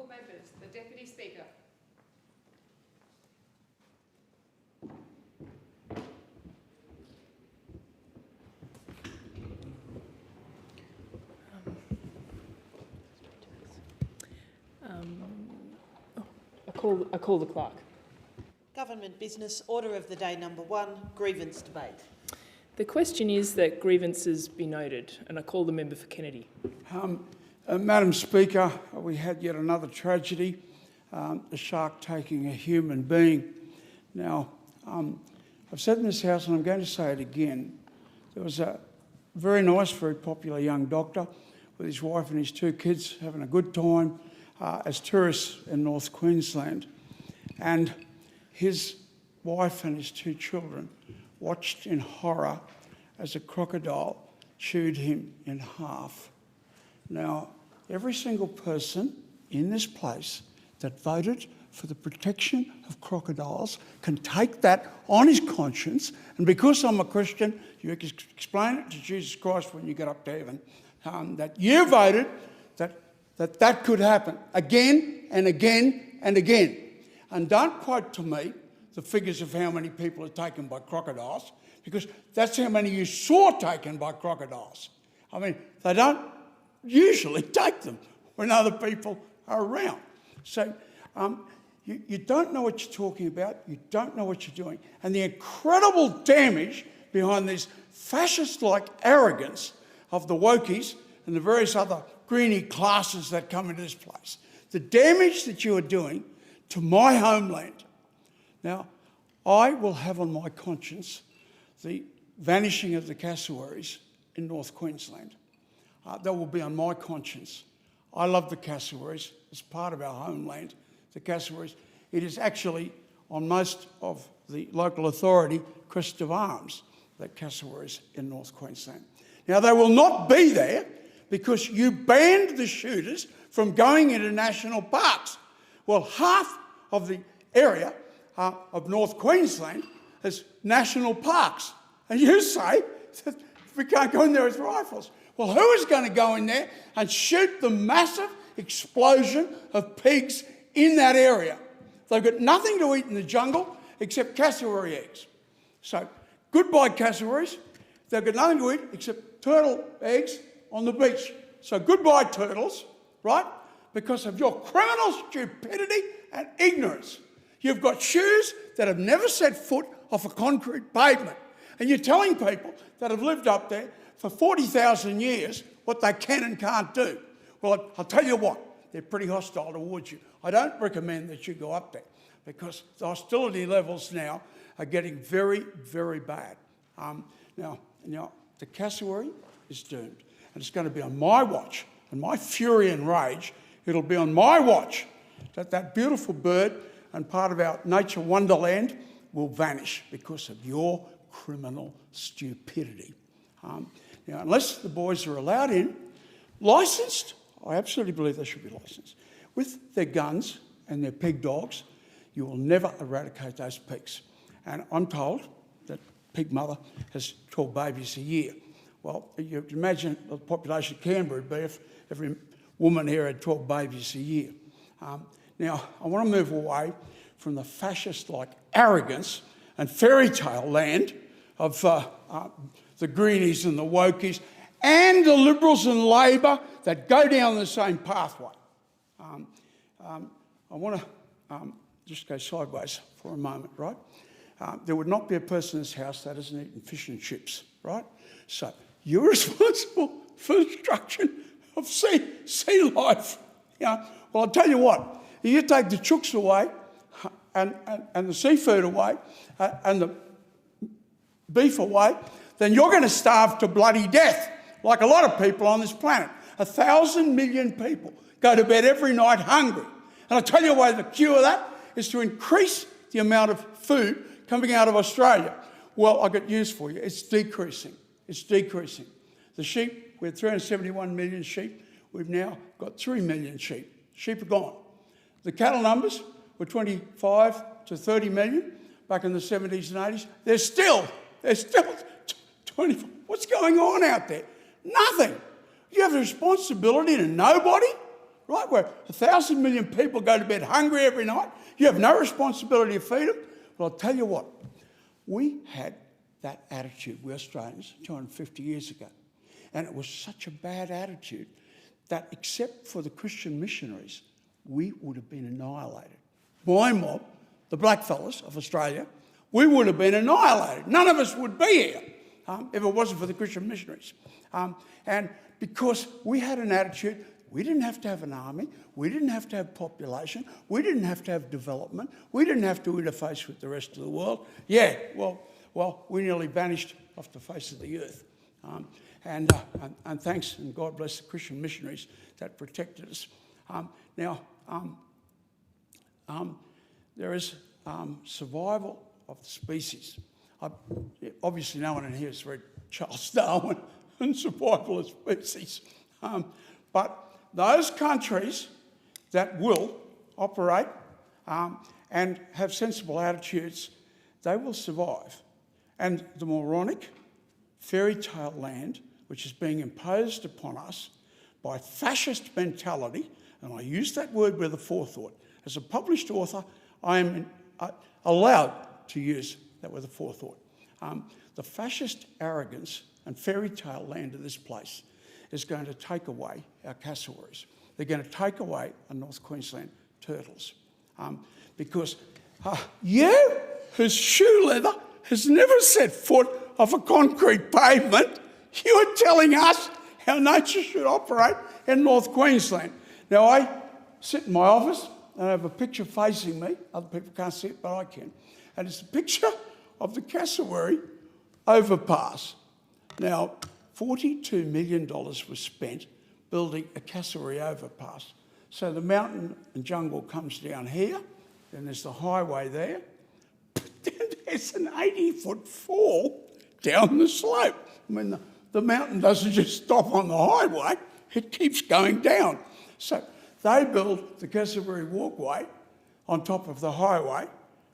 Honourable Members, the Deputy Speaker. I call the clerk. Government business, order of the day number 1, grievance debate. The question is that grievances be noted, and I call the member for Kennedy. Madam Speaker, we had yet another tragedy, a shark taking a human being. Now, I've said in this House, and I'm going to say it again, there was a very nice, very popular young doctor with his wife and his 2 kids having a good time as tourists in North Queensland. And his wife and his 2 children watched in horror as a crocodile chewed him in half. Now, every single person in this place that voted for the protection of crocodiles can take that on his conscience, and because I'm a Christian, you can explain it to Jesus Christ when you get up to heaven, that you voted that could happen again and again and again. And don't quote to me the figures of how many people are taken by crocodiles, because that's how many you saw taken by crocodiles. I mean, they don't usually take them when other people are around. So you don't know what you're talking about, you don't know what you're doing. And the incredible damage behind this fascist-like arrogance of the wokies and the various other greenie classes that come into this place. The damage that you are doing to my homeland. Now, I will have on my conscience the vanishing of the cassowaries in North Queensland. That will be on my conscience. I love the cassowaries. It's part of our homeland, the cassowaries. It is actually on most of the local authority crest of arms, the cassowaries in North Queensland. Now, they will not be there because you banned the shooters from going into national parks. Well, half of the area of North Queensland is national parks. And you say that we can't go in there with rifles. Well, who is going to go in there and shoot the massive explosion of pigs in that area? They've got nothing to eat in the jungle except cassowary eggs. So, goodbye cassowaries. They've got nothing to eat except turtle eggs on the beach. So, goodbye turtles, right? Because of your criminal stupidity and ignorance. You've got shoes that have never set foot off a concrete pavement. And you're telling people that have lived up there for 40,000 years what they can and can't do. Well, I'll tell you what, they're pretty hostile towards you. I don't recommend that you go up there because the hostility levels now are getting very, very bad. Now, the cassowary is doomed. And it's going to be on my watch, and my fury and rage, it'll be on my watch that beautiful bird and part of our nature wonderland will vanish because of your criminal stupidity. Now, unless the boys are allowed in, licensed, I absolutely believe they should be licensed, with their guns and their pig dogs, you will never eradicate those pigs. And I'm told that pig mother has 12 babies a year. Well, you can imagine the population of Canberra would be if every woman here had 12 babies a year. Now, I want to move away from the fascist-like arrogance and fairy tale land of the Greenies and the Wokies and the Liberals and Labor that go down the same pathway. I want to just go sideways for a moment, right? There would not be a person in this house that hasn't eaten fish and chips, right? So you're responsible for the destruction of sea life. Well, I'll tell you what, if you take the chooks away and the seafood away and the beef away, then you're going to starve to bloody death, like a lot of people on this planet. 1,000 million people go to bed every night hungry. And I'll tell you why the cure of that is to increase the amount of food coming out of Australia. Well, I've got news for you. It's decreasing. It's decreasing. The sheep, we had 371 million sheep. We've now got 3 million sheep. Sheep are gone. The cattle numbers were 25 to 30 million back in the 70s and 80s. They're still 20. What's going on out there? Nothing. You have a responsibility to nobody, right, where 1,000 million people go to bed hungry every night. You have no responsibility to feed them. Well, I'll tell you what, we had that attitude, we Australians, 250 years ago. And it was such a bad attitude that except for the Christian missionaries, we would have been annihilated. My mob, the blackfellas of Australia, we would have been annihilated. None of us would be here if it wasn't for the Christian missionaries. And because we had an attitude, we didn't have to have an army, we didn't have to have population, we didn't have to have development, we didn't have to interface with the rest of the world. Yeah, well, we nearly vanished off the face of the earth. And thanks, and God bless the Christian missionaries that protected us. There is survival of the species. Obviously, no one in here has read Charles Darwin and Survival of Species. But those countries that will operate and have sensible attitudes, they will survive. And the moronic fairy tale land, which is being imposed upon us by fascist mentality, and I use that word with a forethought. As a published author, I am allowed to use that with a forethought. The fascist arrogance and fairy tale land of this place is going to take away our cassowaries. They're going to take away our North Queensland turtles. Because you, whose shoe leather has never set foot off a concrete pavement, you are telling us how nature should operate in North Queensland. Now, I sit in my office and I have a picture facing me. Other people can't see it, but I can. And it's a picture of the cassowary overpass. Now, $42 million was spent building a cassowary overpass. So the mountain and jungle comes down here, then there's the highway there, but then there's an 80-foot fall down the slope. I mean, the mountain doesn't just stop on the highway, it keeps going down. So they build the cassowary walkway on top of the highway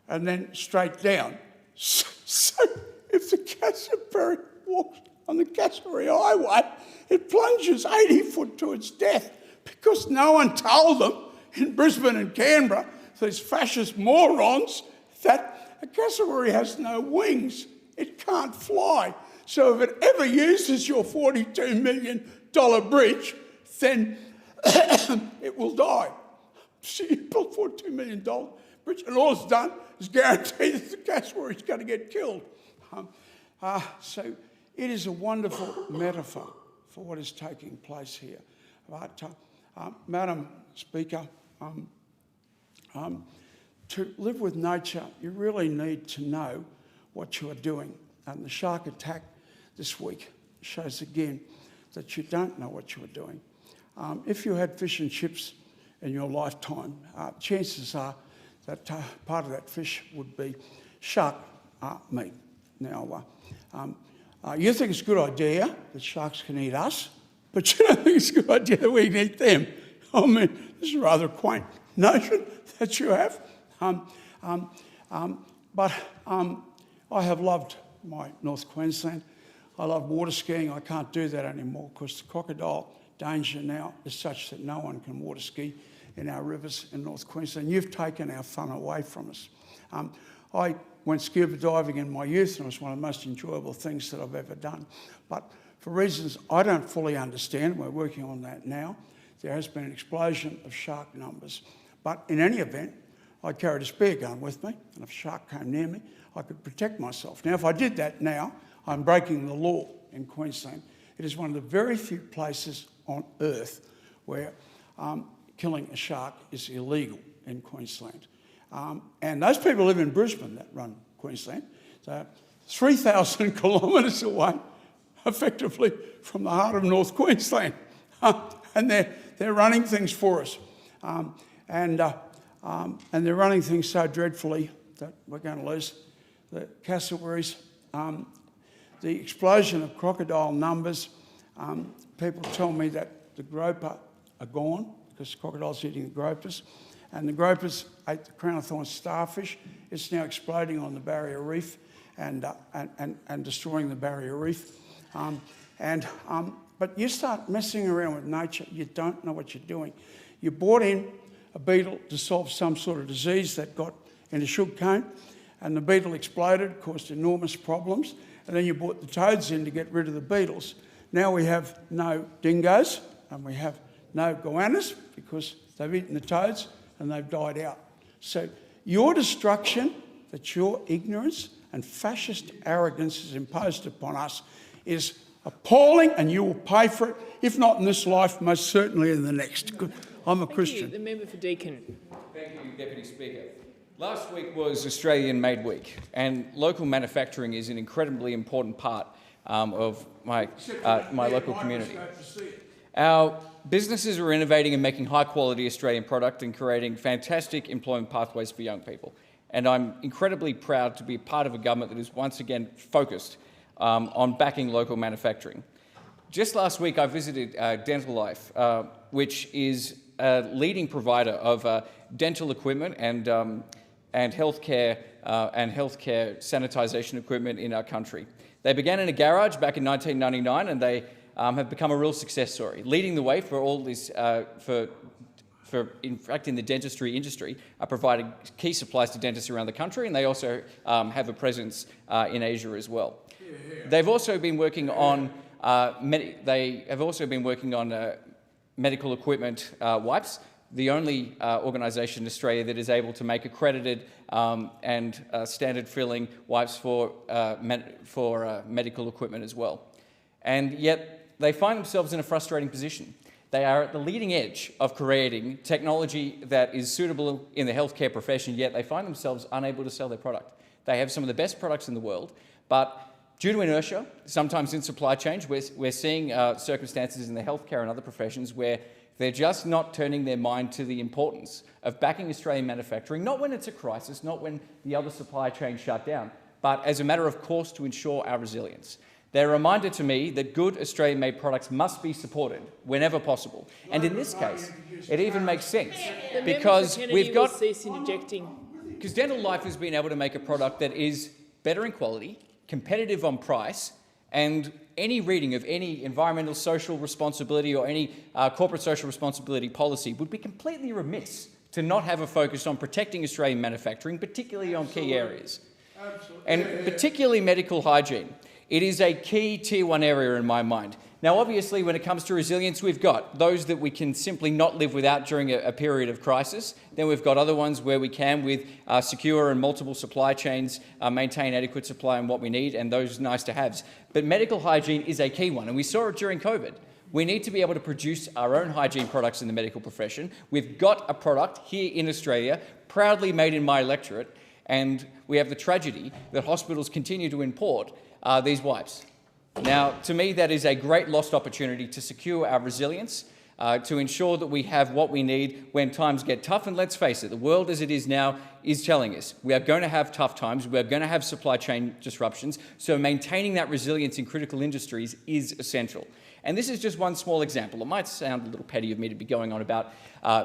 and then straight down. So if the cassowary walks on the cassowary highway, it plunges 80 foot to its death because no one told them in Brisbane and Canberra, these fascist morons, that a cassowary has no wings. It can't fly. So if it ever uses your $42 million bridge, then it will die. So you built $42 million bridge, and all it's done is guarantee that the cassowary is going to get killed. So it is a wonderful metaphor for what is taking place here. But, Madam Speaker, to live with nature, you really need to know what you are doing. And the shark attack this week shows again that you don't know what you are doing. If you had fish and chips in your lifetime, chances are that part of that fish would be shark meat. Now, you think it's a good idea that sharks can eat us, but you don't think it's a good idea that we can eat them. I mean, this is a rather quaint notion that you have. But I have loved my North Queensland. I love water skiing. I can't do that anymore because the crocodile danger now is such that no one can water ski in our rivers in North Queensland. You've taken our fun away from us. I went scuba diving in my youth and it was one of the most enjoyable things that I've ever done. But for reasons I don't fully understand, we're working on that now, there has been an explosion of shark numbers. But in any event, I carried a spear gun with me, and if a shark came near me, I could protect myself. Now, if I did that now, I'm breaking the law in Queensland. It is one of the very few places on earth where killing a shark is illegal in Queensland. And those people live in Brisbane that run Queensland. So 3,000 kilometres away, effectively, from the heart of North Queensland. And they're running things for us. And they're running things so dreadfully that we're going to lose the cassowaries. The explosion of crocodile numbers, people tell me that the groper are gone because crocodiles eating the gropers. And the gropers ate the crown of thorns starfish. It's now exploding on the barrier reef and destroying the barrier reef. But you start messing around with nature, you don't know what you're doing. You brought in a beetle to solve some sort of disease that got in a sugarcane, and the beetle exploded, caused enormous problems, and then you brought the toads in to get rid of the beetles. Now we have no dingoes, and we have no goannas, because they've eaten the toads and they've died out. So your destruction, that your ignorance and fascist arrogance is imposed upon us, is appalling, and you will pay for it, if not in this life, most certainly in the next. I'm a Christian. The member for Deakin. Thank you, Deputy Speaker. Last week was Australian Made Week, and local manufacturing is an incredibly important part of my local community. Our businesses are innovating and making high-quality Australian product and creating fantastic employment pathways for young people. And I'm incredibly proud to be a part of a government that is once again focused on backing local manufacturing. Just last week, I visited Dental Life, which is a leading provider of dental equipment and healthcare sanitisation equipment in our country. They began in a garage back in 1999, and they have become a real success story, leading the way for all this, in fact, in the dentistry industry, providing key supplies to dentists around the country, and they also have a presence in Asia as well. They've also been working on medical equipment wipes, the only organisation in Australia that is able to make accredited and standard filling wipes for medical equipment as well. And yet they find themselves in a frustrating position. They are at the leading edge of creating technology that is suitable in the healthcare profession, yet they find themselves unable to sell their product. They have some of the best products in the world, but due to inertia, sometimes in supply chains, we're seeing circumstances in the healthcare and other professions where they're just not turning their mind to the importance of backing Australian manufacturing, not when it's a crisis, not when the other supply chains shut down, but as a matter of course to ensure our resilience. They're a reminder to me that good Australian-made products must be supported whenever possible. And in this case, it even makes sense because we've got... cease interjecting. Because Dental Life has been able to make a product that is better in quality, competitive on price, and any reading of any environmental social responsibility or any corporate social responsibility policy would be completely remiss to not have a focus on protecting Australian manufacturing, particularly on key areas. And particularly medical hygiene. It is a key Tier 1 area in my mind. Now, obviously, when it comes to resilience, we've got those that we can simply not live without during a period of crisis. Then we've got other ones where we can, with secure and multiple supply chains, maintain adequate supply and what we need, and those nice-to-haves. But medical hygiene is a key one, and we saw it during COVID. We need to be able to produce our own hygiene products in the medical profession. We've got a product here in Australia, proudly made in my electorate, and we have the tragedy that hospitals continue to import these wipes. Now, to me, that is a great lost opportunity to secure our resilience, to ensure that we have what we need when times get tough. And let's face it, the world as it is now is telling us we are going to have tough times, we are going to have supply chain disruptions, so maintaining that resilience in critical industries is essential. And this is just one small example. It might sound a little petty of me to be going on about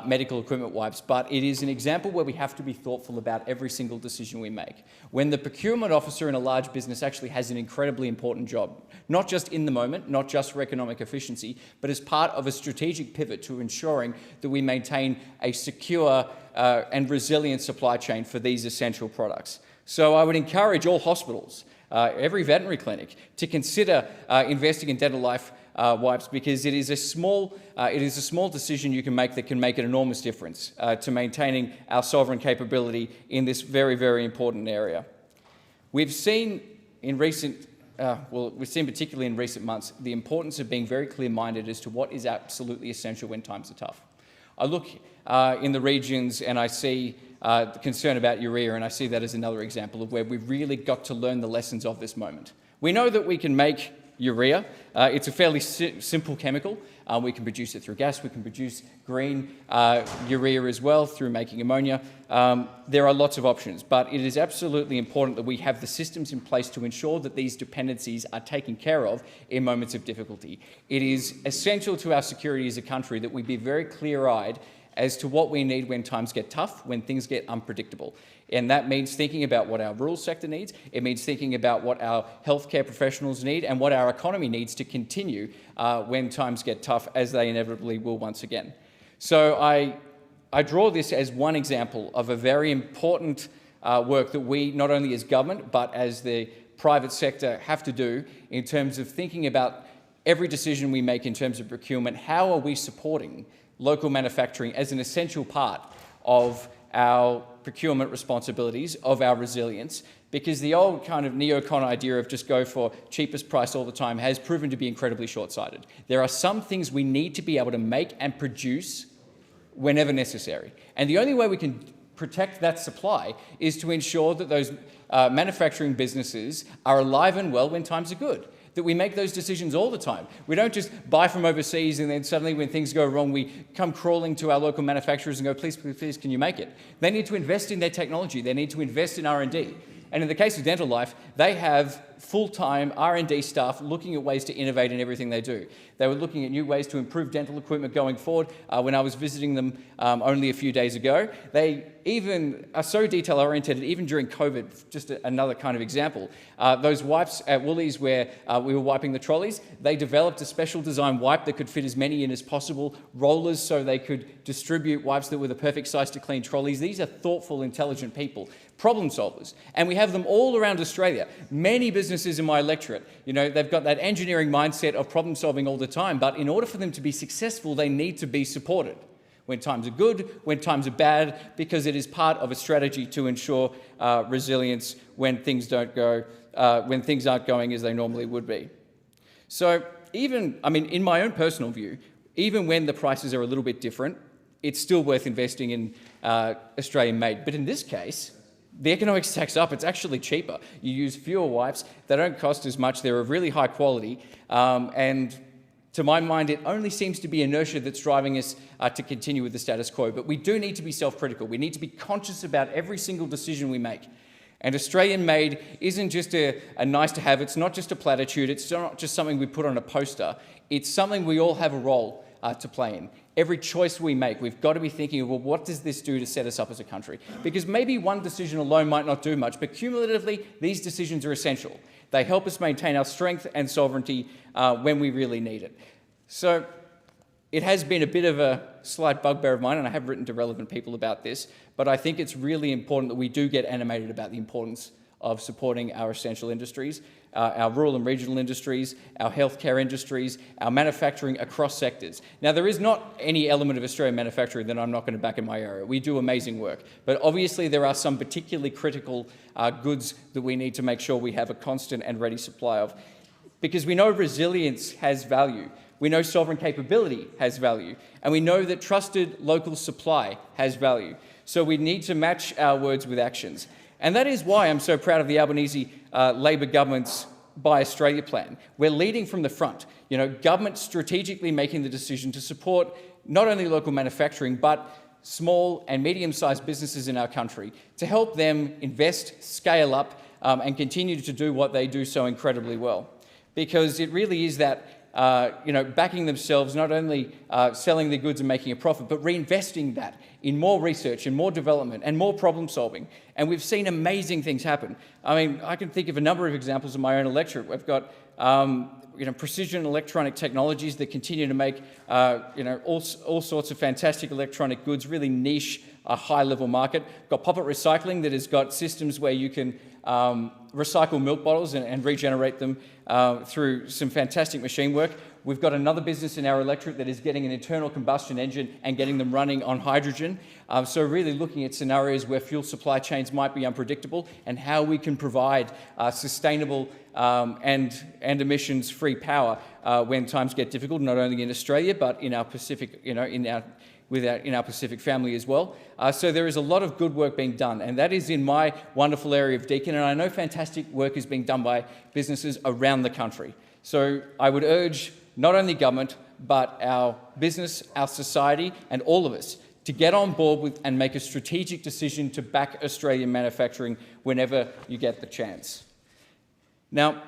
medical equipment wipes, but it is an example where we have to be thoughtful about every single decision we make. When the procurement officer in a large business actually has an incredibly important job, not just in the moment, not just for economic efficiency, but as part of a strategic pivot to ensuring that we maintain a secure and resilient supply chain for these essential products. So I would encourage all hospitals, every veterinary clinic, to consider investing in Dental Life wipes, because it is a small decision you can make that can make an enormous difference to maintaining our sovereign capability in this very, very important area. We've seen particularly in recent months, the importance of being very clear-minded as to what is absolutely essential when times are tough. I look in the regions and I see the concern about urea, and I see that as another example of where we've really got to learn the lessons of this moment. We know that we can make urea. It's a fairly simple chemical. We can produce it through gas. We can produce green urea as well through making ammonia. There are lots of options, but it is absolutely important that we have the systems in place to ensure that these dependencies are taken care of in moments of difficulty. It is essential to our security as a country that we be very clear-eyed as to what we need when times get tough, when things get unpredictable. And that means thinking about what our rural sector needs, it means thinking about what our healthcare professionals need and what our economy needs to continue when times get tough, as they inevitably will once again. So I draw this as one example of a very important work that we, not only as government, but as the private sector, have to do in terms of thinking about every decision we make in terms of procurement. How are we supporting local manufacturing as an essential part of our procurement responsibilities, of our resilience? Because the old kind of neocon idea of just go for cheapest price all the time has proven to be incredibly short-sighted. There are some things we need to be able to make and produce whenever necessary. And the only way we can protect that supply is to ensure that those manufacturing businesses are alive and well when times are good, that we make those decisions all the time. We don't just buy from overseas and then suddenly when things go wrong, we come crawling to our local manufacturers and go, please, please, please, can you make it? They need to invest in their technology. They need to invest in R&D. And in the case of Dental Life, they have full-time R&D staff looking at ways to innovate in everything they do. They were looking at new ways to improve dental equipment going forward. When I was visiting them only a few days ago, they even are so detail-oriented, even during COVID, just another kind of example. Those wipes at Woolies where we were wiping the trolleys, they developed a special design wipe that could fit as many in as possible, rollers so they could distribute wipes that were the perfect size to clean trolleys. These are thoughtful, intelligent people, problem solvers, and we have them all around Australia. Many businesses in my electorate, they've got that engineering mindset of problem solving all the time, but in order for them to be successful, they need to be supported when times are good, when times are bad, because it is part of a strategy to ensure resilience when things don't go, when things aren't going as they normally would be. So in my own personal view, even when the prices are a little bit different, it's still worth investing in Australian-made. But in this case, the economics stacks up. It's actually cheaper. You use fewer wipes. They don't cost as much. They're of really high quality. And to my mind, it only seems to be inertia that's driving us to continue with the status quo. But we do need to be self-critical. We need to be conscious about every single decision we make. And Australian-made isn't just a nice to have. It's not just a platitude. It's not just something we put on a poster. It's something we all have a role to play in. Every choice we make, we've got to be thinking of, well, what does this do to set us up as a country? Because maybe one decision alone might not do much, but cumulatively, these decisions are essential. They help us maintain our strength and sovereignty when we really need it. So it has been a bit of a slight bugbear of mine, and I have written to relevant people about this, but I think it's really important that we do get animated about the importance of supporting our essential industries, our rural and regional industries, our healthcare industries, our manufacturing across sectors. Now, there is not any element of Australian manufacturing that I'm not going to back in my area. We do amazing work. But obviously, there are some particularly critical goods that we need to make sure we have a constant and ready supply of. Because we know resilience has value. We know sovereign capability has value. And we know that trusted local supply has value. So we need to match our words with actions. And that is why I'm so proud of the Albanese Labor government's Buy Australia plan. We're leading from the front. Government strategically making the decision to support not only local manufacturing, but small and medium-sized businesses in our country to help them invest, scale up, and continue to do what they do so incredibly well. Because it really is that backing themselves, not only selling their goods and making a profit, but reinvesting that in more research and more development and more problem solving. And we've seen amazing things happen. I can think of a number of examples in my own electorate. We've got precision electronic technologies that continue to make all sorts of fantastic electronic goods, really niche, a high-level market. We've got Pop-It Recycling that has got systems where you can recycle milk bottles and regenerate them through some fantastic machine work. We've got another business in our electorate that is getting an internal combustion engine and getting them running on hydrogen. So really looking at scenarios where fuel supply chains might be unpredictable and how we can provide sustainable and emissions-free power when times get difficult, not only in Australia but in our Pacific, in our Pacific family as well. So there is a lot of good work being done, and that is in my wonderful area of Deakin, and I know fantastic work is being done by businesses around the country. So I would urge not only government, but our business, our society, and all of us to get on board with and make a strategic decision to back Australian manufacturing whenever you get the chance. Now,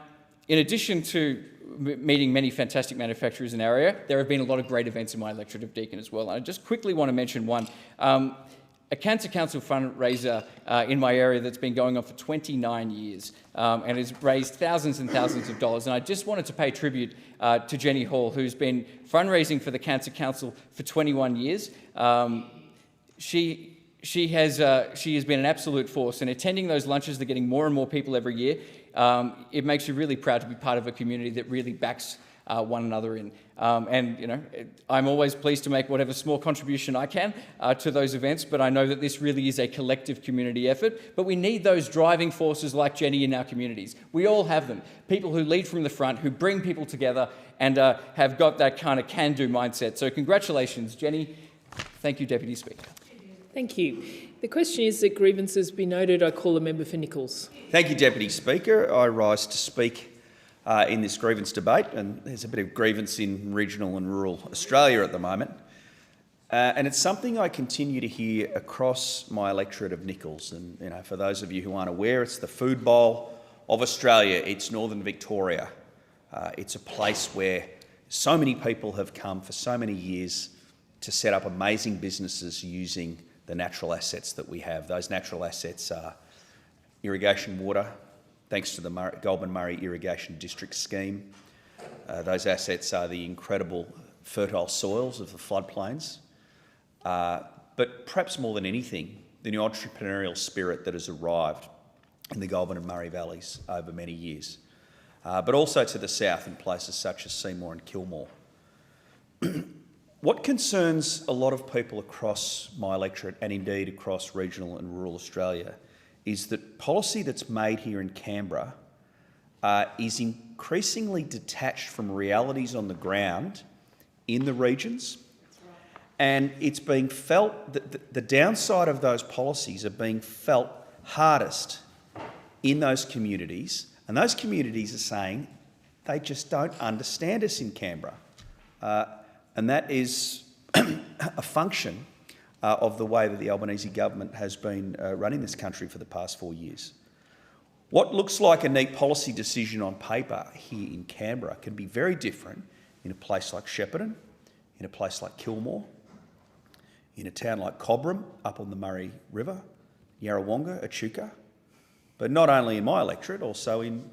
in addition to meeting many fantastic manufacturers in our area, there have been a lot of great events in my electorate of Deakin as well. And I just quickly want to mention one. a Cancer Council fundraiser in my area that's been going on for 29 years and has raised thousands and thousands of dollars. And I just wanted to pay tribute to Jenny Hall, who's been fundraising for the Cancer Council for 21 years. She has been an absolute force, and attending those lunches, they're getting more and more people every year. It makes you really proud to be part of a community that really backs one another in. And, you know, I'm always pleased to make whatever small contribution I can to those events, but I know that this really is a collective community effort. But we need those driving forces like Jenny in our communities. We all have them. People who lead from the front, who bring people together and have got that kind of can-do mindset. So congratulations, Jenny. Thank you, Deputy Speaker. Thank you. The question is that grievances be noted. I call the member for Nichols. Thank you, Deputy Speaker. I rise to speak in this grievance debate, and there's a bit of grievance in regional and rural Australia at the moment. And it's something I continue to hear across my electorate of Nichols. And, you know, for those of you who aren't aware, it's the food bowl of Australia. It's northern Victoria. It's a place where so many people have come for so many years to set up amazing businesses using the natural assets that we have. Those natural assets are irrigation water, thanks to the Goulburn-Murray Irrigation District Scheme. Those assets are the incredible fertile soils of the floodplains. But perhaps more than anything, the new entrepreneurial spirit that has arrived in the Goulburn and Murray Valleys over many years. But also to the south in places such as Seymour and Kilmore. What concerns a lot of people across my electorate and indeed across regional and rural Australia is that policy that's made here in Canberra is increasingly detached from realities on the ground in the regions. And it's being felt, that the downside of those policies are being felt hardest in those communities. And those communities are saying they just don't understand us in Canberra. And that is a function of the way that the Albanese government has been running this country for the past 4 years. What looks like a neat policy decision on paper here in Canberra can be very different in a place like Shepparton, in a place like Kilmore, in a town like Cobram up on the Murray River, Yarrawonga, Echuca, but not only in my electorate, also in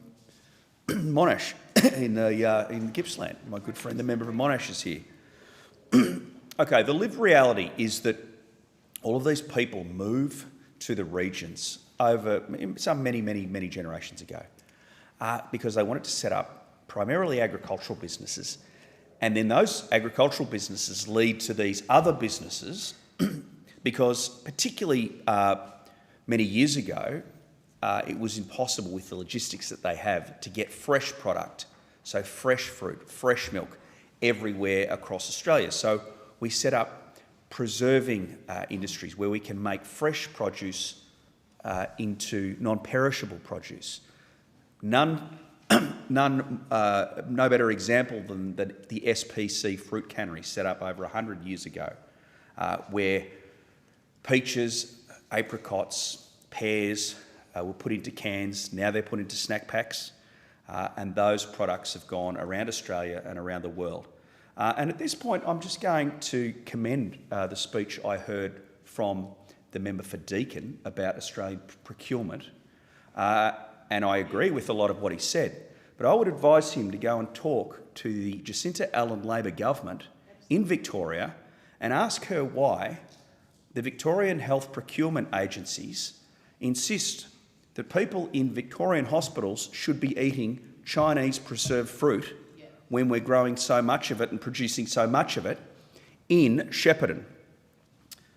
Monash, in Gippsland. My good friend, the member for Monash, is here. Okay, the lived reality is that all of these people move to the regions over some many generations ago because they wanted to set up primarily agricultural businesses, and then those agricultural businesses lead to these other businesses because particularly many years ago it was impossible with the logistics that they have to get fresh product, so fresh fruit, fresh milk, everywhere across Australia. So we set up preserving industries where we can make fresh produce into non-perishable produce. No better example than the SPC fruit cannery set up over 100 years ago, where peaches, apricots, pears were put into cans. Now they're put into snack packs. And those products have gone around Australia and around the world. And at this point, I'm just going to commend the speech I heard from the member for Deakin about Australian procurement. And I agree with a lot of what he said. But I would advise him to go and talk to the Jacinta Allen Labor government in Victoria and ask her why the Victorian health procurement agencies insist that people in Victorian hospitals should be eating Chinese preserved fruit when we're growing so much of it and producing so much of it in Shepparton.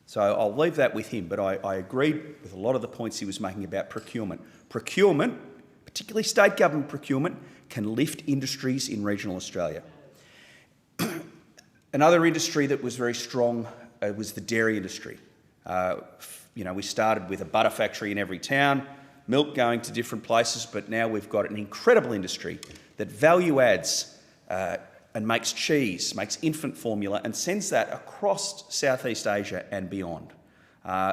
So I'll leave that with him, but I agreed with a lot of the points he was making about procurement. Procurement, particularly state government procurement, can lift industries in regional Australia. Another industry that was very strong was the dairy industry. We started with a butter factory in every town, milk going to different places, but now we've got an incredible industry that value adds and makes cheese, makes infant formula, and sends that across Southeast Asia and beyond.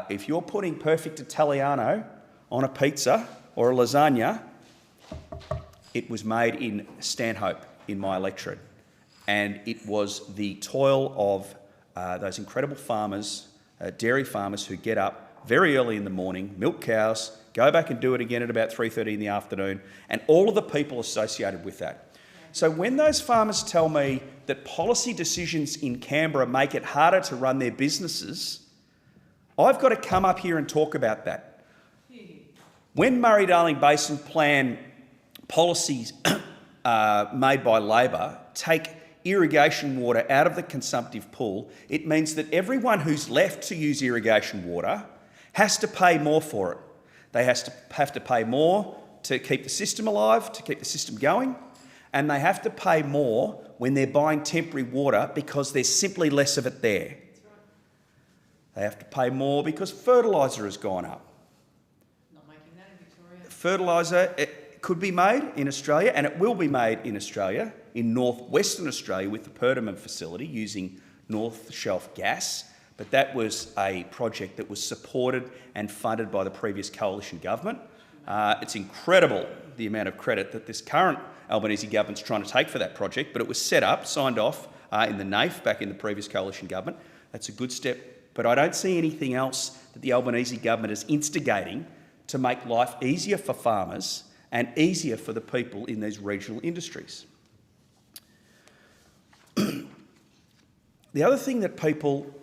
If you're putting perfect Italiano on a pizza or a lasagna, it was made in Stanhope in my electorate, and it was the toil of those incredible farmers dairy farmers who get up very early in the morning, milk cows, go back and do it again at about 3:30 in the afternoon, and all of the people associated with that. So when those farmers tell me that policy decisions in Canberra make it harder to run their businesses, I've got to come up here and talk about that. When Murray-Darling Basin Plan policies made by Labor take irrigation water out of the consumptive pool, it means that everyone who's left to use irrigation water has to pay more for it. They have to pay more to keep the system alive, to keep the system going, and they have to pay more when they're buying temporary water because there's simply less of it there. They have to pay more because fertiliser has gone up. Not making that in Victoria. Fertiliser, it could be made in Australia, and it will be made in Australia, in north-western Australia with the Perdaman facility using North Shelf gas, but that was a project that was supported and funded by the previous coalition government. It's incredible the amount of credit that this current Albanese government's trying to take for that project, but it was set up, signed off in the NAIF back in the previous coalition government. That's a good step, but I don't see anything else that the Albanese government is instigating to make life easier for farmers and easier for the people in these regional industries. The other thing that people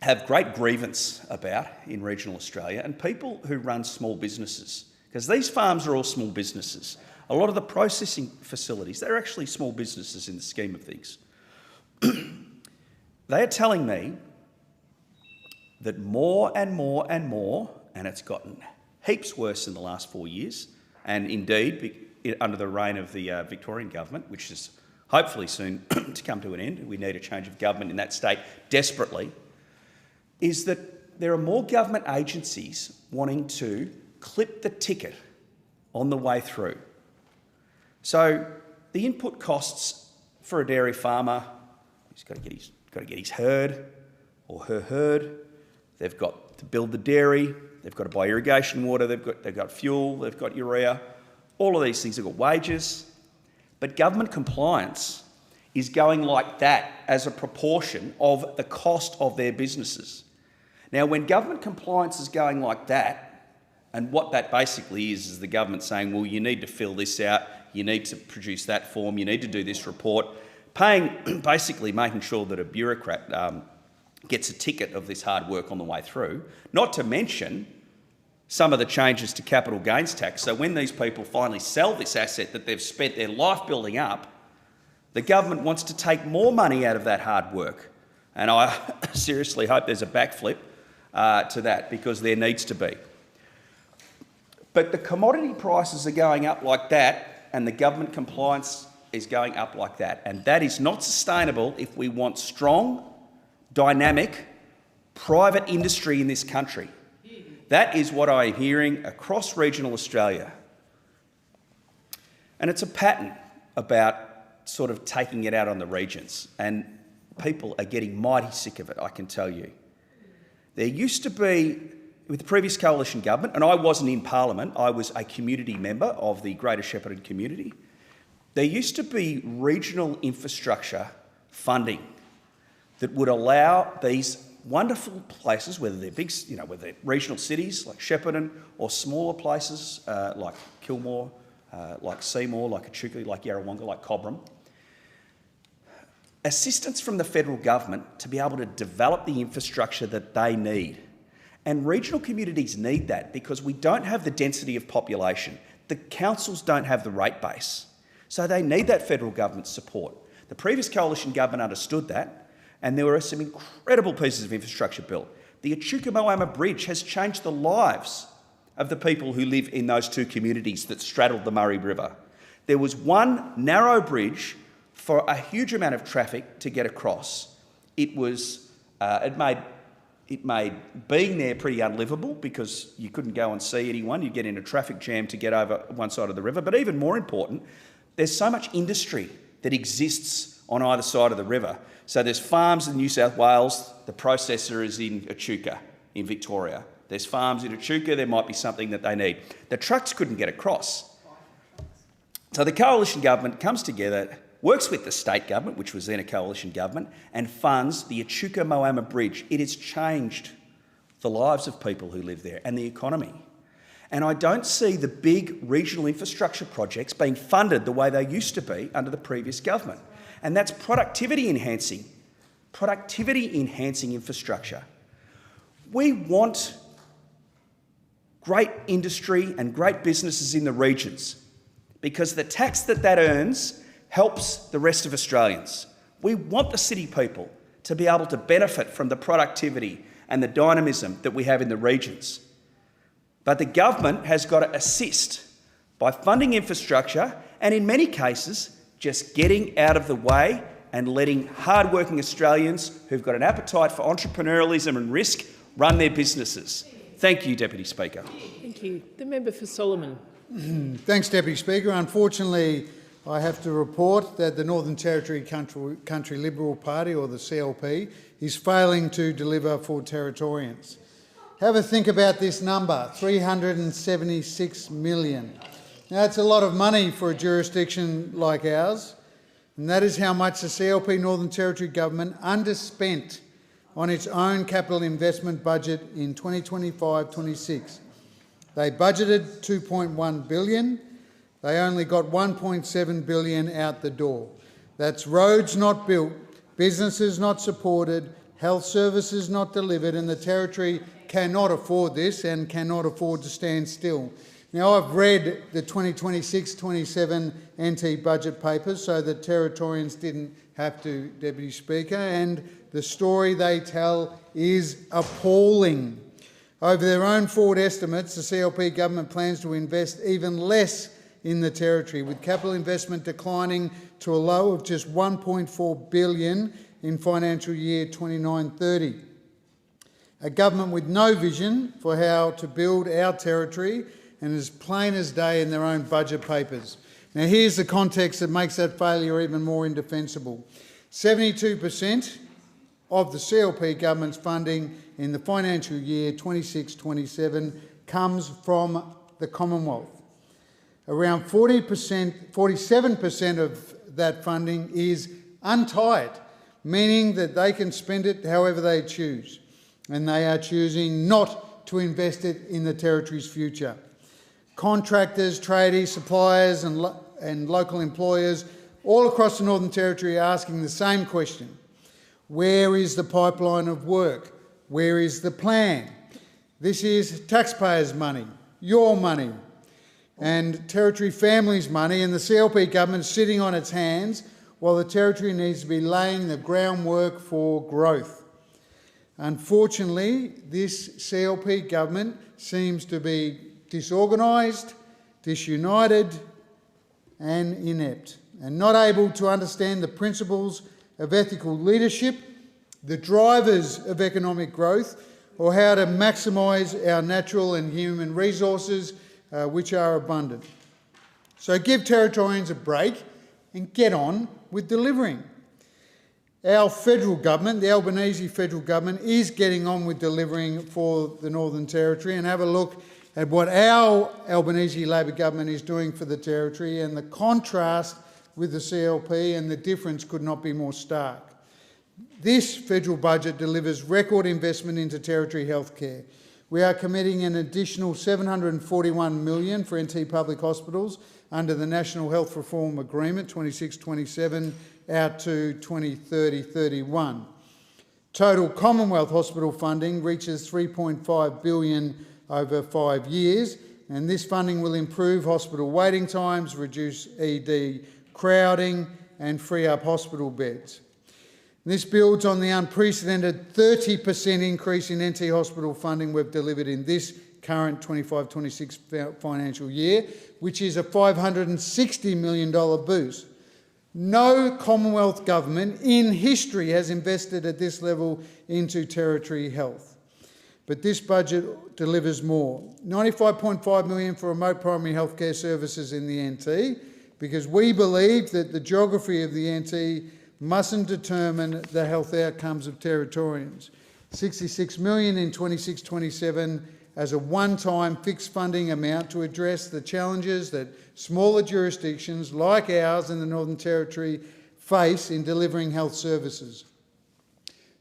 have great grievance about in regional Australia, and people who run small businesses, because these farms are all small businesses. A lot of the processing facilities, they're actually small businesses in the scheme of things. They are telling me that more and more and more, and it's gotten heaps worse in the last 4 years, and indeed under the reign of the Victorian government, which is hopefully soon to come to an end, we need a change of government in that state desperately, is that there are more government agencies wanting to clip the ticket on the way through. So the input costs for a dairy farmer, he's got to get his herd or her herd, they've got to build the dairy, they've got to buy irrigation water, they've got fuel, they've got urea, all of these things, they've got wages. But government compliance is going like that as a proportion of the cost of their businesses. Now, when government compliance is going like that, and what that basically is the government saying, well, you need to fill this out, you need to produce that form, you need to do this report, basically making sure that a bureaucrat gets a ticket of this hard work on the way through, not to mention some of the changes to capital gains tax. So when these people finally sell this asset that they've spent their life building up, the government wants to take more money out of that hard work. And I seriously hope there's a backflip to that, because there needs to be. But the commodity prices are going up like that, and the government compliance is going up like that. And that is not sustainable if we want strong, dynamic, private industry in this country. That is what I am hearing across regional Australia. And it's a pattern about sort of taking it out on the regions, and people are getting mighty sick of it, I can tell you. There used to be, with the previous coalition government, and I wasn't in Parliament, I was a community member of the Greater Shepparton community, there used to be regional infrastructure funding that would allow these wonderful places, whether they're big, whether they're regional cities like Shepparton, or smaller places like Kilmore, like Seymour, like Echuca, like Yarrawonga, like Cobram, assistance from the federal government to be able to develop the infrastructure that they need. And regional communities need that because we don't have the density of population. The councils don't have the rate base. So they need that federal government support. The previous coalition government understood that, and there were some incredible pieces of infrastructure built. The Echuca-Moama Bridge has changed the lives of the people who live in those two communities that straddled the Murray River. There was one narrow bridge for a huge amount of traffic to get across. It made being there pretty unlivable because you couldn't go and see anyone. You'd get in a traffic jam to get over one side of the river. But even more important, there's so much industry that exists on either side of the river. So there's farms in New South Wales, the processor is in Echuca, in Victoria. There's farms in Echuca, there might be something that they need. The trucks couldn't get across. So the coalition government comes together, works with the state government, which was then a coalition government, and funds the Echuca-Moama Bridge. It has changed the lives of people who live there and the economy. And I don't see the big regional infrastructure projects being funded the way they used to be under the previous government. And that's productivity enhancing infrastructure. We want great industry and great businesses in the regions because the tax that earns helps the rest of Australians. We want the city people to be able to benefit from the productivity and the dynamism that we have in the regions. But the government has got to assist by funding infrastructure and, in many cases, just getting out of the way and letting hard-working Australians who've got an appetite for entrepreneurialism and risk run their businesses. Thank you, Deputy Speaker. Thank you. The member for Solomon. Thanks, Deputy Speaker. Unfortunately, I have to report that the Northern Territory Country Liberal Party, or the CLP, is failing to deliver for Territorians. Have a think about this number, 376 million. Now, that's a lot of money for a jurisdiction like ours, and that is how much the CLP Northern Territory government underspent on its own capital investment budget in 2025-26. They budgeted $2.1 billion. They only got $1.7 billion out the door. That's roads not built, businesses not supported, health services not delivered, and the Territory cannot afford this and cannot afford to stand still. Now, I've read the 2026-27 NT budget papers so that Territorians didn't have to, Deputy Speaker, and the story they tell is appalling. Over their own forward estimates, the CLP government plans to invest even less in the Territory, with capital investment declining to a low of just $1.4 billion in financial year 29-30. A government with no vision for how to build our Territory and as plain as day in their own budget papers. Now, here's the context that makes that failure even more indefensible. 72% of the CLP government's funding in the financial year 26-27 comes from the Commonwealth. Around 47% of that funding is untied, meaning that they can spend it however they choose, and they are choosing not to invest it in the Territory's future. Contractors, tradies, suppliers and local employers all across the Northern Territory are asking the same question. Where is the pipeline of work? Where is the plan? This is taxpayers' money, your money, and Territory families' money, and the CLP government sitting on its hands while the Territory needs to be laying the groundwork for growth. Unfortunately, this CLP government seems to be disorganised, disunited and inept, and not able to understand the principles of ethical leadership, the drivers of economic growth, or how to maximise our natural and human resources, which are abundant. So give Territorians a break and get on with delivering. Our federal government, the Albanese federal government, is getting on with delivering for the Northern Territory, and have a look at what our Albanese Labor government is doing for the Territory, and the contrast with the CLP and the difference could not be more stark. This federal budget delivers record investment into Territory healthcare. We are committing an additional $741 million for NT public hospitals under the National Health Reform Agreement 26-27 out to 2030-31. Total Commonwealth hospital funding reaches $3.5 billion over 5 years, and this funding will improve hospital waiting times, reduce ED crowding and free up hospital beds. This builds on the unprecedented 30% increase in NT hospital funding we've delivered in this current 25-26 financial year, which is a $560 million boost. No Commonwealth government in history has invested at this level into Territory health. But this budget delivers more. $95.5 million for remote primary healthcare services in the NT, because we believe that the geography of the NT mustn't determine the health outcomes of Territorians. $66 million in 26-27 as a one-time fixed funding amount to address the challenges that smaller jurisdictions like ours in the Northern Territory face in delivering health services.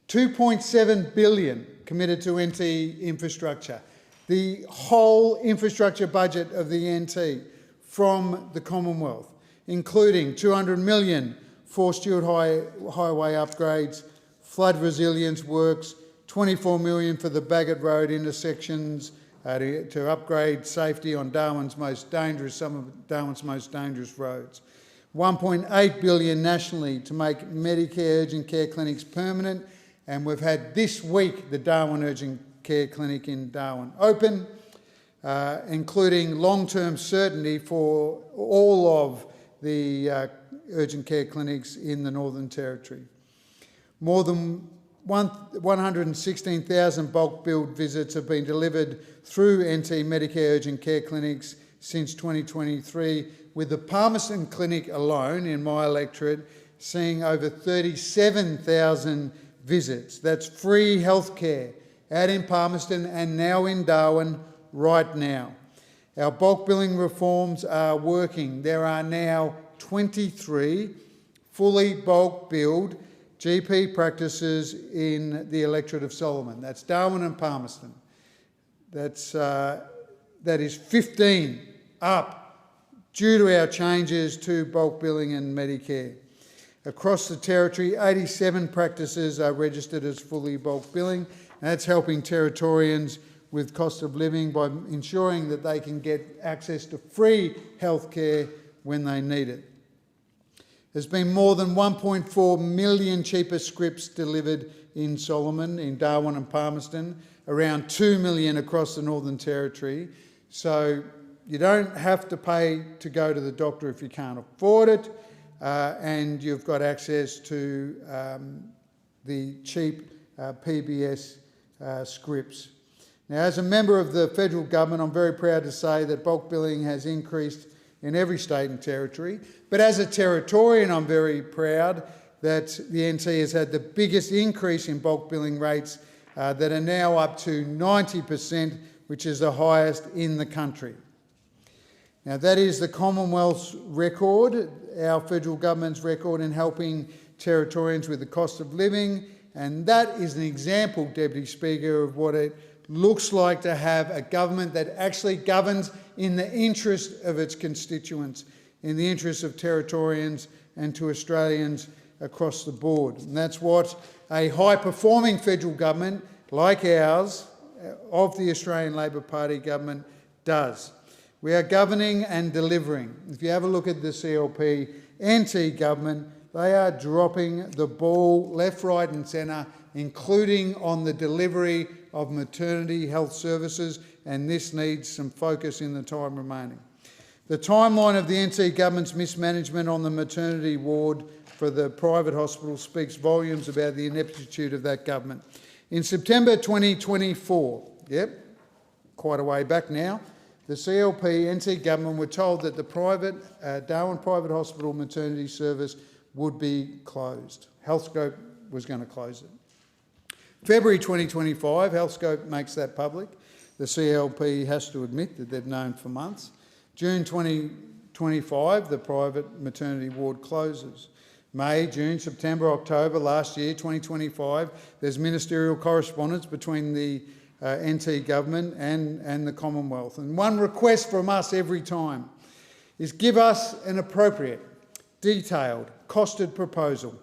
$2.7 billion committed to NT infrastructure. The whole infrastructure budget of the NT from the Commonwealth, including 200 million for Stewart Highway upgrades, flood resilience works, 24 million for the Bagot Road intersections to upgrade safety on some of Darwin's most dangerous roads. 1.8 billion nationally to make Medicare urgent care clinics permanent, and we've had this week the Darwin Urgent Care Clinic in Darwin open, including long-term certainty for all of the urgent care clinics in the Northern Territory. More than 116,000 bulk billed visits have been delivered through NT Medicare urgent care clinics since 2023, with the Palmerston Clinic alone in my electorate seeing over 37,000 visits. That's free healthcare out in Palmerston and now in Darwin right now. Our bulk billing reforms are working. There are now 23 fully bulk billed GP practices in the electorate of Solomon. That's Darwin and Palmerston. That is 15 up due to our changes to bulk billing and Medicare. Across the Territory, 87 practices are registered as fully bulk billing, and that's helping Territorians with cost of living by ensuring that they can get access to free healthcare when they need it. There's been more than 1.4 million cheaper scripts delivered in Solomon, in Darwin and Palmerston, around 2 million across the Northern Territory. So you don't have to pay to go to the doctor if you can't afford it, and you've got access to the cheap PBS scripts. Now, as a member of the federal government, I'm very proud to say that bulk billing has increased in every state and territory. But as a Territorian, I'm very proud that the NT has had the biggest increase in bulk billing rates that are now up to 90%, which is the highest in the country. Now, that is the Commonwealth's record, our federal government's record in helping Territorians with the cost of living, and that is an example, Deputy Speaker, of what it looks like to have a government that actually governs in the interest of its constituents, in the interest of Territorians and to Australians across the board. And that's what a high-performing federal government like ours, of the Australian Labor Party government, does. We are governing and delivering. If you have a look at the CLP NT government, they are dropping the ball left, right and centre, including on the delivery of maternity health services, and this needs some focus in the time remaining. The timeline of the NT government's mismanagement on the maternity ward for the private hospital speaks volumes about the ineptitude of that government. In September 2024, quite a way back now, the CLP NT government were told that the Darwin Private Hospital maternity service would be closed. Healthscope was going to close it. February 2025, Healthscope makes that public. The CLP has to admit that they've known for months. June 2025, the private maternity ward closes. May, June, September, October last year, 2025, there's ministerial correspondence between the NT government and the Commonwealth. And one request from us every time is give us an appropriate, detailed, costed proposal.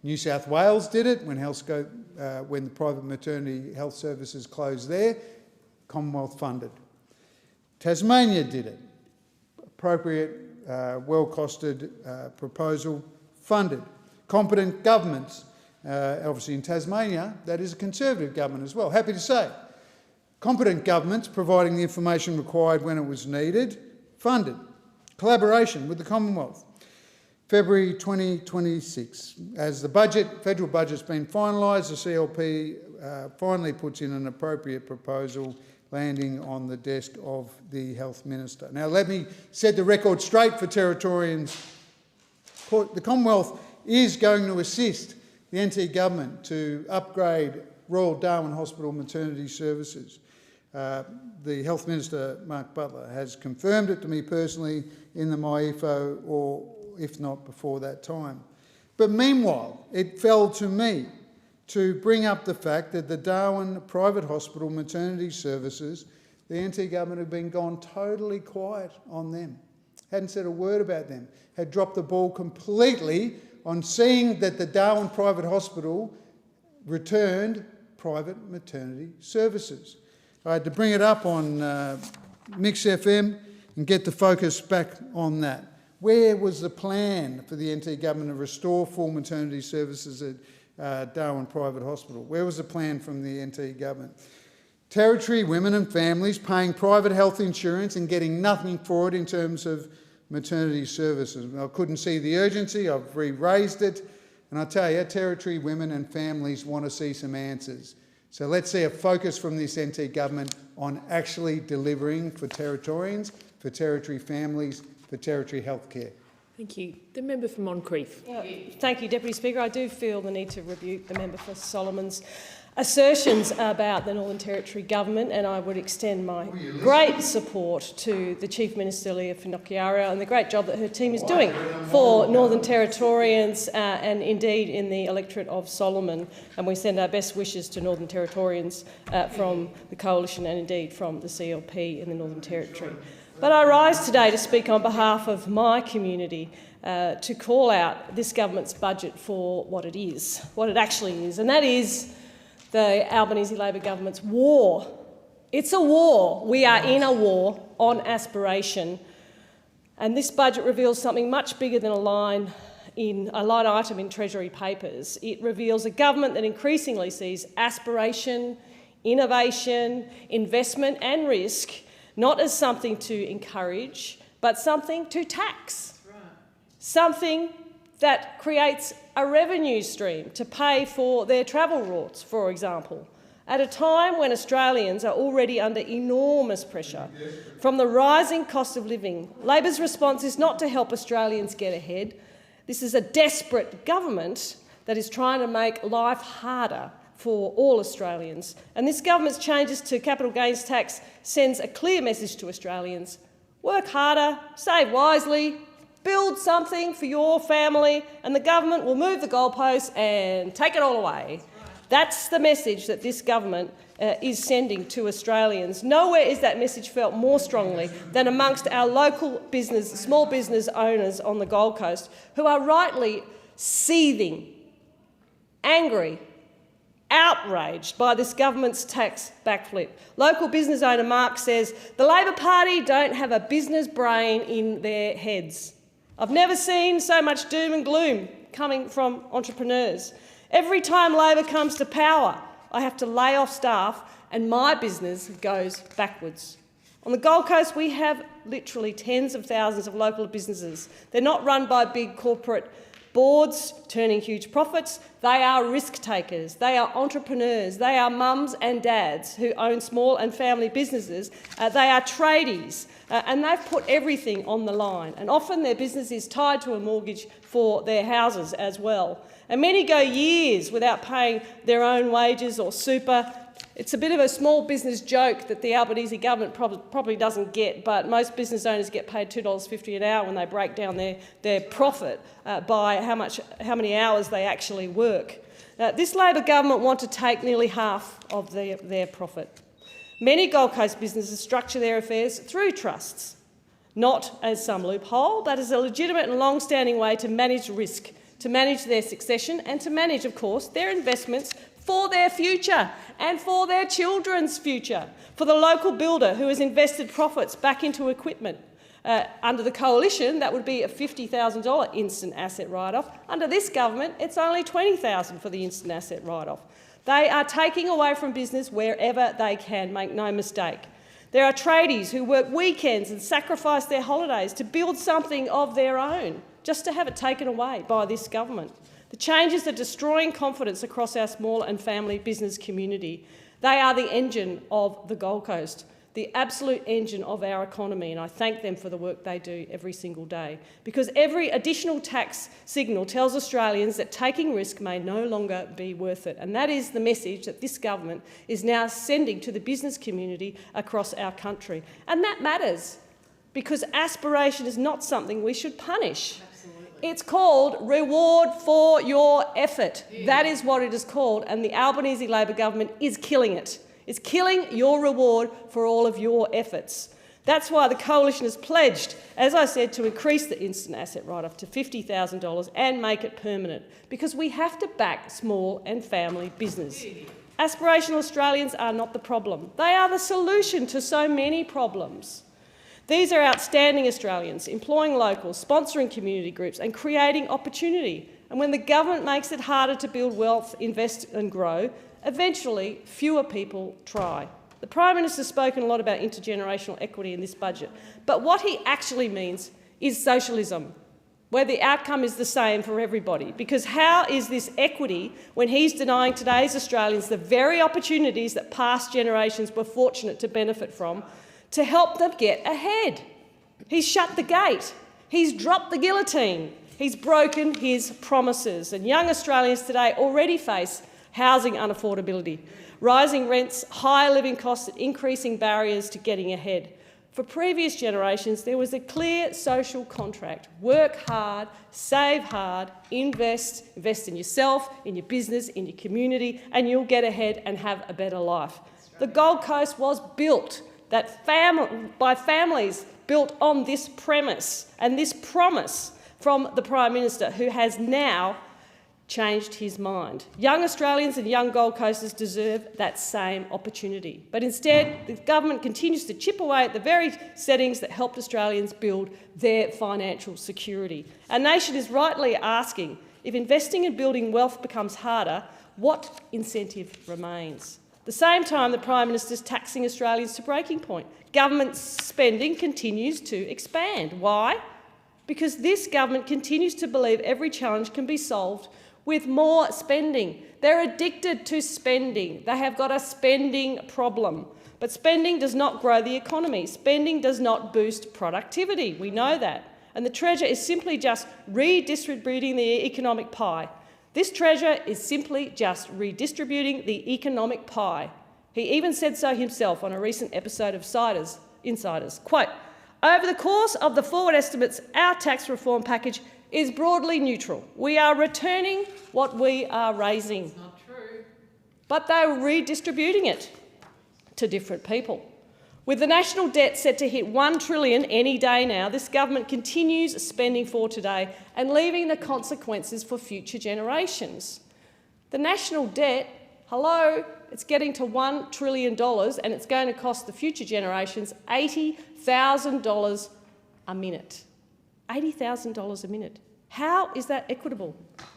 New South Wales did it when Healthscope, when the private maternity health services closed there, Commonwealth funded. Tasmania did it. Appropriate, well-costed proposal, funded. Competent governments, obviously in Tasmania, that is a Conservative government as well, happy to say. Competent governments providing the information required when it was needed, funded. Collaboration with the Commonwealth. February 2026, as the federal budget's been finalised, the CLP finally puts in an appropriate proposal landing on the desk of the Health Minister. Now let me set the record straight for Territorians. The Commonwealth is going to assist the NT government to upgrade Royal Darwin Hospital maternity services. The Health Minister, Mark Butler, has confirmed it to me personally in the MyEFO, or if not before that time. But meanwhile, it fell to me to bring up the fact that the Darwin Private Hospital maternity services, the NT government had been gone totally quiet on them. Hadn't said a word about them. Had dropped the ball completely on seeing that the Darwin Private Hospital returned private maternity services. I had to bring it up on Mix FM and get the focus back on that. Where was the plan for the NT government to restore full maternity services at Darwin Private Hospital? Where was the plan from the NT government? Territory women and families paying private health insurance and getting nothing for it in terms of maternity services. I couldn't see the urgency. I've re-raised it. And I tell you, Territory women and families want to see some answers. So let's see a focus from this NT government on actually delivering for Territorians, for Territory families, for Territory healthcare. Thank you. The member for Moncrieff. Thank you, Deputy Speaker. I do feel the need to rebuke the member for Solomon's assertions about the Northern Territory government, and I would extend my great support to the Chief Minister, Leah Finocchiaro, and the great job that her team is doing for Northern Territorians and indeed in the electorate of Solomon. And we send our best wishes to Northern Territorians from the Coalition and indeed from the CLP in the Northern Territory. But I rise today to speak on behalf of my community to call out this government's budget for what it is, what it actually is, and that is the Albanese Labor government's war. It's a war. We are in a war on aspiration. And this budget reveals something much bigger than a line item in Treasury papers. It reveals a government that increasingly sees aspiration, innovation, investment and risk not as something to encourage, but something to tax. Something that creates a revenue stream to pay for their travel routes, for example, at a time when Australians are already under enormous pressure from the rising cost of living. Labor's response is not to help Australians get ahead. This is a desperate government that is trying to make life harder for all Australians. And this government's changes to capital gains tax sends a clear message to Australians: work harder, save wisely, build something for your family, and the government will move the goalposts and take it all away. That's the message that this government is sending to Australians. Nowhere is that message felt more strongly than amongst our local business, small business owners on the Gold Coast, who are rightly seething, angry, outraged by this government's tax backflip. Local business owner Mark says, the Labor Party don't have a business brain in their heads. I've never seen so much doom and gloom coming from entrepreneurs. Every time Labor comes to power, I have to lay off staff and my business goes backwards. On the Gold Coast, we have literally tens of thousands of local businesses. They're not run by big corporate boards turning huge profits. They are risk takers. They are entrepreneurs. They are mums and dads who own small and family businesses. They are tradies. And they've put everything on the line. And often their business is tied to a mortgage for their houses as well. And many go years without paying their own wages or super. It's a bit of a small business joke that the Albanese government probably doesn't get, but most business owners get paid $2.50 an hour when they break down their profit by how many hours they actually work. This Labor government want to take nearly half of their profit. Many Gold Coast businesses structure their affairs through trusts, not as some loophole, but as a legitimate and long-standing way to manage risk, to manage their succession and to manage, of course, their investments for their future and for their children's future. For the local builder who has invested profits back into equipment. Under the Coalition, that would be a $50,000 instant asset write-off. Under this government, it's only $20,000 for the instant asset write-off. They are taking away from business wherever they can, make no mistake. There are tradies who work weekends and sacrifice their holidays to build something of their own, just to have it taken away by this government. The changes are destroying confidence across our small and family business community. They are the engine of the Gold Coast, the absolute engine of our economy, and I thank them for the work they do every single day. Because every additional tax signal tells Australians that taking risk may no longer be worth it. And that is the message that this government is now sending to the business community across our country. And that matters, because aspiration is not something we should punish. Absolutely. It's called Reward for Your Effort. That is what it is called, and the Albanese Labor government is killing it. It's killing your reward for all of your efforts. That's why the Coalition has pledged, as I said, to increase the instant asset write-off to $50,000 and make it permanent, because we have to back small and family business. Aspirational Australians are not the problem. They are the solution to so many problems. These are outstanding Australians, employing locals, sponsoring community groups and creating opportunity. And when the government makes it harder to build wealth, invest and grow, eventually fewer people try. The Prime Minister's spoken a lot about intergenerational equity in this budget, but what he actually means is socialism, where the outcome is the same for everybody. Because how is this equity when he's denying today's Australians the very opportunities that past generations were fortunate to benefit from, to help them get ahead? He's shut the gate. He's dropped the guillotine. He's broken his promises. And young Australians today already face housing unaffordability, rising rents, higher living costs and increasing barriers to getting ahead. For previous generations, there was a clear social contract. Work hard, save hard, invest in yourself, in your business, in your community, and you'll get ahead and have a better life. The Gold Coast was built by families built on this premise and this promise from the Prime Minister, who has now changed his mind. Young Australians and young Gold Coasters deserve that same opportunity. But instead, the government continues to chip away at the very settings that helped Australians build their financial security. Our nation is rightly asking, if investing and building wealth becomes harder, what incentive remains? At the same time, the Prime Minister is taxing Australians to breaking point. Government spending continues to expand. Why? Because this government continues to believe every challenge can be solved with more spending. They're addicted to spending. They have got a spending problem. But spending does not grow the economy. Spending does not boost productivity. We know that. And the Treasurer is simply just redistributing the economic pie. This Treasurer is simply just redistributing the economic pie. He even said so himself on a recent episode of Insiders. Quote, "Over the course of the forward estimates, our tax reform package is broadly neutral. We are returning what we are raising." It's not true. But they're redistributing it to different people. With the national debt set to hit $1 trillion any day now, this government continues spending for today and leaving the consequences for future generations. The national debt, hello, it's getting to $1 trillion and it's going to cost the future generations $80,000 a minute. $80,000 a minute. How is that equitable?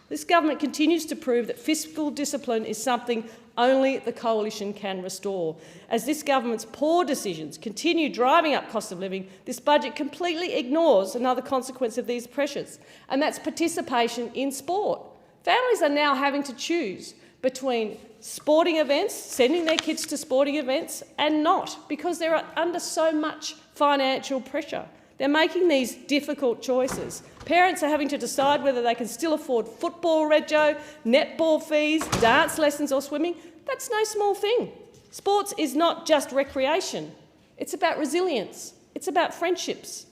This government continues to prove that fiscal discipline is something only the Coalition can restore. As this government's poor decisions continue driving up cost of living, this budget completely ignores another consequence of these pressures, and that's participation in sport. Families are now having to choose between sporting events, sending their kids to sporting events, and not, because they're under so much financial pressure. They're making these difficult choices. Parents are having to decide whether they can still afford football rego, netball fees, dance lessons or swimming. That's no small thing. Sports is not just recreation. It's about resilience. It's about friendships.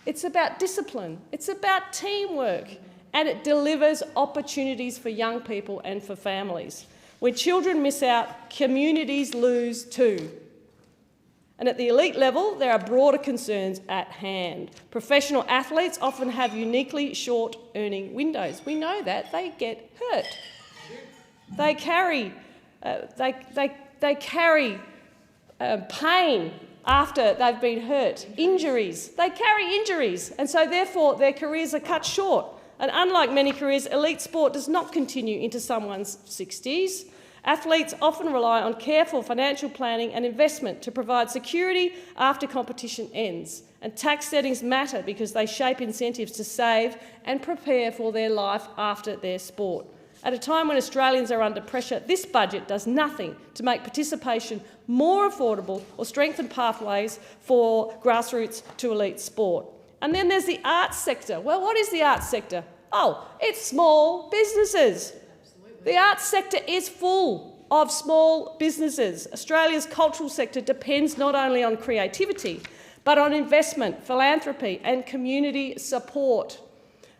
It's about discipline. It's about teamwork. And it delivers opportunities for young people and for families. When children miss out, communities lose too. And at the elite level, there are broader concerns at hand. Professional athletes often have uniquely short earning windows. We know that. They get hurt. They carry pain after they've been hurt, injuries. They carry injuries, and so therefore their careers are cut short. And unlike many careers, elite sport does not continue into someone's 60s. Athletes often rely on careful financial planning and investment to provide security after competition ends. And tax settings matter because they shape incentives to save and prepare for their life after their sport. At a time when Australians are under pressure, this budget does nothing to make participation more affordable or strengthen pathways for grassroots to elite sport. And then there's the arts sector. Well, what is the arts sector? Oh, it's small businesses. The arts sector is full of small businesses. Australia's cultural sector depends not only on creativity, but on investment, philanthropy and community support.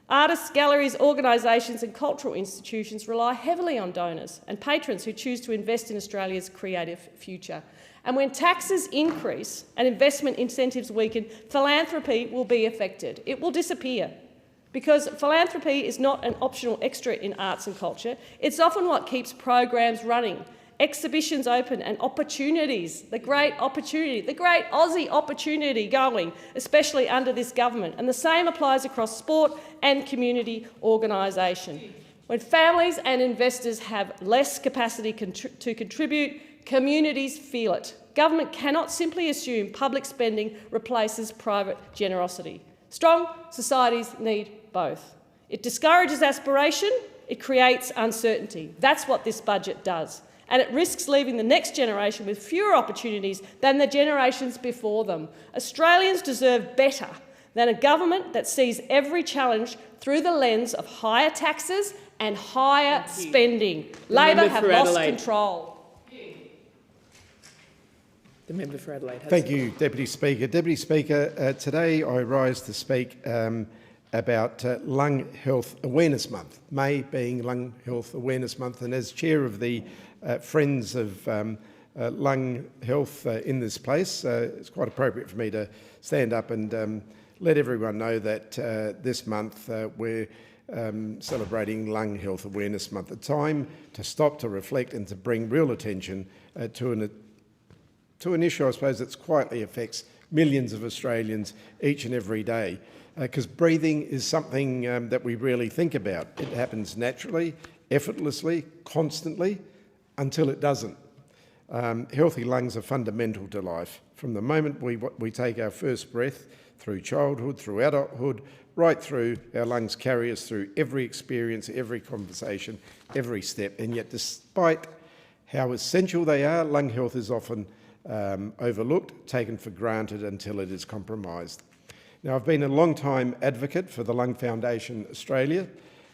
Artists, galleries, organisations and cultural institutions rely heavily on donors and patrons who choose to invest in Australia's creative future. And when taxes increase and investment incentives weaken, philanthropy will be affected. It will disappear. Because philanthropy is not an optional extra in arts and culture. It's often what keeps programs running, exhibitions open and opportunities, the great Aussie opportunity going, especially under this government. And the same applies across sport and community organisation. When families and investors have less capacity to contribute, communities feel it. Government cannot simply assume public spending replaces private generosity. Strong societies need both. It discourages aspiration, it creates uncertainty. That's what this budget does. And it risks leaving the next generation with fewer opportunities than the generations before them. Australians deserve better than a government that sees every challenge through the lens of higher taxes and higher spending. Labor have lost control. The member for Adelaide. Thank you, Deputy Speaker. Deputy Speaker, today I rise to speak about Lung Health Awareness Month, May being Lung Health Awareness Month, and as chair of the Friends of Lung Health in this place, it's quite appropriate for me to stand up and let everyone know that this month we're celebrating Lung Health Awareness Month, a time to stop, to reflect and to bring real attention to an issue, I suppose, that quietly affects millions of Australians each and every day. Because breathing is something that we rarely think about. It happens naturally, effortlessly, constantly, until it doesn't. Healthy lungs are fundamental to life. From the moment we take our first breath, through childhood, through adulthood, right through, our lungs carry us through every experience, every conversation, every step. And yet, despite how essential they are, lung health is often overlooked, taken for granted until it is compromised. Now, I've been a long-time advocate for the Lung Foundation Australia,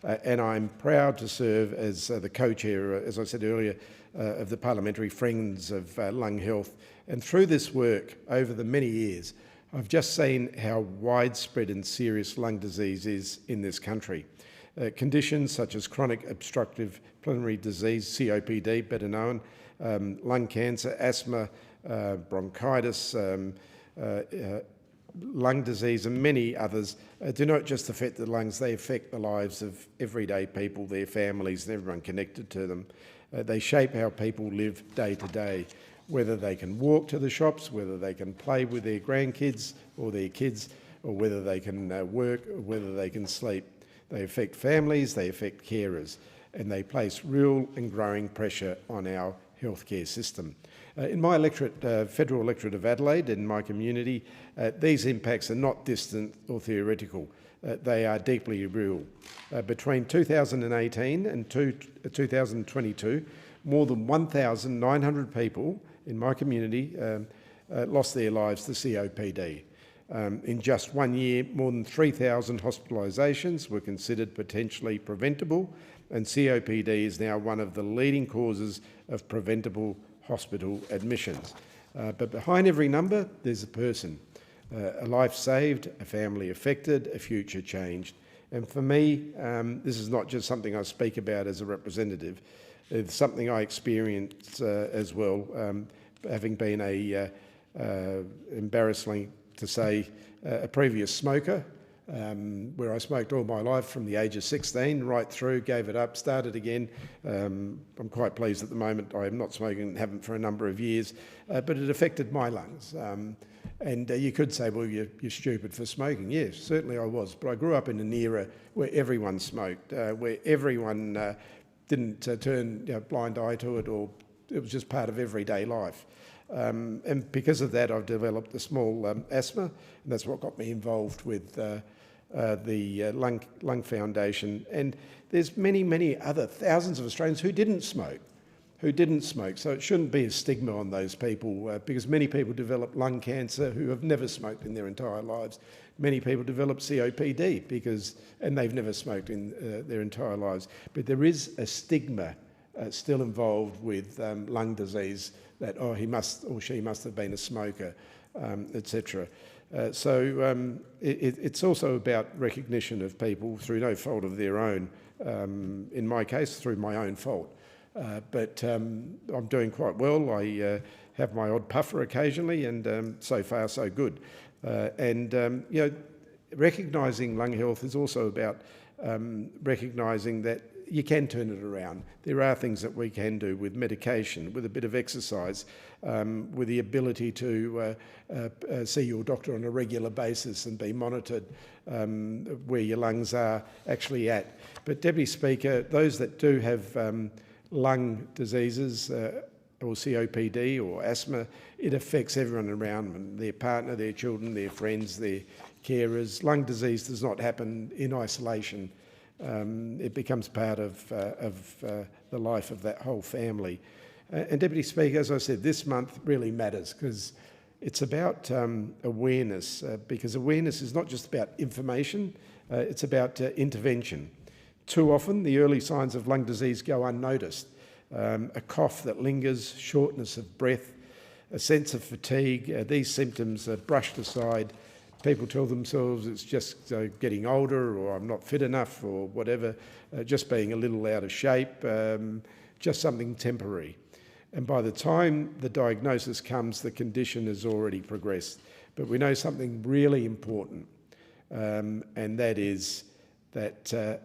and I'm proud to serve as the co-chair, as I said earlier, of the Parliamentary Friends of Lung Health. And through this work, over the many years, I've just seen how widespread and serious lung disease is in this country. Conditions such as chronic obstructive pulmonary disease, COPD, better known, lung cancer, asthma, bronchitis, lung disease and many others do not just affect the lungs, they affect the lives of everyday people, their families and everyone connected to them. They shape how people live day to day, whether they can walk to the shops, whether they can play with their grandkids or their kids, or whether they can work, or whether they can sleep. They affect families, they affect carers, and they place real and growing pressure on our healthcare system. In my electorate, federal electorate of Adelaide, in my community, these impacts are not distant or theoretical. They are deeply real. Between 2018 and 2022, more than 1,900 people in my community lost their lives to COPD. In just 1 year, more than 3,000 hospitalisations were considered potentially preventable, and COPD is now one of the leading causes of preventable hospital admissions. But behind every number, there's a person, a life saved, a family affected, a future changed. And for me, this is not just something I speak about as a representative. It's something I experienced as well, having been embarrassingly to say, a previous smoker, where I smoked all my life from the age of 16 right through, gave it up, started again. I'm quite pleased at the moment I am not smoking and haven't for a number of years, but it affected my lungs. And you could say, well, you're stupid for smoking. Yes, certainly I was, but I grew up in an era where everyone smoked, where everyone didn't turn a blind eye to it, or it was just part of everyday life. And because of that, I've developed a small asthma, and that's what got me involved with the Lung Foundation. And there's many, many other thousands of Australians who didn't smoke. So it shouldn't be a stigma on those people, because many people develop lung cancer who have never smoked in their entire lives. Many people develop COPD and they've never smoked in their entire lives. But there is a stigma still involved with lung disease, that, oh, he must or she must have been a smoker, etc. It's also about recognition of people through no fault of their own, in my case through my own fault. But I'm doing quite well. I have my odd puffer occasionally, and so far so good. Recognising lung health is also about recognising that you can turn it around. There are things that we can do with medication, with a bit of exercise, with the ability to see your doctor on a regular basis and be monitored where your lungs are actually at. But Deputy Speaker, those that do have lung diseases or COPD or asthma, it affects everyone around them, their partner, their children, their friends, their carers. Lung disease does not happen in isolation. It becomes part of the life of that whole family. And Deputy Speaker, as I said, this month really matters because it's about awareness, because awareness is not just about information, it's about intervention. Too often, the early signs of lung disease go unnoticed. A cough that lingers, shortness of breath, a sense of fatigue, these symptoms are brushed aside. People tell themselves it's just getting older, or I'm not fit enough, or whatever, just being a little out of shape, just something temporary. And by the time the diagnosis comes, the condition has already progressed. But we know something really important, and that is that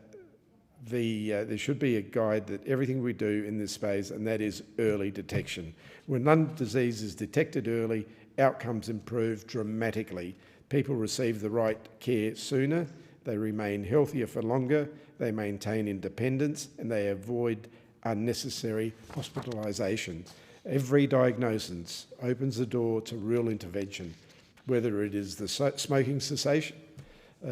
there should be a guide that everything we do in this space, and that is early detection. When lung disease is detected early, outcomes improve dramatically. People receive the right care sooner, they remain healthier for longer, they maintain independence, and they avoid unnecessary hospitalisation. Every diagnosis opens the door to real intervention, whether it is the smoking cessation,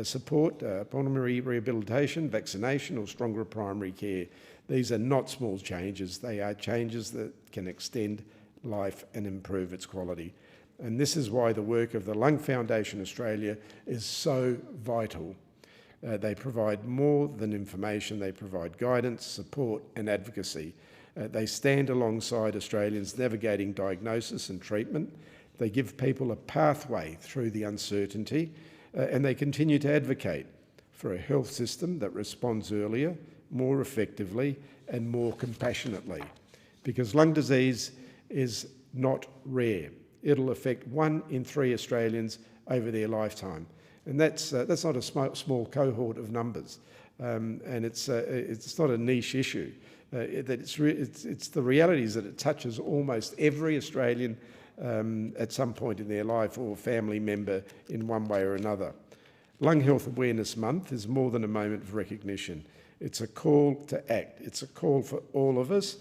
support, pulmonary rehabilitation, vaccination, or stronger primary care. These are not small changes, they are changes that can extend life and improve its quality. And this is why the work of the Lung Foundation Australia is so vital. They provide more than information, they provide guidance, support and advocacy. They stand alongside Australians navigating diagnosis and treatment. They give people a pathway through the uncertainty, and they continue to advocate for a health system that responds earlier, more effectively and more compassionately. Because lung disease is not rare. It'll affect 1 in 3 Australians over their lifetime. And that's not a small cohort of numbers. And it's not a niche issue. It's the reality is that it touches almost every Australian at some point in their life or family member in one way or another. Lung Health Awareness Month is more than a moment of recognition. It's a call to act. It's a call for all of us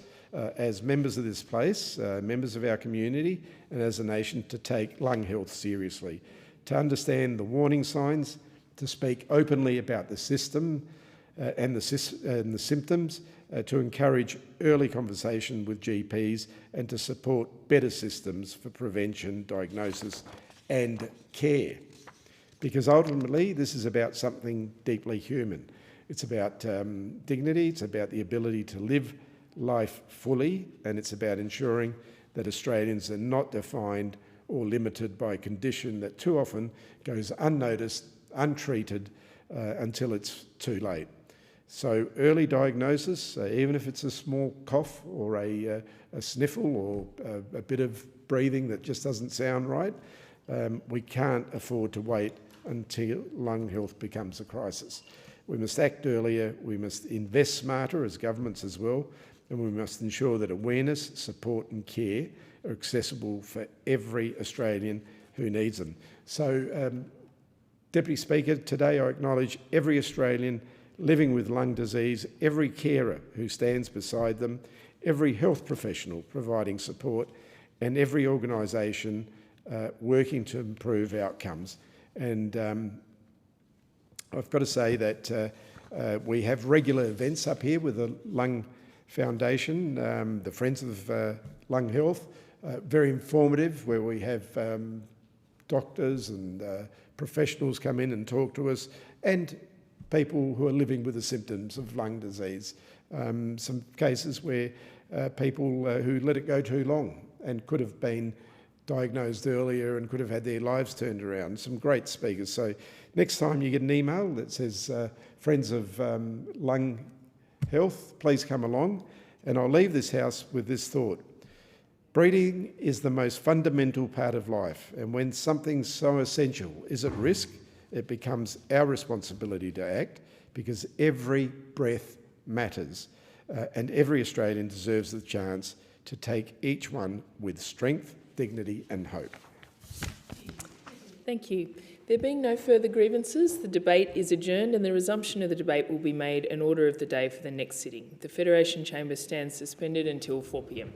as members of this place, members of our community, and as a nation to take lung health seriously, to understand the warning signs, to speak openly about the system and the symptoms, to encourage early conversation with GPs, and to support better systems for prevention, diagnosis and care. Because ultimately this is about something deeply human. It's about dignity, it's about the ability to live life fully, and it's about ensuring that Australians are not defined or limited by a condition that too often goes unnoticed, untreated, until it's too late. So early diagnosis, even if it's a small cough or a sniffle or a bit of breathing that just doesn't sound right, we can't afford to wait until lung health becomes a crisis. We must act earlier, we must invest smarter as governments as well, and we must ensure that awareness, support and care are accessible for every Australian who needs them. So, Deputy Speaker, today I acknowledge every Australian living with lung disease, every carer who stands beside them, every health professional providing support, and every organisation working to improve outcomes. And I've got to say that we have regular events up here with the Lung Foundation, the Friends of Lung Health, very informative, where we have doctors and professionals come in and talk to us, and people who are living with the symptoms of lung disease. Some cases where people who let it go too long and could have been diagnosed earlier and could have had their lives turned around. Some great speakers. So next time you get an email that says Friends of Lung Health, please come along. And I'll leave this house with this thought. Breathing is the most fundamental part of life, and when something so essential is at risk, it becomes our responsibility to act, because every breath matters, and every Australian deserves the chance to take each one with strength, dignity and hope. Thank you. There being no further grievances, the debate is adjourned and the resumption of the debate will be made an order of the day for the next sitting. The Federation Chamber stands suspended until 4 p.m.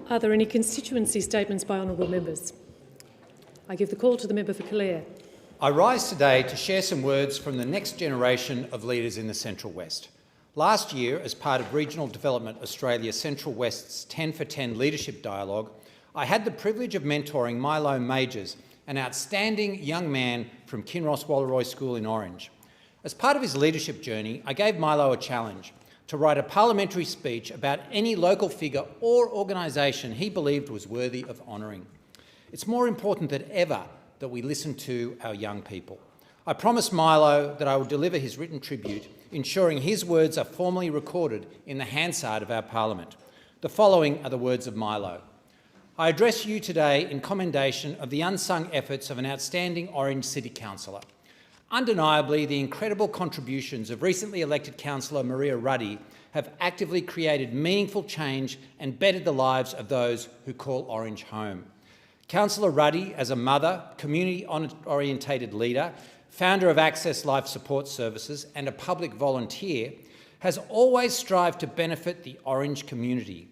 Are there any constituency statements by honourable members? I give the call to the member for Calare. I rise today to share some words from the next generation of leaders in the Central West. Last year, as part of Regional Development Australia Central West's 10 for 10 leadership dialogue, I had the privilege of mentoring Milo Majors, an outstanding young man from Kinross Walleroy School in Orange. As part of his leadership journey, I gave Milo a challenge to write a parliamentary speech about any local figure or organisation he believed was worthy of honouring. It's more important than ever that we listen to our young people. I promised Milo that I would deliver his written tribute, ensuring his words are formally recorded in the Hansard of our Parliament. The following are the words of Milo. I address you today in commendation of the unsung efforts of an outstanding Orange City Councillor. Undeniably, the incredible contributions of recently elected Councillor Maria Ruddy have actively created meaningful change and bettered the lives of those who call Orange home. Councillor Ruddy, as a mother, community-orientated leader, founder of Access Life Support Services and a public volunteer, has always strived to benefit the Orange community.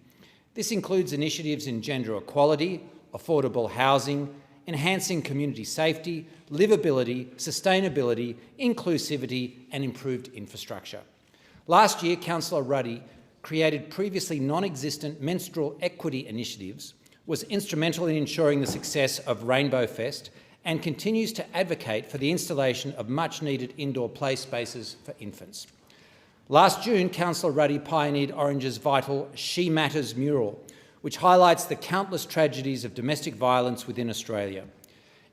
This includes initiatives in gender equality, affordable housing, enhancing community safety, livability, sustainability, inclusivity and improved infrastructure. Last year, Councillor Ruddy created previously non-existent menstrual equity initiatives, was instrumental in ensuring the success of Rainbow Fest and continues to advocate for the installation of much-needed indoor play spaces for infants. Last June, Councillor Ruddy pioneered Orange's vital She Matters mural, which highlights the countless tragedies of domestic violence within Australia.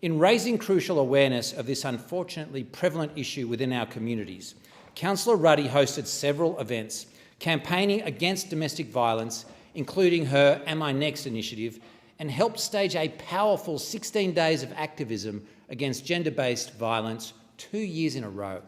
In raising crucial awareness of this unfortunately prevalent issue within our communities, Councillor Ruddy hosted several events campaigning against domestic violence, including her Am I Next initiative, and helped stage a powerful 16 days of activism against gender-based violence 2 years in a row.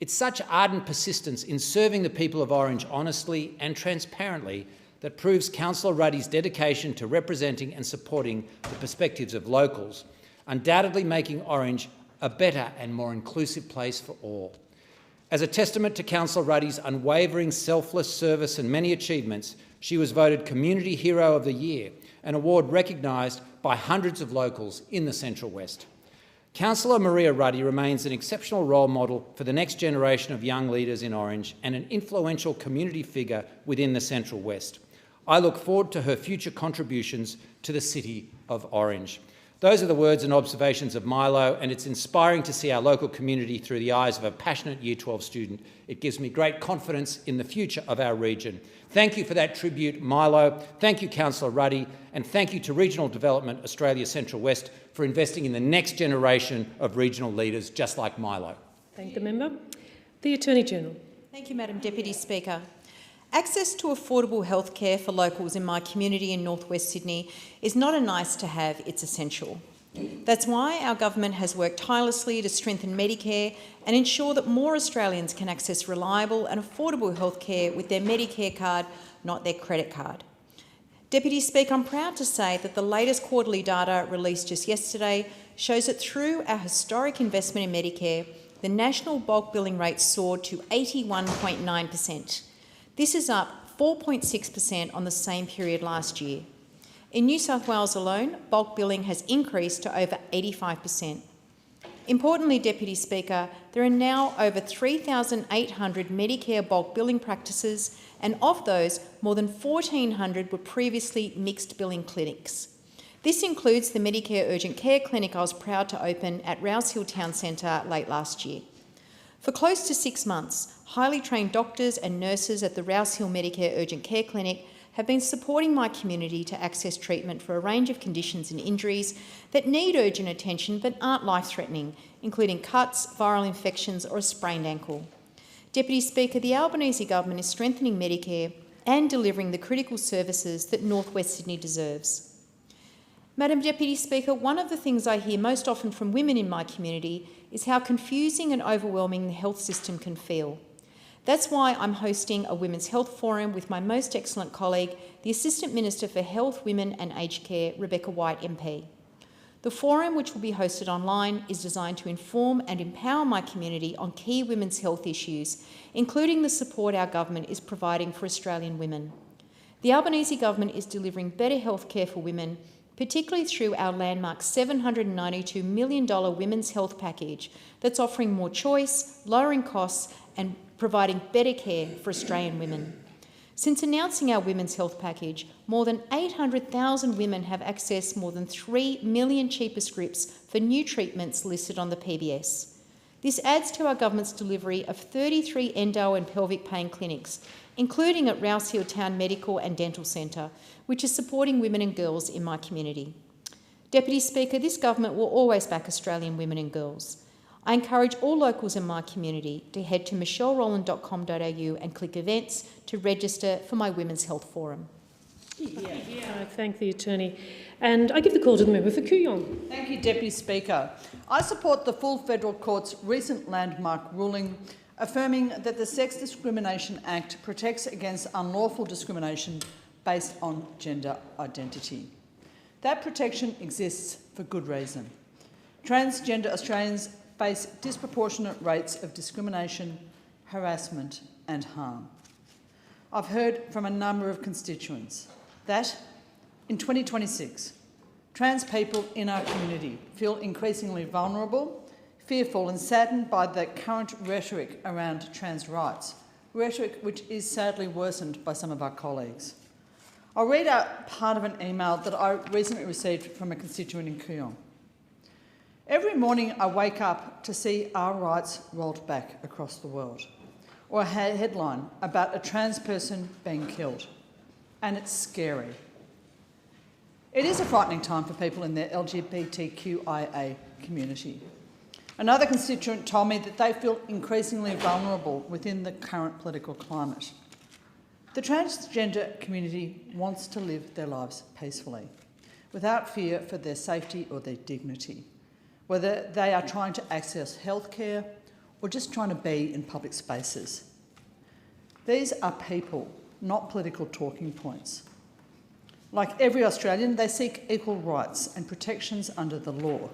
It's such ardent persistence in serving the people of Orange honestly and transparently that proves Councillor Ruddy's dedication to representing and supporting the perspectives of locals, undoubtedly making Orange a better and more inclusive place for all. As a testament to Councillor Ruddy's unwavering selfless service and many achievements, she was voted Community Hero of the Year, an award recognised by hundreds of locals in the Central West. Councillor Maria Ruddy remains an exceptional role model for the next generation of young leaders in Orange and an influential community figure within the Central West. I look forward to her future contributions to the City of Orange. Those are the words and observations of Milo, and it's inspiring to see our local community through the eyes of a passionate Year 12 student. It gives me great confidence in the future of our region. Thank you for that tribute, Milo. Thank you, Councillor Ruddy, and thank you to Regional Development Australia Central West for investing in the next generation of regional leaders just like Milo. Thank the member. The Attorney-General. Thank you, Madam Deputy Speaker. Access to affordable health care for locals in my community in North West Sydney is not a nice to have, it's essential. That's why our government has worked tirelessly to strengthen Medicare and ensure that more Australians can access reliable and affordable health care with their Medicare card, not their credit card. Deputy Speaker, I'm proud to say that the latest quarterly data released just yesterday shows that through our historic investment in Medicare, the national bulk billing rate soared to 81.9%. This is up 4.6% on the same period last year. In New South Wales alone, bulk billing has increased to over 85%. Importantly, Deputy Speaker, there are now over 3,800 Medicare bulk billing practices, and of those, more than 1,400 were previously mixed billing clinics. This includes the Medicare Urgent Care Clinic I was proud to open at Rouse Hill Town Centre late last year. For close to 6 months, highly trained doctors and nurses at the Rouse Hill Medicare Urgent Care Clinic have been supporting my community to access treatment for a range of conditions and injuries that need urgent attention but aren't life-threatening, including cuts, viral infections or a sprained ankle. Deputy Speaker, the Albanese government is strengthening Medicare and delivering the critical services that North West Sydney deserves. Madam Deputy Speaker, one of the things I hear most often from women in my community is how confusing and overwhelming the health system can feel. That's why I'm hosting a Women's Health Forum with my most excellent colleague, the Assistant Minister for Health, Women and Aged Care, Rebecca White MP. The forum, which will be hosted online, is designed to inform and empower my community on key women's health issues, including the support our government is providing for Australian women. The Albanese government is delivering better healthcare for women, particularly through our landmark $792 million women's health package that's offering more choice, lowering costs and providing better care for Australian women. Since announcing our women's health package, more than 800,000 women have accessed more than 3 million cheaper scripts for new treatments listed on the PBS. This adds to our government's delivery of 33 endo and pelvic pain clinics, including at Rouse Hill Town Medical and Dental Centre, which is supporting women and girls in my community. Deputy Speaker, this government will always back Australian women and girls. I encourage all locals in my community to head to michelleroland.com.au and click events to register for my Women's Health Forum. I thank the Attorney. And I give the call to the member for Kooyong. Thank you, Deputy Speaker. I support the full Federal Court's recent landmark ruling affirming that the Sex Discrimination Act protects against unlawful discrimination based on gender identity. That protection exists for good reason. Transgender Australians face disproportionate rates of discrimination, harassment and harm. I've heard from a number of constituents that in 2026, trans people in our community feel increasingly vulnerable, fearful and saddened by the current rhetoric around trans rights, rhetoric which is sadly worsened by some of our colleagues. I'll read out part of an email that I recently received from a constituent in Kooyong. Every morning I wake up to see our rights rolled back across the world, or a headline about a trans person being killed, and it's scary. It is a frightening time for people in the LGBTQIA community. Another constituent told me that they feel increasingly vulnerable within the current political climate. The transgender community wants to live their lives peacefully, without fear for their safety or their dignity, whether they are trying to access healthcare or just trying to be in public spaces. These are people, not political talking points. Like every Australian, they seek equal rights and protections under the law.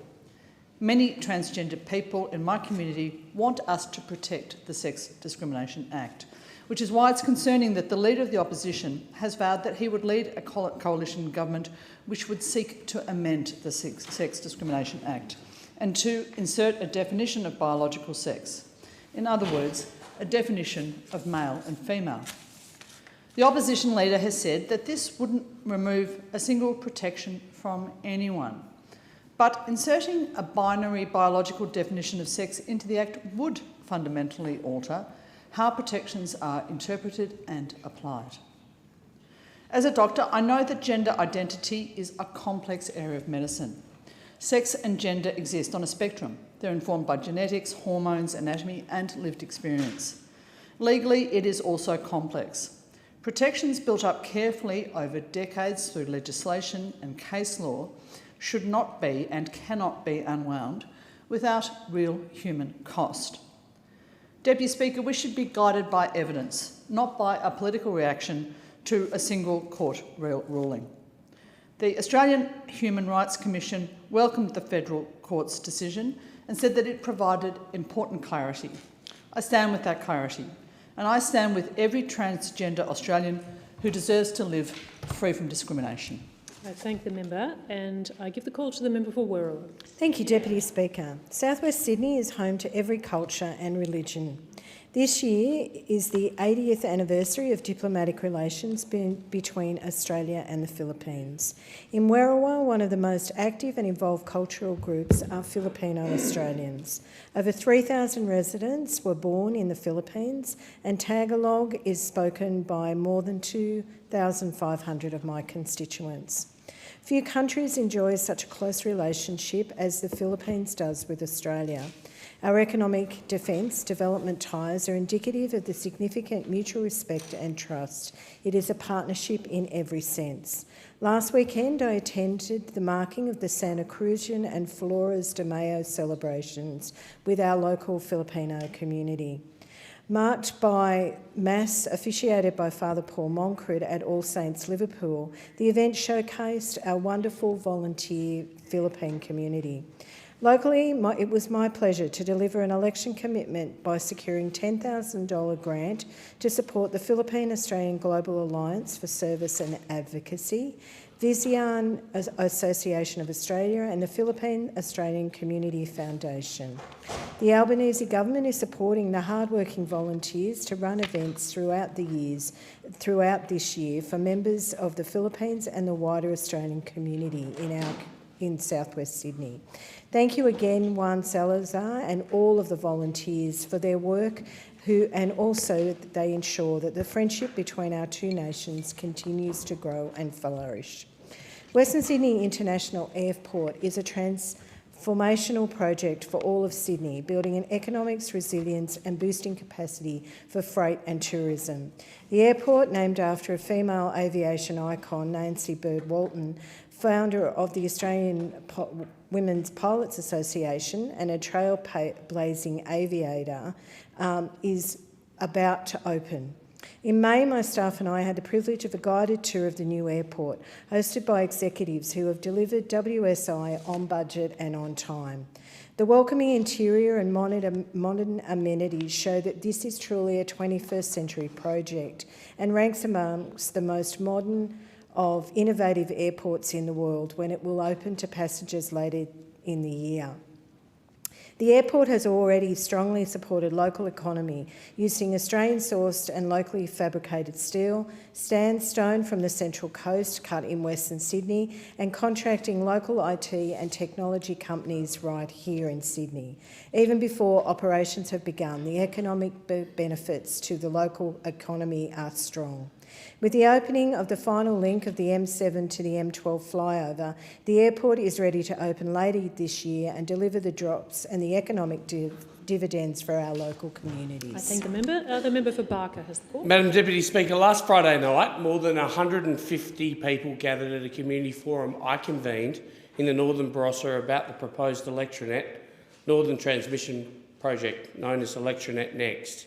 Many transgender people in my community want us to protect the Sex Discrimination Act, which is why it's concerning that the Leader of the Opposition has vowed that he would lead a coalition government which would seek to amend the Sex Discrimination Act and to insert a definition of biological sex. In other words, a definition of male and female. The opposition leader has said that this wouldn't remove a single protection from anyone, but inserting a binary biological definition of sex into the Act would fundamentally alter how protections are interpreted and applied. As a doctor, I know that gender identity is a complex area of medicine. Sex and gender exist on a spectrum. They're informed by genetics, hormones, anatomy, and lived experience. Legally, it is also complex. Protections built up carefully over decades through legislation and case law should not be and cannot be unwound without real human cost. Deputy Speaker, we should be guided by evidence, not by a political reaction to a single court ruling. The Australian Human Rights Commission welcomed the Federal Court's decision and said that it provided important clarity. I stand with that clarity, and I stand with every transgender Australian who deserves to live free from discrimination. I thank the member, and I give the call to the member for Werriwa. Thank you, Deputy Speaker. South West Sydney is home to every culture and religion. This year is the 80th anniversary of diplomatic relations between Australia and the Philippines. In Werriwa, one of the most active and involved cultural groups are Filipino Australians. Over 3,000 residents were born in the Philippines, and Tagalog is spoken by more than 2,500 of my constituents. Few countries enjoy such a close relationship as the Philippines does with Australia. Our economic, defence, development ties are indicative of the significant mutual respect and trust. It is a partnership in every sense. Last weekend, I attended the marking of the Santa Cruzan and Flores de Mayo celebrations with our local Filipino community. Marked by Mass officiated by Father Paul Moncrid at All Saints Liverpool, the event showcased our wonderful volunteer Philippine community. Locally, it was my pleasure to deliver an election commitment by securing $10,000 grant to support the Philippine-Australian Global Alliance for Service and Advocacy, Vizian Association of Australia and the Philippine-Australian Community Foundation. The Albanese government is supporting the hard-working volunteers to run events throughout this year for members of the Philippines and the wider Australian community in southwest Sydney. Thank you again, Juan Salazar, and all of the volunteers for their work, and also they ensure that the friendship between our two nations continues to grow and flourish. Western Sydney International Airport is a transformational project for all of Sydney, building an economics, resilience and boosting capacity for freight and tourism. The airport, named after a female aviation icon, Nancy Bird Walton, founder of the Australian Women's Pilots Association and a trailblazing aviator, is about to open. In May, my staff and I had the privilege of a guided tour of the new airport, hosted by executives who have delivered WSI on budget and on time. The welcoming interior and modern amenities show that this is truly a 21st century project and ranks amongst the most modern of innovative airports in the world when it will open to passengers later in the year. The airport has already strongly supported local economy, using Australian-sourced and locally fabricated steel, sandstone from the Central Coast cut in Western Sydney, and contracting local IT and technology companies right here in Sydney. Even before operations have begun, the economic benefits to the local economy are strong. With the opening of the final link of the M7 to the M12 flyover, the airport is ready to open later this year and deliver the drops and the economic dividends for our local communities. I thank the member. The member for Barker has the call. Madam Deputy Speaker, last Friday night, more than 150 people gathered at a community forum I convened in the Northern Barossa about the proposed electronet, Northern Transmission Project, known as Electronet Next.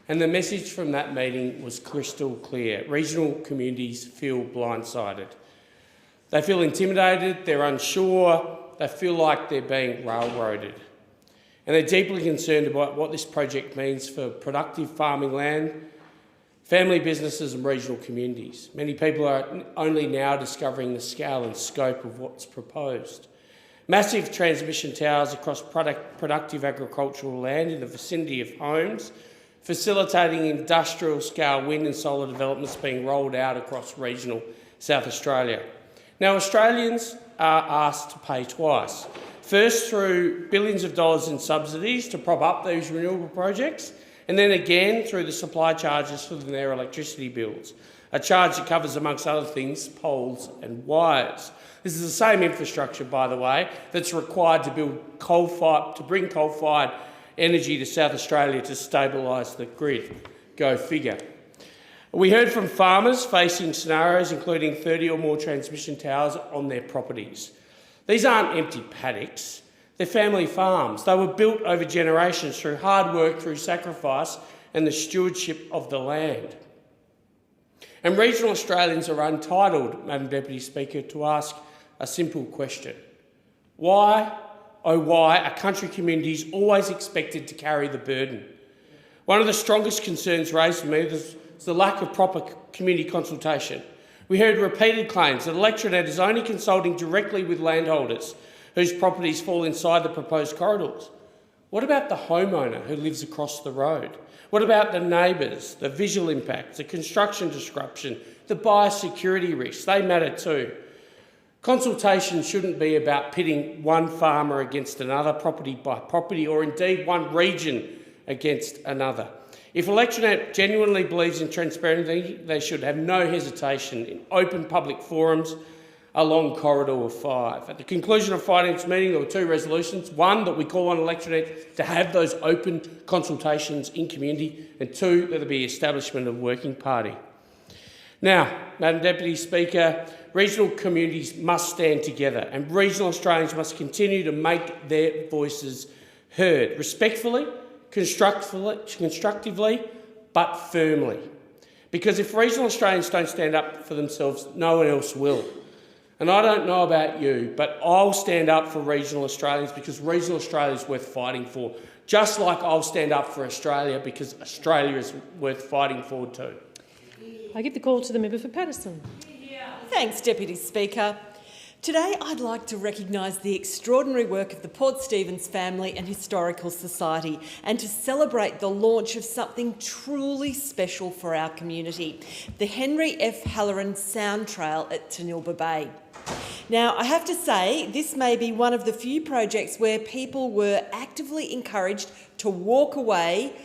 And the message from that meeting was crystal clear. Regional communities feel blindsided. They feel intimidated, they're unsure, they feel like they're being railroaded. And they're deeply concerned about what this project means for productive farming land, family businesses and regional communities. Many people are only now discovering the scale and scope of what's proposed. Massive transmission towers across productive agricultural land in the vicinity of homes, facilitating industrial-scale wind and solar developments being rolled out across regional South Australia. Now, Australians are asked to pay twice. First, through billions of dollars in subsidies to prop up these renewable projects, and then again through the supply charges for their electricity bills, a charge that covers, amongst other things, poles and wires. This is the same infrastructure, by the way, that's required to bring coal-fired energy to South Australia to stabilise the grid. Go figure. We heard from farmers facing scenarios including 30 or more transmission towers on their properties. These aren't empty paddocks, they're family farms. They were built over generations through hard work, through sacrifice and the stewardship of the land. And regional Australians are entitled, Madam Deputy Speaker, to ask a simple question. Why, oh why, are country communities always expected to carry the burden? One of the strongest concerns raised to me was the lack of proper community consultation. We heard repeated claims that Electronet is only consulting directly with landholders whose properties fall inside the proposed corridors. What about the homeowner who lives across the road? What about the neighbours, the visual impacts, the construction disruption, the biosecurity risks? They matter too. Consultation shouldn't be about pitting one farmer against another, property by property, or indeed one region against another. If Electronet genuinely believes in transparency, they should have no hesitation in open public forums along Corridor 5. At the conclusion of Friday's meeting, there were two resolutions. One, that we call on Electronet to have those open consultations in community, and two, that there be establishment of working party. Now, Madam Deputy Speaker, regional communities must stand together and regional Australians must continue to make their voices heard, respectfully, constructively, but firmly. Because if regional Australians don't stand up for themselves, no one else will. And I don't know about you, but I'll stand up for regional Australians because regional Australia is worth fighting for. Just like I'll stand up for Australia because Australia is worth fighting for too. I give the call to the member for Patterson. Thanks, Deputy Speaker. Today I'd like to recognise the extraordinary work of the Port Stephens Family and Historical Society and to celebrate the launch of something truly special for our community, the Henry F. Halloran Sound Trail at Tanilba Bay. Now, I have to say, this may be one of the few projects where people were actively encouraged to walk away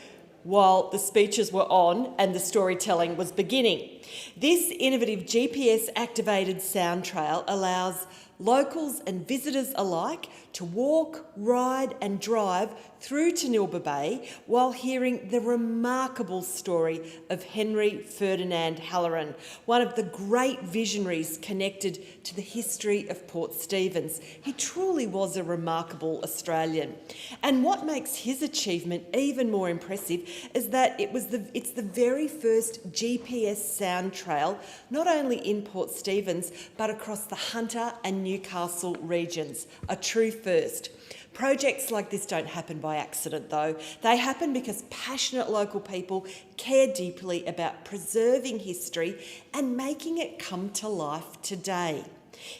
while the speeches were on and the storytelling was beginning. This innovative GPS-activated sound trail allows locals and visitors alike to walk, ride and drive through Tanilba Bay while hearing the remarkable story of Henry Ferdinand Halloran, one of the great visionaries connected to the history of Port Stephens. He truly was a remarkable Australian. And what makes his achievement even more impressive is that it's the very first GPS sound trail, not only in Port Stephens, but across the Hunter and Newcastle regions, a true first. Projects like this don't happen by accident, though. They happen because passionate local people care deeply about preserving history and making it come to life today.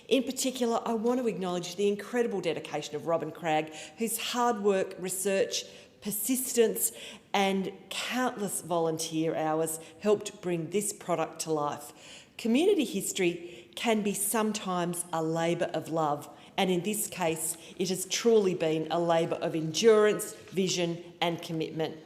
In particular, I want to acknowledge the incredible dedication of Robin Cragg, whose hard work, research, persistence and countless volunteer hours helped bring this product to life. Community history can be sometimes a labour of love, and in this case, it has truly been a labour of endurance, vision and commitment.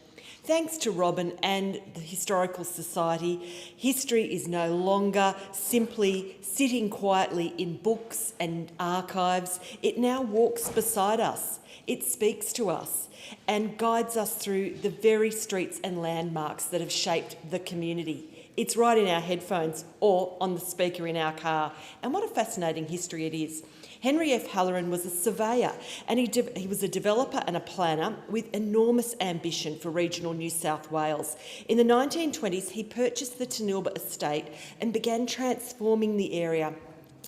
Thanks to Robin and the Historical Society, history is no longer simply sitting quietly in books and archives. It now walks beside us. It speaks to us and guides us through the very streets and landmarks that have shaped the community. It's right in our headphones or on the speaker in our car. And what a fascinating history it is. Henry F. Halloran was a surveyor and he was a developer and a planner with enormous ambition for regional New South Wales. In the 1920s, he purchased the Tanilba estate and began transforming the area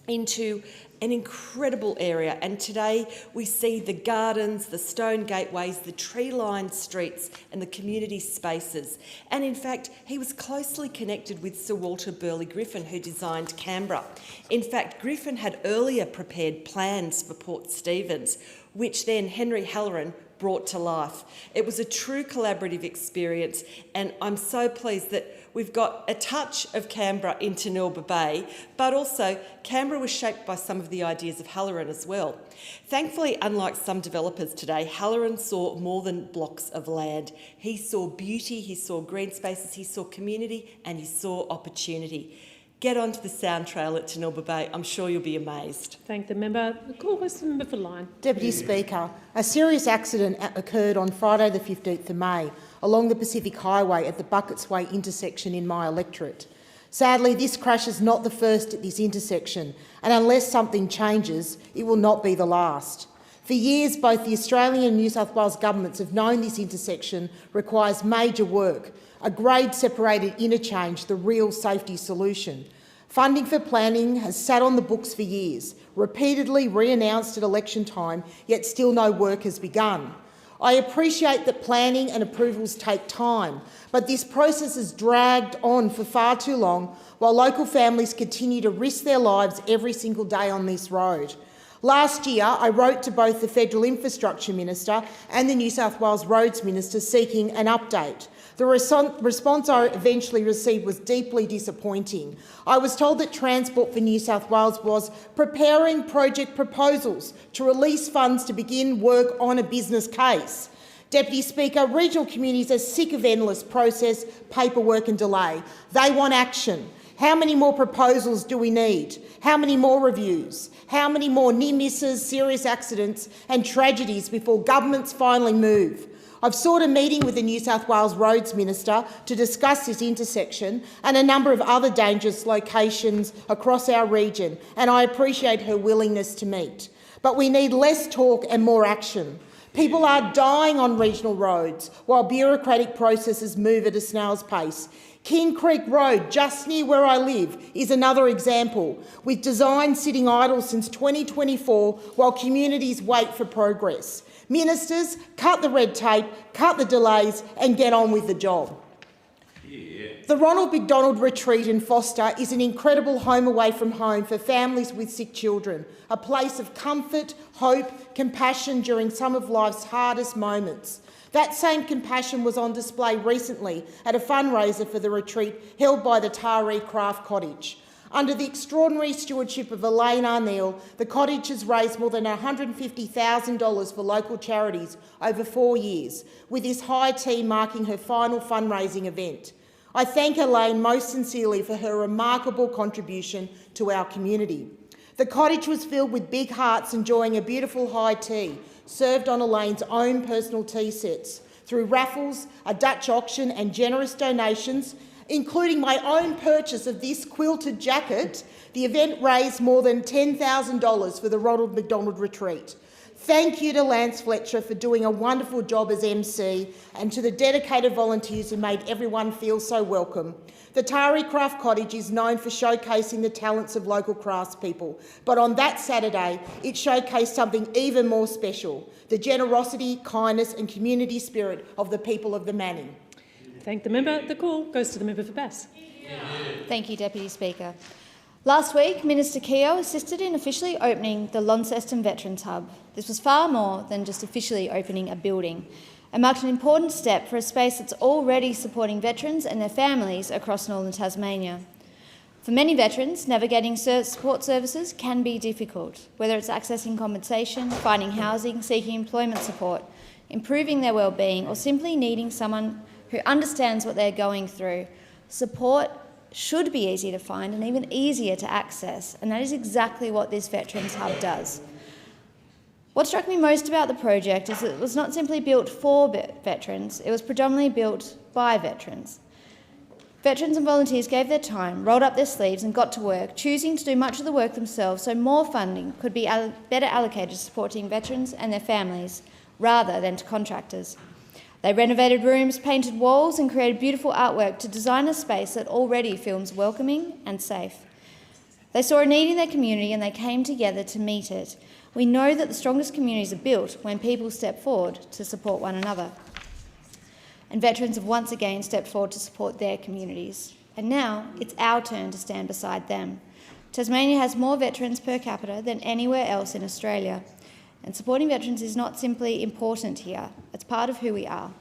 into an incredible area, and today we see the gardens, the stone gateways, the tree-lined streets and the community spaces. And in fact, he was closely connected with Sir Walter Burley Griffin, who designed Canberra. In fact, Griffin had earlier prepared plans for Port Stephens, which then Henry Halloran brought to life. It was a true collaborative experience, and I'm so pleased that we've got a touch of Canberra in Tanilba Bay, but also Canberra was shaped by some of the ideas of Halloran as well. Thankfully, unlike some developers today, Halloran saw more than blocks of land. He saw beauty, he saw green spaces, he saw community, and he saw opportunity. Get onto the sound trail at Tanilba Bay. I'm sure you'll be amazed. Thank the member. The call was the member for Lyne. Deputy Speaker, a serious accident occurred on Friday the 15th of May along the Pacific Highway at the Buckets Way intersection in my electorate. Sadly, this crash is not the first at this intersection, and unless something changes, it will not be the last. For years, both the Australian and New South Wales governments have known this intersection requires major work, a grade-separated interchange, the real safety solution. Funding for planning has sat on the books for years, repeatedly re-announced at election time, yet still no work has begun. I appreciate that planning and approvals take time, but this process has dragged on for far too long while local families continue to risk their lives every single day on this road. Last year, I wrote to both the Federal Infrastructure Minister and the New South Wales Roads Minister seeking an update. The response I eventually received was deeply disappointing. I was told that Transport for New South Wales was preparing project proposals to release funds to begin work on a business case. Deputy Speaker, regional communities are sick of endless process, paperwork and delay. They want action. How many more proposals do we need? How many more reviews? How many more near misses, serious accidents and tragedies before governments finally move? I've sought a meeting with the New South Wales Roads Minister to discuss this intersection and a number of other dangerous locations across our region, and I appreciate her willingness to meet. But we need less talk and more action. People are dying on regional roads while bureaucratic processes move at a snail's pace. King Creek Road, just near where I live, is another example, with design sitting idle since 2024 while communities wait for progress. Ministers, cut the red tape, cut the delays and get on with the job. The Ronald McDonald Retreat in Foster is an incredible home away from home for families with sick children, a place of comfort, hope, compassion during some of life's hardest moments. That same compassion was on display recently at a fundraiser for the retreat held by the Taree Craft Cottage. Under the extraordinary stewardship of Elaine Arneil, the cottage has raised more than $150,000 for local charities over 4 years, with this high tea marking her final fundraising event. I thank Elaine most sincerely for her remarkable contribution to our community. The cottage was filled with big hearts enjoying a beautiful high tea, served on Elaine's own personal tea sets. Through raffles, a Dutch auction and generous donations, including my own purchase of this quilted jacket, the event raised more than $10,000 for the Ronald McDonald Retreat. Thank you to Lance Fletcher for doing a wonderful job as MC and to the dedicated volunteers who made everyone feel so welcome. The Taree Craft Cottage is known for showcasing the talents of local craftspeople, but on that Saturday it showcased something even more special, the generosity, kindness and community spirit of the people of the Manning. Thank the member. The call goes to the member for Bass. Thank you, Deputy Speaker. Last week, Minister Keogh assisted in officially opening the Launceston Veterans Hub. This was far more than just officially opening a building. It marked an important step for a space that's already supporting veterans and their families across northern Tasmania. For many veterans, navigating support services can be difficult, whether it's accessing compensation, finding housing, seeking employment support, improving their well-being, or simply needing someone who understands what they're going through. Support should be easy to find and even easier to access, and that is exactly what this Veterans Hub does. What struck me most about the project is that it was not simply built for veterans, it was predominantly built by veterans. Veterans and volunteers gave their time, rolled up their sleeves and got to work, choosing to do much of the work themselves so more funding could be better allocated to supporting veterans and their families, rather than to contractors. They renovated rooms, painted walls and created beautiful artwork to design a space that already feels welcoming and safe. They saw a need in their community and they came together to meet it. We know that the strongest communities are built when people step forward to support one another. And veterans have once again stepped forward to support their communities. And now it's our turn to stand beside them. Tasmania has more veterans per capita than anywhere else in Australia. And supporting veterans is not simply important here, it's part of who we are.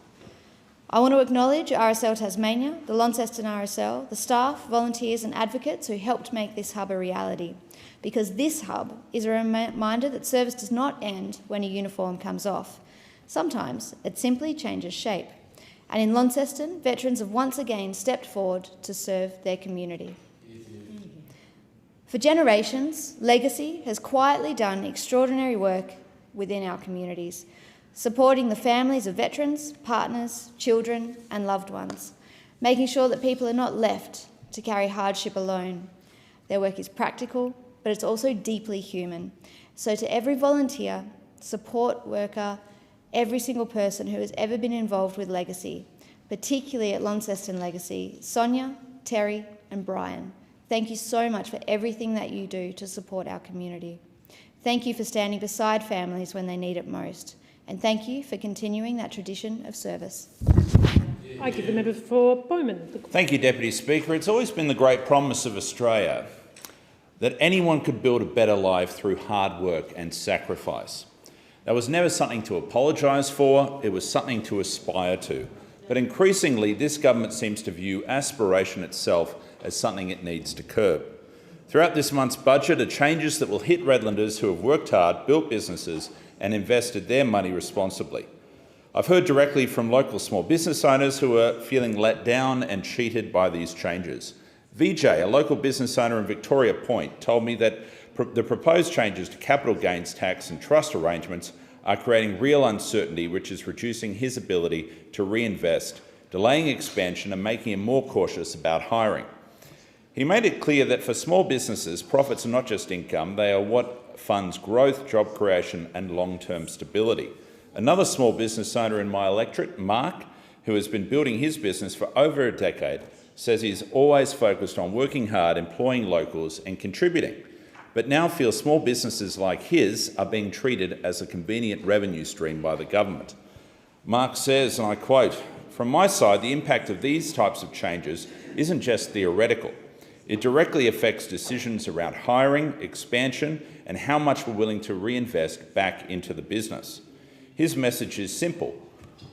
I want to acknowledge RSL Tasmania, the Launceston RSL, the staff, volunteers and advocates who helped make this hub a reality, because this hub is a reminder that service does not end when a uniform comes off. Sometimes it simply changes shape. And in Launceston, veterans have once again stepped forward to serve their community. For generations, Legacy has quietly done extraordinary work within our communities, supporting the families of veterans, partners, children and loved ones, making sure that people are not left to carry hardship alone. Their work is practical, but it's also deeply human. So to every volunteer, support worker, every single person who has ever been involved with Legacy, particularly at Launceston Legacy, Sonia, Terry and Brian, thank you so much for everything that you do to support our community. Thank you for standing beside families when they need it most. And thank you for continuing that tradition of service. I give the member for Bowman. Thank you, Deputy Speaker. It's always been the great promise of Australia that anyone could build a better life through hard work and sacrifice. That was never something to apologise for, it was something to aspire to. But increasingly, this government seems to view aspiration itself as something it needs to curb. Throughout this month's budget are changes that will hit Redlanders who have worked hard, built businesses and invested their money responsibly. I've heard directly from local small business owners who are feeling let down and cheated by these changes. VJ, a local business owner in Victoria Point, told me that the proposed changes to capital gains tax and trust arrangements are creating real uncertainty, which is reducing his ability to reinvest, delaying expansion and making him more cautious about hiring. He made it clear that for small businesses, profits are not just income, they are what funds growth, job creation and long-term stability. Another small business owner in my electorate, Mark, who has been building his business for over a decade, says he's always focused on working hard, employing locals and contributing, but now feels small businesses like his are being treated as a convenient revenue stream by the government. Mark says, and I quote, "From my side, the impact of these types of changes isn't just theoretical. It directly affects decisions around hiring, expansion, and how much we're willing to reinvest back into the business." His message is simple.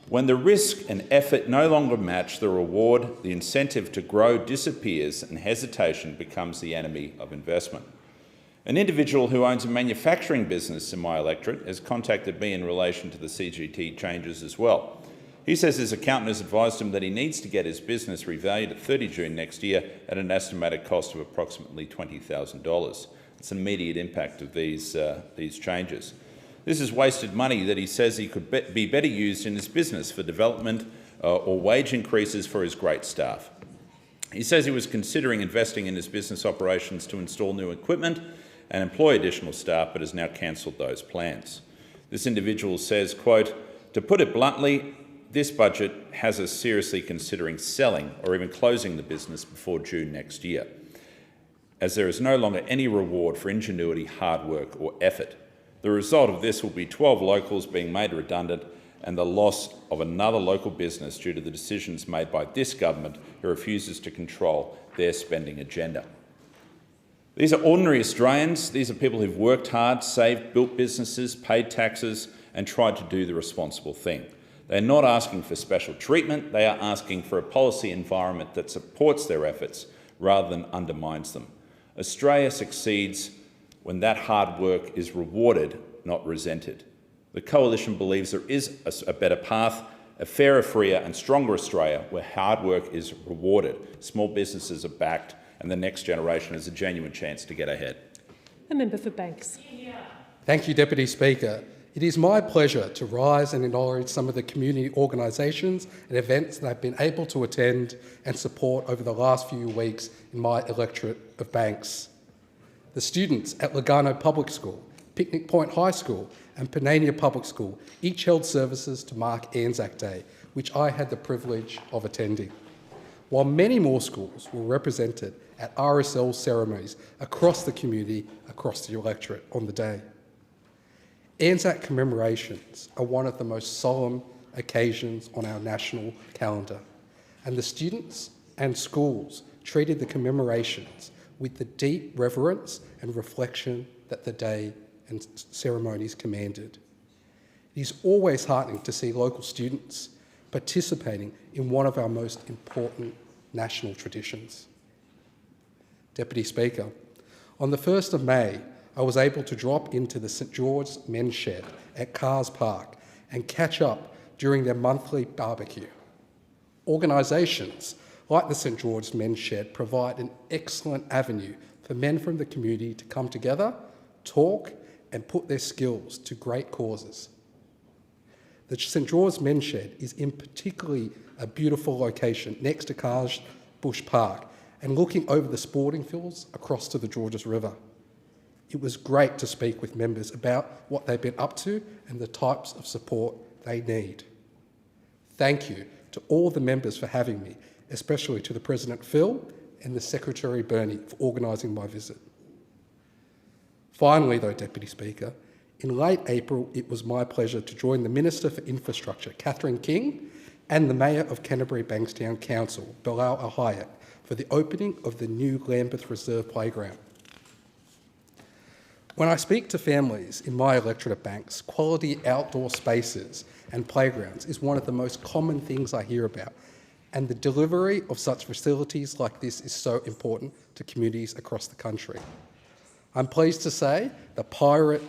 When the risk and effort no longer match the reward, the incentive to grow disappears and hesitation becomes the enemy of investment. An individual who owns a manufacturing business in my electorate has contacted me in relation to the CGT changes as well. He says his accountant has advised him that he needs to get his business revalued at 30 June next year at an estimated cost of approximately $20,000. It's an immediate impact of these changes. This is wasted money that he says he could be better used in his business for development or wage increases for his great staff. He says he was considering investing in his business operations to install new equipment and employ additional staff, but has now cancelled those plans. This individual says, quote, "To put it bluntly, this budget has us seriously considering selling or even closing the business before June next year, as there is no longer any reward for ingenuity, hard work or effort. The result of this will be 12 locals being made redundant and the loss of another local business due to the decisions made by this government who refuses to control their spending agenda." These are ordinary Australians. These are people who've worked hard, saved, built businesses, paid taxes and tried to do the responsible thing. They're not asking for special treatment. They are asking for a policy environment that supports their efforts rather than undermines them. Australia succeeds when that hard work is rewarded, not resented. The Coalition believes there is a better path, a fairer, freer and stronger Australia where hard work is rewarded, small businesses are backed and the next generation has a genuine chance to get ahead. The member for Banks. Thank you, Deputy Speaker. It is my pleasure to rise and acknowledge some of the community organisations and events that I've been able to attend and support over the last few weeks in my electorate of Banks. The students at Lugano Public School, Picnic Point High School and Panania Public School each held services to mark Anzac Day, which I had the privilege of attending, while many more schools were represented at RSL ceremonies across the community, across the electorate on the day. Anzac commemorations are one of the most solemn occasions on our national calendar, and the students and schools treated the commemorations with the deep reverence and reflection that the day and ceremonies commanded. It is always heartening to see local students participating in one of our most important national traditions. Deputy Speaker, on the 1st of May, I was able to drop into the St George's Men's Shed at Cars Park and catch up during their monthly barbecue. Organisations like the St George's Men's Shed provide an excellent avenue for men from the community to come together, talk and put their skills to great causes. The St George's Men's Shed is in particularly a beautiful location next to Cars Bush Park and looking over the sporting fields across to the Georges River. It was great to speak with members about what they've been up to and the types of support they need. Thank you to all the members for having me, especially to the President Phil and the Secretary Bernie for organising my visit. Finally though, Deputy Speaker, in late April it was my pleasure to join the Minister for Infrastructure, Catherine King, and the Mayor of Canterbury Bankstown Council, Bilal Al-Hayat, for the opening of the new Lambeth Reserve Playground. When I speak to families in my electorate of Banks, quality outdoor spaces and playgrounds is one of the most common things I hear about, and the delivery of such facilities like this is so important to communities across the country. I'm pleased to say the Pirate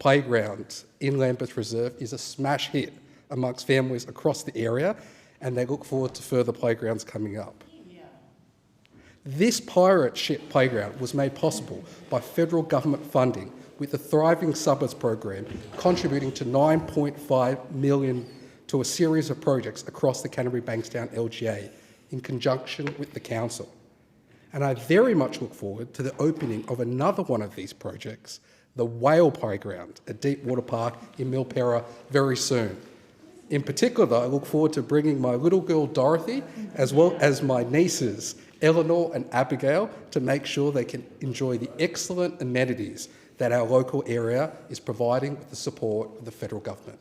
Playground in Lambeth Reserve is a smash hit amongst families across the area, and they look forward to further playgrounds coming up. This pirate ship playground was made possible by federal government funding, with the Thriving Suburbs program contributing to $9.5 million to a series of projects across the Canterbury Bankstown LGA in conjunction with the council. And I very much look forward to the opening of another one of these projects, the Whale Playground at Deepwater Park in Milperra, very soon. In particular, I look forward to bringing my little girl Dorothy, as well as my nieces Eleanor and Abigail, to make sure they can enjoy the excellent amenities that our local area is providing with the support of the federal government.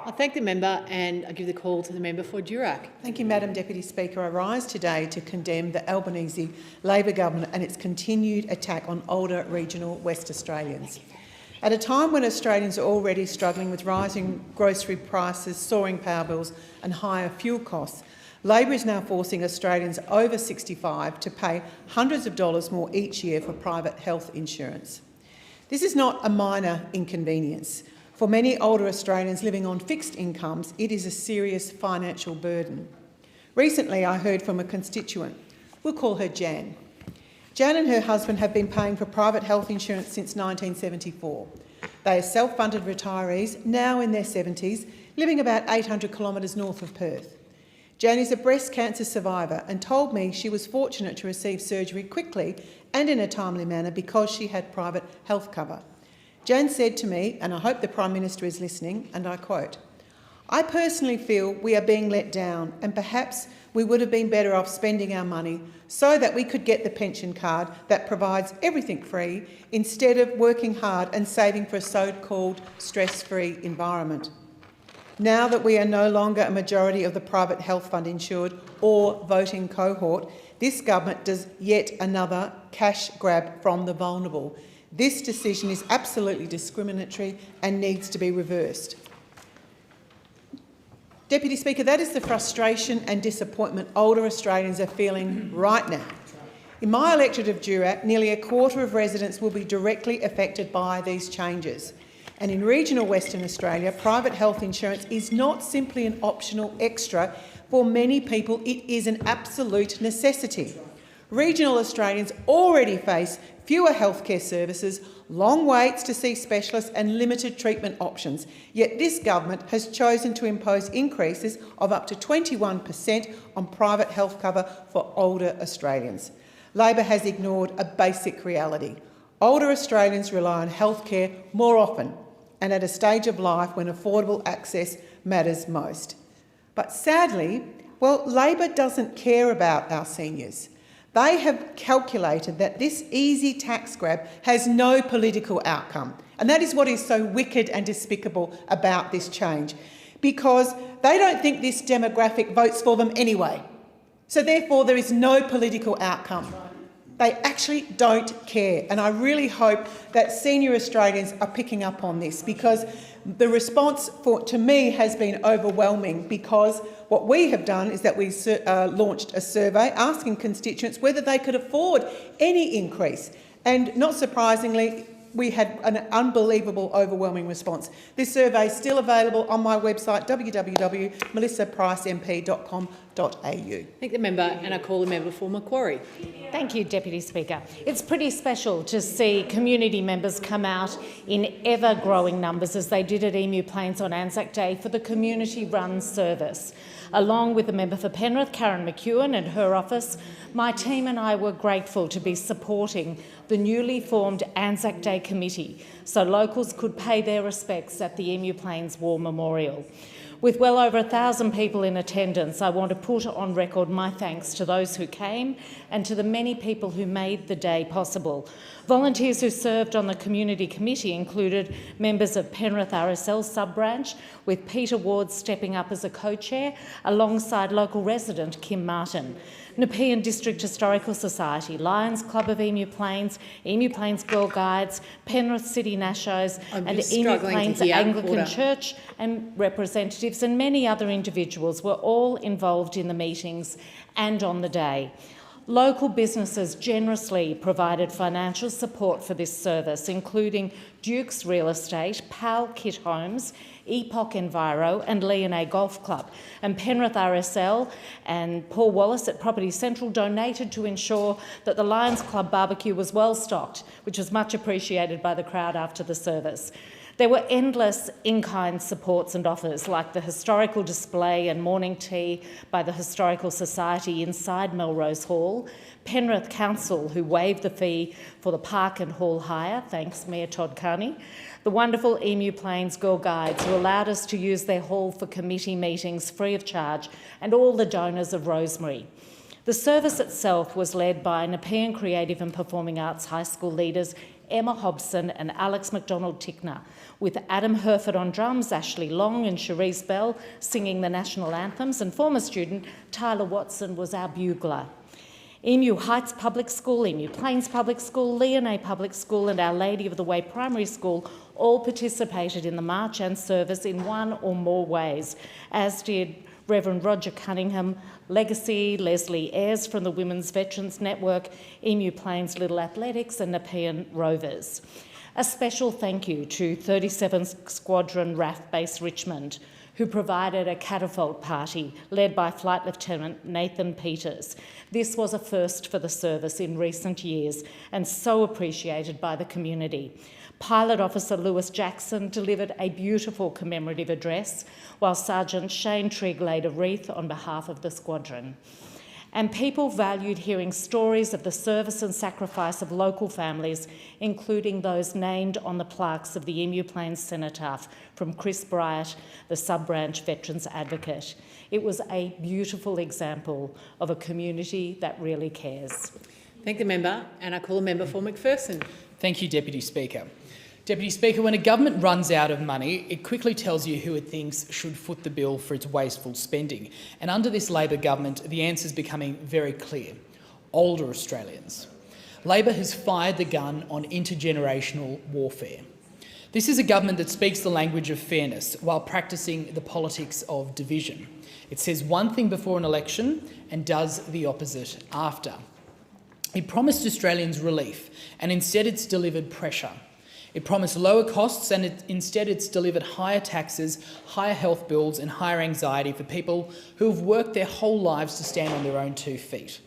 I thank the member and I give the call to the member for Durack. Thank you, Madam Deputy Speaker. I rise today to condemn the Albanese Labor government and its continued attack on older regional West Australians. At a time when Australians are already struggling with rising grocery prices, soaring power bills and higher fuel costs, Labor is now forcing Australians over 65 to pay hundreds of dollars more each year for private health insurance. This is not a minor inconvenience. For many older Australians living on fixed incomes, it is a serious financial burden. Recently, I heard from a constituent. We'll call her Jan. Jan and her husband have been paying for private health insurance since 1974. They are self-funded retirees, now in their 70s, living about 800 kilometres north of Perth. Jan is a breast cancer survivor and told me she was fortunate to receive surgery quickly and in a timely manner because she had private health cover. Jan said to me, and I hope the Prime Minister is listening, and I quote, "I personally feel we are being let down and perhaps we would have been better off spending our money so that we could get the pension card that provides everything free instead of working hard and saving for a so-called stress-free environment. Now that we are no longer a majority of the private health fund insured or voting cohort, this government does yet another cash grab from the vulnerable. This decision is absolutely discriminatory and needs to be reversed." Deputy Speaker, that is the frustration and disappointment older Australians are feeling right now. In my electorate of Durack, nearly a quarter of residents will be directly affected by these changes. And in regional Western Australia, private health insurance is not simply an optional extra. For many people, it is an absolute necessity. Regional Australians already face fewer healthcare services, long waits to see specialists and limited treatment options, yet this government has chosen to impose increases of up to 21% on private health cover for older Australians. Labor has ignored a basic reality. Older Australians rely on healthcare more often and at a stage of life when affordable access matters most. But sadly, well, Labor doesn't care about our seniors. They have calculated that this easy tax grab has no political outcome. And that is what is so wicked and despicable about this change, because they don't think this demographic votes for them anyway. So therefore there is no political outcome. They actually don't care. And I really hope that senior Australians are picking up on this, because the response to me has been overwhelming, because what we have done is that we launched a survey asking constituents whether they could afford any increase. And not surprisingly, we had an unbelievable, overwhelming response. This survey is still available on my website, www.melissapricemp.com.au. Thank the member and I call the member for Macquarie. Thank you, Deputy Speaker. It's pretty special to see community members come out in ever-growing numbers, as they did at Emu Plains on Anzac Day, for the community-run service. Along with the member for Penrith, Karen McEwen, and her office, my team and I were grateful to be supporting the newly formed Anzac Day Committee so locals could pay their respects at the Emu Plains War Memorial. With well over 1,000 people in attendance, I want to put on record my thanks to those who came and to the many people who made the day possible. Volunteers who served on the community committee included members of Penrith RSL sub-branch, with Peter Ward stepping up as a co-chair alongside local resident Kim Martin. Nepean District Historical Society, Lions Club of Emu Plains Girl Guides, Penrith City Nashos and Emu Plains Anglican Church and representatives and many other individuals were all involved in the meetings and on the day. Local businesses generously provided financial support for this service, including Duke's Real Estate, Pal Kit Homes, Epoch Enviro and Leonet Golf Club. And Penrith RSL and Paul Wallace at Property Central donated to ensure that the Lions Club barbecue was well stocked, which was much appreciated by the crowd after the service. There were endless in-kind supports and offers, like the historical display and morning tea by the Historical Society inside Melrose Hall, Penrith Council, who waived the fee for the park and hall hire, thanks Mayor Todd Carney, the wonderful Emu Plains Girl Guides, who allowed us to use their hall for committee meetings free of charge, and all the donors of Rosemary. The service itself was led by Nepean Creative and Performing Arts High School leaders Emma Hobson and Alex McDonald-Tickner, with Adam Herford on drums, Ashley Long and Cherise Bell singing the national anthems, and former student Tyler Watson was our bugler. Emu Heights Public School, Emu Plains Public School, Leonay Public School and Our Lady of the Way Primary School all participated in the march and service in one or more ways, as did Reverend Roger Cunningham, Legacy, Leslie Ayres from the Women's Veterans Network, Emu Plains Little Athletics and Nepean Rovers. A special thank you to 37th Squadron RAF Base Richmond, who provided a catapult party led by Flight Lieutenant Nathan Peters. This was a first for the service in recent years and so appreciated by the community. Pilot Officer Lewis Jackson delivered a beautiful commemorative address, while Sergeant Shane Trigg laid a wreath on behalf of the squadron. And people valued hearing stories of the service and sacrifice of local families, including those named on the plaques of the Emu Plains Cenotaph from Chris Bryant, the sub-branch Veterans Advocate. It was a beautiful example of a community that really cares. Thank the member, and I call the member for McPherson. Thank you, Deputy Speaker. Deputy Speaker, when a government runs out of money, it quickly tells you who it thinks should foot the bill for its wasteful spending. And under this Labor government, the answer is becoming very clear: older Australians. Labor has fired the gun on intergenerational warfare. This is a government that speaks the language of fairness while practising the politics of division. It says one thing before an election and does the opposite after. It promised Australians relief, and instead it's delivered pressure. It promised lower costs, and instead it's delivered higher taxes, higher health bills and higher anxiety for people who have worked their whole lives to stand on their own 2 feet.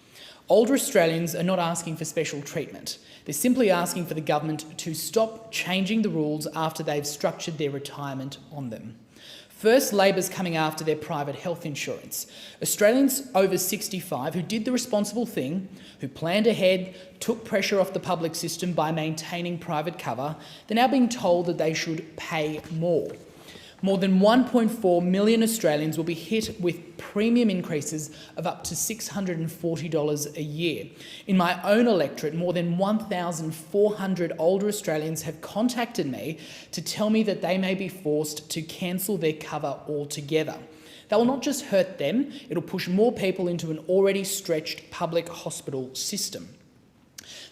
Older Australians are not asking for special treatment. They're simply asking for the government to stop changing the rules after they've structured their retirement on them. First, Labor's coming after their private health insurance. Australians over 65 who did the responsible thing, who planned ahead, took pressure off the public system by maintaining private cover, they're now being told that they should pay more. More than 1.4 million Australians will be hit with premium increases of up to $640 a year. In my own electorate, more than 1,400 older Australians have contacted me to tell me that they may be forced to cancel their cover altogether. That will not just hurt them, it'll push more people into an already stretched public hospital system.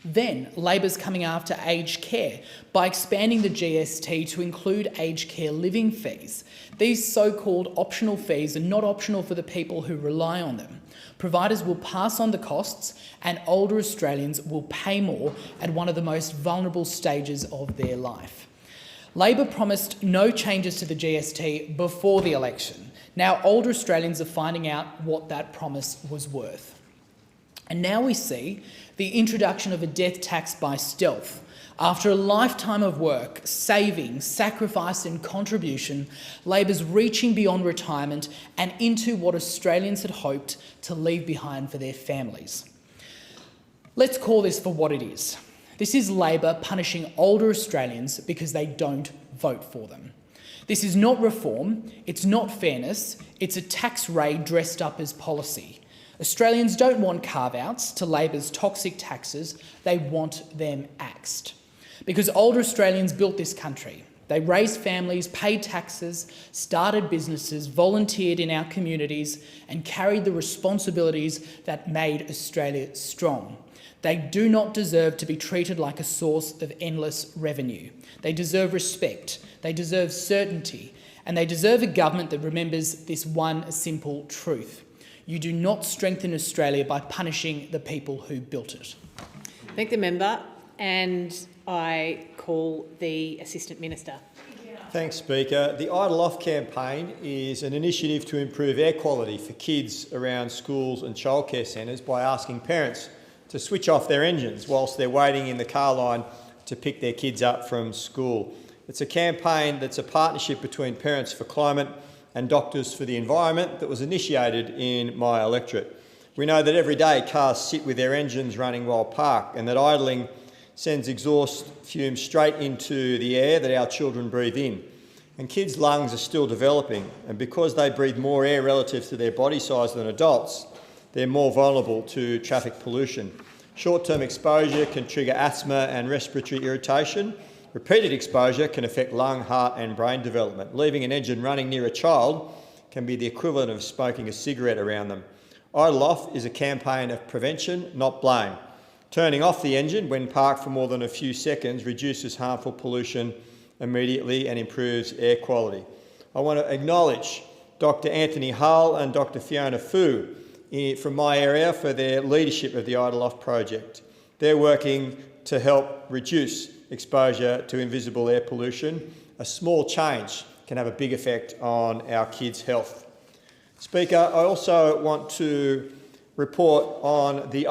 Then, Labor's coming after aged care by expanding the GST to include aged care living fees. These so-called optional fees are not optional for the people who rely on them. Providers will pass on the costs, and older Australians will pay more at one of the most vulnerable stages of their life. Labor promised no changes to the GST before the election. Now older Australians are finding out what that promise was worth. And now we see the introduction of a death tax by stealth. After a lifetime of work, saving, sacrifice and contribution, Labor's reaching beyond retirement and into what Australians had hoped to leave behind for their families. Let's call this for what it is. This is Labor punishing older Australians because they don't vote for them. This is not reform, it's not fairness, it's a tax raid dressed up as policy. Australians don't want carve-outs to Labor's toxic taxes, they want them axed. Because older Australians built this country. They raised families, paid taxes, started businesses, volunteered in our communities and carried the responsibilities that made Australia strong. They do not deserve to be treated like a source of endless revenue. They deserve respect, they deserve certainty, and they deserve a government that remembers this one simple truth. You do not strengthen Australia by punishing the people who built it. Thank the member, and I call the Assistant Minister. Thanks, Speaker. The Idle Off campaign is an initiative to improve air quality for kids around schools and childcare centres by asking parents to switch off their engines whilst they're waiting in the car line to pick their kids up from school. It's a campaign that's a partnership between Parents for Climate and Doctors for the Environment that was initiated in my electorate. We know that every day cars sit with their engines running while parked, and that idling sends exhaust fumes straight into the air that our children breathe in. And kids' lungs are still developing, and because they breathe more air relative to their body size than adults, they're more vulnerable to traffic pollution. Short-term exposure can trigger asthma and respiratory irritation. Repeated exposure can affect lung, heart and brain development. Leaving an engine running near a child can be the equivalent of smoking a cigarette around them. Idle off is a campaign of prevention, not blame. Turning off the engine when parked for more than a few seconds reduces harmful pollution immediately and improves air quality. I want to acknowledge Dr Anthony Hull and Dr Fiona Fu from my area for their leadership of the Idle Off project. They're working to help reduce exposure to invisible air pollution. A small change can have a big effect on our kids' health. Speaker, I also want to report on the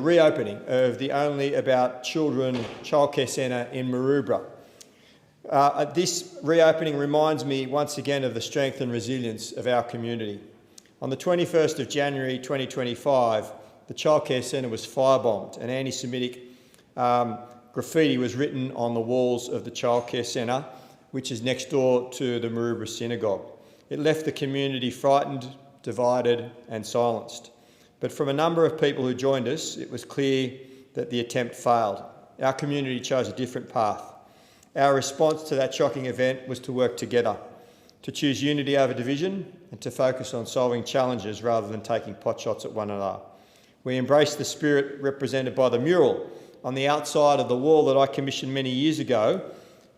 reopening of the Only About Children childcare centre in Maroubra. This reopening reminds me once again of the strength and resilience of our community. On the 21st of January 2025, the childcare centre was firebombed and anti-Semitic graffiti was written on the walls of the childcare centre, which is next door to the Maroubra synagogue. It left the community frightened, divided and silenced. But from a number of people who joined us, it was clear that the attempt failed. Our community chose a different path. Our response to that shocking event was to work together, to choose unity over division and to focus on solving challenges rather than taking potshots at one another. We embraced the spirit represented by the mural on the outside of the wall that I commissioned many years ago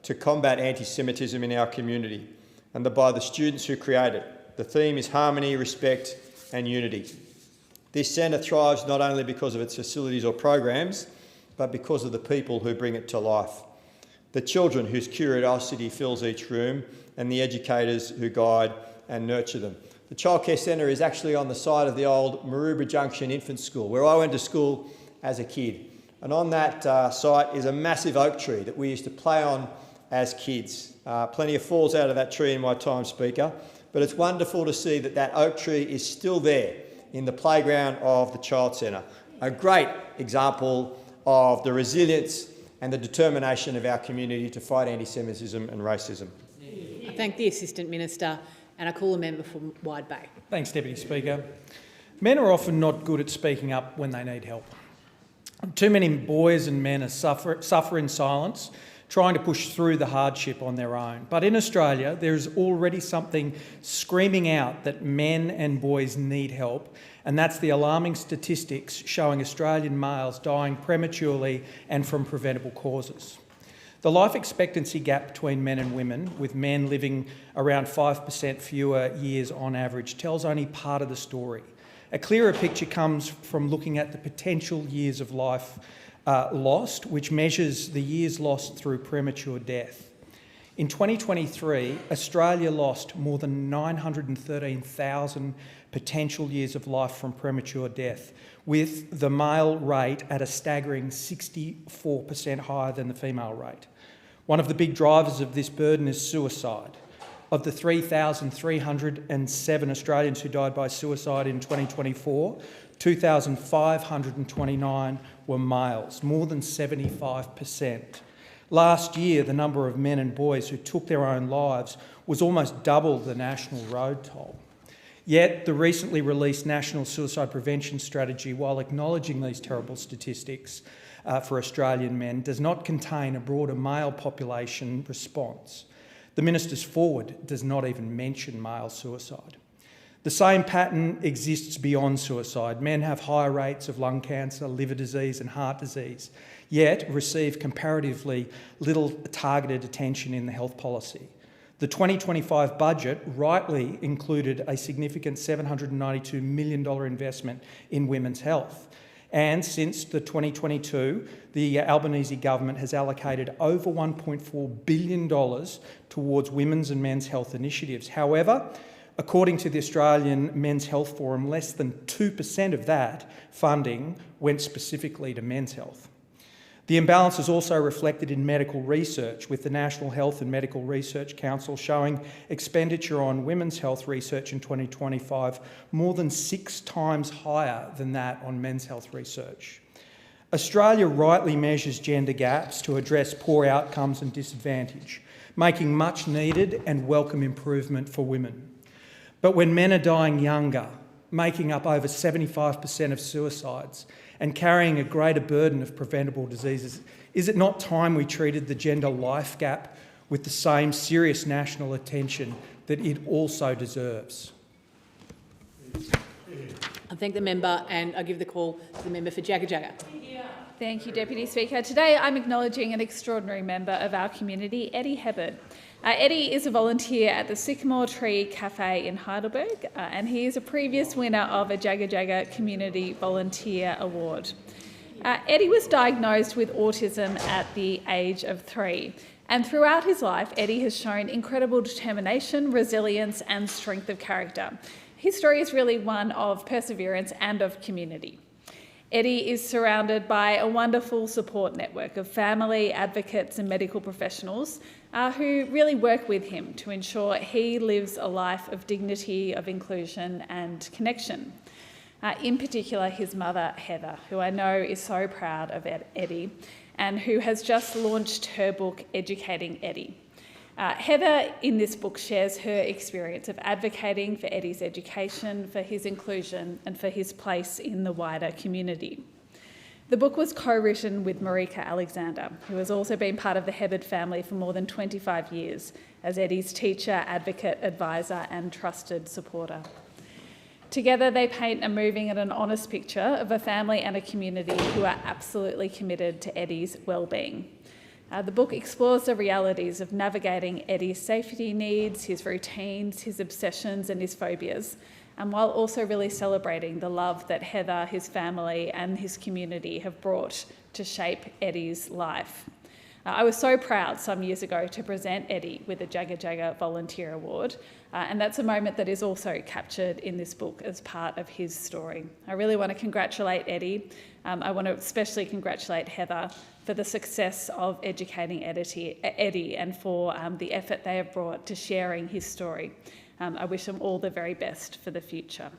to combat anti-Semitism in our community, and by the students who created it. The theme is harmony, respect and unity. This centre thrives not only because of its facilities or programs, but because of the people who bring it to life. The children whose curiosity fills each room and the educators who guide and nurture them. The childcare centre is actually on the site of the old Maroubra Junction Infant School, where I went to school as a kid. And on that site is a massive oak tree that we used to play on as kids. Plenty of falls out of that tree in my time, Speaker, but it's wonderful to see that that oak tree is still there in the playground of the Child Centre. A great example of the resilience and the determination of our community to fight anti-Semitism and racism. I thank the Assistant Minister and I call the member from Wide Bay. Thanks, Deputy Speaker. Men are often not good at speaking up when they need help. Too many boys and men suffer in silence, trying to push through the hardship on their own. But in Australia, there is already something screaming out that men and boys need help, and that's the alarming statistics showing Australian males dying prematurely and from preventable causes. The life expectancy gap between men and women, with men living around 5% fewer years on average, tells only part of the story. A clearer picture comes from looking at the potential years of life lost, which measures the years lost through premature death. In 2023, Australia lost more than 913,000 potential years of life from premature death, with the male rate at a staggering 64% higher than the female rate. One of the big drivers of this burden is suicide. Of the 3,307 Australians who died by suicide in 2024, 2,529 were males, more than 75%. Last year, the number of men and boys who took their own lives was almost double the national road toll. Yet, the recently released National Suicide Prevention Strategy, while acknowledging these terrible statistics for Australian men, does not contain a broader male population response. The Minister's forward does not even mention male suicide. The same pattern exists beyond suicide. Men have higher rates of lung cancer, liver disease and heart disease, yet receive comparatively little targeted attention in the health policy. The 2025 budget rightly included a significant $792 million investment in women's health. And since the 2022, the Albanese government has allocated over $1.4 billion towards women's and men's health initiatives. However, according to the Australian Men's Health Forum, less than 2% of that funding went specifically to men's health. The imbalance is also reflected in medical research, with the National Health and Medical Research Council showing expenditure on women's health research in 2025 more than 6 times higher than that on men's health research. Australia rightly measures gender gaps to address poor outcomes and disadvantage, making much needed and welcome improvement for women. But when men are dying younger, making up over 75% of suicides, and carrying a greater burden of preventable diseases, is it not time we treated the gender life gap with the same serious national attention that it also deserves? I thank the member and I give the call to the member for Jagga. Thank you, Deputy Speaker. Today I'm acknowledging an extraordinary member of our community, Eddie Hebbard. Eddie is a volunteer at the Sycamore Tree Cafe in Heidelberg, and he is a previous winner of a Jagga Community Volunteer Award. Eddie was diagnosed with autism at the age of 3, and throughout his life, Eddie has shown incredible determination, resilience and strength of character. His story is really one of perseverance and of community. Eddie is surrounded by a wonderful support network of family, advocates and medical professionals who really work with him to ensure he lives a life of dignity, of inclusion and connection. In particular, his mother, Heather, who I know is so proud of Eddie and who has just launched her book, Educating Eddie. Heather, in this book, shares her experience of advocating for Eddie's education, for his inclusion and for his place in the wider community. The book was co-written with Marika Alexander, who has also been part of the Hebbard family for more than 25 years as Eddie's teacher, advocate, advisor and trusted supporter. Together, they paint a moving and an honest picture of a family and a community who are absolutely committed to Eddie's well-being. The book explores the realities of navigating Eddie's safety needs, his routines, his obsessions and his phobias, and while also really celebrating the love that Heather, his family and his community have brought to shape Eddie's life. I was so proud some years ago to present Eddie with a Jagga Volunteer Award, and that's a moment that is also captured in this book as part of his story. I really want to congratulate Eddie. I want to especially congratulate Heather for the success of educating Eddie and for the effort they have brought to sharing his story. I wish them all the very best for the future.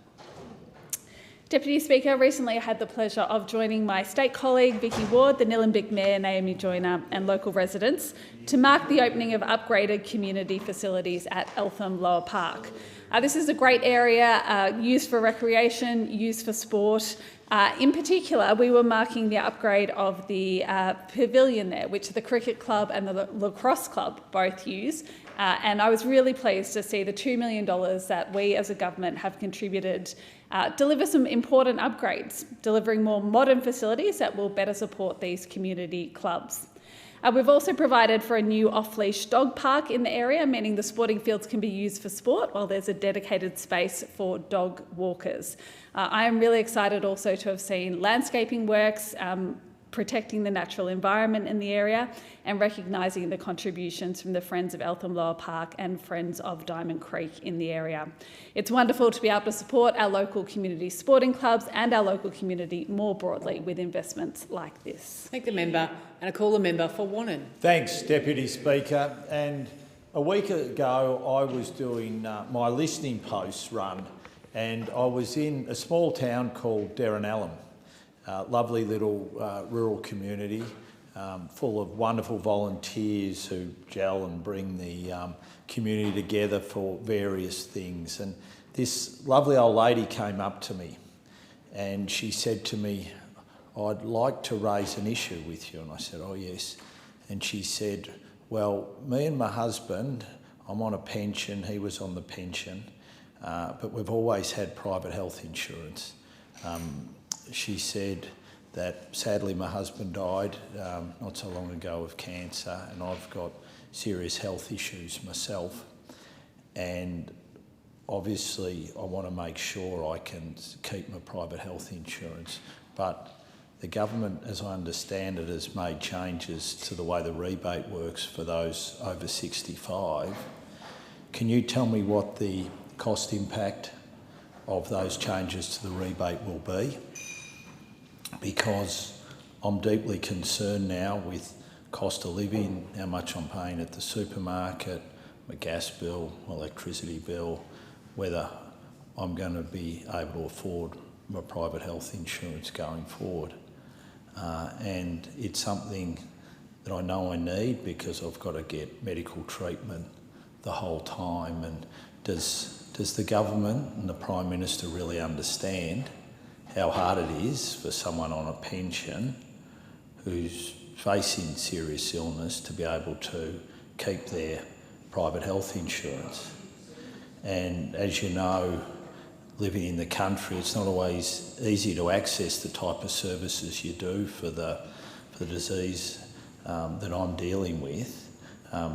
Deputy Speaker, recently I had the pleasure of joining my state colleague Vicky Ward, the Nillumbik Mayor Naomi Joyner and local residents to mark the opening of upgraded community facilities at Eltham Lower Park. This is a great area used for recreation, used for sport. In particular, we were marking the upgrade of the pavilion there, which the cricket club and the lacrosse club both use. And I was really pleased to see the $2 million that we as a government have contributed deliver some important upgrades, delivering more modern facilities that will better support these community clubs. We've also provided for a new off-leash dog park in the area, meaning the sporting fields can be used for sport while there's a dedicated space for dog walkers. I am really excited also to have seen landscaping works, protecting the natural environment in the area and recognising the contributions from the Friends of Eltham Lower Park and Friends of Diamond Creek in the area. It's wonderful to be able to support our local community sporting clubs and our local community more broadly with investments like this. Thank the member and I call the member for Wannon. Thanks, Deputy Speaker. And a week ago I was doing my listening post run and I was in a small town called Derrinallum. Lovely little rural community full of wonderful volunteers who gel and bring the community together for various things. And this lovely old lady came up to me and she said to me, "I'd like to raise an issue with you." And I said, "Oh yes." And she said, "Well, me and my husband, I'm on a pension, he was on the pension, but we've always had private health insurance." She said that sadly my husband died not so long ago of cancer and I've got serious health issues myself, and obviously I want to make sure I can keep my private health insurance, but the government, as I understand it, has made changes to the way the rebate works for those over 65. Can you tell me what the cost impact of those changes to the rebate will be? Because I'm deeply concerned now with cost of living, how much I'm paying at the supermarket, my gas bill, electricity bill, whether I'm going to be able to afford my private health insurance going forward. And it's something that I know I need because I've got to get medical treatment the whole time. And does the government and the Prime Minister really understand how hard it is for someone on a pension who's facing serious illness to be able to keep their private health insurance? And as you know, living in the country, it's not always easy to access the type of services you do for the disease that I'm dealing with.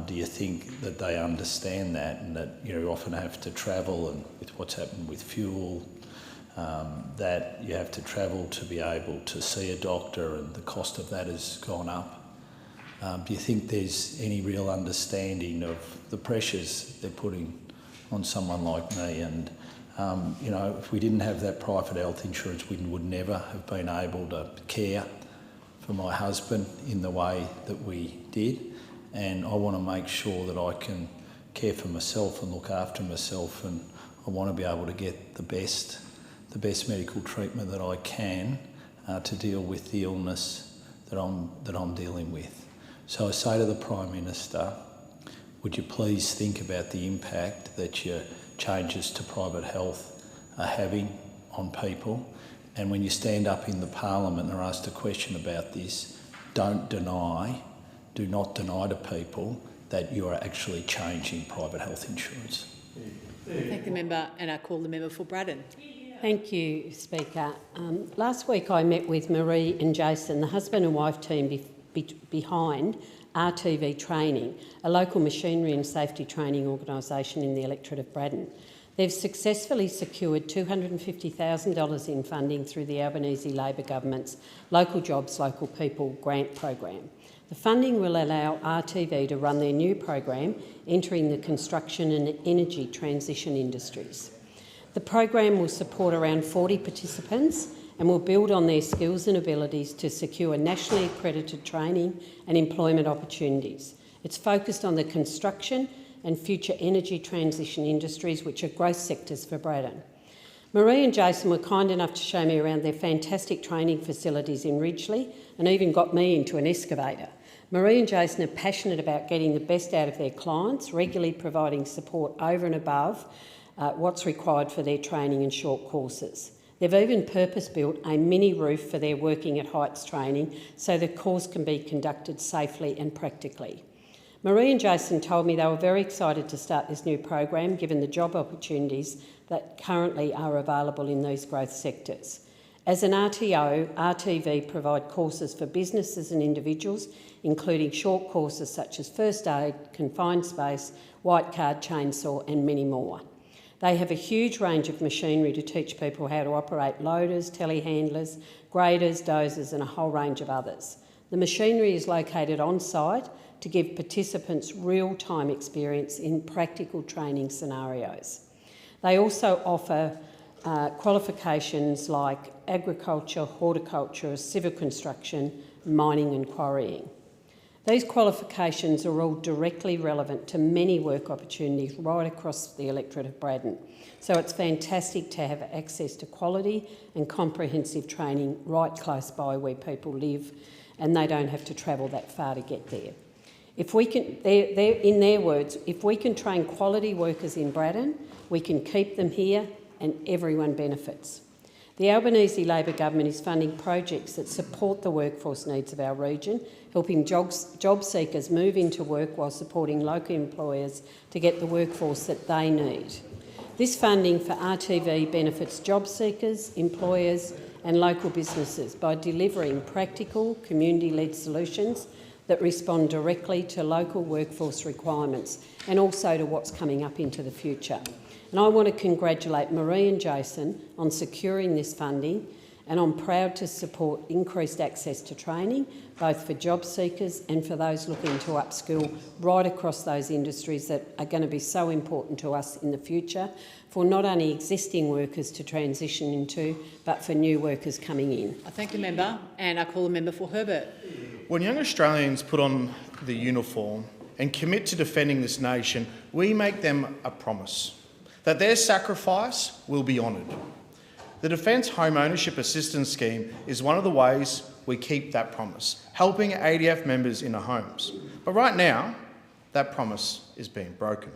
Do you think that they understand that, and that you often have to travel, and with what's happened with fuel, that you have to travel to be able to see a doctor, and the cost of that has gone up? Do you think there's any real understanding of the pressures they're putting on someone like me? And if we didn't have that private health insurance, we would never have been able to care for my husband in the way that we did. And I want to make sure that I can care for myself and look after myself, and I want to be able to get the best medical treatment that I can to deal with the illness that I'm dealing with. So I say to the Prime Minister, would you please think about the impact that your changes to private health are having on people? And when you stand up in the Parliament and are asked a question about this, do not deny to people that you are actually changing private health insurance. I thank the member, and I call the member for Braddon. Thank you, Speaker. Last week I met with Marie and Jason, the husband and wife team behind RTV Training, a local machinery and safety training organisation in the electorate of Braddon. They've successfully secured $250,000 in funding through the Albanese Labor Government's Local Jobs, Local People grant program. The funding will allow RTV to run their new program, entering the construction and energy transition industries. The program will support around 40 participants and will build on their skills and abilities to secure nationally accredited training and employment opportunities. It's focused on the construction and future energy transition industries, which are growth sectors for Braddon. Marie and Jason were kind enough to show me around their fantastic training facilities in Ridgeley and even got me into an excavator. Marie and Jason are passionate about getting the best out of their clients, regularly providing support over and above what's required for their training and short courses. They've even purpose-built a mini roof for their working at heights training so the course can be conducted safely and practically. Marie and Jason told me they were very excited to start this new program given the job opportunities that currently are available in these growth sectors. As an RTO, RTV provide courses for businesses and individuals, including short courses such as first aid, confined space, white card, chainsaw and many more. They have a huge range of machinery to teach people how to operate loaders, telehandlers, graders, dozers and a whole range of others. The machinery is located on site to give participants real-time experience in practical training scenarios. They also offer qualifications like agriculture, horticulture, civil construction, mining and quarrying. These qualifications are all directly relevant to many work opportunities right across the electorate of Braddon. So it's fantastic to have access to quality and comprehensive training right close by where people live, and they don't have to travel that far to get there. If we can, in their words, if we can train quality workers in Braddon, we can keep them here and everyone benefits. The Albanese Labor Government is funding projects that support the workforce needs of our region, helping job seekers move into work while supporting local employers to get the workforce that they need. This funding for RTV benefits job seekers, employers and local businesses by delivering practical, community-led solutions that respond directly to local workforce requirements and also to what's coming up into the future. And I want to congratulate Marie and Jason on securing this funding and I'm proud to support increased access to training, both for job seekers and for those looking to upskill right across those industries that are going to be so important to us in the future, for not only existing workers to transition into, but for new workers coming in. I thank the member, and I call the member for Herbert. When young Australians put on the uniform and commit to defending this nation, we make them a promise that their sacrifice will be honoured. The Defence Home Ownership Assistance Scheme is one of the ways we keep that promise, helping ADF members in their homes. But right now, that promise is being broken.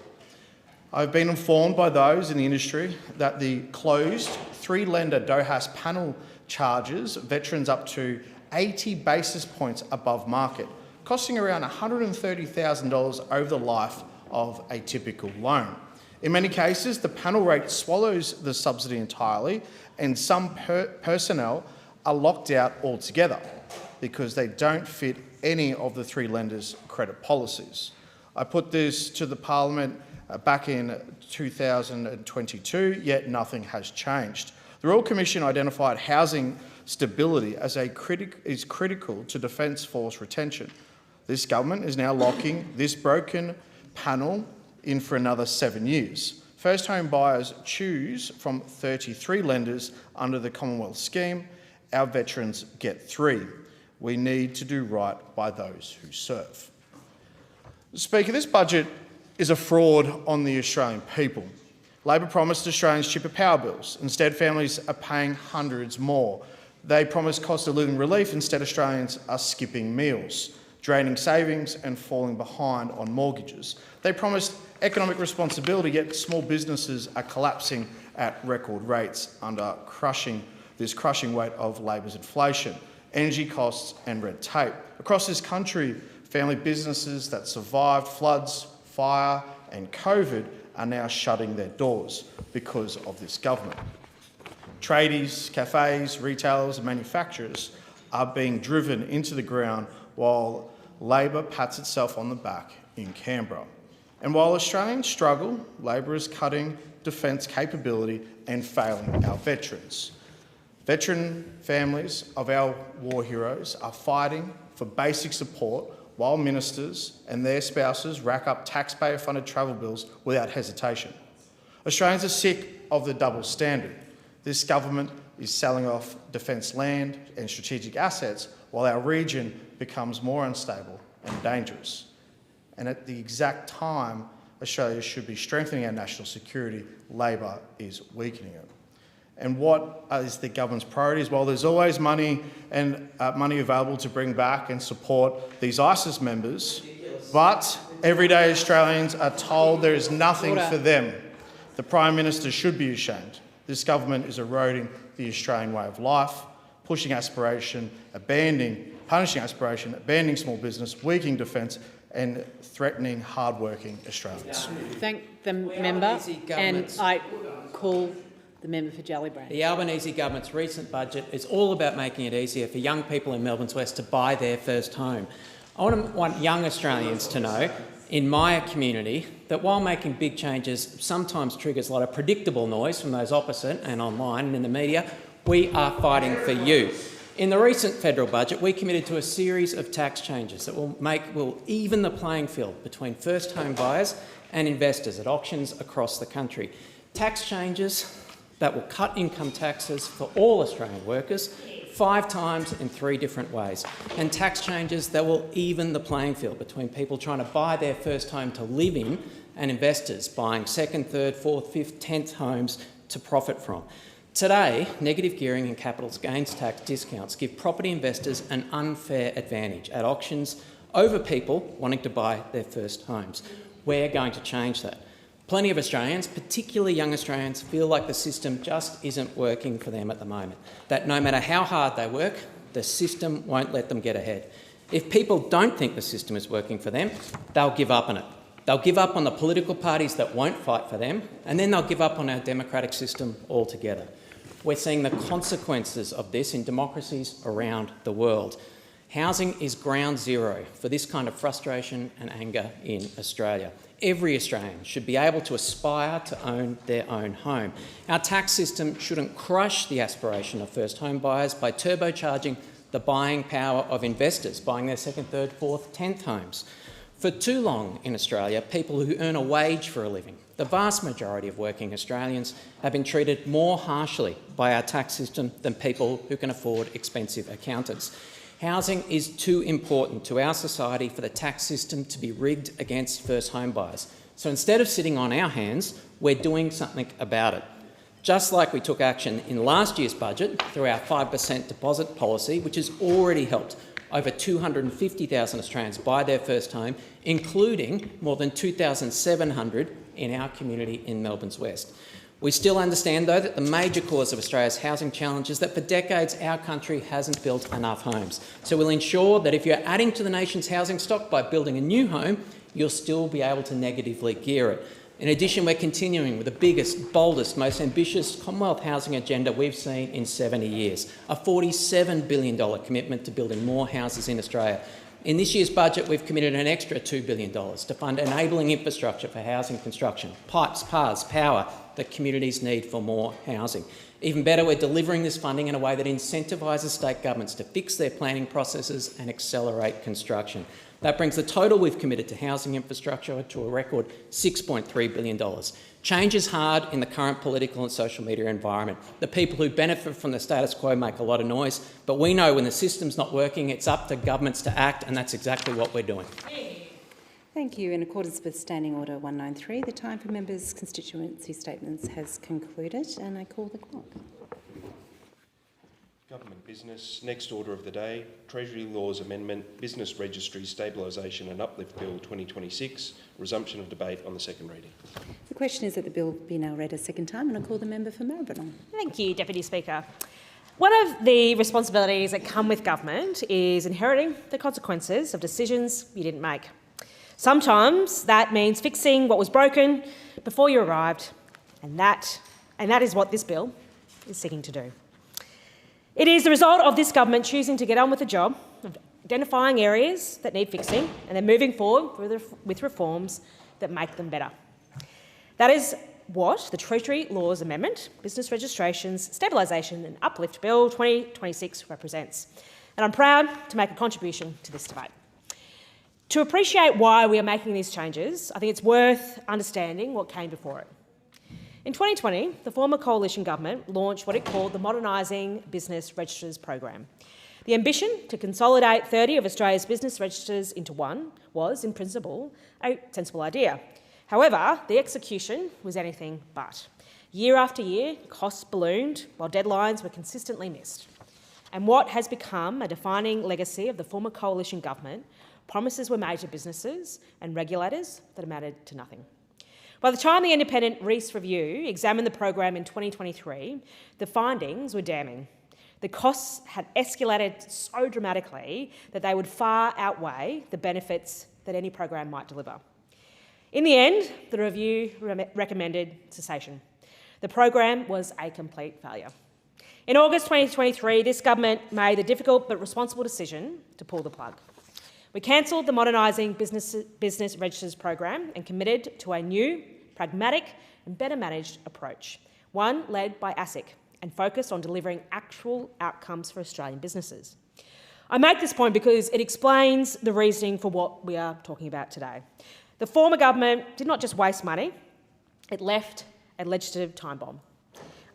I've been informed by those in the industry that the closed three-lender DOHAS panel charges veterans up to 80 basis points above market, costing around $130,000 over the life of a typical loan. In many cases, the panel rate swallows the subsidy entirely, and some personnel are locked out altogether because they don't fit any of the three lenders' credit policies. I put this to the Parliament back in 2022, yet nothing has changed. The Royal Commission identified housing stability as critical to Defence Force retention. This government is now locking this broken panel in for another 7 years. First home buyers choose from 33 lenders under the Commonwealth scheme. Our veterans get 3. We need to do right by those who serve. Speaker, this budget is a fraud on the Australian people. Labor promised Australians cheaper power bills. Instead, families are paying hundreds more. They promised cost of living relief. Instead, Australians are skipping meals, draining savings and falling behind on mortgages. They promised economic responsibility, yet small businesses are collapsing at record rates under this crushing weight of Labor's inflation, energy costs and red tape. Across this country, family businesses that survived floods, fire and COVID are now shutting their doors because of this government. Tradies, cafes, retailers and manufacturers are being driven into the ground while Labor pats itself on the back in Canberra. And while Australians struggle, Labor is cutting defence capability and failing our veterans. Veteran families of our war heroes are fighting for basic support while ministers and their spouses rack up taxpayer-funded travel bills without hesitation. Australians are sick of the double standard. This government is selling off defence land and strategic assets while our region becomes more unstable and dangerous. And at the exact time Australia should be strengthening our national security, Labor is weakening it. And what is the government's priorities? Well, there's always money and money available to bring back and support these ISIS members, but everyday Australians are told there is nothing for them. The Prime Minister should be ashamed. This government is eroding the Australian way of life, pushing aspiration, punishing aspiration, abandoning small business, weakening defence and threatening hard-working Australians. Thank the member, and I call the member for Jellybrand. The Albanese government's recent budget is all about making it easier for young people in Melbourne's West to buy their first home. I want young Australians to know, in my community, that while making big changes sometimes triggers a lot of predictable noise from those opposite and online and in the media, we are fighting for you. In the recent federal budget, we committed to a series of tax changes that will even the playing field between first home buyers and investors at auctions across the country. Tax changes that will cut income taxes for all Australian workers 5 times in 3 different ways, and tax changes that will even the playing field between people trying to buy their first home to live in and investors buying second, third, fourth, fifth, 10th homes to profit from. Today, negative gearing and capital gains tax discounts give property investors an unfair advantage at auctions over people wanting to buy their first homes. We're going to change that. Plenty of Australians, particularly young Australians, feel like the system just isn't working for them at the moment, that no matter how hard they work, the system won't let them get ahead. If people don't think the system is working for them, they'll give up on it. They'll give up on the political parties that won't fight for them, and then they'll give up on our democratic system altogether. We're seeing the consequences of this in democracies around the world. Housing is ground zero for this kind of frustration and anger in Australia. Every Australian should be able to aspire to own their own home. Our tax system shouldn't crush the aspiration of first home buyers by turbocharging the buying power of investors buying their second, third, fourth, 10th homes. For too long in Australia, people who earn a wage for a living, the vast majority of working Australians, have been treated more harshly by our tax system than people who can afford expensive accountants. Housing is too important to our society for the tax system to be rigged against first home buyers. So instead of sitting on our hands, we're doing something about it. Just like we took action in last year's budget through our 5% deposit policy, which has already helped over 250,000 Australians buy their first home, including more than 2,700 in our community in Melbourne's West. We still understand, though, that the major cause of Australia's housing challenge is that for decades our country hasn't built enough homes. So we'll ensure that if you're adding to the nation's housing stock by building a new home, you'll still be able to negatively gear it. In addition, we're continuing with the biggest, boldest, most ambitious Commonwealth housing agenda we've seen in 70 years, a $47 billion commitment to building more houses in Australia. In this year's budget, we've committed an extra $2 billion to fund enabling infrastructure for housing construction, pipes, paths, power that communities need for more housing. Even better, we're delivering this funding in a way that incentivises state governments to fix their planning processes and accelerate construction. That brings the total we've committed to housing infrastructure to a record $6.3 billion. Change is hard in the current political and social media environment. The people who benefit from the status quo make a lot of noise, but we know when the system's not working, it's up to governments to act, and that's exactly what we're doing. Thank you. In accordance with Standing Order 193, the time for members' constituency statements has concluded, and I call the clock. Government business. Next order of the day, Treasury Laws Amendment, Business Registry Stabilisation and Uplift Bill 2026, resumption of debate on the second reading. The question is that the bill be now read a second time, and I call the member for Maribyrnong. Thank you, Deputy Speaker. One of the responsibilities that come with government is inheriting the consequences of decisions you didn't make. Sometimes that means fixing what was broken before you arrived, and that is what this bill is seeking to do. It is the result of this government choosing to get on with the job of identifying areas that need fixing and then moving forward with reforms that make them better. That is what the Treasury Laws Amendment, Business Registrations, Stabilisation and Uplift Bill 2026 represents. And I'm proud to make a contribution to this debate. To appreciate why we are making these changes, I think it's worth understanding what came before it. In 2020, the former coalition government launched what it called the Modernising Business Registers program. The ambition to consolidate 30 of Australia's business registers into one was, in principle, a sensible idea. However, the execution was anything but. Year after year, costs ballooned while deadlines were consistently missed. And what has become a defining legacy of the former coalition government, promises were made to businesses and regulators that amounted to nothing. By the time the independent Reece Review examined the program in 2023, the findings were damning. The costs had escalated so dramatically that they would far outweigh the benefits that any program might deliver. In the end, the review recommended cessation. The program was a complete failure. In August 2023, this government made the difficult but responsible decision to pull the plug. We cancelled the Modernising Business Registers program and committed to a new, pragmatic and better managed approach, one led by ASIC and focused on delivering actual outcomes for Australian businesses. I make this point because it explains the reasoning for what we are talking about today. The former government did not just waste money, it left a legislative time bomb.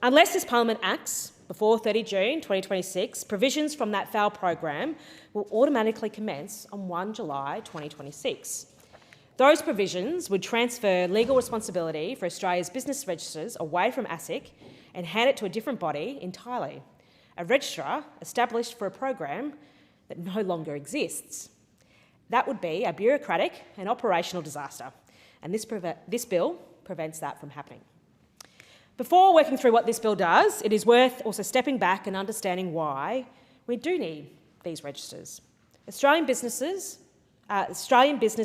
Unless this parliament acts before 30 June 2026, provisions from that failed program will automatically commence on 1 July 2026. Those provisions would transfer legal responsibility for Australia's business registers away from ASIC and hand it to a different body entirely, a registrar established for a program that no longer exists. That would be a bureaucratic and operational disaster, and this bill prevents that from happening. Before working through what this bill does, it is worth also stepping back and understanding why we do need these registers. Australian business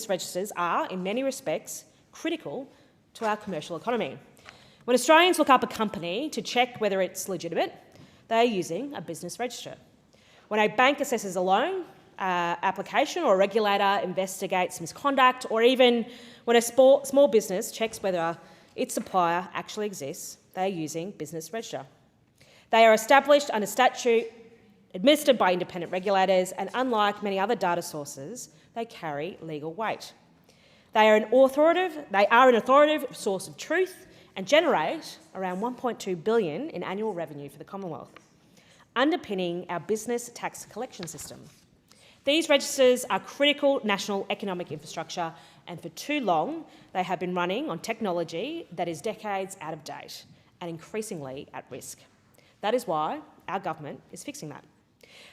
registers are, in many respects, critical to our commercial economy. When Australians look up a company to check whether it's legitimate, they are using a business register. When a bank assesses a loan, application or a regulator investigates misconduct, or even when a small business checks whether its supplier actually exists, they are using Business Register. They are established under statute, administered by independent regulators, and unlike many other data sources, they carry legal weight. They are an authoritative source of truth and generate around $1.2 billion in annual revenue for the Commonwealth, underpinning our business tax collection system. These registers are critical national economic infrastructure, and for too long they have been running on technology that is decades out of date and increasingly at risk. That is why our government is fixing that.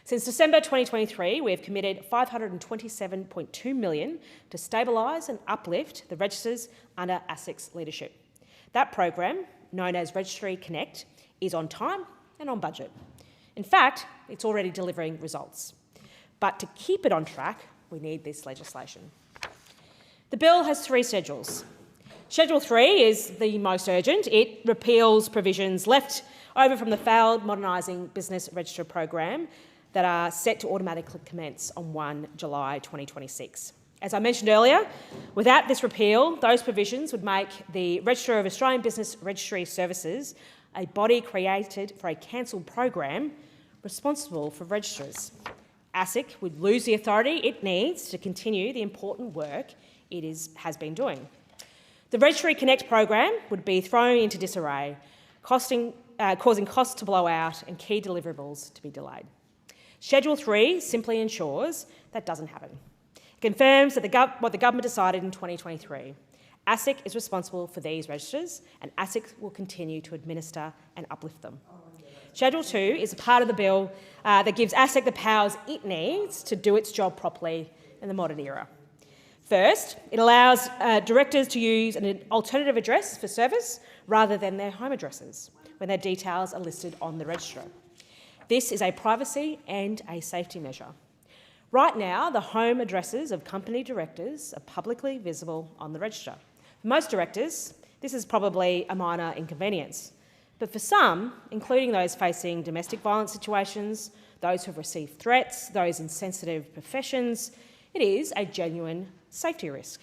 Since December 2023, we have committed $527.2 million to stabilise and uplift the registers under ASIC's leadership. That program, known as Registry Connect, is on time and on budget. In fact, it's already delivering results. But to keep it on track, we need this legislation. The bill has 3 schedules. Schedule 3 is the most urgent. It repeals provisions left over from the failed Modernising Business Register program that are set to automatically commence on 1 July 2026. As I mentioned earlier, without this repeal, those provisions would make the Register of Australian Business Registry Services, a body created for a cancelled program, responsible for registrars. ASIC would lose the authority it needs to continue the important work it has been doing. The Registry Connect program would be thrown into disarray, causing costs to blow out and key deliverables to be delayed. Schedule 3 simply ensures that doesn't happen. It confirms that what the government decided in 2023. ASIC is responsible for these registers, and ASIC will continue to administer and uplift them. Schedule 2 is a part of the bill that gives ASIC the powers it needs to do its job properly in the modern era. First, it allows directors to use an alternative address for service rather than their home addresses when their details are listed on the register. This is a privacy and a safety measure. Right now, the home addresses of company directors are publicly visible on the register. For most directors, this is probably a minor inconvenience. But for some, including those facing domestic violence situations, those who have received threats, those in sensitive professions, it is a genuine safety risk.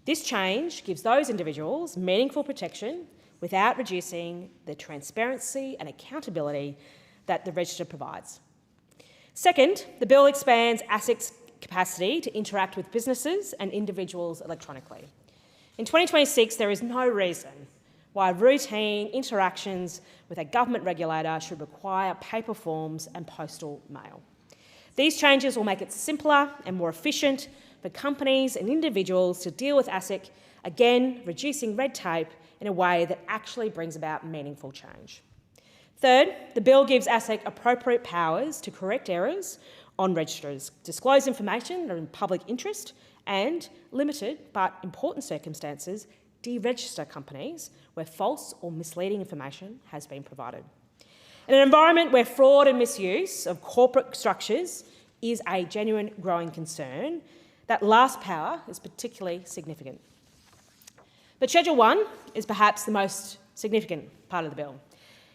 This change gives those individuals meaningful protection without reducing the transparency and accountability that the register provides. Second, the bill expands ASIC's capacity to interact with businesses and individuals electronically. In 2026, there is no reason why routine interactions with a government regulator should require paper forms and postal mail. These changes will make it simpler and more efficient for companies and individuals to deal with ASIC, again reducing red tape in a way that actually brings about meaningful change. Third, the bill gives ASIC appropriate powers to correct errors on registers, disclose information that are in public interest, and, limited but important circumstances, deregister companies where false or misleading information has been provided. In an environment where fraud and misuse of corporate structures is a genuine growing concern, that last power is particularly significant. But Schedule 1 is perhaps the most significant part of the bill.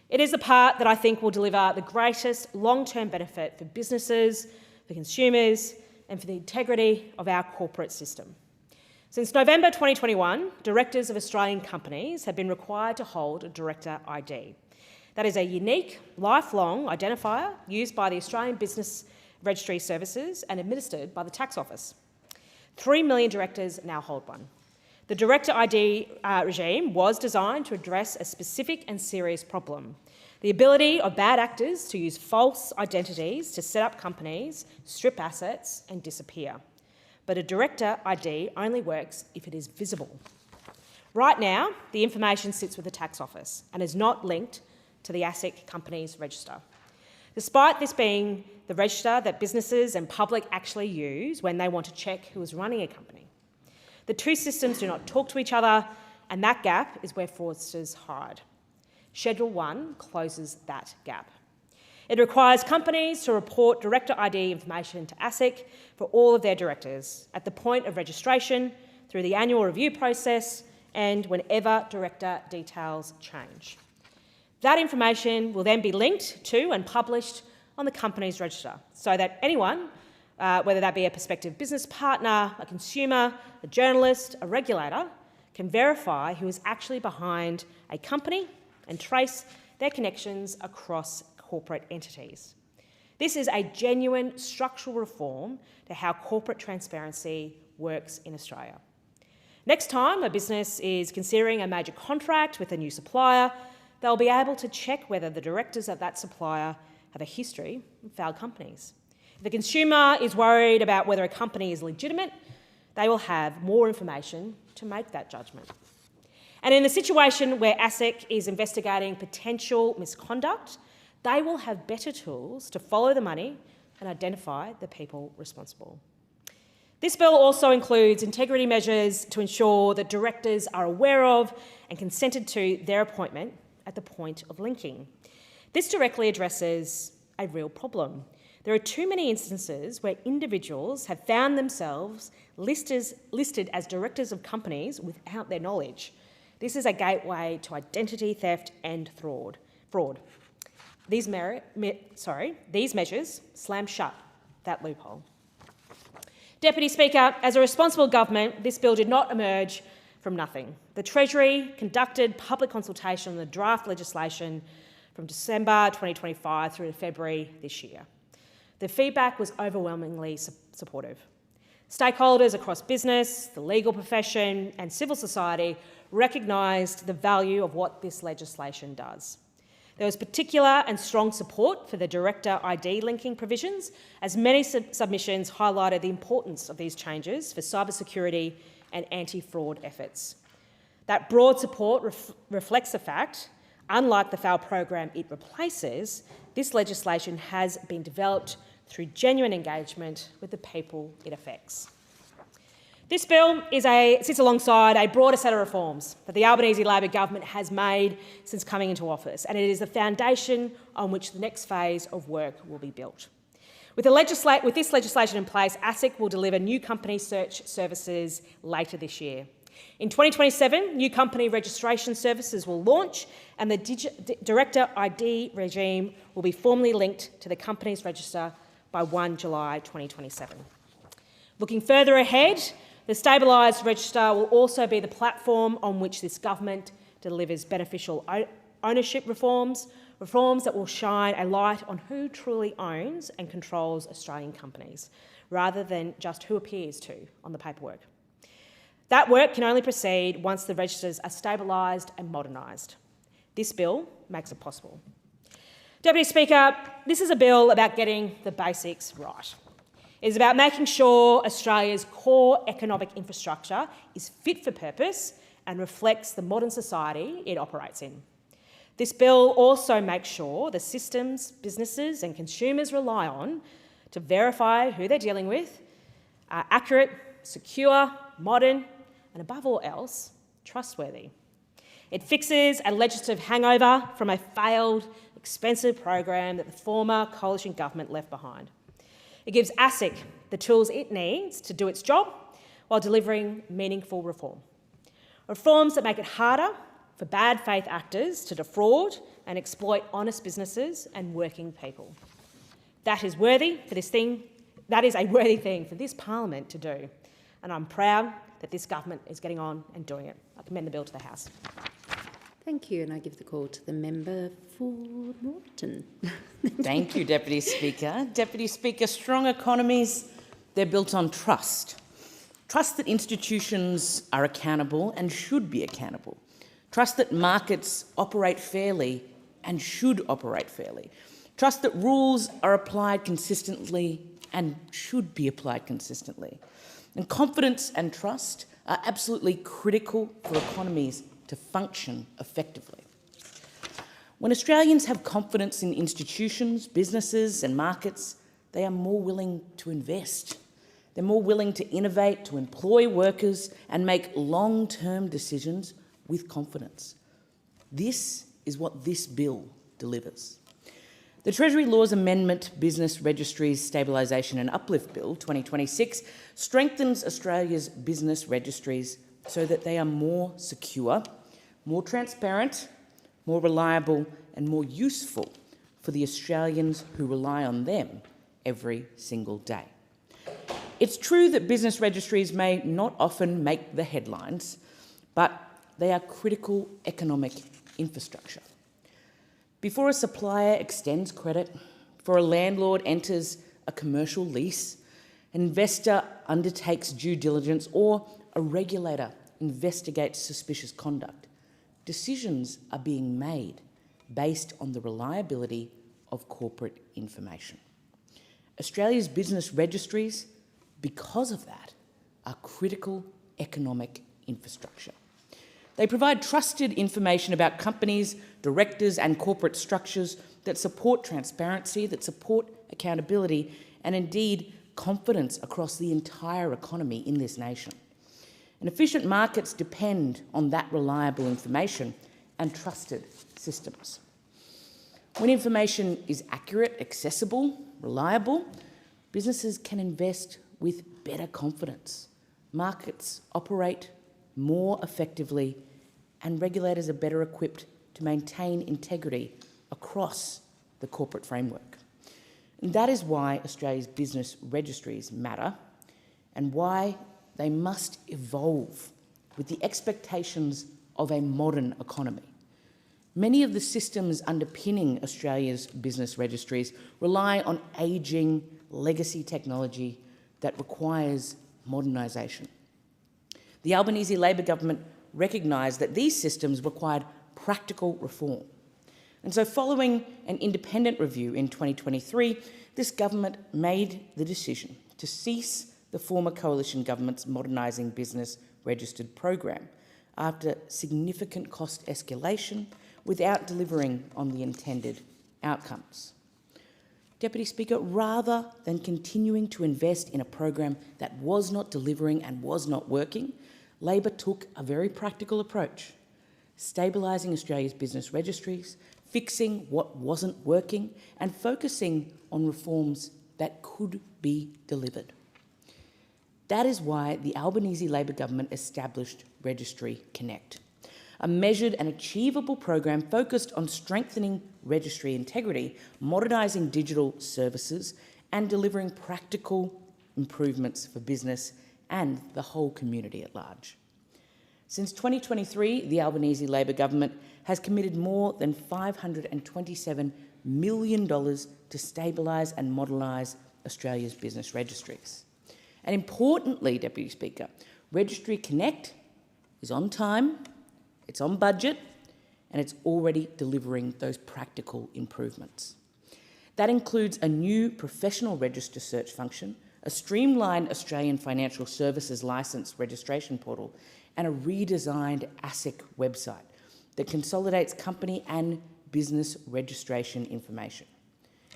It is the part that I think will deliver the greatest long-term benefit for businesses, for consumers, and for the integrity of our corporate system. Since November 2021, directors of Australian companies have been required to hold a director ID. That is a unique, lifelong identifier used by the Australian Business Registry Services and administered by the Tax Office. 3 million directors now hold one. The director ID regime was designed to address a specific and serious problem: the ability of bad actors to use false identities to set up companies, strip assets, and disappear. But a director ID only works if it is visible. Right now, the information sits with the Tax Office and is not linked to the ASIC companies register, despite this being the register that businesses and public actually use when they want to check who is running a company. The two systems do not talk to each other, and that gap is where fraudsters hide. Schedule 1 closes that gap. It requires companies to report director ID information to ASIC for all of their directors at the point of registration, through the annual review process, and whenever director details change. That information will then be linked to and published on the company's register, so that anyone whether that be a prospective business partner, a consumer, a journalist, a regulator, can verify who is actually behind a company and trace their connections across corporate entities. This is a genuine structural reform to how corporate transparency works in Australia. Next time a business is considering a major contract with a new supplier, they'll be able to check whether the directors of that supplier have a history of failed companies. If a consumer is worried about whether a company is legitimate, they will have more information to make that judgment. And in the situation where ASIC is investigating potential misconduct, they will have better tools to follow the money and identify the people responsible. This bill also includes integrity measures to ensure that directors are aware of and consented to their appointment at the point of linking. This directly addresses a real problem. There are too many instances where individuals have found themselves listed as directors of companies without their knowledge. This is a gateway to identity theft and fraud. These measures slam shut that loophole. Deputy Speaker, as a responsible government, this bill did not emerge from nothing. The Treasury conducted public consultation on the draft legislation from December 2025 through to February this year. The feedback was overwhelmingly supportive. Stakeholders across business, the legal profession and civil society recognised the value of what this legislation does. There was particular and strong support for the director ID linking provisions, as many submissions highlighted the importance of these changes for cybersecurity and anti-fraud efforts. That broad support reflects the fact, unlike the failed program it replaces, this legislation has been developed through genuine engagement with the people it affects. This bill sits alongside a broader set of reforms that the Albanese Labor government has made since coming into office, and it is the foundation on which the next phase of work will be built. With this legislation in place, ASIC will deliver new company search services later this year. In 2027, new company registration services will launch, and the director ID regime will be formally linked to the company's register by 1 July 2027. Looking further ahead, the stabilised register will also be the platform on which this government delivers beneficial ownership reforms that will shine a light on who truly owns and controls Australian companies, rather than just who appears to on the paperwork. That work can only proceed once the registers are stabilised and modernised. This bill makes it possible. Deputy Speaker, this is a bill about getting the basics right. It is about making sure Australia's core economic infrastructure is fit for purpose and reflects the modern society it operates in. This bill also makes sure the systems businesses and consumers rely on to verify who they're dealing with are accurate, secure, modern, and above all else, trustworthy. It fixes a legislative hangover from a failed, expensive program that the former coalition government left behind. It gives ASIC the tools it needs to do its job while delivering meaningful reform. Reforms that make it harder for bad faith actors to defraud and exploit honest businesses and working people. That is a worthy thing for this Parliament to do, and I'm proud that this government is getting on and doing it. I commend the bill to the House. Thank you, and I give the call to the member for Norton. Thank you, Deputy Speaker. Deputy Speaker, strong economies, they're built on trust. Trust that institutions are accountable and should be accountable. Trust that markets operate fairly and should operate fairly. Trust that rules are applied consistently and should be applied consistently. And confidence and trust are absolutely critical for economies to function effectively. When Australians have confidence in institutions, businesses and markets, they are more willing to invest. They're more willing to innovate, to employ workers and make long-term decisions with confidence. This is what this bill delivers. The Treasury Laws Amendment Business Registries Stabilisation and Uplift Bill 2026 strengthens Australia's business registries so that they are more secure, more transparent, more reliable and more useful for the Australians who rely on them every single day. It's true that business registries may not often make the headlines, but they are critical economic infrastructure. Before a supplier extends credit, before a landlord enters a commercial lease, an investor undertakes due diligence, or a regulator investigates suspicious conduct, decisions are being made based on the reliability of corporate information. Australia's business registries, because of that, are critical economic infrastructure. They provide trusted information about companies, directors and corporate structures that support transparency, that support accountability and indeed confidence across the entire economy in this nation. And efficient markets depend on that reliable information and trusted systems. When information is accurate, accessible, reliable, businesses can invest with better confidence. Markets operate more effectively and regulators are better equipped to maintain integrity across the corporate framework. And that is why Australia's business registries matter and why they must evolve with the expectations of a modern economy. Many of the systems underpinning Australia's business registries rely on ageing legacy technology that requires modernisation. The Albanese Labor government recognised that these systems required practical reform. And so following an independent review in 2023, this government made the decision to cease the former coalition government's Modernising Business Registered program after significant cost escalation without delivering on the intended outcomes. Deputy Speaker, rather than continuing to invest in a program that was not delivering and was not working, Labor took a very practical approach, stabilising Australia's business registries, fixing what wasn't working and focusing on reforms that could be delivered. That is why the Albanese Labor government established Registry Connect, a measured and achievable program focused on strengthening registry integrity, modernising digital services and delivering practical improvements for business and the whole community at large. Since 2023, the Albanese Labor government has committed more than $527 million to stabilise and modernise Australia's business registries. And importantly, Deputy Speaker, Registry Connect is on time, it's on budget, and it's already delivering those practical improvements. That includes a new professional register search function, a streamlined Australian financial services licence registration portal, and a redesigned ASIC website that consolidates company and business registration information.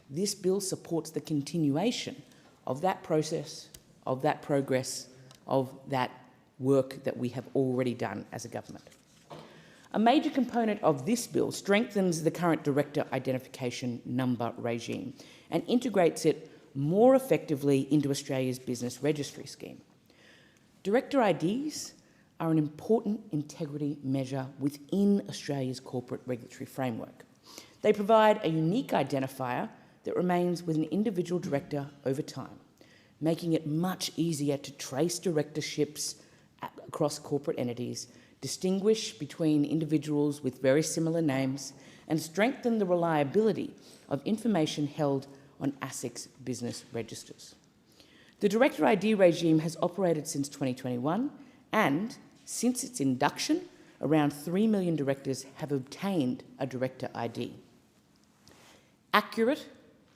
This bill supports the continuation of that process, of that progress, of that work that we have already done as a government. A major component of this bill strengthens the current director identification number regime and integrates it more effectively into Australia's business registry scheme. Director IDs are an important integrity measure within Australia's corporate regulatory framework. They provide a unique identifier that remains with an individual director over time, making it much easier to trace directorships across corporate entities, distinguish between individuals with very similar names, and strengthen the reliability of information held on ASIC's business registers. The Director ID regime has operated since 2021 and, since its induction, around 3 million directors have obtained a Director ID. Accurate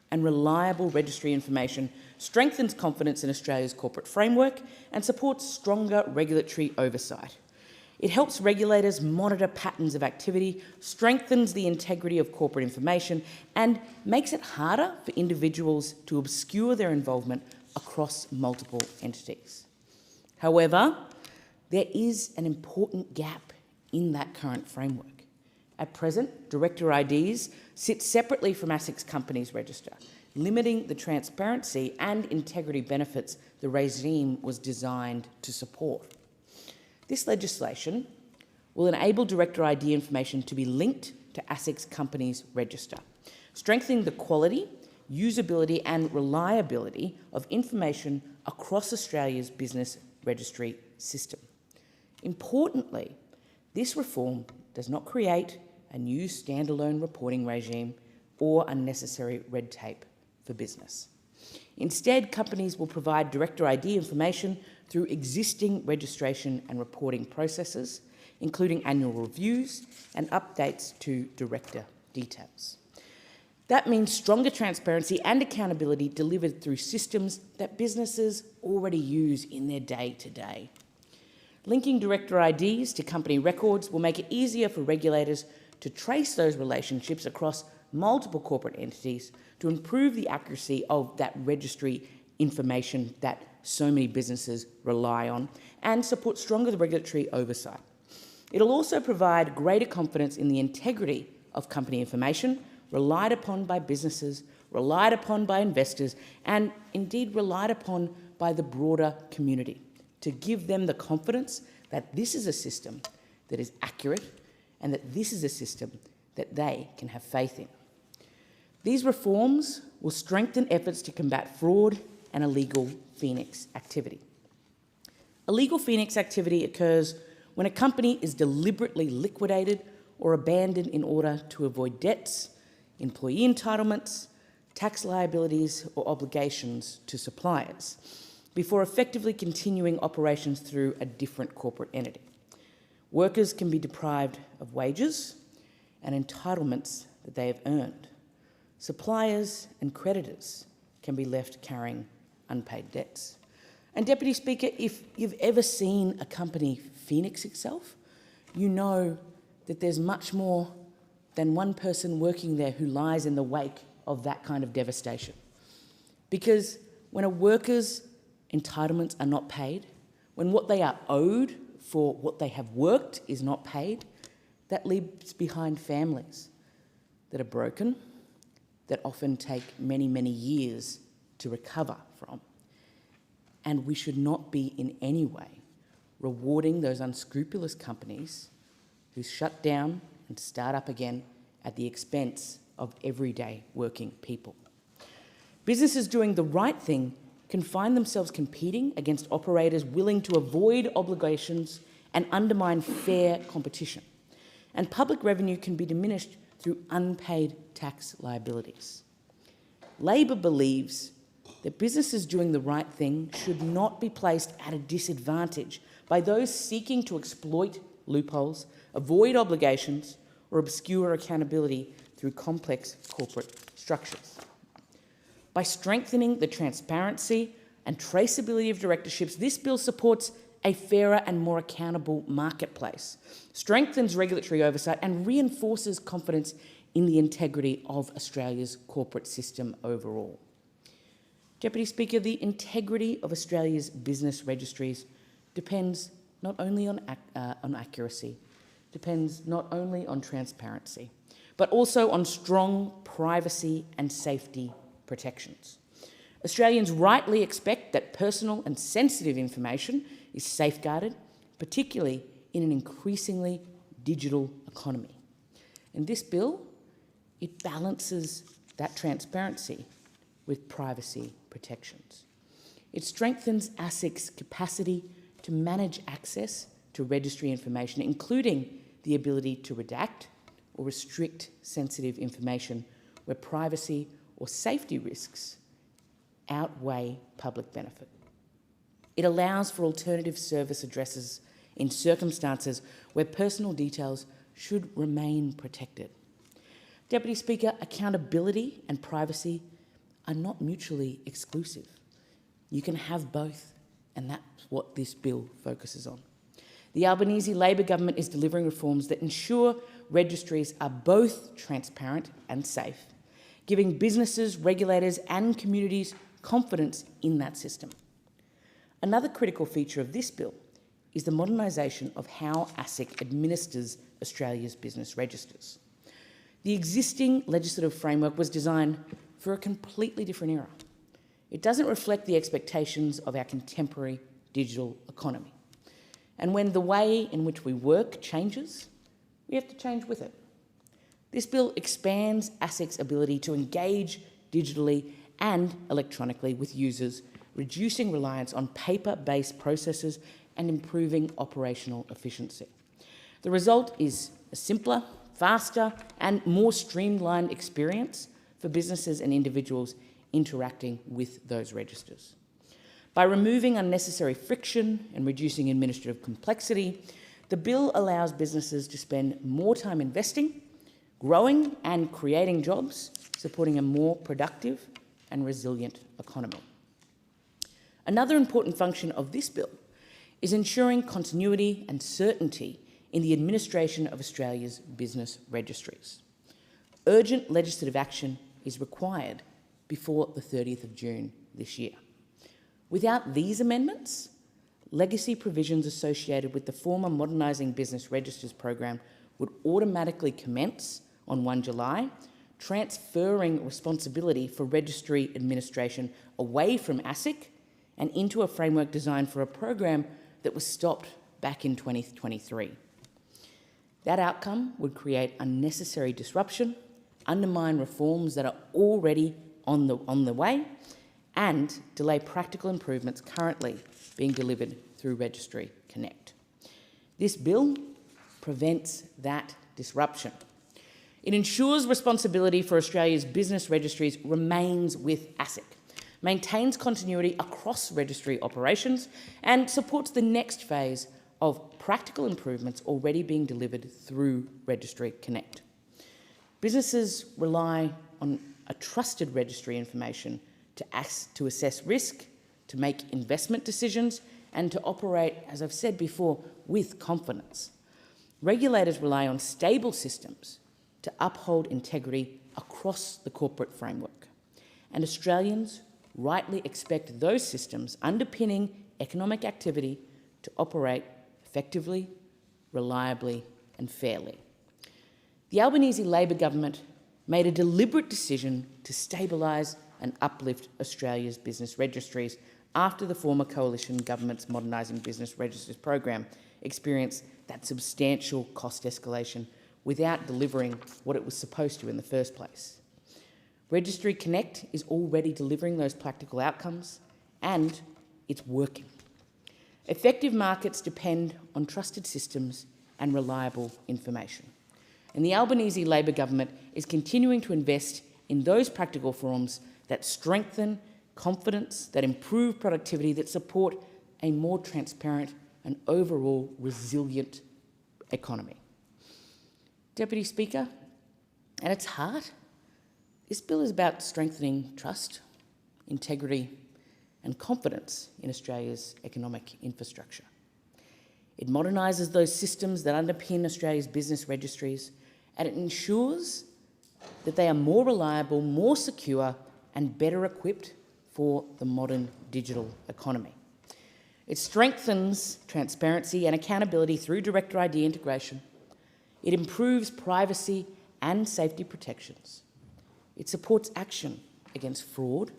and reliable registry information strengthens confidence in Australia's corporate framework and supports stronger regulatory oversight. It helps regulators monitor patterns of activity, strengthens the integrity of corporate information, and makes it harder for individuals to obscure their involvement across multiple entities. However, there is an important gap in that current framework. At present, Director IDs sit separately from ASIC's companies register, limiting the transparency and integrity benefits the regime was designed to support. This legislation will enable Director ID information to be linked to ASIC's companies register, strengthening the quality, usability and reliability of information across Australia's business registry system. Importantly, this reform does not create a new standalone reporting regime or unnecessary red tape for business. Instead, companies will provide director ID information through existing registration and reporting processes, including annual reviews and updates to director details. That means stronger transparency and accountability delivered through systems that businesses already use in their day-to-day. Linking director IDs to company records will make it easier for regulators to trace those relationships across multiple corporate entities to improve the accuracy of that registry information that so many businesses rely on and support stronger regulatory oversight. It'll also provide greater confidence in the integrity of company information relied upon by businesses, relied upon by investors, and indeed relied upon by the broader community, to give them the confidence that this is a system that is accurate and that this is a system that they can have faith in. These reforms will strengthen efforts to combat fraud and illegal Phoenix activity. Illegal Phoenix activity occurs when a company is deliberately liquidated or abandoned in order to avoid debts, employee entitlements, tax liabilities or obligations to suppliers, before effectively continuing operations through a different corporate entity. Workers can be deprived of wages and entitlements that they have earned. Suppliers and creditors can be left carrying unpaid debts. And Deputy Speaker, if you've ever seen a company phoenix itself, you know that there's much more than one person working there who lies in the wake of that kind of devastation. Because when a worker's entitlements are not paid, when what they are owed for what they have worked is not paid, that leaves behind families that are broken, that often take many, many years to recover from. And we should not be in any way rewarding those unscrupulous companies who shut down and start up again at the expense of everyday working people. Businesses doing the right thing can find themselves competing against operators willing to avoid obligations and undermine fair competition. And public revenue can be diminished through unpaid tax liabilities. Labor believes that businesses doing the right thing should not be placed at a disadvantage by those seeking to exploit loopholes, avoid obligations, or obscure accountability through complex corporate structures. By strengthening the transparency and traceability of directorships, this bill supports a fairer and more accountable marketplace, strengthens regulatory oversight, and reinforces confidence in the integrity of Australia's corporate system overall. Deputy Speaker, the integrity of Australia's business registries depends not only on accuracy, depends not only on transparency, but also on strong privacy and safety protections. Australians rightly expect that personal and sensitive information is safeguarded, particularly in an increasingly digital economy. And this bill, it balances that transparency with privacy protections. It strengthens ASIC's capacity to manage access to registry information, including the ability to redact or restrict sensitive information where privacy or safety risks outweigh public benefit. It allows for alternative service addresses in circumstances where personal details should remain protected. Deputy Speaker, accountability and privacy are not mutually exclusive. You can have both, and that's what this bill focuses on. The Albanese Labor government is delivering reforms that ensure registries are both transparent and safe, giving businesses, regulators and communities confidence in that system. Another critical feature of this bill is the modernisation of how ASIC administers Australia's business registers. The existing legislative framework was designed for a completely different era. It doesn't reflect the expectations of our contemporary digital economy. And when the way in which we work changes, we have to change with it. This bill expands ASIC's ability to engage digitally and electronically with users reducing reliance on paper-based processes and improving operational efficiency. The result is a simpler, faster and more streamlined experience for businesses and individuals interacting with those registers. By removing unnecessary friction and reducing administrative complexity, the bill allows businesses to spend more time investing, growing and creating jobs, supporting a more productive and resilient economy. Another important function of this bill is ensuring continuity and certainty in the administration of Australia's business registries. Urgent legislative action is required before the 30th of June this year. Without these amendments, legacy provisions associated with the former Modernising Business Registers program would automatically commence on 1 July, transferring responsibility for registry administration away from ASIC and into a framework designed for a program that was stopped back in 2023. That outcome would create unnecessary disruption, undermine reforms that are already on the way, and delay practical improvements currently being delivered through Registry Connect. This bill prevents that disruption. It ensures responsibility for Australia's business registries remains with ASIC, maintains continuity across registry operations, and supports the next phase of practical improvements already being delivered through Registry Connect. Businesses rely on a trusted registry information to assess risk, to make investment decisions, and to operate, as I've said before, with confidence. Regulators rely on stable systems to uphold integrity across the corporate framework. And Australians rightly expect those systems underpinning economic activity to operate effectively, reliably, and fairly. The Albanese Labor government made a deliberate decision to stabilise and uplift Australia's business registries after the former coalition government's Modernising Business Registers program experienced that substantial cost escalation without delivering what it was supposed to in the first place. Registry Connect is already delivering those practical outcomes, and it's working. Effective markets depend on trusted systems and reliable information. And the Albanese Labor government is continuing to invest in those practical reforms that strengthen confidence, that improve productivity, that support a more transparent and overall resilient economy. Deputy Speaker, at its heart, this bill is about strengthening trust, integrity and confidence in Australia's economic infrastructure. It modernises those systems that underpin Australia's business registries, and it ensures that they are more reliable, more secure and better equipped for the modern digital economy. It strengthens transparency and accountability through Director ID integration. It improves privacy and safety protections. It supports action against fraud,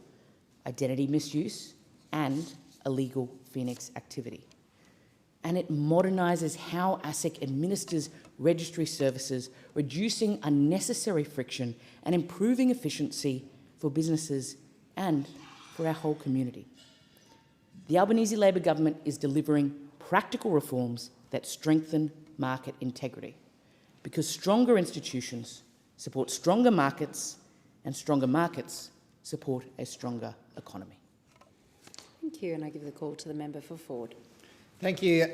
identity misuse and illegal Phoenix activity. And it modernises how ASIC administers registry services, reducing unnecessary friction and improving efficiency for businesses and for our whole community. The Albanese Labor government is delivering practical reforms that strengthen market integrity, because stronger institutions support stronger markets and stronger markets support a stronger economy. Thank you, and I give the call to the member for Ford. Thank you,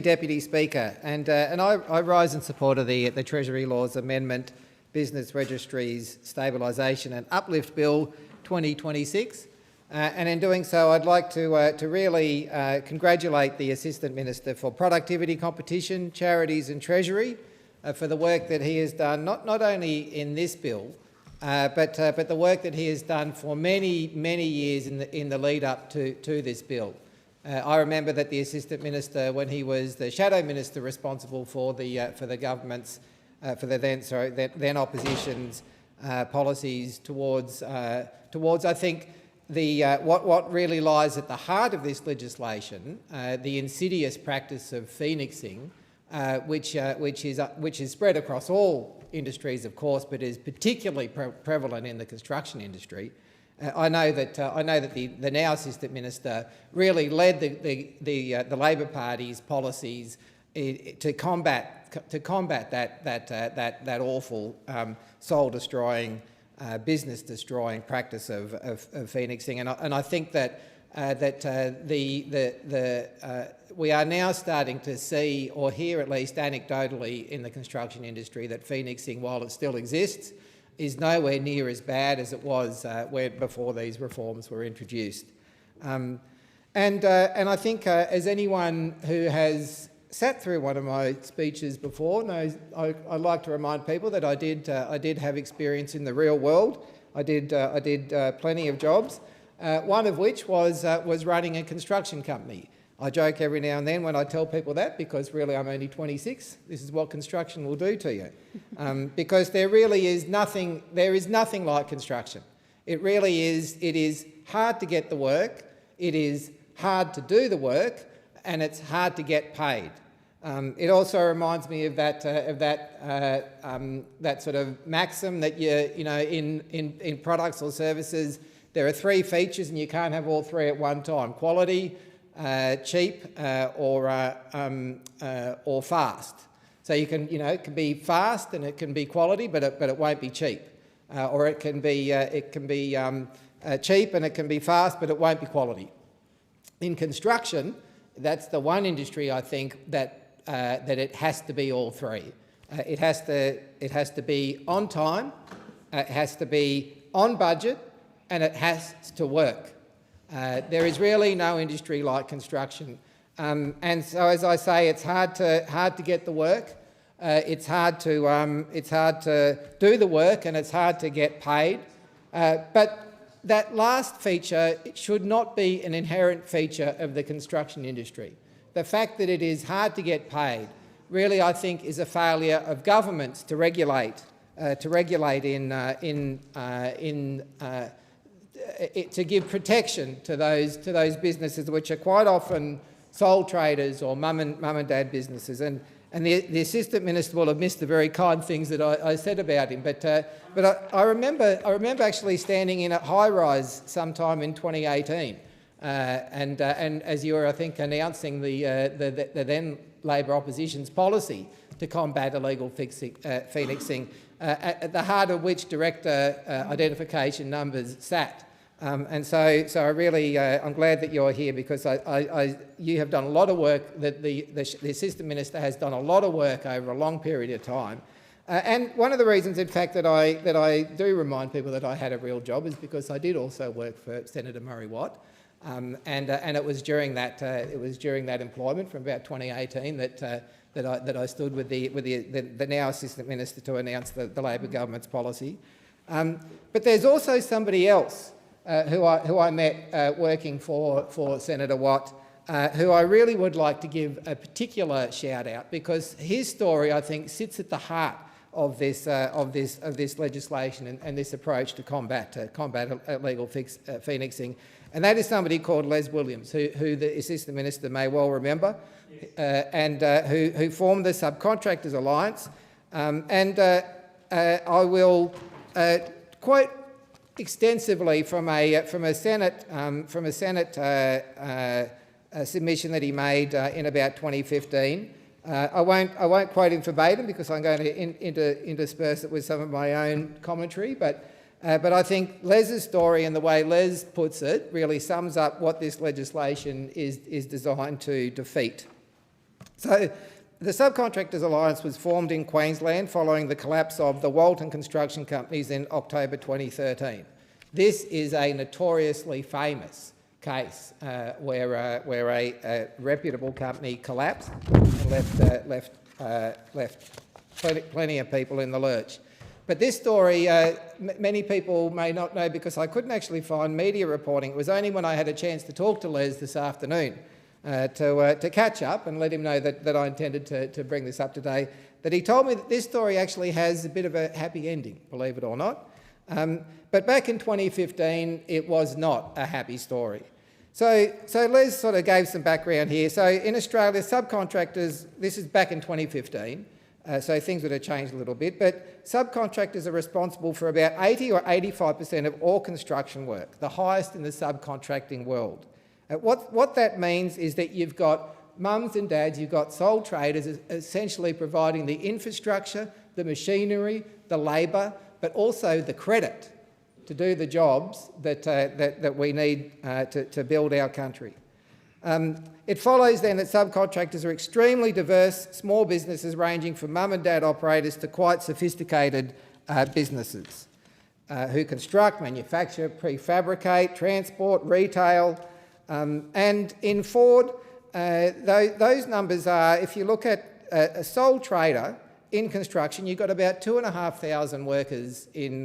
Deputy Speaker. And I rise in support of the Treasury Laws Amendment, Business Registries Stabilisation and Uplift Bill 2026. And in doing so, I'd like to really congratulate the Assistant Minister for Productivity, Competition, Charities and Treasury for the work that he has done, not only in this bill, but the work that he has done for many years in the lead up to this bill. I remember that the Assistant Minister, when he was the Shadow Minister responsible for the government's for the then opposition's policies towards I think what really lies at the heart of this legislation, the insidious practice of phoenixing, which is spread across all industries, of course, but is particularly prevalent in the construction industry. I know that the now Assistant Minister really led the Labor Party's policies to combat that awful soul-destroying, business-destroying practice of phoenixing, and I think that we are now starting to see, or hear at least anecdotally in the construction industry, that phoenixing, while it still exists, is nowhere near as bad as it was before these reforms were introduced. And I think as anyone who has sat through one of my speeches before knows, I like to remind people that I did have experience in the real world. I did plenty of jobs, one of which was running a construction company. I joke every now and then when I tell people that, because really I'm only 26. This is what construction will do to you, because there is nothing like construction. It really is. It is hard to get the work. It is hard to do the work, and it's hard to get paid. It also reminds me of that sort of maxim that in products or services there are three features and you can't have all three at one time: quality, cheap, or fast. So you can, it can be fast and it can be quality, but it won't be cheap. Or it can be cheap and it can be fast, but it won't be quality. In construction, that's the one industry I think that it has to be all three. It has to be on time, it has to be on budget, and it has to work. There is really no industry like construction, and so, as I say, it's hard to get the work. It's hard to do the work, and it's hard to get paid. But that last feature should not be an inherent feature of the construction industry. The fact that it is hard to get paid really, I think, is a failure of governments to regulate to give protection to those businesses, which are quite often sole traders or mum and dad businesses. And the Assistant Minister will have missed the very kind things that I said about him. But I remember actually standing in a high-rise sometime in 2018, and as you were, I think, announcing the then Labor opposition's policy to combat illegal phoenixing, at the heart of which director identification numbers sat. And so I really, I'm glad that you're here, because you have done a lot of work, that the Assistant Minister has done a lot of work over a long period of time. And one of the reasons, in fact, that I do remind people that I had a real job is because I did also work for Senator Murray Watt. And it was during that employment from about 2018 that I stood with the now Assistant Minister to announce the Labor government's policy. But there's also somebody else who I met working for Senator Watt, who I really would like to give a particular shout out, because his story, I think, sits at the heart of this legislation and this approach to combat illegal phoenixing. And that is somebody called Les Williams, who the Assistant Minister may well remember, and who formed the Subcontractors Alliance. I will quote extensively from a Senate submission that he made in about 2015. I won't quote him verbatim, because I'm going to intersperse it with some of my own commentary, but I think Les's story and the way Les puts it really sums up what this legislation is designed to defeat. So the Subcontractors Alliance was formed in Queensland following the collapse of the Walton Construction Companies in October 2013. This is a notoriously famous case where a reputable company collapsed and left plenty of people in the lurch. But this story, many people may not know, because I couldn't actually find media reporting. It was only when I had a chance to talk to Les this afternoon to catch up and let him know that I intended to bring this up today, that he told me that this story actually has a bit of a happy ending, believe it or not. But back in 2015, it was not a happy story. So Les sort of gave some background here. So in Australia, subcontractors, this is back in 2015, so things would have changed a little bit. But subcontractors are responsible for about 80 or 85% of all construction work, the highest in the subcontracting world. What that means is that you've got mums and dads, you've got sole traders essentially providing the infrastructure, the machinery, the labour, but also the credit to do the jobs that we need to build our country. It follows then that subcontractors are extremely diverse, small businesses ranging from mum and dad operators to quite sophisticated businesses who construct, manufacture, prefabricate, transport, retail. And in Ford, those numbers are, if you look at a sole trader in construction, you've got about 2,500 workers in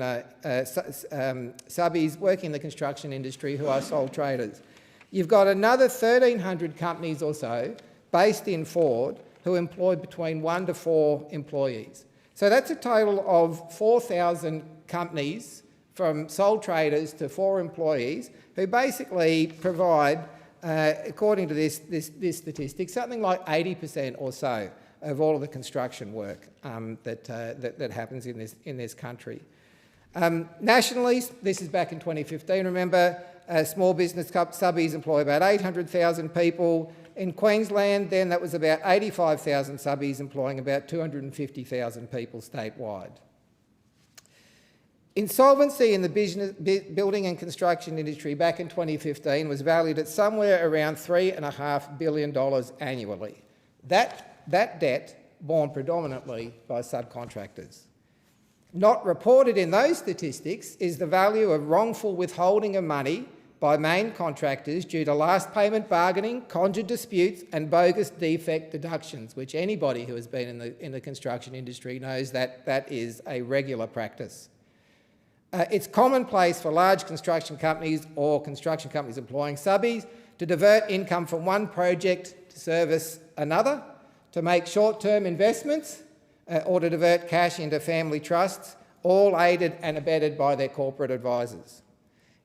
subbies working in the construction industry who are sole traders. You've got another 1,300 companies or so based in Ford who employ between 1 to 4 employees. So that's a total of 4,000 companies from sole traders to 4 employees who basically provide, according to this statistic, something like 80% or so of all of the construction work that happens in this country. Nationally, this is back in 2015, remember, small business subbies employ about 800,000 people. In Queensland, then, that was about 85,000 subbies employing about 250,000 people statewide. Insolvency in the building and construction industry back in 2015 was valued at somewhere around $3.5 billion annually. That debt borne predominantly by subcontractors. Not reported in those statistics is the value of wrongful withholding of money by main contractors due to last payment bargaining, conjured disputes and bogus defect deductions, which anybody who has been in the construction industry knows that is a regular practice. It's commonplace for large construction companies or construction companies employing subbies to divert income from one project to service another, to make short-term investments or to divert cash into family trusts, all aided and abetted by their corporate advisors.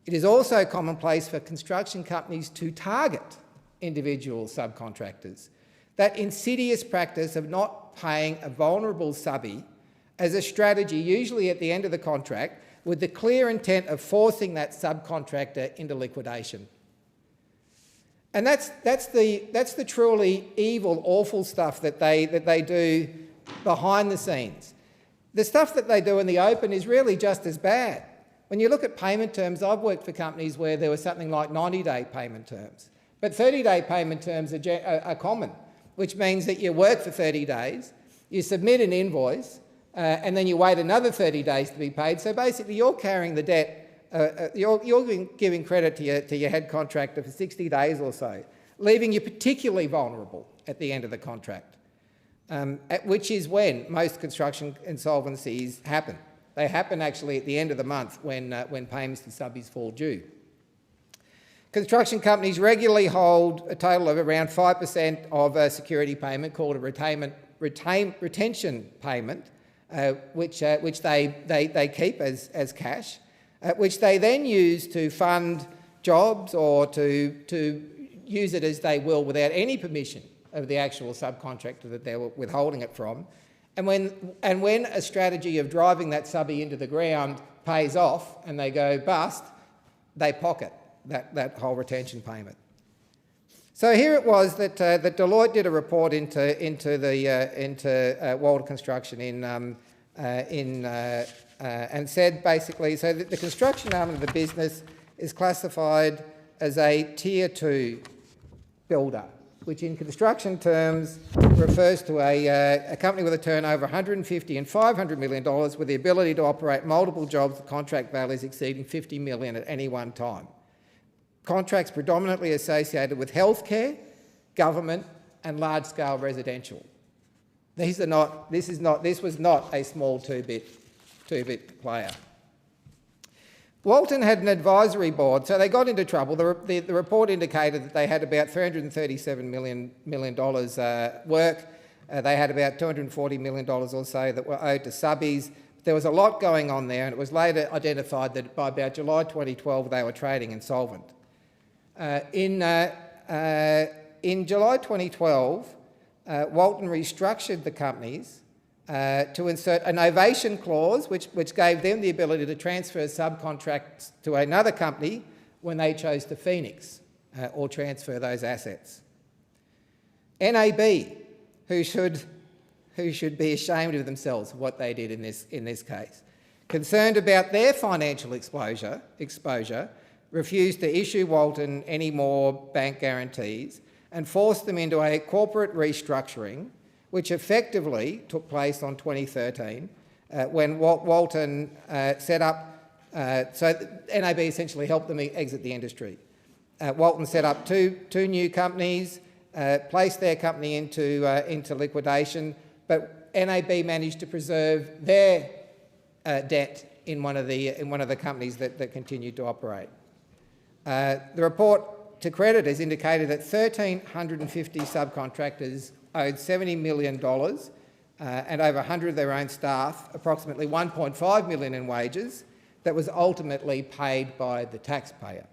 It is also commonplace for construction companies to target individual subcontractors. That insidious practice of not paying a vulnerable subbie as a strategy, usually at the end of the contract, with the clear intent of forcing that subcontractor into liquidation. And that's the truly evil, awful stuff that they do behind the scenes. The stuff that they do in the open is really just as bad. When you look at payment terms, I've worked for companies where there was something like 90-day payment terms, but 30-day payment terms are common, which means that you work for 30 days, you submit an invoice, and then you wait another 30 days to be paid. So basically you're carrying the debt, you're giving credit to your head contractor for 60 days or so, leaving you particularly vulnerable at the end of the contract, which is when most construction insolvencies happen. They happen actually at the end of the month when payments to subbies fall due. Construction companies regularly hold a total of around 5% of a security payment called a retention payment, which they keep as cash, which they then use to fund jobs or to use it as they will without any permission of the actual subcontractor that they're withholding it from. And when a strategy of driving that subbie into the ground pays off and they go bust, they pocket that whole retention payment. So here it was that Deloitte did a report into Walter Construction and said basically, so that the construction arm of the business is classified as a Tier 2 builder, which in construction terms refers to a company with a turnover of $150 and $500 million with the ability to operate multiple jobs with contract values exceeding $50 million at any one time. Contracts predominantly associated with healthcare, government and large-scale residential. This was not a small two-bit player. Walton had an advisory board, so they got into trouble. The report indicated that they had about $337 million work. They had about $240 million or so that were owed to subbies. There was a lot going on there, and it was later identified that by about July 2012 they were trading insolvent. In July 2012, Walton restructured the companies to insert a novation clause which gave them the ability to transfer subcontracts to another company when they chose to Phoenix or transfer those assets. NAB, who should be ashamed of themselves for what they did in this case, concerned about their financial exposure, refused to issue Walton any more bank guarantees and forced them into a corporate restructuring which effectively took place on 2013 when Walton set up, so NAB essentially helped them exit the industry. Walton set up two new companies, placed their company into liquidation, but NAB managed to preserve their debt in one of the companies that continued to operate. The report to creditors indicated that 1,350 subcontractors owed $70 million and over 100 of their own staff, approximately $1.5 million in wages, that was ultimately paid by the taxpayer.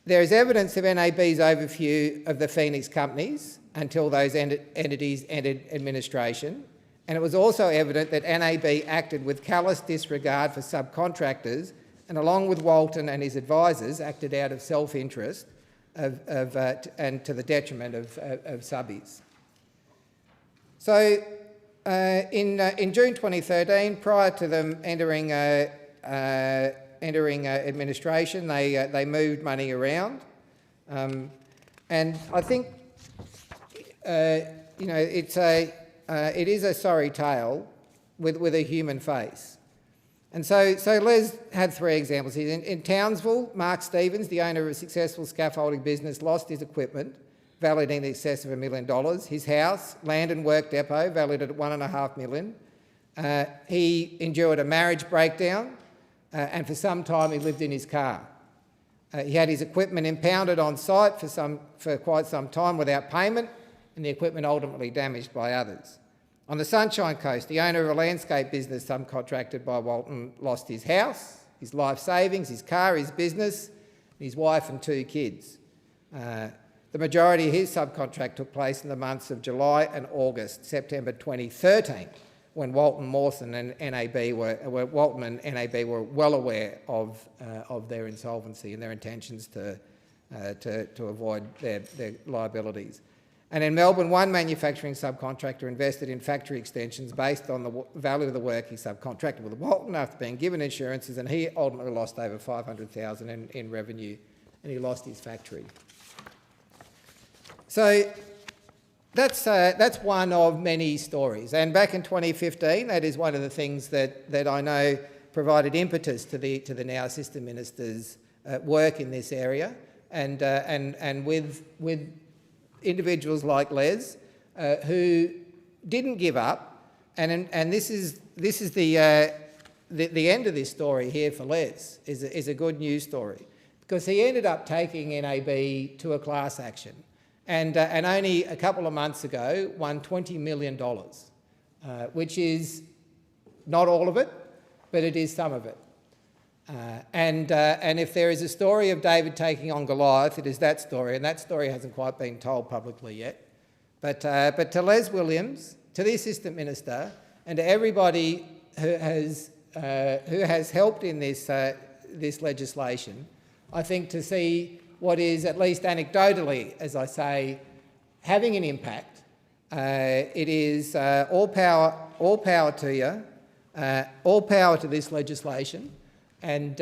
There is evidence of NAB's overview of the Phoenix companies until those entities entered administration, and it was also evident that NAB acted with callous disregard for subcontractors and, along with Walton and his advisors, acted out of self-interest and to the detriment of subbies. So in June 2013, prior to them entering administration, they moved money around, and I think it is a sorry tale with a human face. And so Les had three examples here. In Townsville, Mark Stevens, the owner of a successful scaffolding business, lost his equipment, valued in excess of $1 million. His house, land and work depot, valued at $1.5 million. He endured a marriage breakdown, and for some time he lived in his car. He had his equipment impounded on site for quite some time without payment, and the equipment ultimately damaged by others. On the Sunshine Coast, the owner of a landscape business subcontracted by Walton lost his house, his life savings, his car, his business, his wife and 2 kids. The majority of his subcontract took place in the months of July and August, September 2013, when Walton and NAB were well aware of their insolvency and their intentions to avoid their liabilities. And in Melbourne, one manufacturing subcontractor invested in factory extensions based on the value of the work he subcontracted with Walton after being given insurances, and he ultimately lost over $500,000 in revenue, and he lost his factory. So that's one of many stories. And back in 2015, that is one of the things that I know provided impetus to the now Assistant Minister's work in this area, and with individuals like Les who didn't give up, and this is the end of this story here for Les is a good news story, because he ended up taking NAB to a class action, and only a couple of months ago won $20 million, which is not all of it, but it is some of it. And if there is a story of David taking on Goliath, it is that story, and that story hasn't quite been told publicly yet. But to Les Williams, to the Assistant Minister, and to everybody who has helped in this legislation, I think to see what is, at least anecdotally, as I say, having an impact, it is all power to you, all power to this legislation. And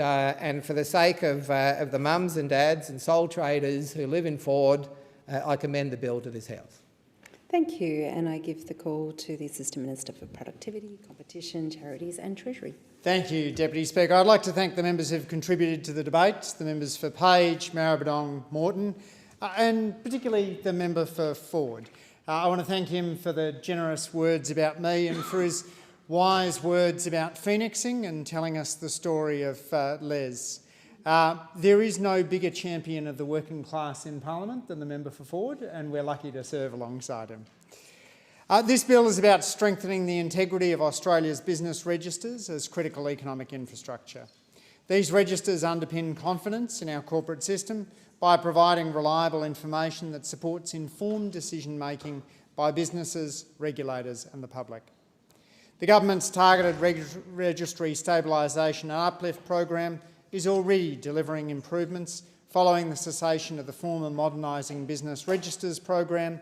for the sake of the mums and dads and sole traders who live in Ford, I commend the bill to this House. Thank you, and I give the call to the Assistant Minister for Productivity, Competition, Charities and Treasury. Thank you, Deputy Speaker. I'd like to thank the members who have contributed to the debate, the members for Page, Maribyrnong, Morton, and particularly the member for Ford. I want to thank him for the generous words about me and for his wise words about phoenixing and telling us the story of Les. There is no bigger champion of the working class in Parliament than the member for Ford, and we're lucky to serve alongside him. This bill is about strengthening the integrity of Australia's business registers as critical economic infrastructure. These registers underpin confidence in our corporate system by providing reliable information that supports informed decision-making by businesses, regulators and the public. The government's targeted registry stabilisation and uplift program is already delivering improvements following the cessation of the former Modernising Business Registers program,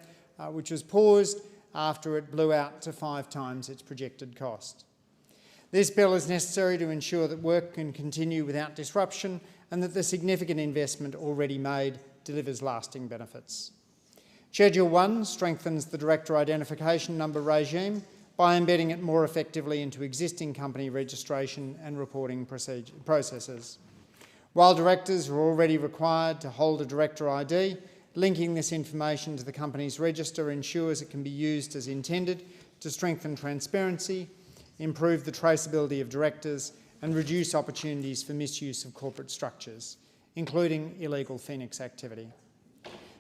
which was paused after it blew out to 5 times its projected cost. This bill is necessary to ensure that work can continue without disruption and that the significant investment already made delivers lasting benefits. Schedule 1 strengthens the director identification number regime by embedding it more effectively into existing company registration and reporting processes. While directors are already required to hold a director ID, linking this information to the company's register ensures it can be used as intended to strengthen transparency, improve the traceability of directors and reduce opportunities for misuse of corporate structures, including illegal Phoenix activity.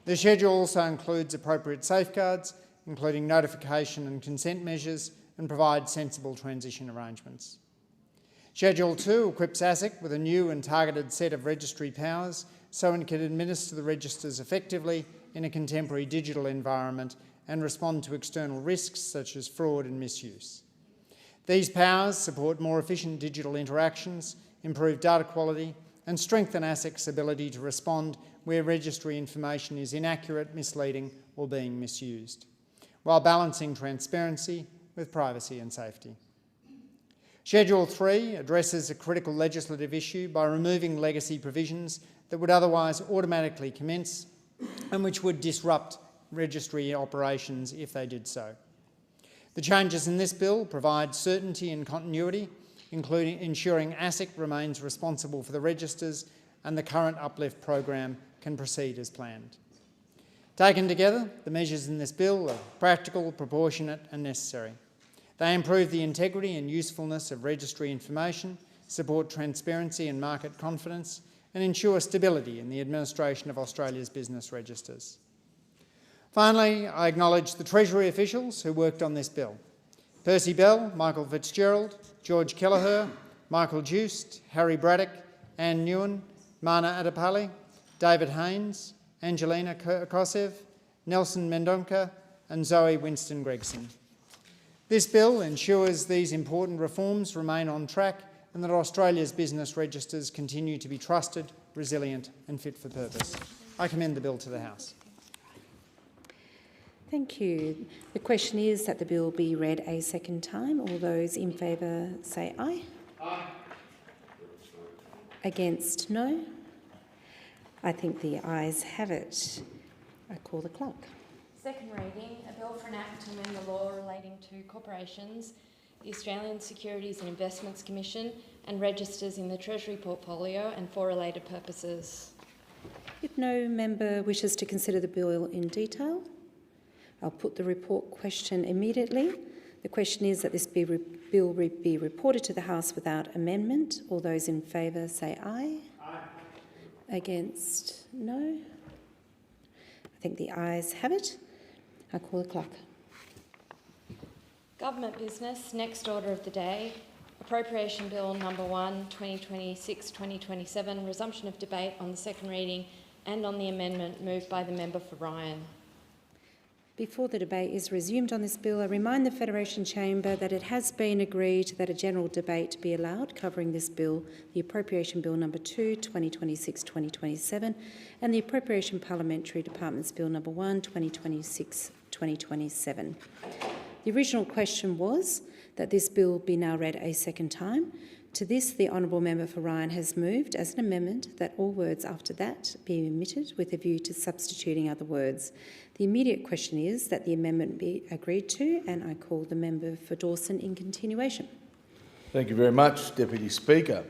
The schedule also includes appropriate safeguards, including notification and consent measures, and provides sensible transition arrangements. Schedule 2 equips ASIC with a new and targeted set of registry powers so it can administer the registers effectively in a contemporary digital environment and respond to external risks such as fraud and misuse. These powers support more efficient digital interactions, improve data quality and strengthen ASIC's ability to respond where registry information is inaccurate, misleading or being misused, while balancing transparency with privacy and safety. Schedule 3 addresses a critical legislative issue by removing legacy provisions that would otherwise automatically commence and which would disrupt registry operations if they did so. The changes in this bill provide certainty and continuity, including ensuring ASIC remains responsible for the registers and the current uplift program can proceed as planned. Taken together, the measures in this bill are practical, proportionate and necessary. They improve the integrity and usefulness of registry information, support transparency and market confidence, and ensure stability in the administration of Australia's business registers. Finally, I acknowledge the Treasury officials who worked on this bill. Percy Bell, Michael Fitzgerald, George Kelleher, Michael Joost, Harry Braddock, Anne Nguyen, Mana Adapale, David Haynes, Angelina Kosev, Nelson Mendonca and Zoe Winston-Gregson. This bill ensures these important reforms remain on track and that Australia's business registers continue to be trusted, resilient and fit for purpose. I commend the bill to the House. Thank you. The question is that the bill be read a second time. All those in favour say aye. Aye. Against, no. I think the ayes have it. I call the clock. Second reading, a bill for an act to amend the law relating to corporations, the Australian Securities and Investments Commission and registers in the Treasury portfolio and for related purposes. If no member wishes to consider the bill in detail, I'll put the report question immediately. The question is that this bill be reported to the House without amendment. All those in favour say aye. Aye. Against, no. I think the ayes have it. I call the clock. Government business, next order of the day. Appropriation Bill number 1, 2026-2027, resumption of debate on the second reading and on the amendment moved by the member for Ryan. Before the debate is resumed on this bill, I remind the Federation Chamber that it has been agreed that a general debate be allowed covering this bill, the Appropriation Bill number 2, 2026-2027, and the Appropriation Parliamentary Departments Bill number 1, 2026-2027. The original question was that this bill be now read a second time. To this, the Honourable Member for Ryan has moved as an amendment that all words after that be omitted with a view to substituting other words. The immediate question is that the amendment be agreed to, and I call the member for Dawson in continuation. Thank you very much, Deputy Speaker.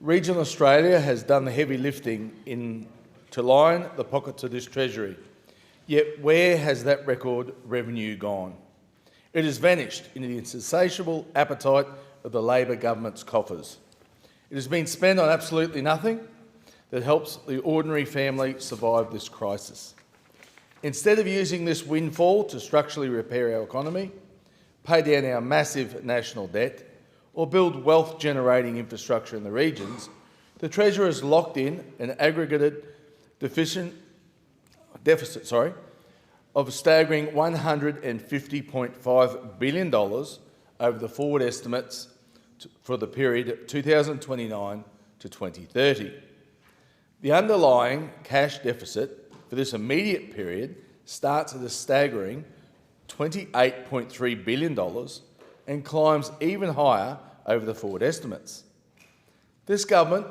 Regional Australia has done the heavy lifting to line the pockets of this Treasury. Yet where has that record revenue gone? It has vanished into the insatiable appetite of the Labor government's coffers. It has been spent on absolutely nothing that helps the ordinary family survive this crisis. Instead of using this windfall to structurally repair our economy, pay down our massive national debt, or build wealth-generating infrastructure in the regions, the Treasurer has locked in an aggregated deficit of a staggering $150.5 billion over the forward estimates for the period 2029 to 2030. The underlying cash deficit for this immediate period starts at a staggering $28.3 billion and climbs even higher over the forward estimates. This government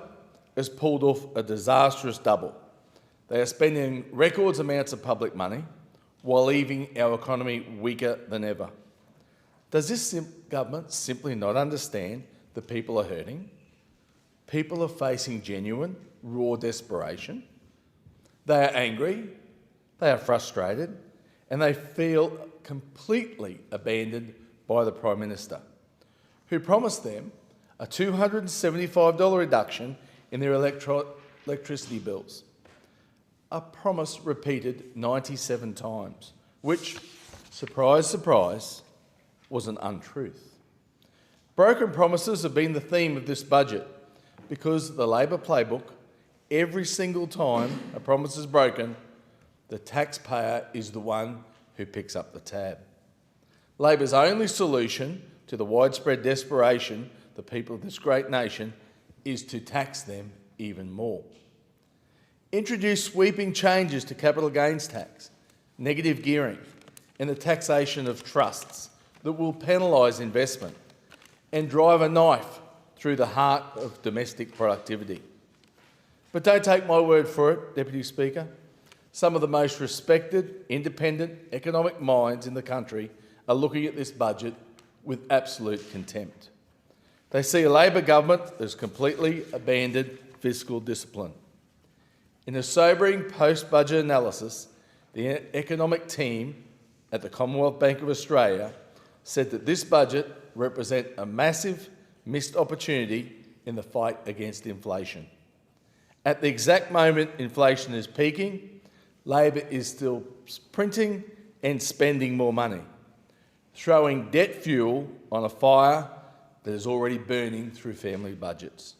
has pulled off a disastrous double. They are spending record amounts of public money while leaving our economy weaker than ever. Does this government simply not understand that people are hurting? People are facing genuine, raw desperation. They are angry, they are frustrated, and they feel completely abandoned by the Prime Minister, who promised them a $275 reduction in their electricity bills. A promise repeated 97 times, which, surprise, surprise, was an untruth. Broken promises have been the theme of this budget because the Labor playbook, every single time a promise is broken, the taxpayer is the one who picks up the tab. Labor's only solution to the widespread desperation the people of this great nation is to tax them even more. Introduce sweeping changes to capital gains tax, negative gearing, and the taxation of trusts that will penalise investment and drive a knife through the heart of domestic productivity. But don't take my word for it, Deputy Speaker. Some of the most respected, independent economic minds in the country are looking at this budget with absolute contempt. They see a Labor government that has completely abandoned fiscal discipline. In a sobering post-budget analysis, the economic team at the Commonwealth Bank of Australia said that this budget represents a massive missed opportunity in the fight against inflation. At the exact moment inflation is peaking, Labor is still printing and spending more money, throwing debt fuel on a fire that is already burning through family budgets.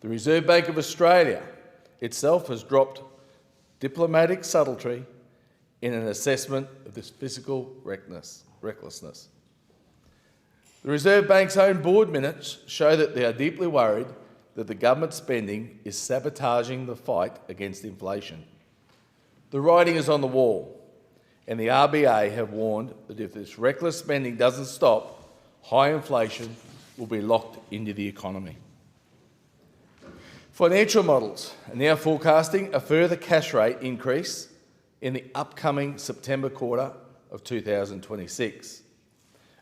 The Reserve Bank of Australia itself has dropped diplomatic subtlety in an assessment of this fiscal recklessness. The Reserve Bank's own board minutes show that they are deeply worried that the government spending is sabotaging the fight against inflation. The writing is on the wall, and the RBA have warned that if this reckless spending doesn't stop, high inflation will be locked into the economy. Financial models are now forecasting a further cash rate increase in the upcoming September quarter of 2026,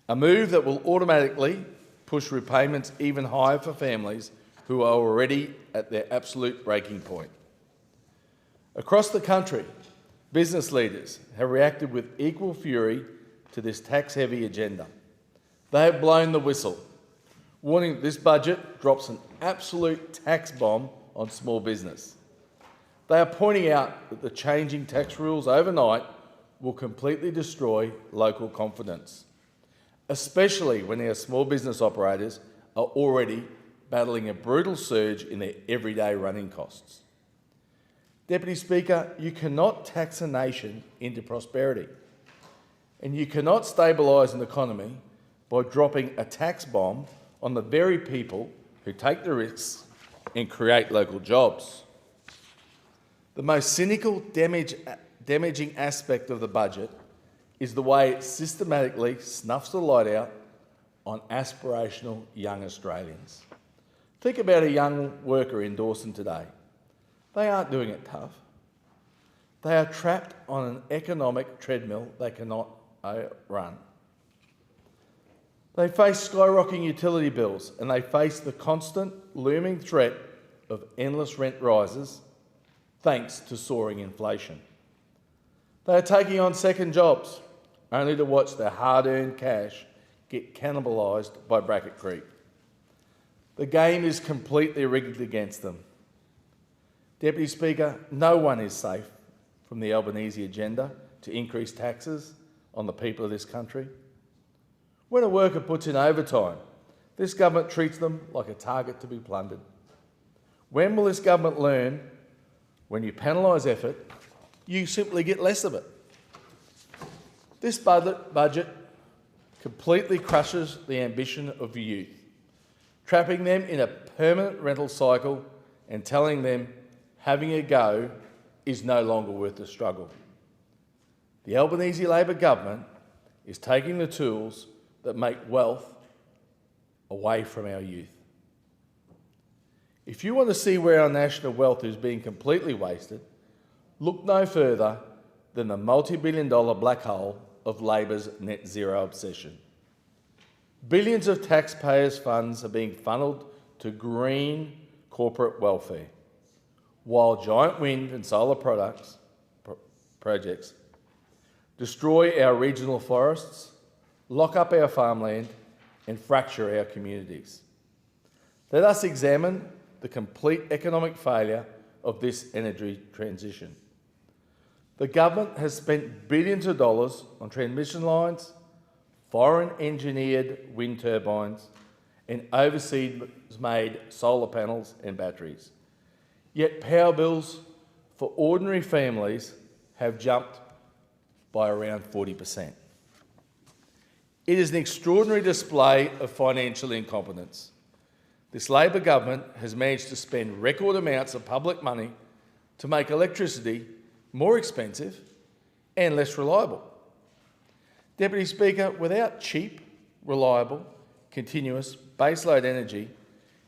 a move that will automatically push repayments even higher for families who are already at their absolute breaking point. Across the country, business leaders have reacted with equal fury to this tax-heavy agenda. They have blown the whistle, warning that this budget drops an absolute tax bomb on small business. They are pointing out that the changing tax rules overnight will completely destroy local confidence, especially when our small business operators are already battling a brutal surge in their everyday running costs. Deputy Speaker, you cannot tax a nation into prosperity, and you cannot stabilise an economy by dropping a tax bomb on the very people who take the risks and create local jobs. The most cynical, damaging aspect of the budget is the way it systematically snuffs the light out on aspirational young Australians. Think about a young worker in Dawson today. They aren't doing it tough. They are trapped on an economic treadmill they cannot run. They face skyrocketing utility bills, and they face the constant looming threat of endless rent rises thanks to soaring inflation. They are taking on second jobs, only to watch their hard-earned cash get cannibalised by bracket creep. The game is completely rigged against them. Deputy Speaker, no one is safe from the Albanese agenda to increase taxes on the people of this country. When a worker puts in overtime, this government treats them like a target to be plundered. When will this government learn when you penalise effort, you simply get less of it? This budget completely crushes the ambition of youth, trapping them in a permanent rental cycle and telling them having a go is no longer worth the struggle. The Albanese Labor government is taking the tools that make wealth away from our youth. If you want to see where our national wealth is being completely wasted, look no further than the multi-billion-dollar black hole of Labor's net zero obsession. Billions of taxpayers' funds are being funneled to green corporate welfare, while giant wind and solar projects destroy our regional forests, lock up our farmland and fracture our communities. Let us examine the complete economic failure of this energy transition. The government has spent billions of dollars on transmission lines, foreign-engineered wind turbines and overseas-made solar panels and batteries. Yet power bills for ordinary families have jumped by around 40%. It is an extraordinary display of financial incompetence. This Labor government has managed to spend record amounts of public money to make electricity more expensive and less reliable. Deputy Speaker, without cheap, reliable, continuous baseload energy,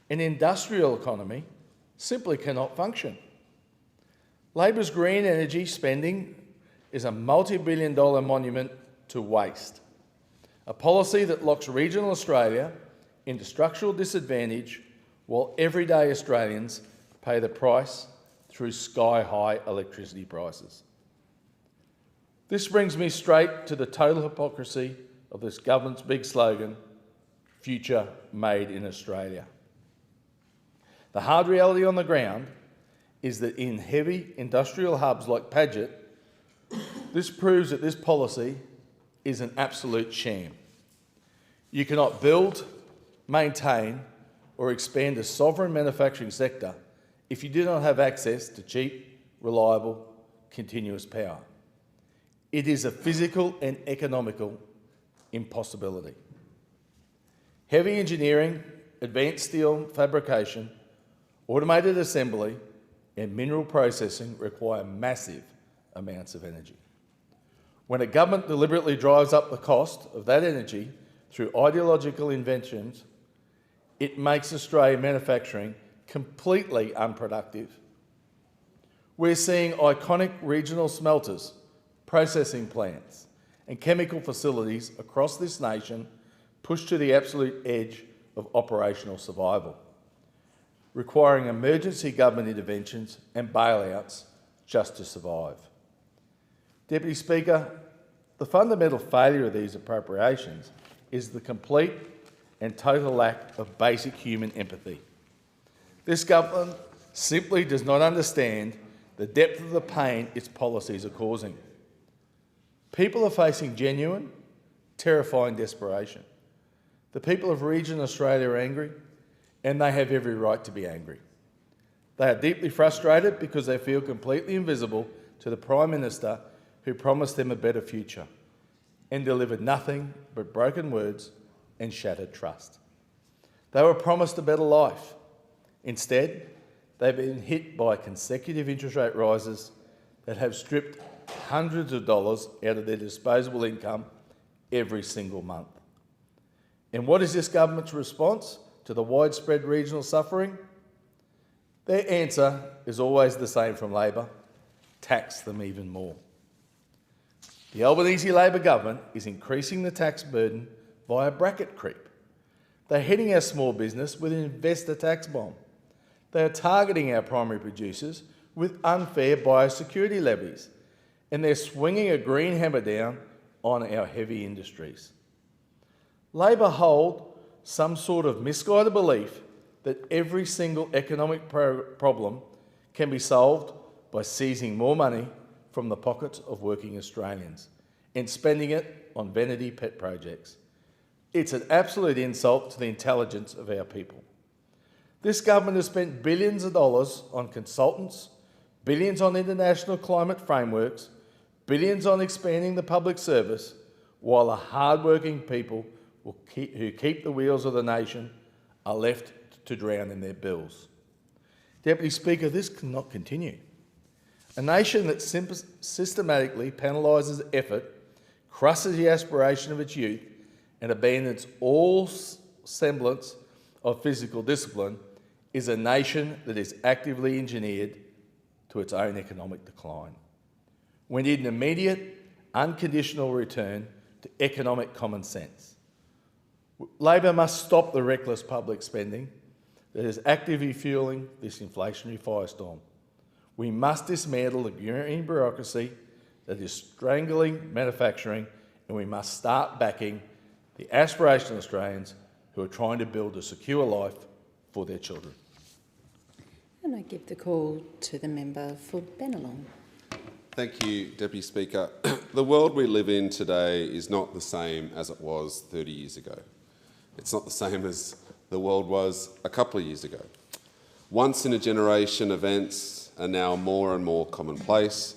an industrial economy simply cannot function. Labor's green energy spending is a multi-billion-dollar monument to waste, a policy that locks regional Australia into structural disadvantage while everyday Australians pay the price through sky-high electricity prices. This brings me straight to the total hypocrisy of this government's big slogan, Future Made in Australia. The hard reality on the ground is that in heavy industrial hubs like Paget, this proves that this policy is an absolute sham. You cannot build, maintain or expand a sovereign manufacturing sector if you do not have access to cheap, reliable, continuous power. It is a physical and economical impossibility. Heavy engineering, advanced steel fabrication, automated assembly and mineral processing require massive amounts of energy. When a government deliberately drives up the cost of that energy through ideological inventions, it makes Australian manufacturing completely unproductive. We're seeing iconic regional smelters, processing plants and chemical facilities across this nation pushed to the absolute edge of operational survival, requiring emergency government interventions and bailouts just to survive. Deputy Speaker, the fundamental failure of these appropriations is the complete and total lack of basic human empathy. This government simply does not understand the depth of the pain its policies are causing. People are facing genuine, terrifying desperation. The people of regional Australia are angry, and they have every right to be angry. They are deeply frustrated because they feel completely invisible to the Prime Minister who promised them a better future and delivered nothing but broken words and shattered trust. They were promised a better life. Instead, they've been hit by consecutive interest rate rises that have stripped hundreds of dollars out of their disposable income every single month. And what is this government's response to the widespread regional suffering? Their answer is always the same from Labor: tax them even more. The Albanese Labor government is increasing the tax burden via bracket creep. They're hitting our small business with an investor tax bomb. They are targeting our primary producers with unfair biosecurity levies, and they're swinging a green hammer down on our heavy industries. Labor hold some sort of misguided belief that every single economic problem can be solved by seizing more money from the pockets of working Australians and spending it on vanity pet projects. It's an absolute insult to the intelligence of our people. This government has spent billions of dollars on consultants, billions on international climate frameworks, billions on expanding the public service, while the hard-working people who keep the wheels of the nation are left to drown in their bills. Deputy Speaker, this cannot continue. A nation that systematically penalises effort, crushes the aspiration of its youth, and abandons all semblance of physical discipline is a nation that is actively engineered to its own economic decline. We need an immediate, unconditional return to economic common sense. Labor must stop the reckless public spending that is actively fueling this inflationary firestorm. We must dismantle the green bureaucracy that is strangling manufacturing, and we must start backing the aspirational Australians who are trying to build a secure life for their children. And I give the call to the member for Bennelong. Thank you, Deputy Speaker. The world we live in today is not the same as it was 30 years ago. It's not the same as the world was a couple of years ago. Once-in-a-generation events are now more and more commonplace,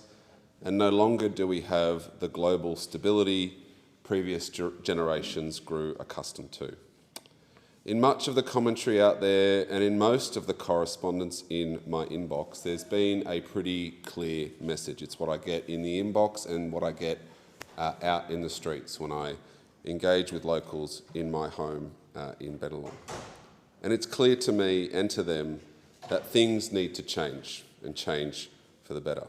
and no longer do we have the global stability previous generations grew accustomed to. In much of the commentary out there and in most of the correspondence in my inbox, there's been a pretty clear message. It's what I get in the inbox and what I get out in the streets when I engage with locals in my home in Bennelong. And it's clear to me and to them that things need to change and change for the better.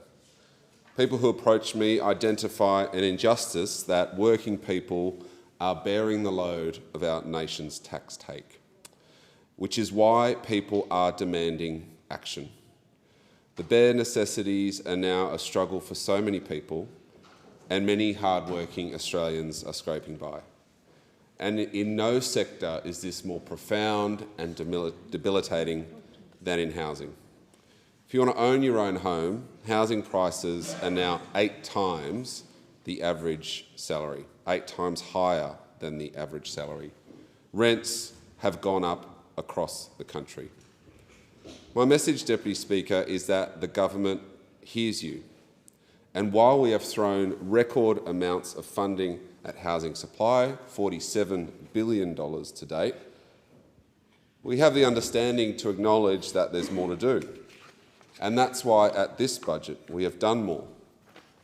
People who approach me identify an injustice that working people are bearing the load of our nation's tax take, which is why people are demanding action. The bare necessities are now a struggle for so many people, and many hard-working Australians are scraping by. And in no sector is this more profound and debilitating than in housing. If you want to own your own home, housing prices are now 8 times the average salary, 8 times higher than the average salary. Rents have gone up across the country. My message, Deputy Speaker, is that the government hears you. And while we have thrown record amounts of funding at housing supply, $47 billion to date, we have the understanding to acknowledge that there's more to do. And that's why at this budget we have done more.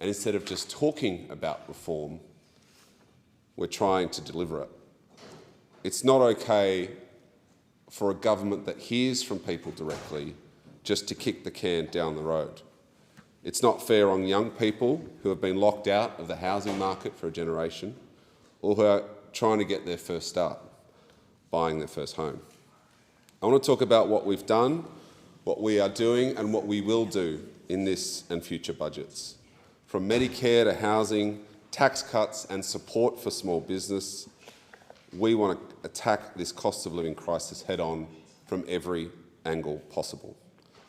And instead of just talking about reform, we're trying to deliver it. It's not okay for a government that hears from people directly just to kick the can down the road. It's not fair on young people who have been locked out of the housing market for a generation or who are trying to get their first start, buying their first home. I want to talk about what we've done, what we are doing and what we will do in this and future budgets. From Medicare to housing, tax cuts and support for small business, we want to attack this cost of living crisis head on from every angle possible.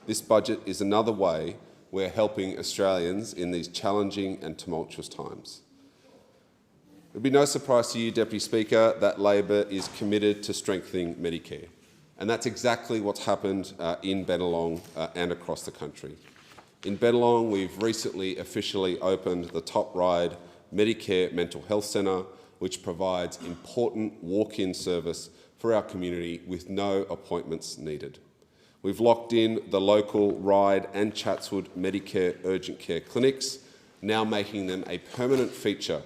This budget is another way we're helping Australians in these challenging and tumultuous times. It will be no surprise to you, Deputy Speaker, that Labor is committed to strengthening Medicare. And that's exactly what's happened in Bennelong and across the country. In Bennelong, we've recently officially opened the top-ride Medicare Mental Health Centre, which provides important walk-in service for our community with no appointments needed. We've locked in the local Ryde and Chatswood Medicare urgent care clinics, now making them a permanent feature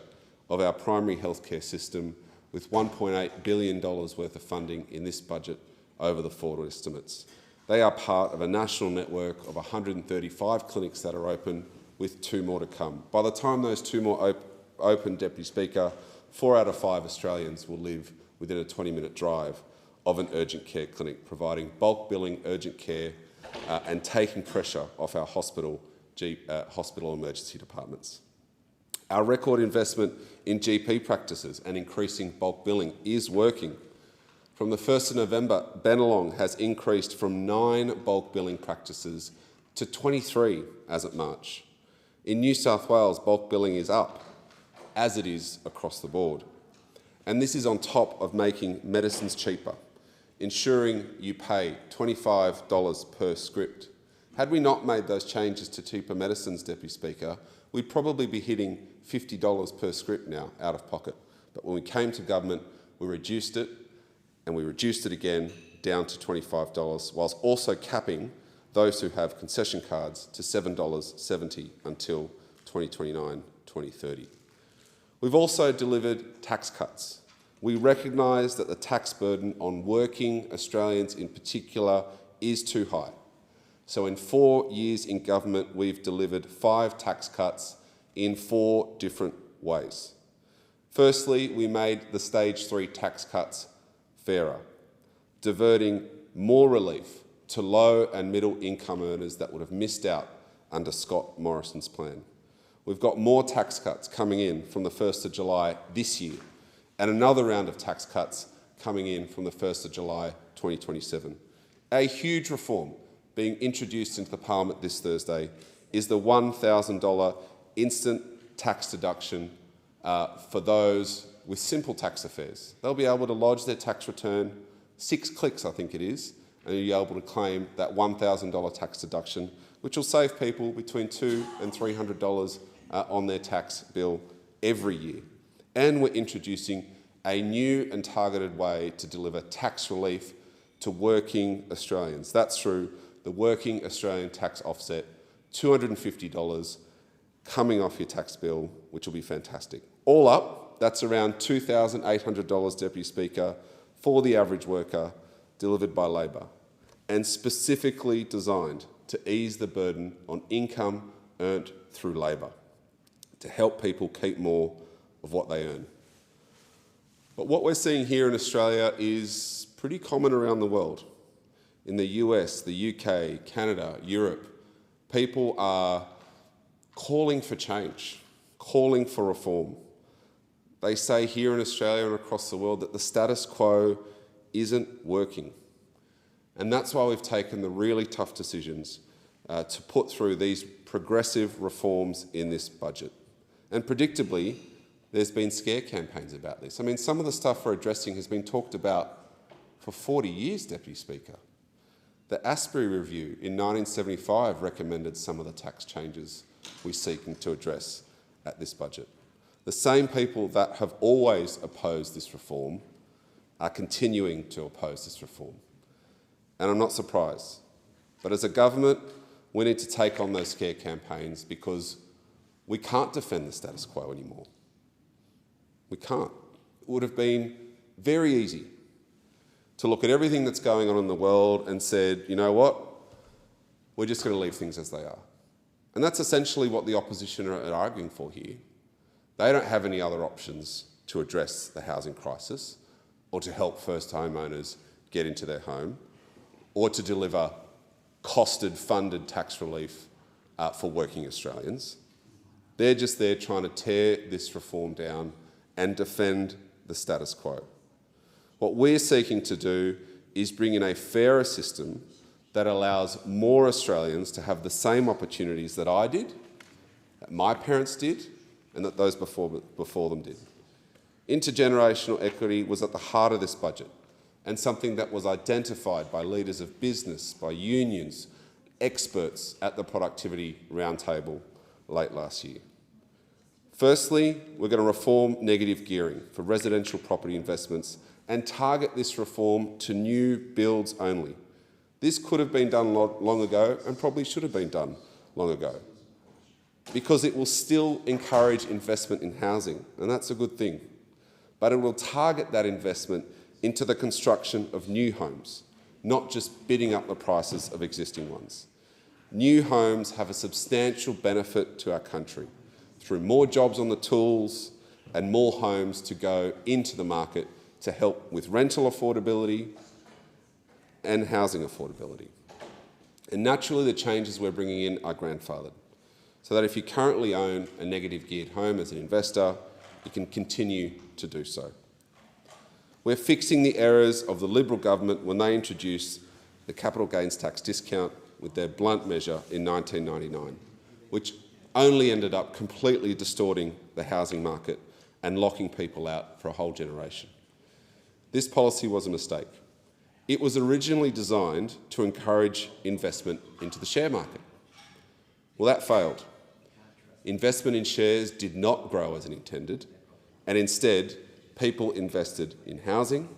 of our primary healthcare system, with $1.8 billion worth of funding in this budget over the forward estimates. They are part of a national network of 135 clinics that are open, with 2 more to come. By the time those 2 more open, Deputy Speaker, 4 out of 5 Australians will live within a 20-minute drive of an urgent care clinic, providing bulk billing urgent care and taking pressure off our hospital emergency departments. Our record investment in GP practices and increasing bulk billing is working. From the 1st of November, Bennelong has increased from 9 bulk billing practices to 23 as of March. In New South Wales, bulk billing is up, as it is across the board. And this is on top of making medicines cheaper, ensuring you pay $25 per script. Had we not made those changes to cheaper medicines, Deputy Speaker, we'd probably be hitting $50 per script now out of pocket. But when we came to government, we reduced it, and we reduced it again down to $25, whilst also capping those who have concession cards to $7.70 until 2029-2030. We've also delivered tax cuts. We recognise that the tax burden on working Australians in particular is too high. So in 4 years in government, we've delivered 5 tax cuts in 4 different ways. Firstly, we made the stage 3 tax cuts fairer, diverting more relief to low and middle income earners that would have missed out under Scott Morrison's plan. We've got more tax cuts coming in from the 1st of July this year, and another round of tax cuts coming in from the 1st of July 2027. A huge reform being introduced into the Parliament this Thursday is the $1,000 instant tax deduction for those with simple tax affairs. They'll be able to lodge their tax return, 6 clicks I think it is, and you'll be able to claim that $1,000 tax deduction, which will save people between $200 and $300 on their tax bill every year. And we're introducing a new and targeted way to deliver tax relief to working Australians. That's through the Working Australian Tax Offset, $250 coming off your tax bill, which will be fantastic. All up, that's around $2,800, Deputy Speaker, for the average worker, delivered by Labor, and specifically designed to ease the burden on income earned through labour, to help people keep more of what they earn. But what we're seeing here in Australia is pretty common around the world. In the US, the UK, Canada, Europe, people are calling for change, calling for reform. They say here in Australia and across the world that the status quo isn't working. And that's why we've taken the really tough decisions to put through these progressive reforms in this budget. And predictably, there's been scare campaigns about this. I mean, some of the stuff we're addressing has been talked about for 40 years, Deputy Speaker. The Asprey Review in 1975 recommended some of the tax changes we're seeking to address at this budget. The same people that have always opposed this reform are continuing to oppose this reform. And I'm not surprised. But as a government, we need to take on those scare campaigns because we can't defend the status quo anymore. We can't. It would have been very easy to look at everything that's going on in the world and said, you know what, we're just going to leave things as they are. And that's essentially what the opposition are arguing for here. They don't have any other options to address the housing crisis or to help first homeowners get into their home or to deliver costed, funded tax relief for working Australians. They're just there trying to tear this reform down and defend the status quo. What we're seeking to do is bring in a fairer system that allows more Australians to have the same opportunities that I did, that my parents did, and that those before them did. Intergenerational equity was at the heart of this budget and something that was identified by leaders of business, by unions, experts at the Productivity Roundtable late last year. Firstly, we're going to reform negative gearing for residential property investments and target this reform to new builds only. This could have been done long ago and probably should have been done long ago because it will still encourage investment in housing, and that's a good thing. But it will target that investment into the construction of new homes, not just bidding up the prices of existing ones. New homes have a substantial benefit to our country through more jobs on the tools and more homes to go into the market to help with rental affordability and housing affordability. And naturally, the changes we're bringing in are grandfathered, so that if you currently own a negative geared home as an investor, you can continue to do so. We're fixing the errors of the Liberal government when they introduced the capital gains tax discount with their blunt measure in 1999, which only ended up completely distorting the housing market and locking people out for a whole generation. This policy was a mistake. It was originally designed to encourage investment into the share market. Well, that failed. Investment in shares did not grow as intended, and instead people invested in housing,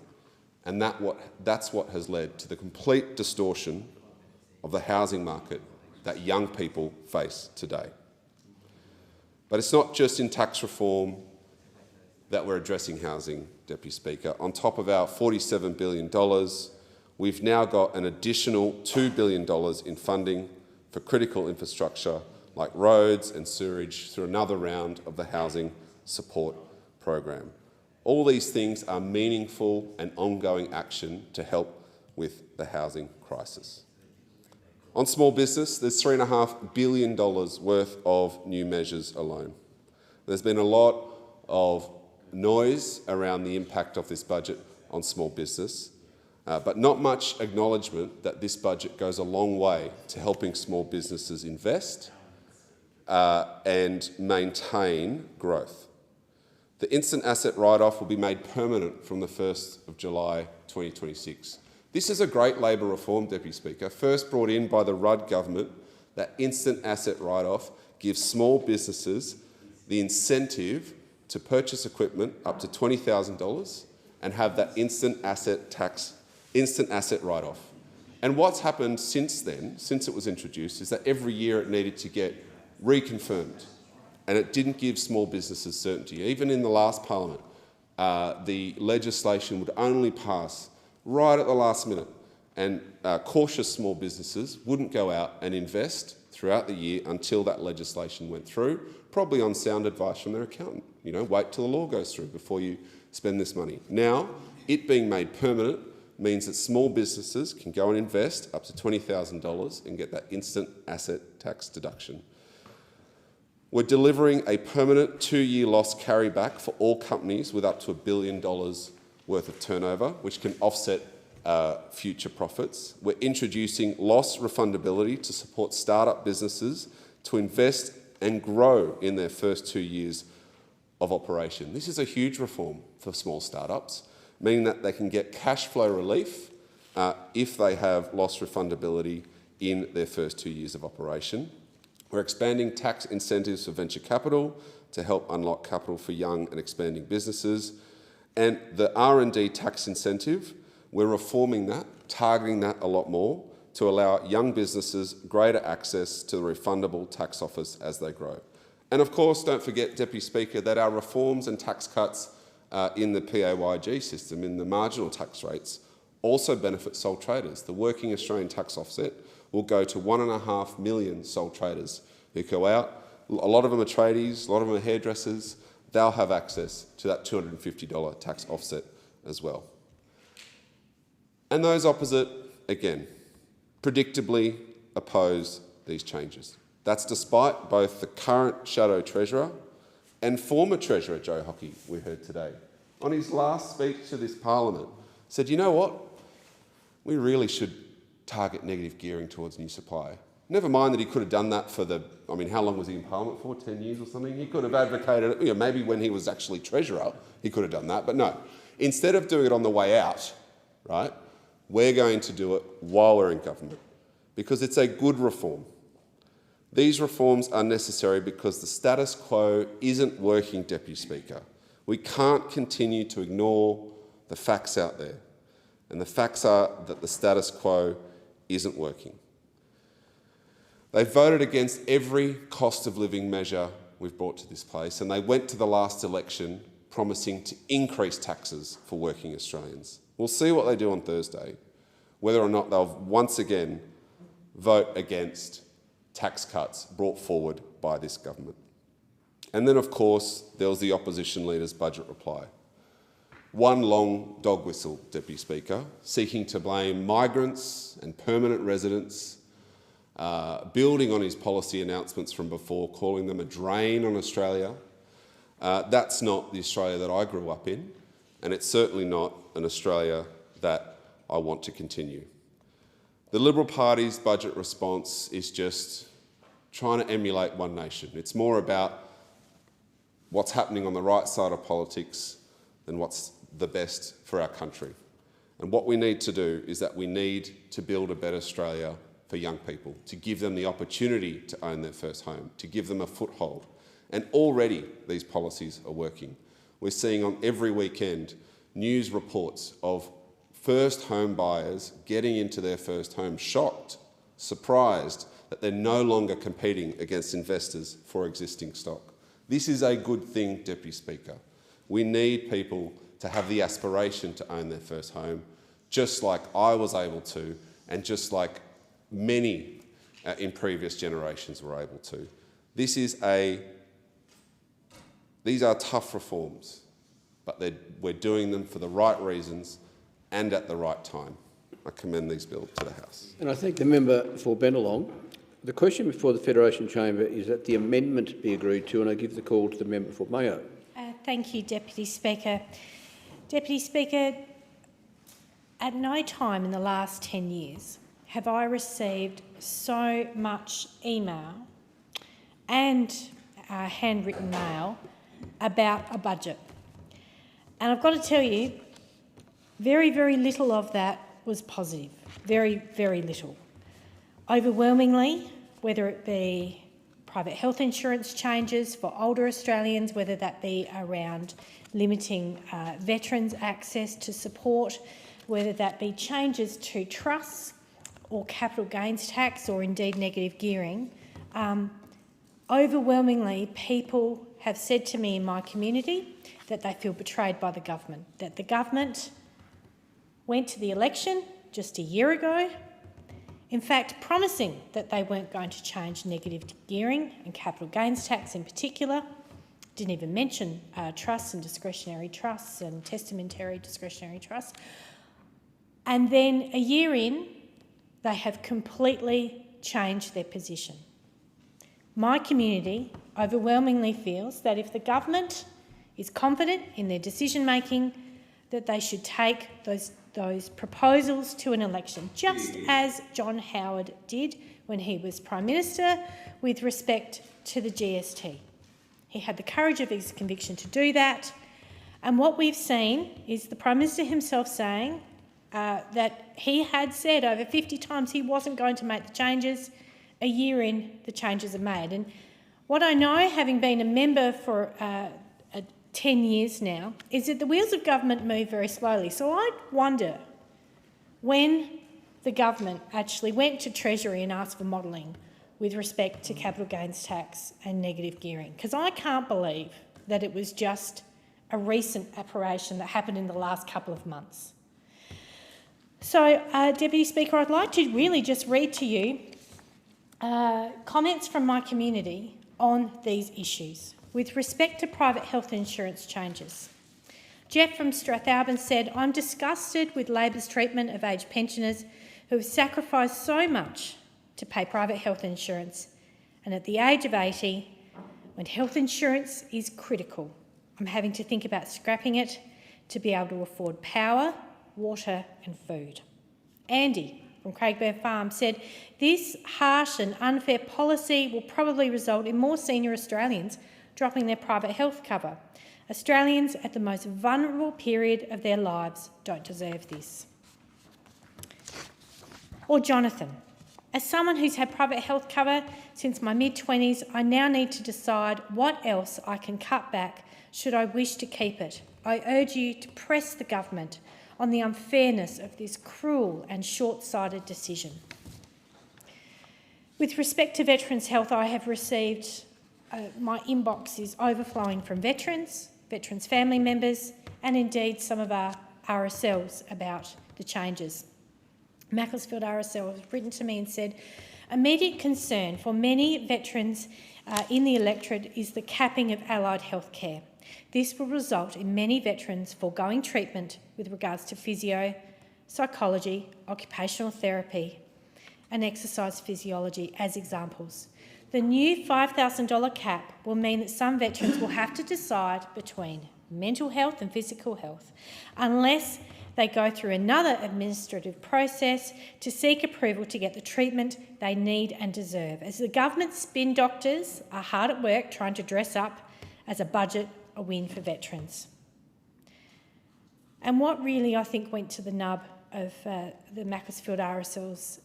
and that's what has led to the complete distortion of the housing market that young people face today. But it's not just in tax reform that we're addressing housing, Deputy Speaker. On top of our $47 billion, we've now got an additional $2 billion in funding for critical infrastructure like roads and sewerage through another round of the Housing Support Program. All these things are meaningful and ongoing action to help with the housing crisis. On small business, there's $3.5 billion worth of new measures alone. There's been a lot of noise around the impact of this budget on small business, but not much acknowledgement that this budget goes a long way to helping small businesses invest and maintain growth. The instant asset write-off will be made permanent from the 1st of July 2026. This is a great Labor reform, Deputy Speaker, first brought in by the Rudd government. That instant asset write-off gives small businesses the incentive to purchase equipment up to $20,000 and have that instant asset write-off. And what's happened since then, since it was introduced, is that every year it needed to get reconfirmed, and it didn't give small businesses certainty. Even in the last Parliament, the legislation would only pass right at the last minute, and cautious small businesses wouldn't go out and invest throughout the year until that legislation went through, probably on sound advice from their accountant. You know, wait till the law goes through before you spend this money. Now, it being made permanent means that small businesses can go and invest up to $20,000 and get that instant asset tax deduction. We're delivering a permanent 2-year loss carryback for all companies with up to $1 billion worth of turnover, which can offset future profits. We're introducing loss refundability to support startup businesses to invest and grow in their first 2 years of operation. This is a huge reform for small startups, meaning that they can get cash flow relief if they have loss refundability in their first 2 years of operation. We're expanding tax incentives for venture capital to help unlock capital for young and expanding businesses. And the R&D tax incentive, we're reforming that, targeting that a lot more to allow young businesses greater access to the refundable tax office as they grow. And of course, don't forget, Deputy Speaker, that our reforms and tax cuts in the PAYG system, in the marginal tax rates, also benefit sole traders. The Working Australian Tax Offset will go to 1.5 million sole traders who go out. A lot of them are tradies, a lot of them are hairdressers. They'll have access to that $250 tax offset as well. And those opposite, again, predictably oppose these changes. That's despite both the current Shadow Treasurer and former Treasurer Joe Hockey, we heard today, on his last speech to this Parliament, said, you know what, we really should target negative gearing towards new supply. Never mind that he could have done that for the, I mean, how long was he in Parliament for? 10 years or something? He could have advocated it, you know, maybe when he was actually Treasurer, he could have done that, but no. Instead of doing it on the way out, right, we're going to do it while we're in government because it's a good reform. These reforms are necessary because the status quo isn't working, Deputy Speaker. We can't continue to ignore the facts out there. And the facts are that the status quo isn't working. They voted against every cost of living measure we've brought to this place, and they went to the last election promising to increase taxes for working Australians. We'll see what they do on Thursday, whether or not they'll once again vote against tax cuts brought forward by this government. And then, of course, there was the opposition leader's budget reply. One long dog whistle, Deputy Speaker, seeking to blame migrants and permanent residents, building on his policy announcements from before, calling them a drain on Australia. That's not the Australia that I grew up in, and it's certainly not an Australia that I want to continue. The Liberal Party's budget response is just trying to emulate One Nation. It's more about what's happening on the right side of politics than what's the best for our country. And what we need to do is that we need to build a better Australia for young people, to give them the opportunity to own their first home, to give them a foothold. And already these policies are working. We're seeing on every weekend news reports of first home buyers getting into their first home shocked, surprised that they're no longer competing against investors for existing stock. This is a good thing, Deputy Speaker. We need people to have the aspiration to own their first home, just like I was able to, and just like many in previous generations were able to. These are tough reforms, but we're doing them for the right reasons and at the right time. I commend these bills to the House. And I thank the member for Bennelong. The question before the Federation Chamber is that the amendment be agreed to, and I give the call to the member for Mayo. Thank you, Deputy Speaker. Deputy Speaker, at no time in the last 10 years have I received so much email and handwritten mail about a budget. And I've got to tell you, very, very little of that was positive. Very, very little. Overwhelmingly, whether it be private health insurance changes for older Australians, whether that be around limiting veterans' access to support, whether that be changes to trusts or capital gains tax or indeed negative gearing, overwhelmingly people have said to me in my community that they feel betrayed by the government, that the government went to the election just a year ago, in fact promising that they weren't going to change negative gearing and capital gains tax in particular, didn't even mention trusts and discretionary trusts and testamentary discretionary trusts, and then a year in they have completely changed their position. My community overwhelmingly feels that if the government is confident in their decision-making, that they should take those proposals to an election, just as John Howard did when he was Prime Minister with respect to the GST. He had the courage of his conviction to do that, and what we've seen is the Prime Minister himself saying that he had said over 50 times he wasn't going to make the changes. A year in, the changes are made. And what I know, having been a member for 10 years now, is that the wheels of government move very slowly. So I wonder when the government actually went to Treasury and asked for modelling with respect to capital gains tax and negative gearing, because I can't believe that it was just a recent apparition that happened in the last couple of months. So, Deputy Speaker, I'd like to really just read to you comments from my community on these issues with respect to private health insurance changes. Jeff from Strathalbyn said, "I'm disgusted with Labor's treatment of aged pensioners who have sacrificed so much to pay private health insurance, and at the age of 80, when health insurance is critical, I'm having to think about scrapping it to be able to afford power, water and food." Andy from Craigburn Farm said, "This harsh and unfair policy will probably result in more senior Australians dropping their private health cover. Australians at the most vulnerable period of their lives don't deserve this." Or Jonathan, "As someone who's had private health cover since my mid-20s, I now need to decide what else I can cut back should I wish to keep it. I urge you to press the government on the unfairness of this cruel and short-sighted decision." With respect to veterans' health, I have received, my inbox is overflowing from veterans family members, and indeed some of our RSLs about the changes. Macclesfield RSL has written to me and said, "Immediate concern for many veterans in the electorate is the capping of allied health care. This will result in many veterans foregoing treatment with regards to physio, psychology, occupational therapy and exercise physiology as examples. The new $5,000 cap will mean that some veterans will have to decide between mental health and physical health unless they go through another administrative process to seek approval to get the treatment they need and deserve, as the government spin doctors are hard at work trying to dress up as a budget a win for veterans." And what really I think went to the nub of the Macclesfield RSL's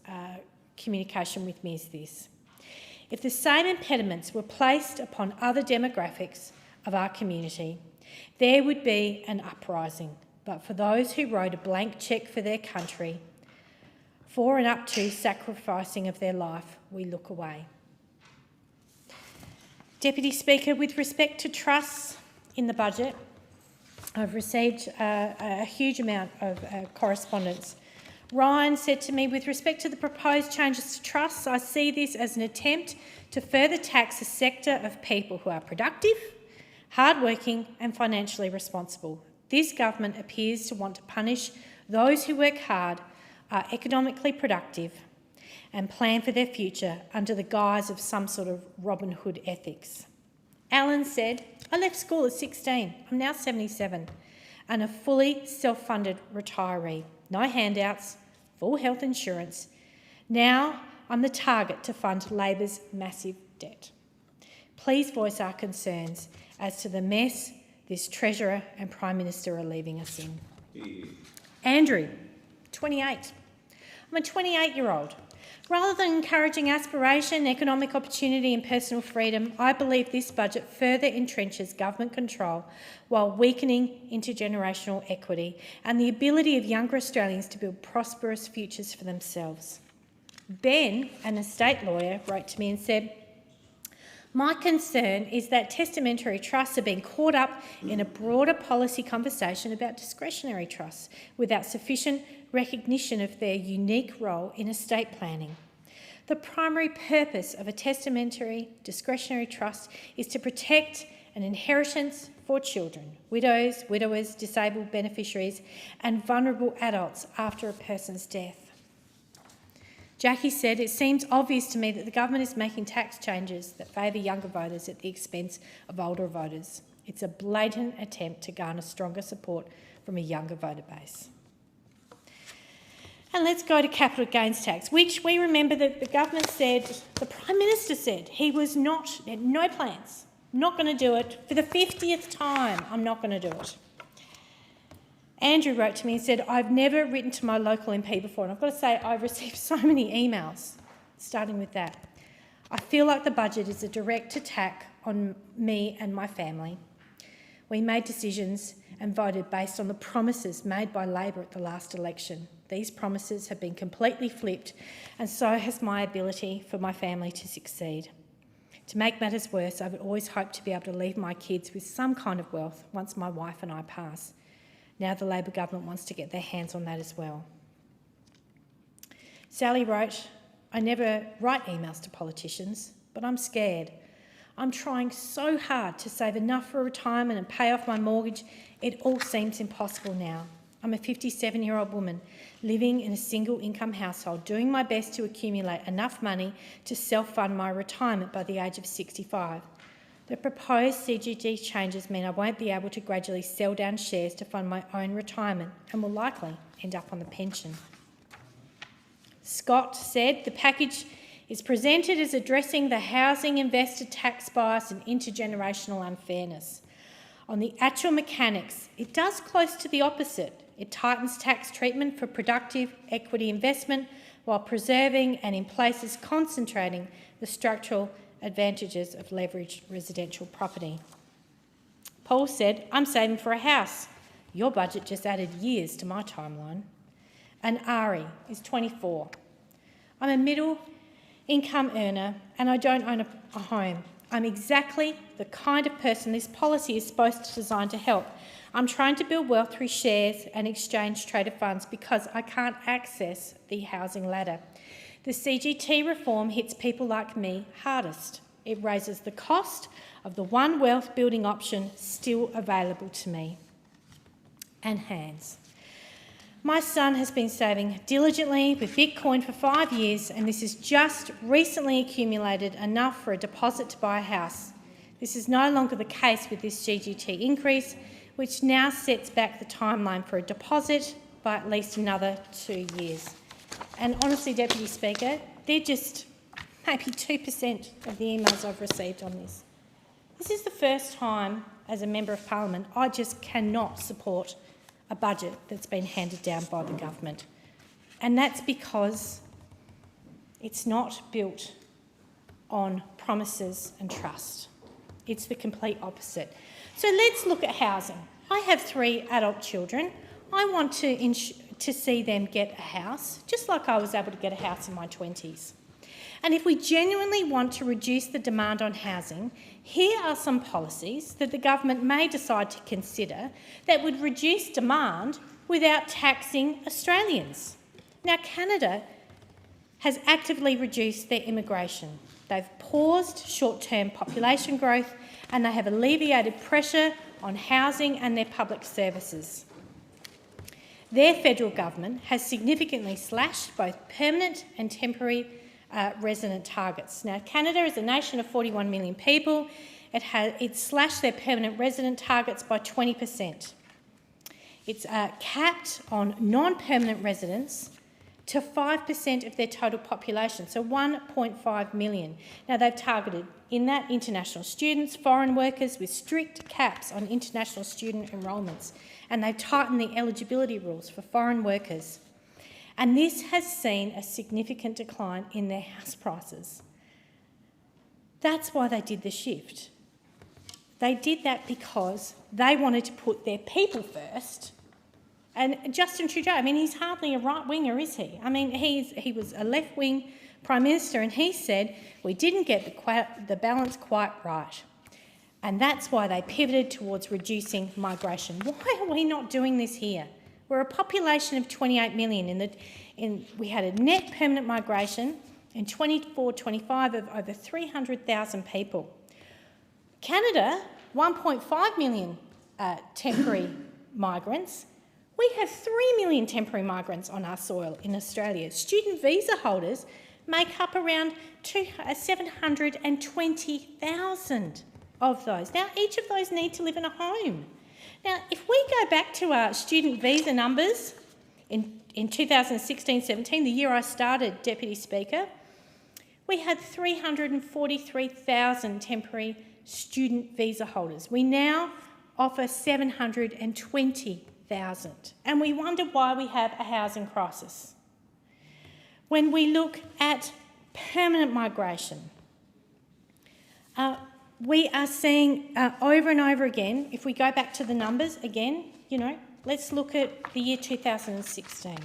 communication with me is this: if the same impediments were placed upon other demographics of our community, There would be an uprising, but for those who wrote a blank cheque for their country, for and up to sacrificing of their life, we look away. Deputy Speaker, with respect to trusts in the budget, I've received a huge amount of correspondence. Ryan said to me, with respect to the proposed changes to trusts, I see this as an attempt to further tax a sector of people who are productive, hardworking and financially responsible. This government appears to want to punish those who work hard, are economically productive and plan for their future under the guise of some sort of Robin Hood ethics. Alan said, I left school at 16. I'm now 77 and a fully self-funded retiree. No handouts, full health insurance. Now I'm the target to fund Labor's massive debt. Please voice our concerns as to the mess this Treasurer and Prime Minister are leaving us in. Andrew, 28. I'm a 28-year-old. Rather than encouraging aspiration, economic opportunity and personal freedom, I believe this budget further entrenches government control while weakening intergenerational equity and the ability of younger Australians to build prosperous futures for themselves. Ben, an estate lawyer, wrote to me and said, my concern is that testamentary trusts are being caught up in a broader policy conversation about discretionary trusts without sufficient recognition of their unique role in estate planning. The primary purpose of a testamentary discretionary trust is to protect an inheritance for children, widows, widowers, disabled beneficiaries and vulnerable adults after a person's death. Jackie said, it seems obvious to me that the government is making tax changes that favour younger voters at the expense of older voters. It's a blatant attempt to garner stronger support from a younger voter base. And let's go to capital gains tax, which we remember that the government said, the Prime Minister said he had no plans, not going to do it. For the 50th time, I'm not going to do it. Andrew wrote to me and said, I've never written to my local MP before, and I've got to say I've received so many emails, starting with that. I feel like the budget is a direct attack on me and my family. We made decisions and voted based on the promises made by Labor at the last election. These promises have been completely flipped, and so has my ability for my family to succeed. To make matters worse, I would always hope to be able to leave my kids with some kind of wealth once my wife and I pass. Now the Labor government wants to get their hands on that as well. Sally wrote, I never write emails to politicians, but I'm scared. I'm trying so hard to save enough for retirement and pay off my mortgage. It all seems impossible now. I'm a 57-year-old woman living in a single income household, doing my best to accumulate enough money to self-fund my retirement by the age of 65. The proposed CGT changes mean I won't be able to gradually sell down shares to fund my own retirement and will likely end up on the pension. Scott said the package is presented as addressing the housing investor tax bias and intergenerational unfairness. On the actual mechanics, it does close to the opposite. It tightens tax treatment for productive equity investment while preserving and in places concentrating the structural advantages of leveraged residential property. Paul said, I'm saving for a house. Your budget just added years to my timeline. And Ari is 24. I'm a middle income earner and I don't own a home. I'm exactly the kind of person this policy is supposed to design to help. I'm trying to build wealth through shares and exchange traded funds because I can't access the housing ladder. The CGT reform hits people like me hardest. It raises the cost of the one wealth building option still available to me. And hands. My son has been saving diligently with Bitcoin for 5 years, and this has just recently accumulated enough for a deposit to buy a house. This is no longer the case with this CGT increase, which now sets back the timeline for a deposit by at least another 2 years. And honestly, Deputy Speaker, they're just maybe 2% of the emails I've received on this. This is the first time as a Member of Parliament I just cannot support a budget that's been handed down by the government. And that's because it's not built on promises and trust. It's the complete opposite. So let's look at housing. I have 3 adult children. I want to see them get a house, just like I was able to get a house in my 20s. And if we genuinely want to reduce the demand on housing, here are some policies that the government may decide to consider that would reduce demand without taxing Australians. Now, Canada has actively reduced their immigration. They've paused short-term population growth and they have alleviated pressure on housing and their public services. Their federal government has significantly slashed both permanent and temporary resident targets. Now, Canada is a nation of 41 million people. It's slashed their permanent resident targets by 20%. It's capped on non-permanent residents to 5% of their total population, so 1.5 million. Now, they've targeted in that international students, foreign workers with strict caps on international student enrolments, and they've tightened the eligibility rules for foreign workers. And this has seen a significant decline in their house prices. That's why they did the shift. They did that because they wanted to put their people first. And Justin Trudeau, I mean, he's hardly a right-winger, is he? I mean, he was a left-wing Prime Minister and he said, we didn't get the balance quite right. And that's why they pivoted towards reducing migration. Why are we not doing this here? We're a population of 28 million. We had a net permanent migration in 24-25 of over 300,000 people. Canada, 1.5 million temporary migrants. We have 3 million temporary migrants on our soil in Australia. Student visa holders make up around 720,000 of those. Now, each of those need to live in a home. Now, if we go back to our student visa numbers in 2016-17, the year I started, Deputy Speaker, we had 343,000 temporary student visa holders. We now offer 720,000, and we wonder why we have a housing crisis. When we look at permanent migration, we are seeing over and over again, if we go back to the numbers again, let's look at the year 2016.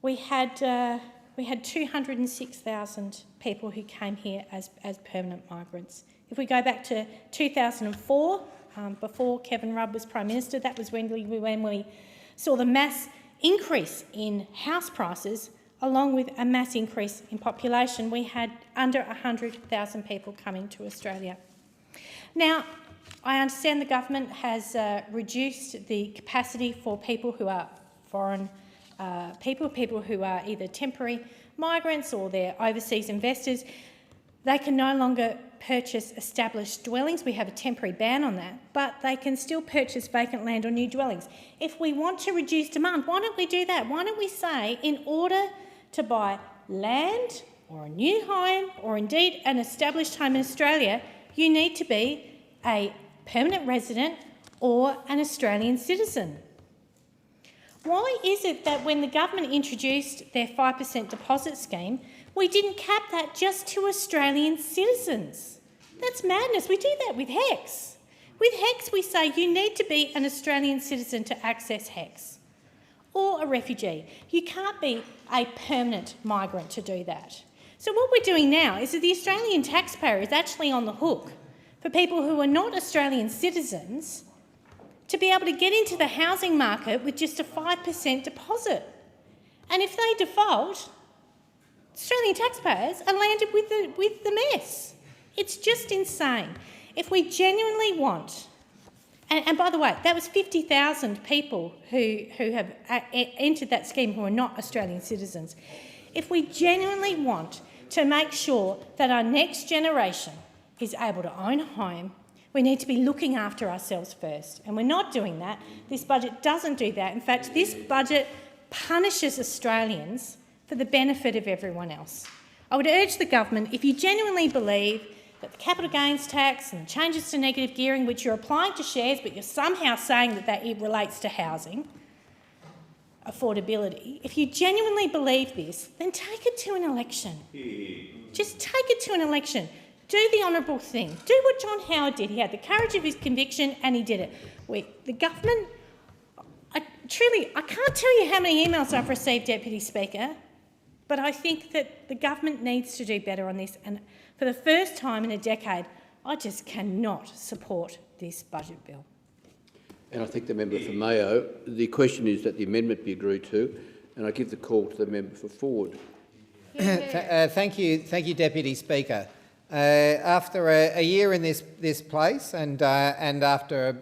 We had 206,000 people who came here as permanent migrants. If we go back to 2004, before Kevin Rudd was Prime Minister, that was when we saw the mass increase in house prices along with a mass increase in population. We had under 100,000 people coming to Australia. Now, I understand the government has reduced the capacity for people who are foreign people who are either temporary migrants or they're overseas investors. They can no longer purchase established dwellings. We have a temporary ban on that, but they can still purchase vacant land or new dwellings. If we want to reduce demand, why don't we do that? Why don't we say, in order to buy land or a new home or indeed an established home in Australia, you need to be a permanent resident or an Australian citizen. Why is it that when the government introduced their 5% deposit scheme, we didn't cap that just to Australian citizens? That's madness. We do that with HECS. With HECS, we say you need to be an Australian citizen to access HECS, or a refugee. You can't be a permanent migrant to do that. So what we're doing now is that the Australian taxpayer is actually on the hook for people who are not Australian citizens to be able to get into the housing market with just a 5% deposit. And if they default, Australian taxpayers are landed with the mess. It's just insane. If we genuinely want, and by the way, that was 50,000 people who have entered that scheme who are not Australian citizens. If we genuinely want to make sure that our next generation is able to own a home, we need to be looking after ourselves first. And we're not doing that. This budget doesn't do that. In fact, this budget punishes Australians for the benefit of everyone else. I would urge the government, if you genuinely believe that the capital gains tax and the changes to negative gearing, which you're applying to shares, but you're somehow saying that it relates to housing affordability, if you genuinely believe this, then take it to an election. Just take it to an election. Do the honourable thing. Do what John Howard did. He had the courage of his conviction and he did it. The government, I can't tell you how many emails I've received, Deputy Speaker, but I think that the government needs to do better on this. And for the first time in a decade, I just cannot support this budget bill. And I thank the member for Mayo. The question is that the amendment be agreed to, and I give the call to the member for Ford. Thank you, Deputy Speaker. After a year in this place, and after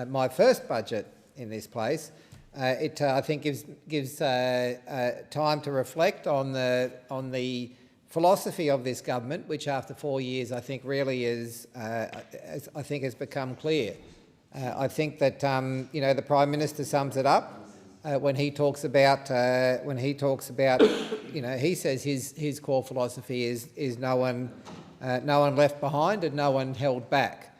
my first budget in this place, it I think gives time to reflect on the philosophy of this government, which after 4 years I think really has become clear. I think that the Prime Minister sums it up when he talks about he says his core philosophy is no one left behind and no one held back,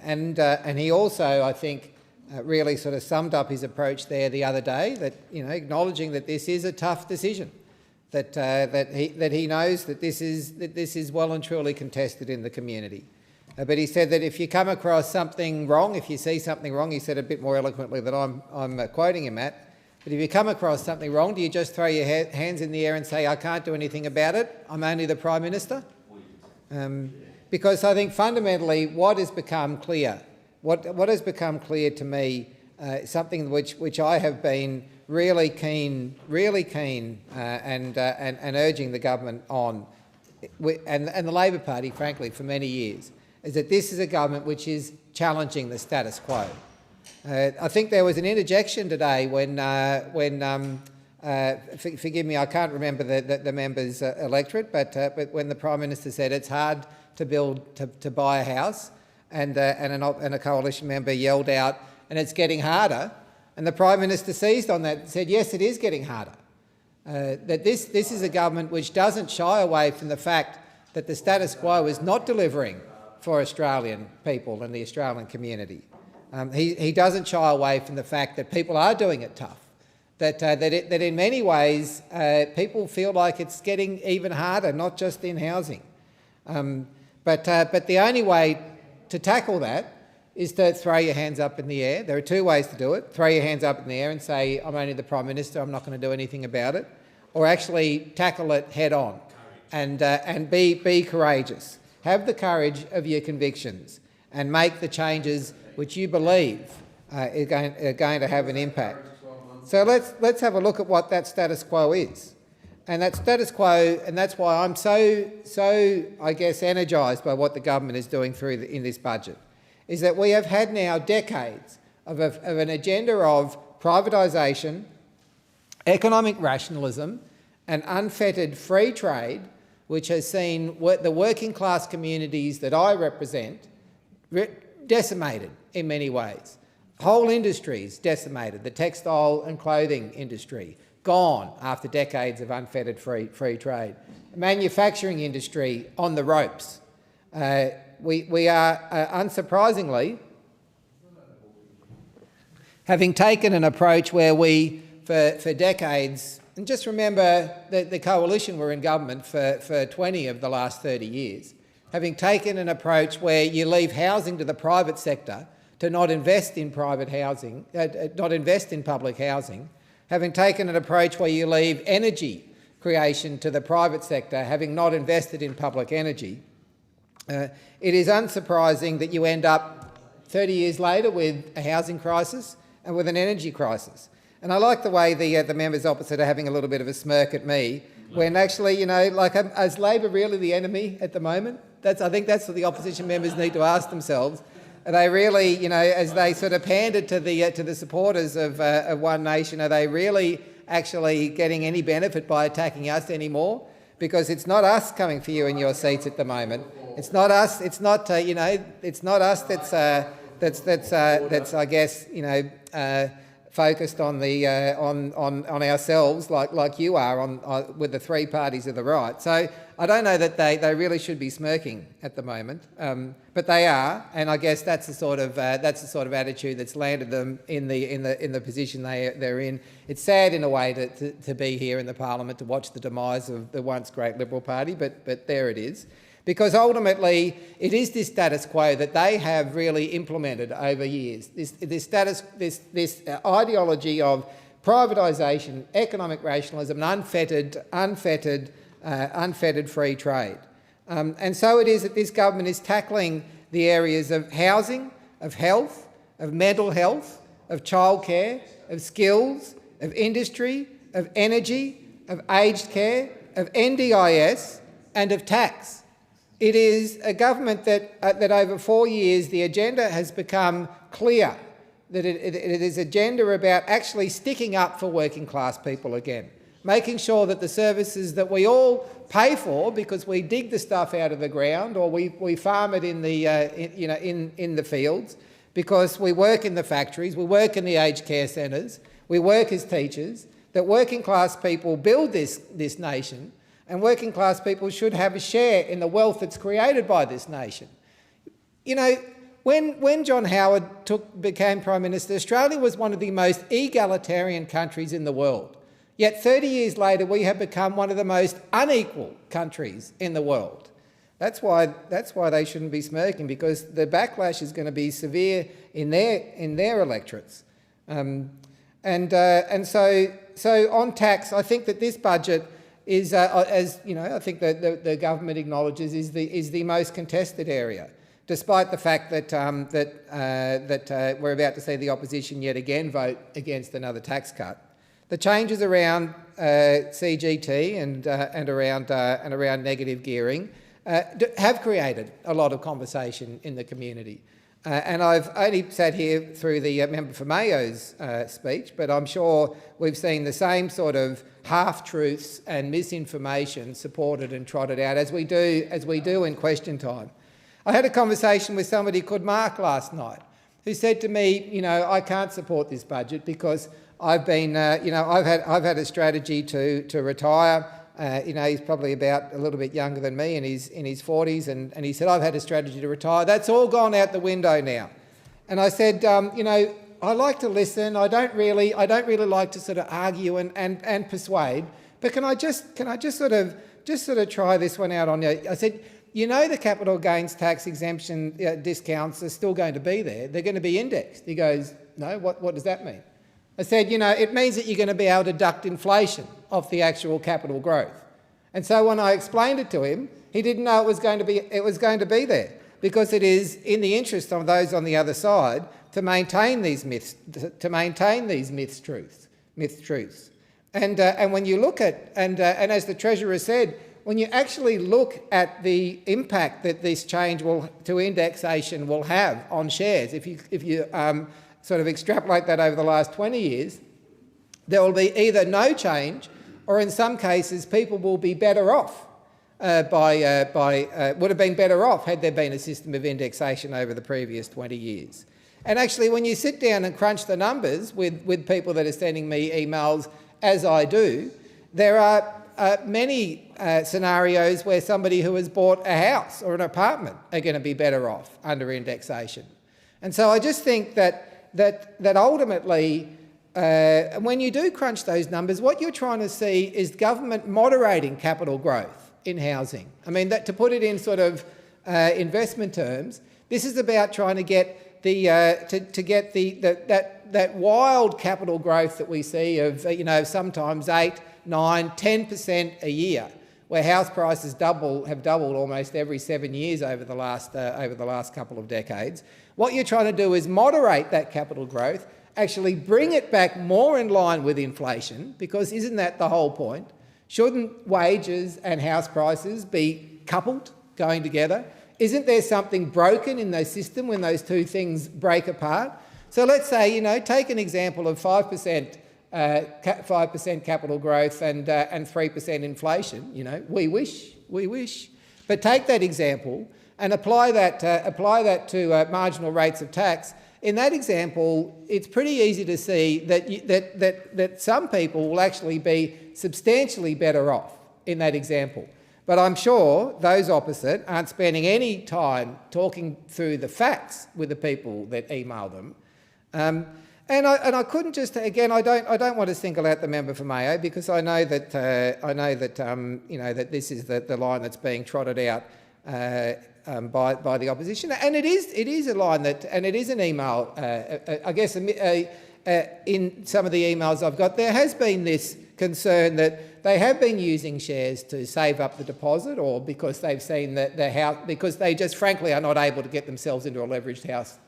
and he also I think really sort of summed up his approach there the other day, that acknowledging that this is a tough decision, that he knows that this is well and truly contested in the community. But he said that if you come across something wrong, if you see something wrong, he said a bit more eloquently than I'm quoting him at, but if you come across something wrong, do you just throw your hands in the air and say, I can't do anything about it, I'm only the Prime Minister? Because I think fundamentally what has become clear, what has become clear to me, something which I have been really keen and urging the government on, and the Labor Party, frankly, for many years, is that this is a government which is challenging the status quo. I think there was an interjection today when forgive me, I can't remember the member's electorate, but when the Prime Minister said it's hard to buy a house, and a coalition member yelled out, and it's getting harder, and the Prime Minister seized on that and said, yes, it is getting harder. That this is a government which doesn't shy away from the fact that the status quo is not delivering for Australian people and the Australian community. He doesn't shy away from the fact that people are doing it tough, that in many ways people feel like it's getting even harder, not just in housing. But the only way to tackle that is to throw your hands up in the air. There are two ways to do it. Throw your hands up in the air and say, I'm only the Prime Minister, I'm not going to do anything about it. Or actually tackle it head on and be courageous. Have the courage of your convictions and make the changes which you believe are going to have an impact. So let's have a look at what that status quo is. And that status quo, and that's why I'm so I guess energised by what the government is doing in this budget, is that we have had now decades of an agenda of privatisation, economic rationalism and unfettered free trade, which has seen the working class communities that I represent decimated in many ways. Whole industries decimated, the textile and clothing industry, gone after decades of unfettered free trade. Manufacturing industry on the ropes. We are, unsurprisingly, having taken an approach where we, for decades, and just remember that the coalition were in government for 20 of the last 30 years, having taken an approach where you leave housing to the private sector to not invest in private housing, not invest in public housing, having taken an approach where you leave energy creation to the private sector, having not invested in public energy, it is unsurprising that you end up 30 years later with a housing crisis and with an energy crisis. And I like the way the members opposite are having a little bit of a smirk at me when actually, is Labor really the enemy at the moment? I think that's what the opposition members need to ask themselves. Are they really, as they sort of pander to the supporters of One Nation, are they really actually getting any benefit by attacking us anymore? Because it's not us coming for you in your seats at the moment. It's not us. It's not it's not us that's I guess focused on the on ourselves like you are with the three parties of the right. So I don't know that they really should be smirking at the moment, but they are, and I guess that's the sort of attitude that's landed them in the position they're in. It's sad in a way to be here in the Parliament to watch the demise of the once great Liberal Party, but there it is. Because ultimately, it is this status quo that they have really implemented over years. This ideology of privatisation, economic rationalism, and unfettered free trade. And so it is that this government is tackling the areas of housing, of health, of mental health, of childcare, of skills, of industry, of energy, of aged care, of NDIS, and of tax. It is a government that over 4 years the agenda has become clear, that it is an agenda about actually sticking up for working class people again, making sure that the services that we all pay for because we dig the stuff out of the ground or we farm it in the fields, because we work in the factories, we work in the aged care centres, we work as teachers, that working class people build this nation, and working class people should have a share in the wealth that's created by this nation. You know, when John Howard became Prime Minister, Australia was one of the most egalitarian countries in the world. Yet 30 years later, we have become one of the most unequal countries in the world. That's why they shouldn't be smirking, because the backlash is going to be severe in their electorates. So on tax, I think that this budget is, as you know, I think the government acknowledges is the most contested area, despite the fact that we're about to see the opposition yet again vote against another tax cut. The changes around CGT and around negative gearing have created a lot of conversation in the community. And I've only sat here through the member for Mayo's speech, but I'm sure we've seen the same sort of half-truths and misinformation supported and trotted out as we do in question time. I had a conversation with somebody called Mark last night, who said to me, you know, I can't support this budget because I've been, I've had a strategy to retire. He's probably about a little bit younger than me, in his 40s, and he said, I've had a strategy to retire. That's all gone out the window now. And I said, I like to listen. I don't really like to sort of argue and persuade. But can I just sort of try this one out on you? I said, you know, the capital gains tax exemption discounts are still going to be there. They're going to be indexed. He goes, no, what does that mean? I said, it means that you're going to be able to deduct inflation off the actual capital growth. And so when I explained it to him, he didn't know it was going to be there, because it is in the interest of those on the other side to maintain these myths, truths. And when you look at, and as the Treasurer said, when you actually look at the impact that this change to indexation will have on shares, if you sort of extrapolate that over the last 20 years, there will be either no change, or in some cases people will be better off would have been better off had there been a system of indexation over the previous 20 years. And actually, when you sit down and crunch the numbers with people that are sending me emails, as I do, there are many scenarios where somebody who has bought a house or an apartment are going to be better off under indexation. And so I just think that ultimately, when you do crunch those numbers, what you're trying to see is government moderating capital growth in housing. I mean, to put it in sort of investment terms, this is about trying to get that wild capital growth that we see of sometimes 8, 9, 10% a year, where house prices have doubled almost every 7 years over the last couple of decades. What you're trying to do is moderate that capital growth, actually bring it back more in line with inflation, because isn't that the whole point? Shouldn't wages and house prices be coupled, going together? Isn't there something broken in the system when those two things break apart? So let's say, take an example of 5% capital growth and 3% inflation. We wish. But take that example and apply that to marginal rates of tax. In that example, it's pretty easy to see that some people will actually be substantially better off in that example. But I'm sure those opposite aren't spending any time talking through the facts with the people that email them. And I couldn't just, again, I don't want to single out the member for Mayo, because I know that that this is the line that's being trotted out by the opposition. And it is a line that, and it is an email, I guess in some of the emails I've got, there has been this concern that they have been using shares to save up the deposit, or because they've seen that the house, because they just frankly are not able to get themselves into a leveraged house,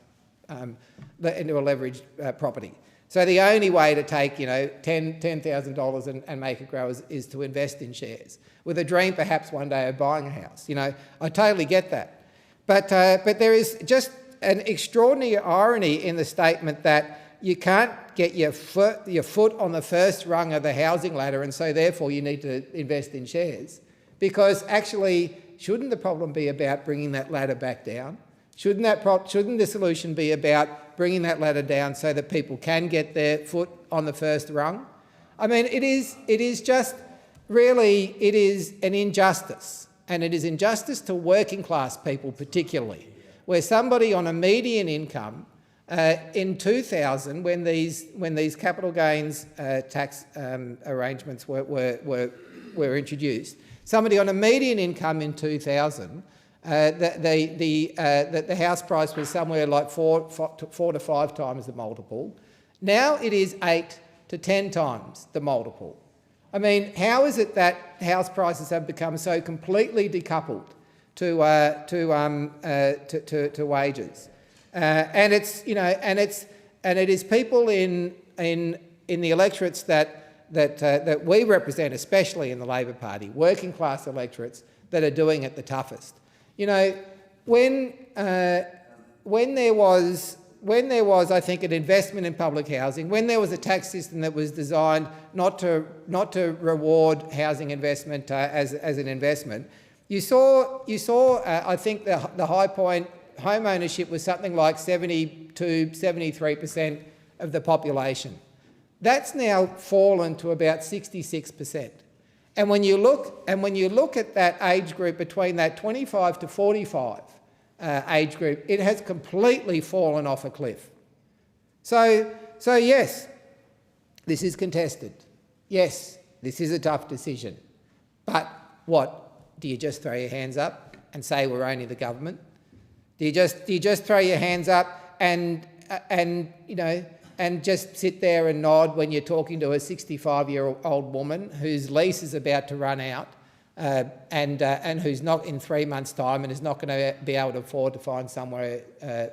into a leveraged property. So the only way to take, $10,000 and make it grow is to invest in shares, with a dream perhaps one day of buying a house. I totally get that. But there is just an extraordinary irony in the statement that you can't get your foot on the first rung of the housing ladder, and so therefore you need to invest in shares. Because actually, shouldn't the problem be about bringing that ladder back down? Shouldn't the solution be about bringing that ladder down so that people can get their foot on the first rung? I mean, it is just really, it is an injustice, and it is injustice to working class people particularly, where somebody on a median income in 2000, when these capital gains tax arrangements were introduced, somebody on a median income in 2000, the house price was somewhere like 4 to 5 times the multiple. Now it is 8 to 10 times the multiple. I mean, how is it that house prices have become so completely decoupled to wages? And it is people in the electorates that we represent, especially in the Labor Party, working class electorates, that are doing it the toughest. When there was, I think, an investment in public housing, when there was a tax system that was designed not to reward housing investment as an investment, you saw I think the high point home ownership was something like 73% of the population. That's now fallen to about 66%. And when you look at that age group, between that 25 to 45 age group, it has completely fallen off a cliff. So yes, this is contested. Yes, this is a tough decision. But what? Do you just throw your hands up and say we're only the government? Do you just throw your hands up and just sit there and nod when you're talking to a 65-year-old woman whose lease is about to run out and who's not in 3 months' time and is not going to be able to afford to find somewhere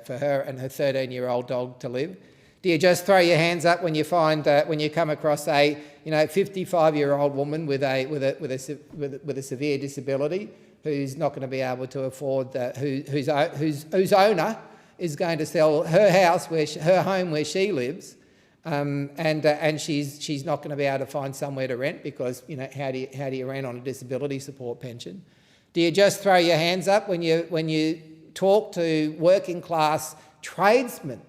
for her and her 13-year-old dog to live? Do you just throw your hands up when you find when you come across a 55-year-old woman with a severe disability who's not going to be able to afford whose owner is going to sell her house, her home where she lives, and she's not going to be able to find somewhere to rent because how do you rent on a disability support pension? Do you just throw your hands up when you talk to working class tradesmen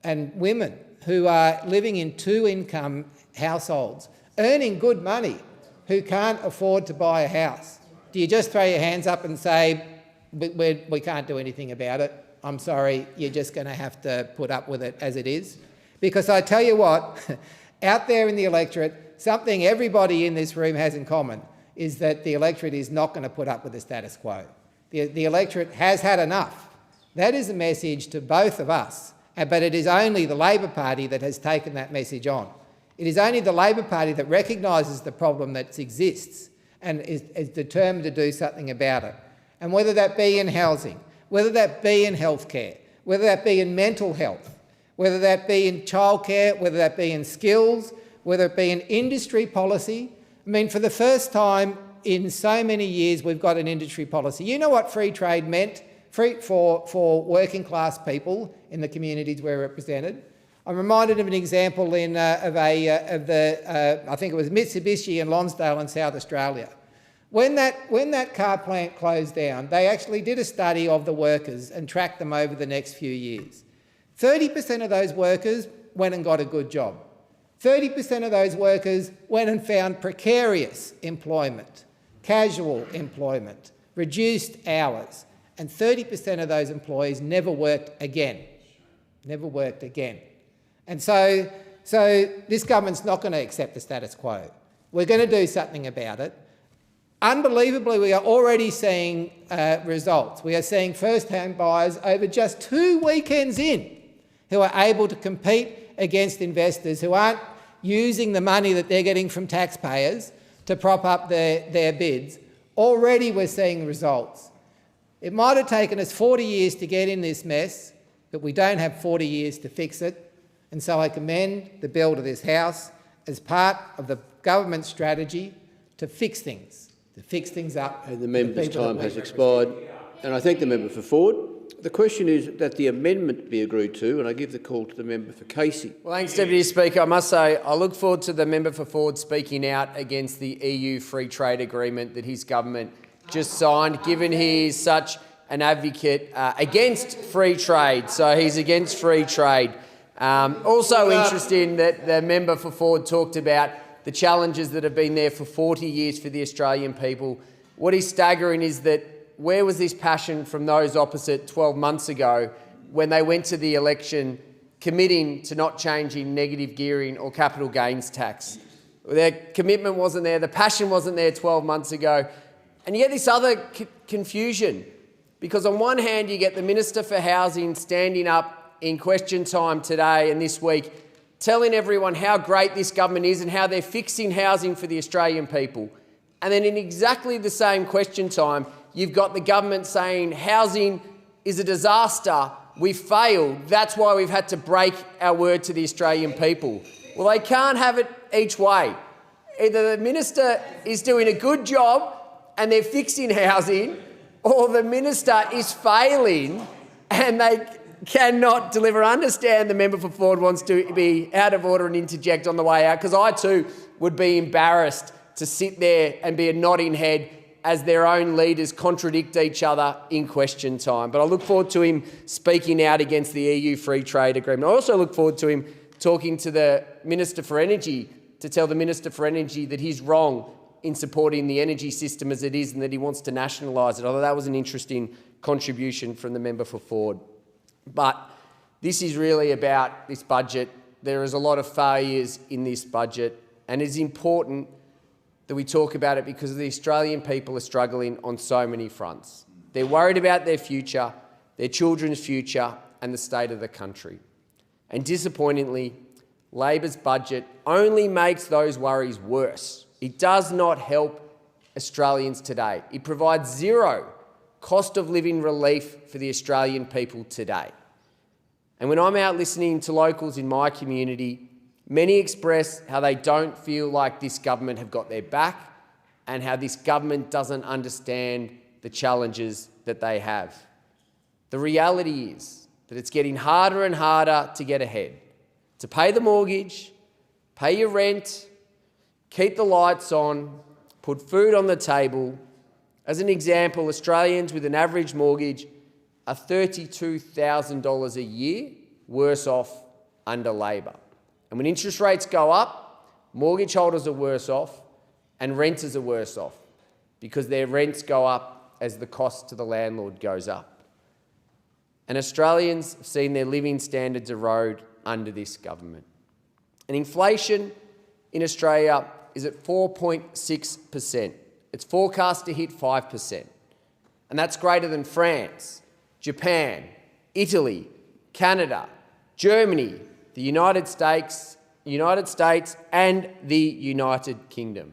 and women who are living in 2-income households, earning good money, who can't afford to buy a house? Do you just throw your hands up and say, we can't do anything about it? I'm sorry, you're just going to have to put up with it as it is? Because I tell you what, out there in the electorate, something everybody in this room has in common is that the electorate is not going to put up with the status quo. The electorate has had enough. That is a message to both of us, but it is only the Labor Party that has taken that message on. It is only the Labor Party that recognises the problem that exists and is determined to do something about it. And whether that be in housing, whether that be in healthcare, whether that be in mental health, whether that be in childcare, whether that be in skills, whether it be in industry policy. I mean, for the first time in so many years, we've got an industry policy. You know what free trade meant for working class people in the communities we're represented? I'm reminded of an example I think it was Mitsubishi in Lonsdale in South Australia. When that car plant closed down, they actually did a study of the workers and tracked them over the next few years. 30% of those workers went and got a good job. 30% of those workers went and found precarious employment, casual employment, reduced hours, and 30% of those employees never worked again. Never worked again. And so this government's not going to accept the status quo. We're going to do something about it. Unbelievably, we are already seeing results. We are seeing first-hand buyers over just 2 weekends in who are able to compete against investors who aren't using the money that they're getting from taxpayers to prop up their bids. Already we're seeing results. It might have taken us 40 years to get in this mess, but we don't have 40 years to fix it. And so I commend the bill to this House as part of the government strategy to fix things up. And the member's time has expired. And I thank the member for Ford. The question is that the amendment be agreed to, and I give the call to the member for Casey. Well, thanks, Deputy Speaker. I must say I look forward to the member for Ford speaking out against the EU free trade agreement that his government just signed, given he is such an advocate against free trade. So he's against free trade. Also interesting that the member for Ford talked about the challenges that have been there for 40 years for the Australian people. What is staggering is that where was this passion from those opposite 12 months ago when they went to the election committing to not changing negative gearing or capital gains tax? Their commitment wasn't there, the passion wasn't there 12 months ago. And you get this other confusion, because on one hand you get the Minister for Housing standing up in question time today and this week telling everyone how great this government is and how they're fixing housing for the Australian people. And then in exactly the same question time, you've got the government saying housing is a disaster, we've failed, that's why we've had to break our word to the Australian people. Well, they can't have it each way. Either the minister is doing a good job and they're fixing housing, or the minister is failing and they cannot deliver. I understand the member for Ford wants to be out of order and interject on the way out, because I too would be embarrassed to sit there and be a nodding head as their own leaders contradict each other in question time. But I look forward to him speaking out against the EU free trade agreement. I also look forward to him talking to the Minister for Energy to tell the Minister for Energy that he's wrong in supporting the energy system as it is and that he wants to nationalise it, although that was an interesting contribution from the member for Ford. But this is really about this budget. There is a lot of failures in this budget, and it's important that we talk about it because the Australian people are struggling on so many fronts. They're worried about their future, their children's future, and the state of the country. And disappointingly, Labor's budget only makes those worries worse. It does not help Australians today. It provides zero cost of living relief for the Australian people today. And when I'm out listening to locals in my community, many express how they don't feel like this government have got their back and how this government doesn't understand the challenges that they have. The reality is that it's getting harder and harder to get ahead, to pay the mortgage, pay your rent, keep the lights on, put food on the table. As an example, Australians with an average mortgage are $32,000 a year worse off under Labor. And when interest rates go up, mortgage holders are worse off and renters are worse off because their rents go up as the cost to the landlord goes up. And Australians have seen their living standards erode under this government. And inflation in Australia is at 4.6%. It's forecast to hit 5%. And that's greater than France, Japan, Italy, Canada, Germany, the United States and the United Kingdom.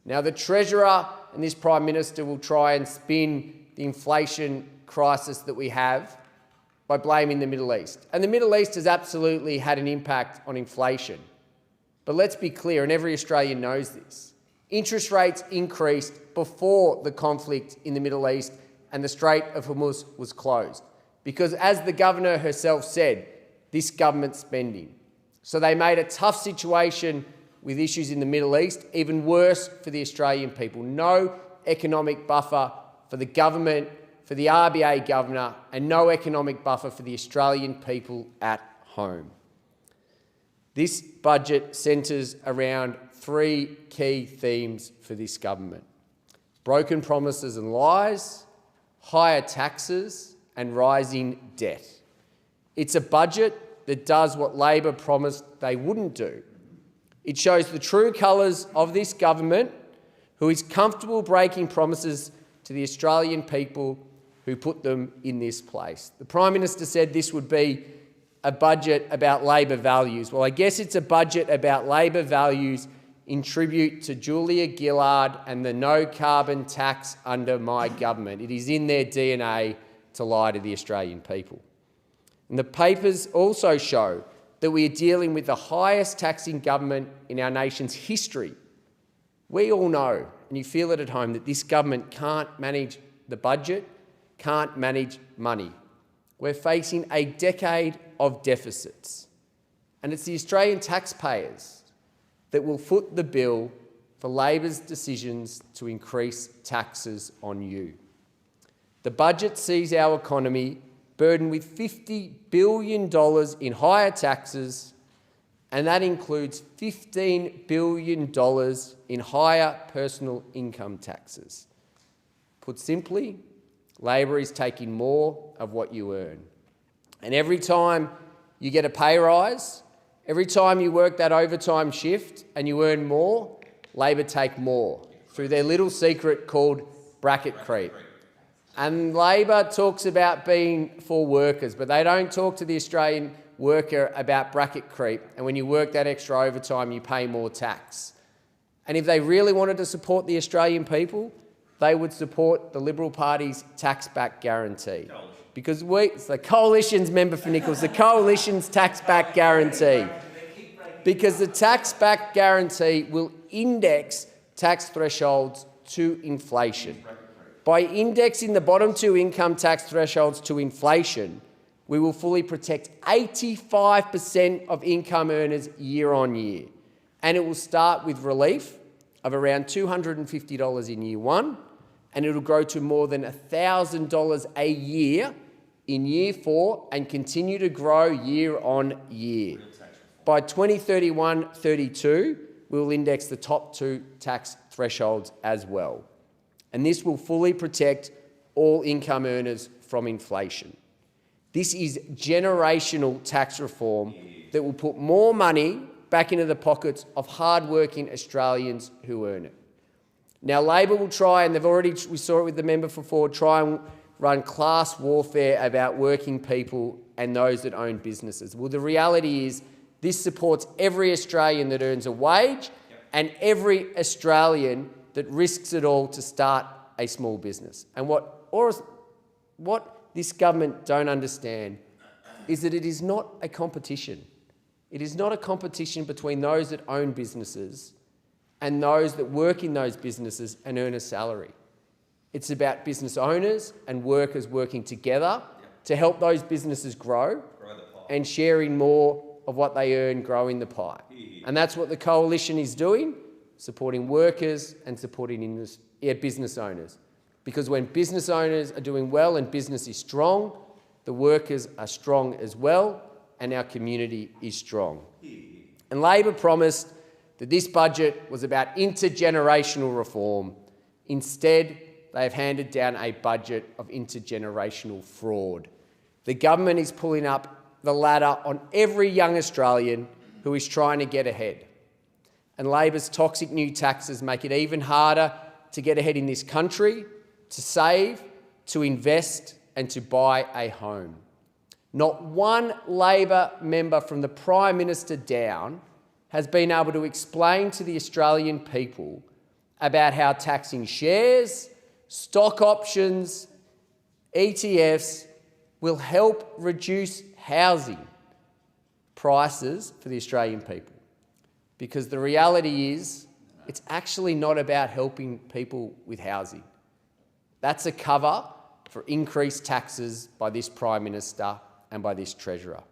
Now, the Treasurer and this Prime Minister will try and spin the inflation crisis that we have by blaming the Middle East. And the Middle East has absolutely had an impact on inflation. But let's be clear, and every Australian knows this, interest rates increased before the conflict in the Middle East and the Strait of Hormuz was closed. Because as the Governor herself said, this government's spending. So they made a tough situation with issues in the Middle East even worse for the Australian people. No economic buffer for the government, for the RBA Governor, and no economic buffer for the Australian people at home. This budget centres around three key themes for this government: broken promises and lies, higher taxes, and rising debt. It's a budget that does what Labor promised they wouldn't do. It shows the true colours of this government, who is comfortable breaking promises to the Australian people who put them in this place. The Prime Minister said this would be a budget about Labor values. Well, I guess it's a budget about Labor values in tribute to Julia Gillard and the no carbon tax under my government. It is in their DNA to lie to the Australian people. And the papers also show that we are dealing with the highest taxing government in our nation's history. We all know, and you feel it at home, that this government can't manage the budget, can't manage money. We're facing a decade of deficits. And it's the Australian taxpayers that will foot the bill for Labor's decisions to increase taxes on you. The budget sees our economy burdened with $50 billion in higher taxes, and that includes $15 billion in higher personal income taxes. Put simply, Labor is taking more of what you earn. And every time you get a pay rise, every time you work that overtime shift and you earn more, Labor take more through their little secret called bracket creep. And Labor talks about being for workers, but they don't talk to the Australian worker about bracket creep. And when you work that extra overtime, you pay more tax. And if they really wanted to support the Australian people, they would support the Liberal Party's tax-back guarantee. Because it's the Coalition's member for Nichols, the Coalition's tax-back guarantee. Because the tax-back guarantee will index tax thresholds to inflation. By indexing the bottom two income tax thresholds to inflation, we will fully protect 85% of income earners year on year. And it will start with relief of around $250 in year one, and it'll grow to more than $1,000 a year in year four and continue to grow year on year. By 2031-32, we'll index the top two tax thresholds as well. And this will fully protect all income earners from inflation. This is generational tax reform that will put more money back into the pockets of hard-working Australians who earn it. Now, Labor will try, and we saw it with the member for Ford, try and run class warfare about working people and those that own businesses. Well, the reality is this supports every Australian that earns a wage and every Australian that risks it all to start a small business. And what this government don't understand is that it is not a competition. It is not a competition between those that own businesses and those that work in those businesses and earn a salary. It's about business owners and workers working together to help those businesses grow and sharing more of what they earn, growing the pie. And that's what the Coalition is doing, supporting workers and supporting business owners. Because when business owners are doing well and business is strong, the workers are strong as well, and our community is strong. And Labor promised that this budget was about intergenerational reform. Instead, they have handed down a budget of intergenerational fraud. The government is pulling up the ladder on every young Australian who is trying to get ahead. And Labor's toxic new taxes make it even harder to get ahead in this country, to save, to invest and to buy a home. Not one Labor member from the Prime Minister down has been able to explain to the Australian people about how taxing shares, stock options, ETFs will help reduce housing prices for the Australian people. Because the reality is, it's actually not about helping people with housing. That's a cover for increased taxes by this Prime Minister and by this Treasurer.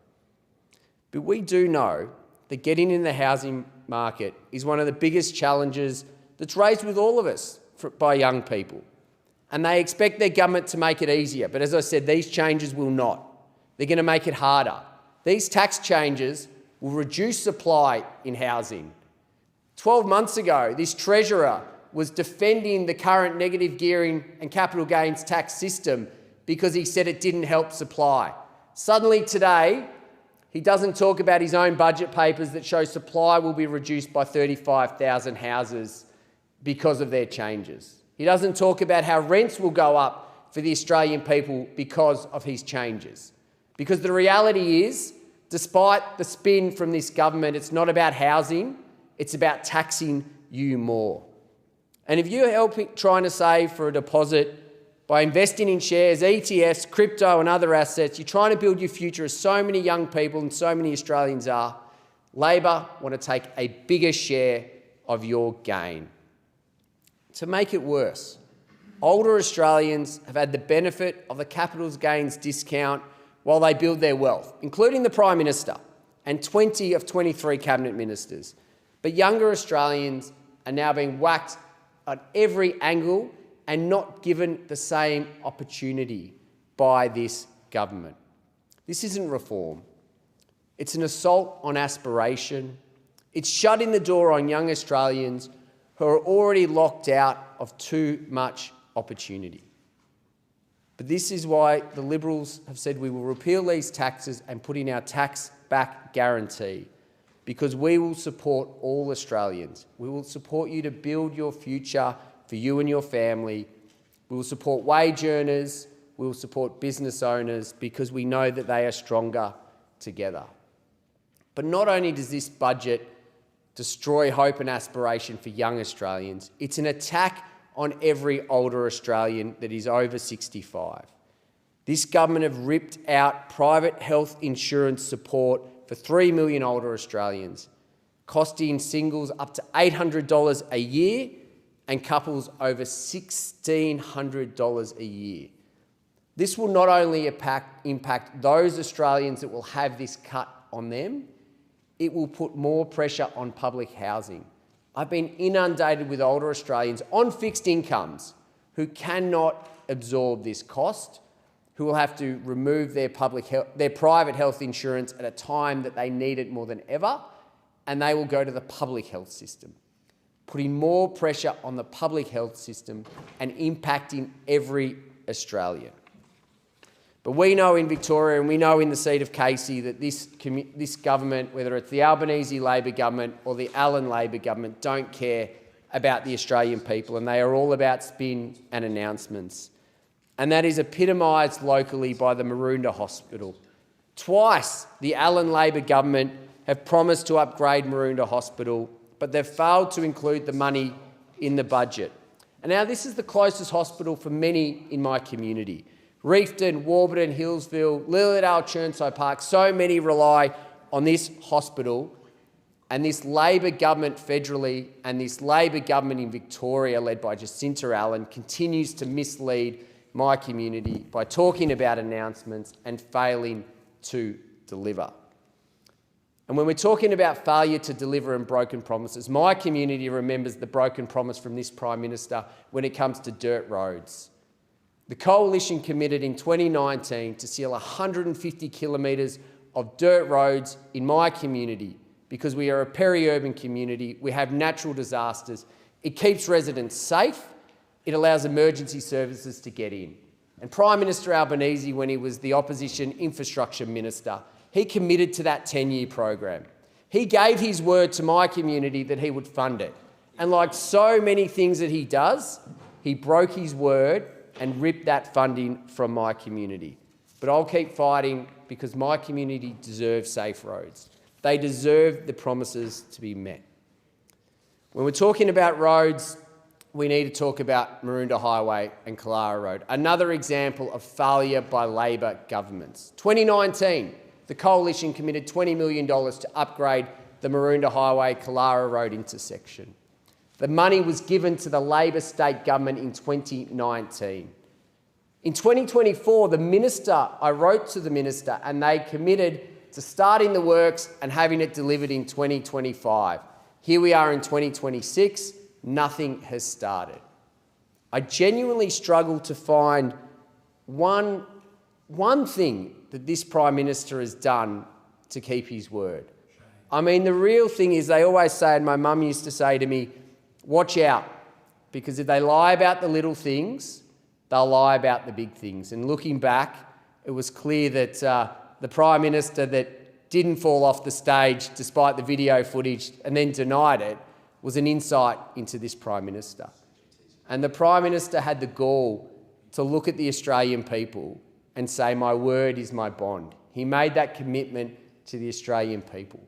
But we do know that getting in the housing market is one of the biggest challenges that's raised with all of us by young people. And they expect their government to make it easier. But as I said, these changes will not. They're going to make it harder. These tax changes will reduce supply in housing. 12 months ago, this Treasurer was defending the current negative gearing and capital gains tax system because he said it didn't help supply. Suddenly today, he doesn't talk about his own budget papers that show supply will be reduced by 35,000 houses because of their changes. He doesn't talk about how rents will go up for the Australian people because of his changes. Because the reality is, despite the spin from this government, it's not about housing, it's about taxing you more. And if you're trying to save for a deposit by investing in shares, ETFs, crypto and other assets, you're trying to build your future, as so many young people and so many Australians are, Labor want to take a bigger share of your gain. To make it worse, older Australians have had the benefit of the capital gains discount while they build their wealth, including the Prime Minister and 20 of 23 Cabinet Ministers. But younger Australians are now being whacked at every angle and not given the same opportunity by this government. This isn't reform. It's an assault on aspiration. It's shutting the door on young Australians who are already locked out of too much opportunity. But this is why the Liberals have said we will repeal these taxes and put in our tax back guarantee, because we will support all Australians. We will support you to build your future for you and your family. We will support wage earners. We will support business owners, because we know that they are stronger together. But not only does this budget destroy hope and aspiration for young Australians, it's an attack on every older Australian that is over 65. This government have ripped out private health insurance support for 3 million older Australians, costing singles up to $800 a year and couples over $1,600 a year. This will not only impact those Australians that will have this cut on them, it will put more pressure on public housing. I've been inundated with older Australians on fixed incomes who cannot absorb this cost, who will have to remove their private health insurance at a time that they need it more than ever, and they will go to the public health system, putting more pressure on the public health system and impacting every Australian. But we know in Victoria, and we know in the seat of Casey, that this government, whether it's the Albanese Labor government or the Allan Labor government, don't care about the Australian people, and they are all about spin and announcements. And that is epitomised locally by the Maroondah Hospital. Twice the Allan Labor government have promised to upgrade Maroondah Hospital, but they've failed to include the money in the budget. And now this is the closest hospital for many in my community. Reefton, Warburton, Hillsville, Lilydale, Churnside Park, so many rely on this hospital, and this Labor government federally and this Labor government in Victoria, led by Jacinta Allan, continues to mislead my community by talking about announcements and failing to deliver. And when we're talking about failure to deliver and broken promises, my community remembers the broken promise from this Prime Minister when it comes to dirt roads. The Coalition committed in 2019 to seal 150 kilometres of dirt roads in my community, because we are a peri-urban community, we have natural disasters. It keeps residents safe, it allows emergency services to get in. And Prime Minister Albanese, when he was the opposition infrastructure minister, he committed to that 10-year program. He gave his word to my community that he would fund it. And like so many things that he does, he broke his word and ripped that funding from my community. But I'll keep fighting, because my community deserves safe roads. They deserve the promises to be met. When we're talking about roads, we need to talk about Maroondah Highway and Kalara Road, another example of failure by Labor governments. 2019, the Coalition committed $20 million to upgrade the Maroondah Highway-Kalara Road intersection. The money was given to the Labor state government in 2019. In 2024, I wrote to the minister, and they committed to starting the works and having it delivered in 2025. Here we are in 2026, nothing has started. I genuinely struggle to find one thing that this Prime Minister has done to keep his word. I mean, the real thing is, they always say, and my mum used to say to me, watch out, because if they lie about the little things, they'll lie about the big things. And looking back, it was clear that the Prime Minister that didn't fall off the stage despite the video footage and then denied it was an insight into this Prime Minister. And the Prime Minister had the gall to look at the Australian people and say, my word is my bond. He made that commitment to the Australian people.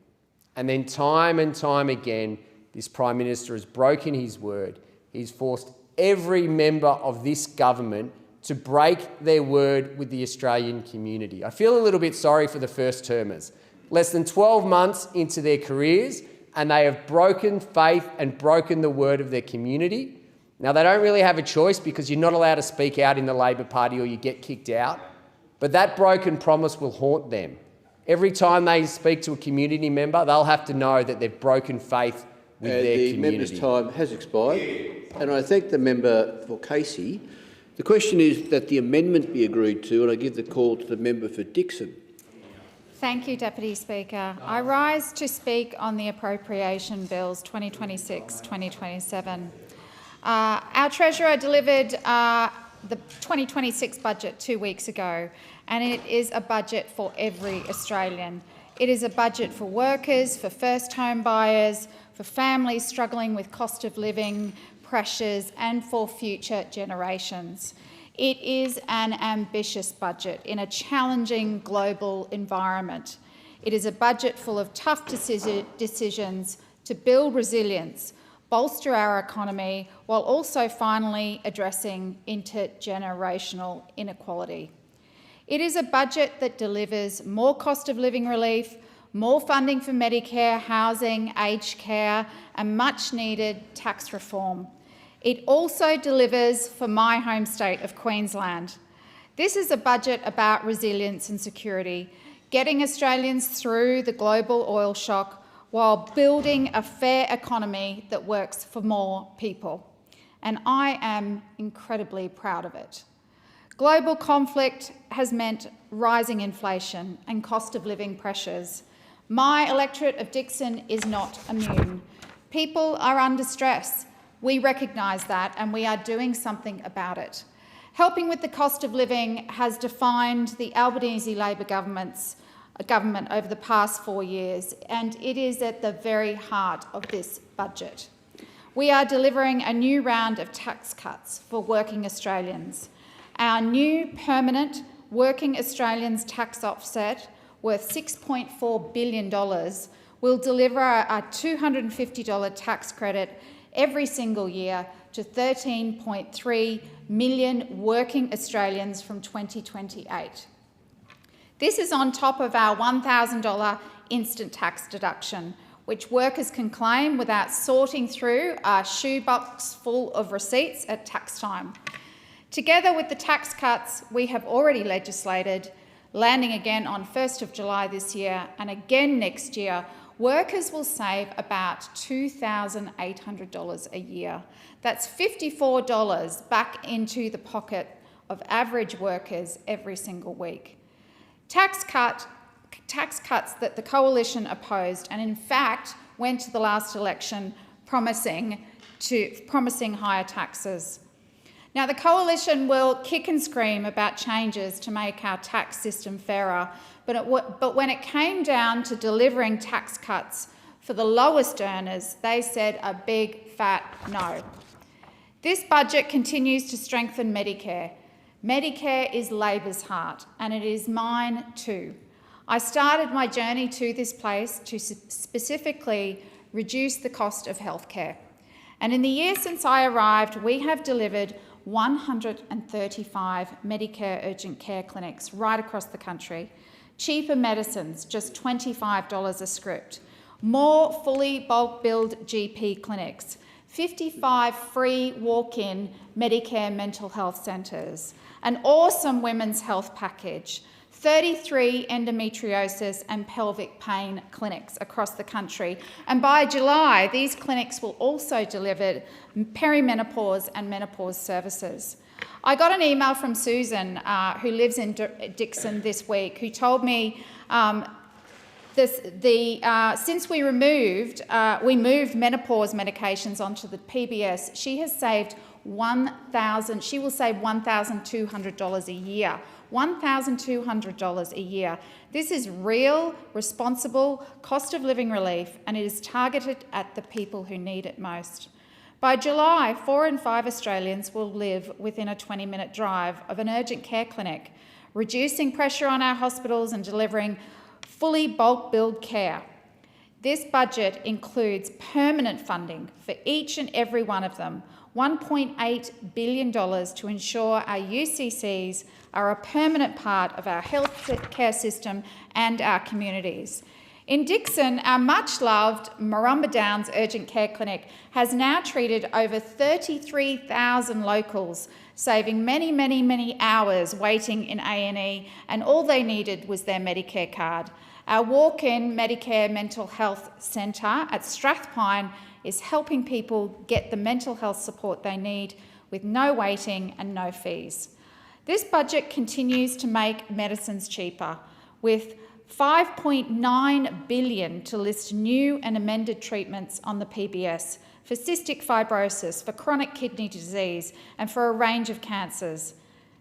And then time and time again, this Prime Minister has broken his word. He's forced every member of this government to break their word with the Australian community. I feel a little bit sorry for the first-termers. Less than 12 months into their careers, and they have broken faith and broken the word of their community. Now, they don't really have a choice because you're not allowed to speak out in the Labor Party or you get kicked out. But that broken promise will haunt them. Every time they speak to a community member, they'll have to know that they've broken faith with their community. The member's time has expired, and I thank the member for Casey. The question is that the amendment be agreed to, and I give the call to the member for Dixon. Thank you, Deputy Speaker. I rise to speak on the appropriation bills 2026-2027. Our Treasurer delivered the 2026 budget 2 weeks ago, and it is a budget for every Australian. It is a budget for workers, for first home buyers, for families struggling with cost of living pressures, and for future generations. It is an ambitious budget in a challenging global environment. It is a budget full of tough decisions to build resilience, bolster our economy, while also finally addressing intergenerational inequality. It is a budget that delivers more cost of living relief, more funding for Medicare, housing, aged care, and much needed tax reform. It also delivers for my home state of Queensland. This is a budget about resilience and security, getting Australians through the global oil shock while building a fair economy that works for more people. And I am incredibly proud of it. Global conflict has meant rising inflation and cost of living pressures. My electorate of Dixon is not immune. People are under stress. We recognise that, and we are doing something about it. Helping with the cost of living has defined the Albanese Labor government over the past 4 years, and it is at the very heart of this budget. We are delivering a new round of tax cuts for working Australians. Our new permanent Working Australians tax offset, worth $6.4 billion, will deliver a $250 tax credit every single year to 13.3 million working Australians from 2028. This is on top of our $1,000 instant tax deduction, which workers can claim without sorting through a shoebox full of receipts at tax time. Together with the tax cuts we have already legislated, landing again on 1st of July this year and again next year, workers will save about $2,800 a year. That's $54 back into the pocket of average workers every single week. Tax cuts that the Coalition opposed and in fact went to the last election promising higher taxes. Now, the Coalition will kick and scream about changes to make our tax system fairer, but when it came down to delivering tax cuts for the lowest earners, they said a big fat no. This budget continues to strengthen Medicare. Medicare is Labor's heart, and it is mine too. I started my journey to this place to specifically reduce the cost of healthcare. And in the year since I arrived, we have delivered 135 Medicare urgent care clinics right across the country, cheaper medicines, just $25 a script, more fully bulk billed GP clinics, 55 free walk-in Medicare mental health centres, an awesome women's health package, 33 endometriosis and pelvic pain clinics across the country. And by July, these clinics will also deliver perimenopause and menopause services. I got an email from Susan, who lives in Dixon this week, who told me since we moved menopause medications onto the PBS, she has saved she will save $1,200 a year $1,200 a year. This is real, responsible cost of living relief, and it is targeted at the people who need it most. By July, 4 in 5 Australians will live within a 20-minute drive of an urgent care clinic, reducing pressure on our hospitals and delivering fully bulk billed care. This budget includes permanent funding for each and every one of them, $1.8 billion to ensure our UCCs are a permanent part of our health care system and our communities. In Dickson, our much-loved Marumba Downs Urgent Care Clinic has now treated over 33,000 locals, saving many, many, many hours waiting in A&E, and all they needed was their Medicare card. Our walk-in Medicare mental health centre at Strathpine is helping people get the mental health support they need with no waiting and no fees. This budget continues to make medicines cheaper, with $5.9 billion to list new and amended treatments on the PBS for cystic fibrosis, for chronic kidney disease, and for a range of cancers.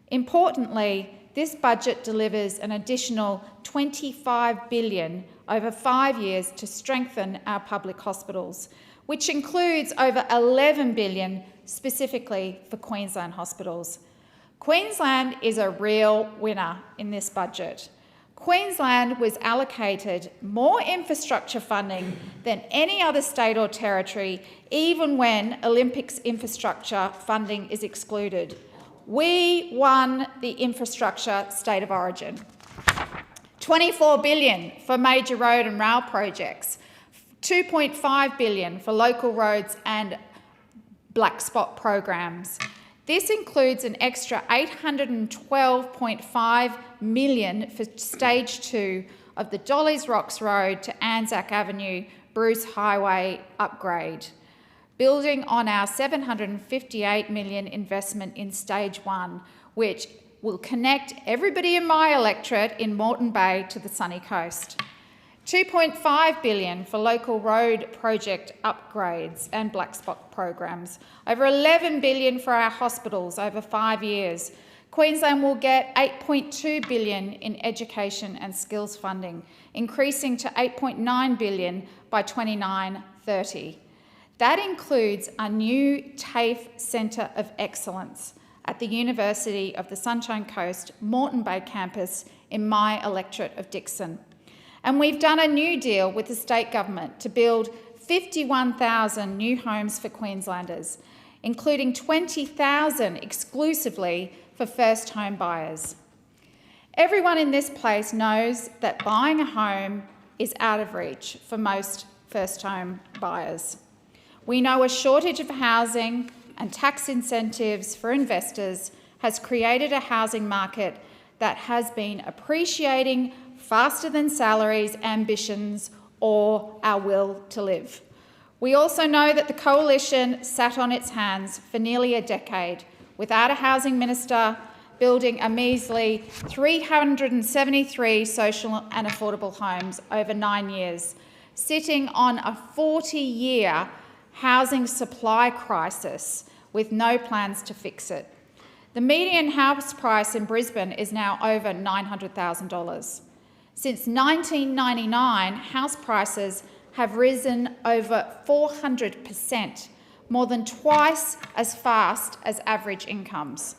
Importantly, this budget delivers an additional $25 billion over 5 years to strengthen our public hospitals, which includes over $11 billion specifically for Queensland hospitals. Queensland is a real winner in this budget. Queensland was allocated more infrastructure funding than any other state or territory, even when Olympics infrastructure funding is excluded. We won the infrastructure state of origin. $24 billion for major road and rail projects, $2.5 billion for local roads and black spot programs. This includes an extra $812.5 million for Stage 2 of the Dolly's Rocks Road to Anzac Avenue Bruce Highway upgrade, building on our $758 million investment in Stage 1, which will connect everybody in my electorate in Moreton Bay to the sunny coast. $2.5 billion for local road project upgrades and black spot programs. Over $11 billion for our hospitals over 5 years. Queensland will get $8.2 billion in education and skills funding, increasing to $8.9 billion by 29-30. That includes a new TAFE Centre of Excellence at the University of the Sunshine Coast, Moreton Bay campus in my electorate of Dickson. And we've done a new deal with the state government to build 51,000 new homes for Queenslanders, including 20,000 exclusively for first home buyers. Everyone in this place knows that buying a home is out of reach for most first home buyers. We know a shortage of housing and tax incentives for investors has created a housing market that has been appreciating faster than salaries, ambitions, or our will to live. We also know that the Coalition sat on its hands for nearly a decade without a housing minister, building a measly 373 social and affordable homes over 9 years, sitting on a 40-year housing supply crisis with no plans to fix it. The median house price in Brisbane is now over $900,000. Since 1999, house prices have risen over 400%, more than twice as fast as average incomes.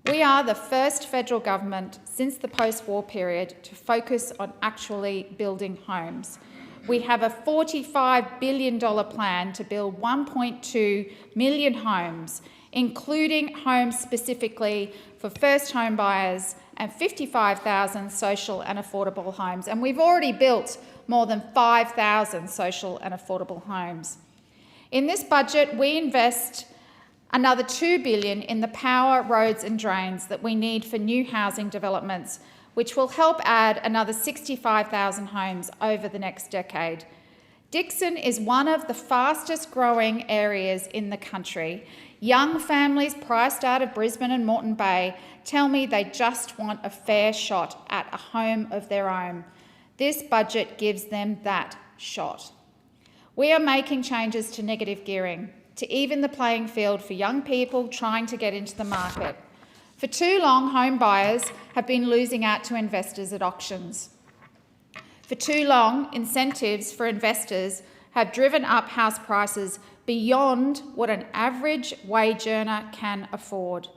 We are the first federal government since the post-war period to focus on actually building homes. We have a $45 billion plan to build 1.2 million homes, including homes specifically for first home buyers and 55,000 social and affordable homes. And we've already built more than 5,000 social and affordable homes. In this budget, we invest another $2 billion in the power, roads and drains that we need for new housing developments, which will help add another 65,000 homes over the next decade. Dickson is one of the fastest growing areas in the country. Young families priced out of Brisbane and Moreton Bay tell me they just want a fair shot at a home of their own. This budget gives them that shot. We are making changes to negative gearing to even the playing field for young people trying to get into the market. For too long, home buyers have been losing out to investors at auctions. For too long, incentives for investors have driven up house prices beyond what an average wage earner can afford.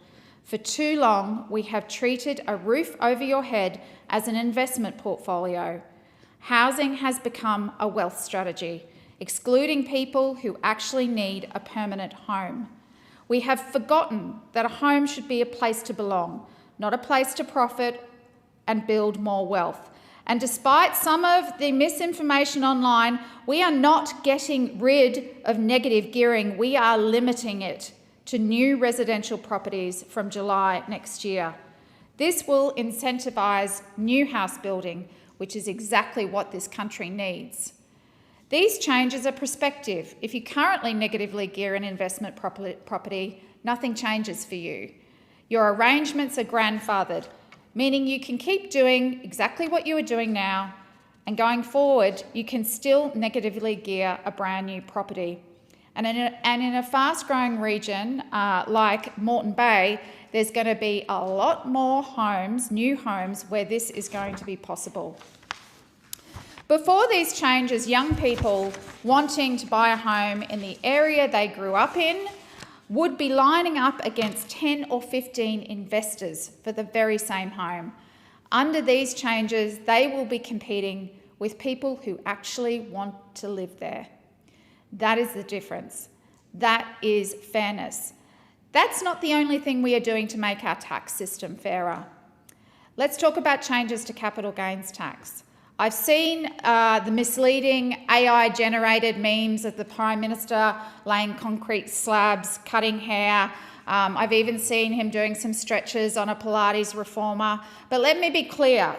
For too long, we have treated a roof over your head as an investment portfolio. Housing has become a wealth strategy, excluding people who actually need a permanent home. We have forgotten that a home should be a place to belong, not a place to profit and build more wealth. And despite some of the misinformation online, we are not getting rid of negative gearing, we are limiting it to new residential properties from July next year. This will incentivise new house building, which is exactly what this country needs. These changes are prospective. If you currently negatively gear an investment property, nothing changes for you. Your arrangements are grandfathered, meaning you can keep doing exactly what you are doing now, and going forward, you can still negatively gear a brand new property. And in a fast-growing region like Moreton Bay, there's going to be a lot more homes, new homes, where this is going to be possible. Before these changes, young people wanting to buy a home in the area they grew up in would be lining up against 10 or 15 investors for the very same home. Under these changes, they will be competing with people who actually want to live there. That is the difference. That is fairness. That's not the only thing we are doing to make our tax system fairer. Let's talk about changes to capital gains tax. I've seen the misleading AI-generated memes of the Prime Minister laying concrete slabs, cutting hair. I've even seen him doing some stretches on a Pilates reformer. But let me be clear,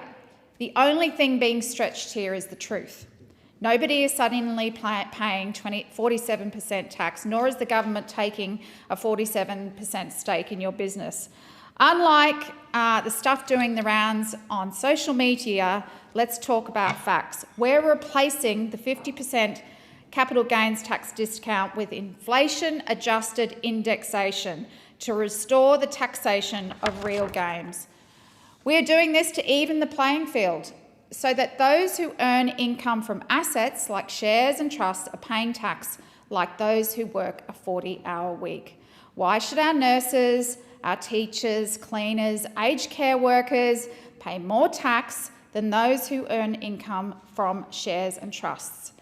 the only thing being stretched here is the truth. Nobody is suddenly paying 47% tax, nor is the government taking a 47% stake in your business. Unlike the stuff doing the rounds on social media, let's talk about facts. We're replacing the 50% capital gains tax discount with inflation-adjusted indexation to restore the taxation of real gains. We're doing this to even the playing field, so that those who earn income from assets like shares and trusts are paying tax like those who work a 40-hour week. Why should our nurses, our teachers, cleaners, aged care workers pay more tax than those who earn income from shares and trusts?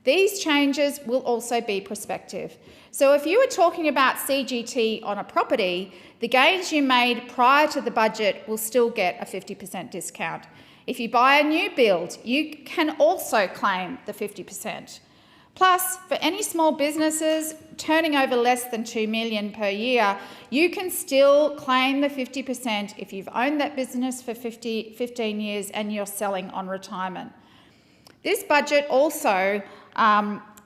These changes will also be prospective. So if you were talking about CGT on a property, the gains you made prior to the budget will still get a 50% discount. If you buy a new build, you can also claim the 50%. Plus, for any small businesses turning over less than $2 million per year, you can still claim the 50% if you've owned that business for 15 years and you're selling on retirement. This budget also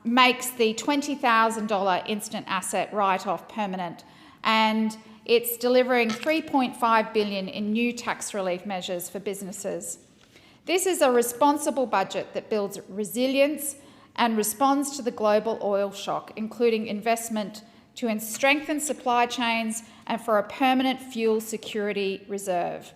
makes the $20,000 instant asset write-off permanent, and it's delivering $3.5 billion in new tax relief measures for businesses. This is a responsible budget that builds resilience and responds to the global oil shock, including investment to strengthen supply chains and for a permanent fuel security reserve.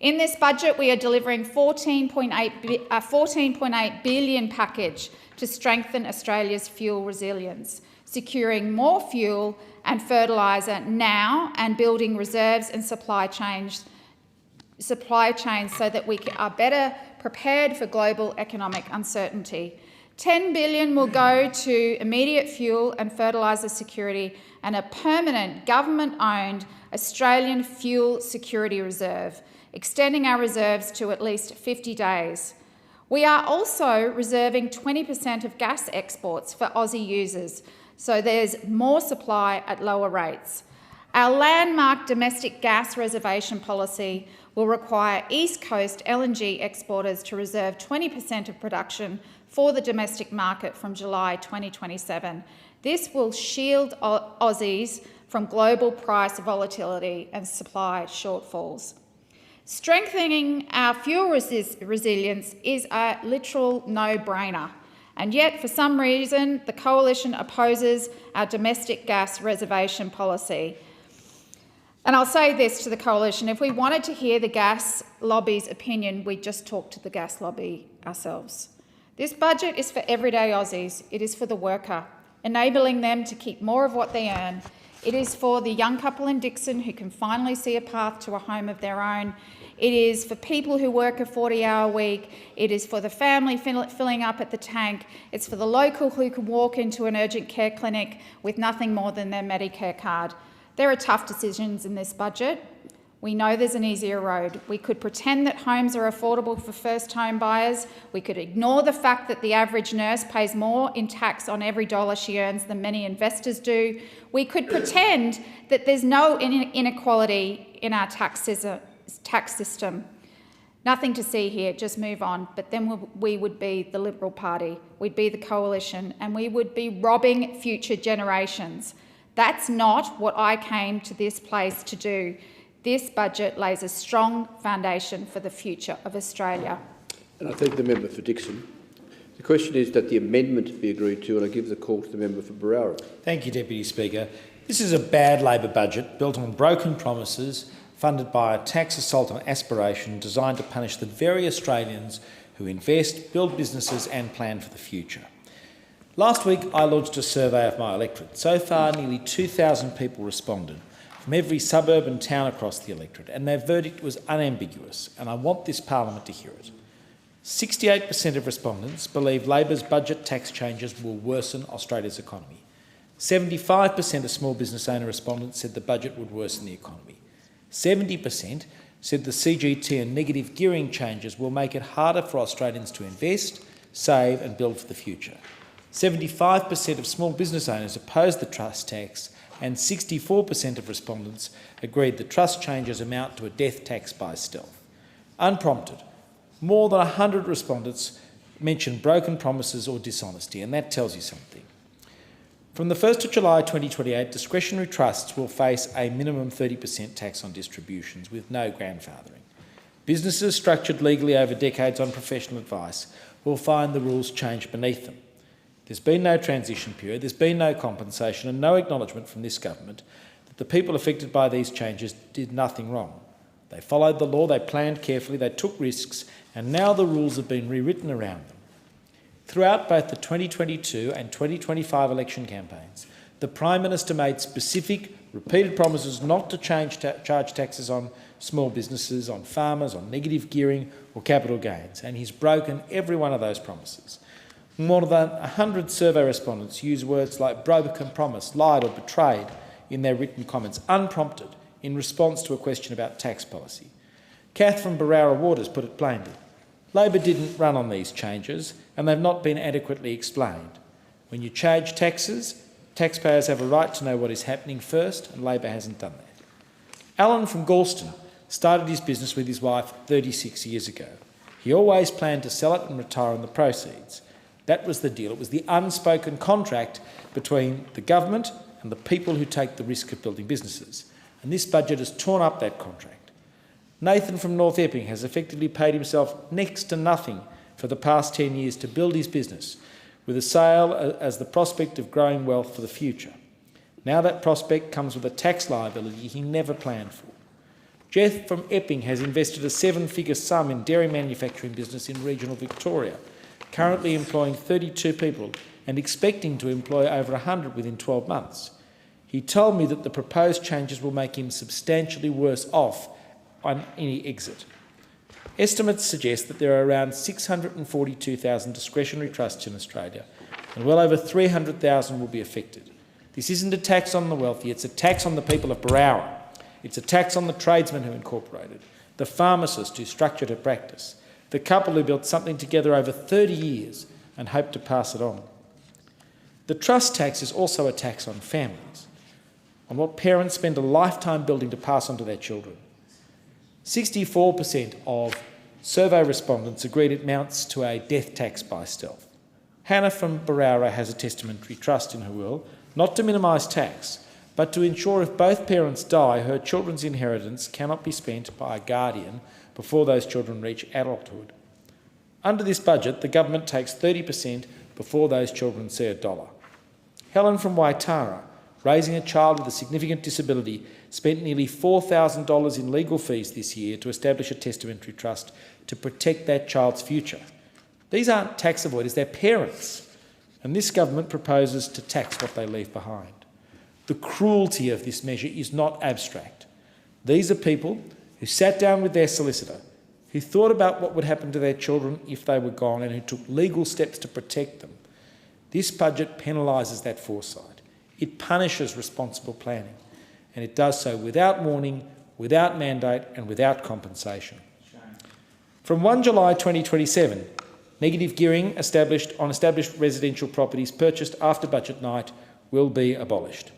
In this budget, we are delivering a $14.8 billion package to strengthen Australia's fuel resilience, securing more fuel and fertiliser now and building reserves and supply chains so that we are better prepared for global economic uncertainty. $10 billion will go to immediate fuel and fertiliser security and a permanent government-owned Australian fuel security reserve, extending our reserves to at least 50 days. We are also reserving 20% of gas exports for Aussie users, so there's more supply at lower rates. Our landmark domestic gas reservation policy will require East Coast LNG exporters to reserve 20% of production for the domestic market from July 2027. This will shield Aussies from global price volatility and supply shortfalls. Strengthening our fuel resilience is a literal no-brainer, and yet for some reason the Coalition opposes our domestic gas reservation policy. And I'll say this to the Coalition, if we wanted to hear the gas lobby's opinion, we'd just talk to the gas lobby ourselves. This budget is for everyday Aussies. It is for the worker, enabling them to keep more of what they earn. It is for the young couple in Dixon who can finally see a path to a home of their own. It is for people who work a 40-hour week. It is for the family filling up at the tank. It's for the local who can walk into an urgent care clinic with nothing more than their Medicare card. There are tough decisions in this budget. We know there's an easier road. We could pretend that homes are affordable for first home buyers. We could ignore the fact that the average nurse pays more in tax on every dollar she earns than many investors do. We could pretend that there's no inequality in our tax system. Nothing to see here, just move on. But then we would be the Liberal Party, we'd be the Coalition, and we would be robbing future generations. That's not what I came to this place to do. This budget lays a strong foundation for the future of Australia. And I thank the member for Dixon. The question is that the amendment be agreed to, and I give the call to the member for Barara. Thank you, Deputy Speaker. This is a bad Labor budget built on broken promises, funded by a tax assault on aspiration designed to punish the very Australians who invest, build businesses and plan for the future. Last week, I launched a survey of my electorate. So far, nearly 2,000 people responded from every suburb and town across the electorate, and their verdict was unambiguous, and I want this parliament to hear it. 68% of respondents believe Labor's budget tax changes will worsen Australia's economy. 75% of small business owner respondents said the budget would worsen the economy. 70% said the CGT and negative gearing changes will make it harder for Australians to invest, save and build for the future. 75% of small business owners opposed the trust tax, and 64% of respondents agreed the trust changes amount to a death tax by stealth. Unprompted, more than 100 respondents mentioned broken promises or dishonesty, and that tells you something. From the 1st of July 2028, discretionary trusts will face a minimum 30% tax on distributions with no grandfathering. Businesses structured legally over decades on professional advice will find the rules change beneath them. There's been no transition period, there's been no compensation and no acknowledgement from this government that the people affected by these changes did nothing wrong. They followed the law, they planned carefully, they took risks, and now the rules have been rewritten around them. Throughout both the 2022 and 2025 election campaigns, the Prime Minister made specific, repeated promises not to charge taxes on small businesses, on farmers, on negative gearing or capital gains, and he's broken every one of those promises. More than 100 survey respondents use words like broken promise, lied or betrayed in their written comments, unprompted, in response to a question about tax policy. Kath from Barara Waters put it plainly. Labor didn't run on these changes and they've not been adequately explained. When you change taxes, taxpayers have a right to know what is happening first, and Labor hasn't done that. Alan from Galston started his business with his wife 36 years ago. He always planned to sell it and retire on the proceeds. That was the deal. It was the unspoken contract between the government and the people who take the risk of building businesses. And this budget has torn up that contract. Nathan from North Epping has effectively paid himself next to nothing for the past 10 years to build his business, with a sale as the prospect of growing wealth for the future. Now that prospect comes with a tax liability he never planned for. Jeff from Epping has invested a 7-figure sum in dairy manufacturing business in regional Victoria, currently employing 32 people and expecting to employ over 100 within 12 months. He told me that the proposed changes will make him substantially worse off on any exit. Estimates suggest that there are around 642,000 discretionary trusts in Australia, and well over 300,000 will be affected. This isn't a tax on the wealthy, it's a tax on the people of Barara. It's a tax on the tradesmen who incorporated, the pharmacist who structured a practice, the couple who built something together over 30 years and hoped to pass it on. The trust tax is also a tax on families, on what parents spend a lifetime building to pass on to their children. 64% of survey respondents agreed it amounts to a death tax by stealth. Hannah from Barara has a testamentary trust in her will, not to minimise tax, but to ensure if both parents die, her children's inheritance cannot be spent by a guardian before those children reach adulthood. Under this budget, the government takes 30% before those children see $1. Helen from Waitara raising a child with a significant disability, spent nearly $4,000 in legal fees this year to establish a testamentary trust to protect that child's future. These aren't tax avoiders, they're parents. And this government proposes to tax what they leave behind. The cruelty of this measure is not abstract. These are people who sat down with their solicitor, who thought about what would happen to their children if they were gone, and who took legal steps to protect them. This budget penalises that foresight. It punishes responsible planning, and it does so without warning, without mandate and without compensation. From 1 July 2027, negative gearing on established residential properties purchased after budget night will be abolished.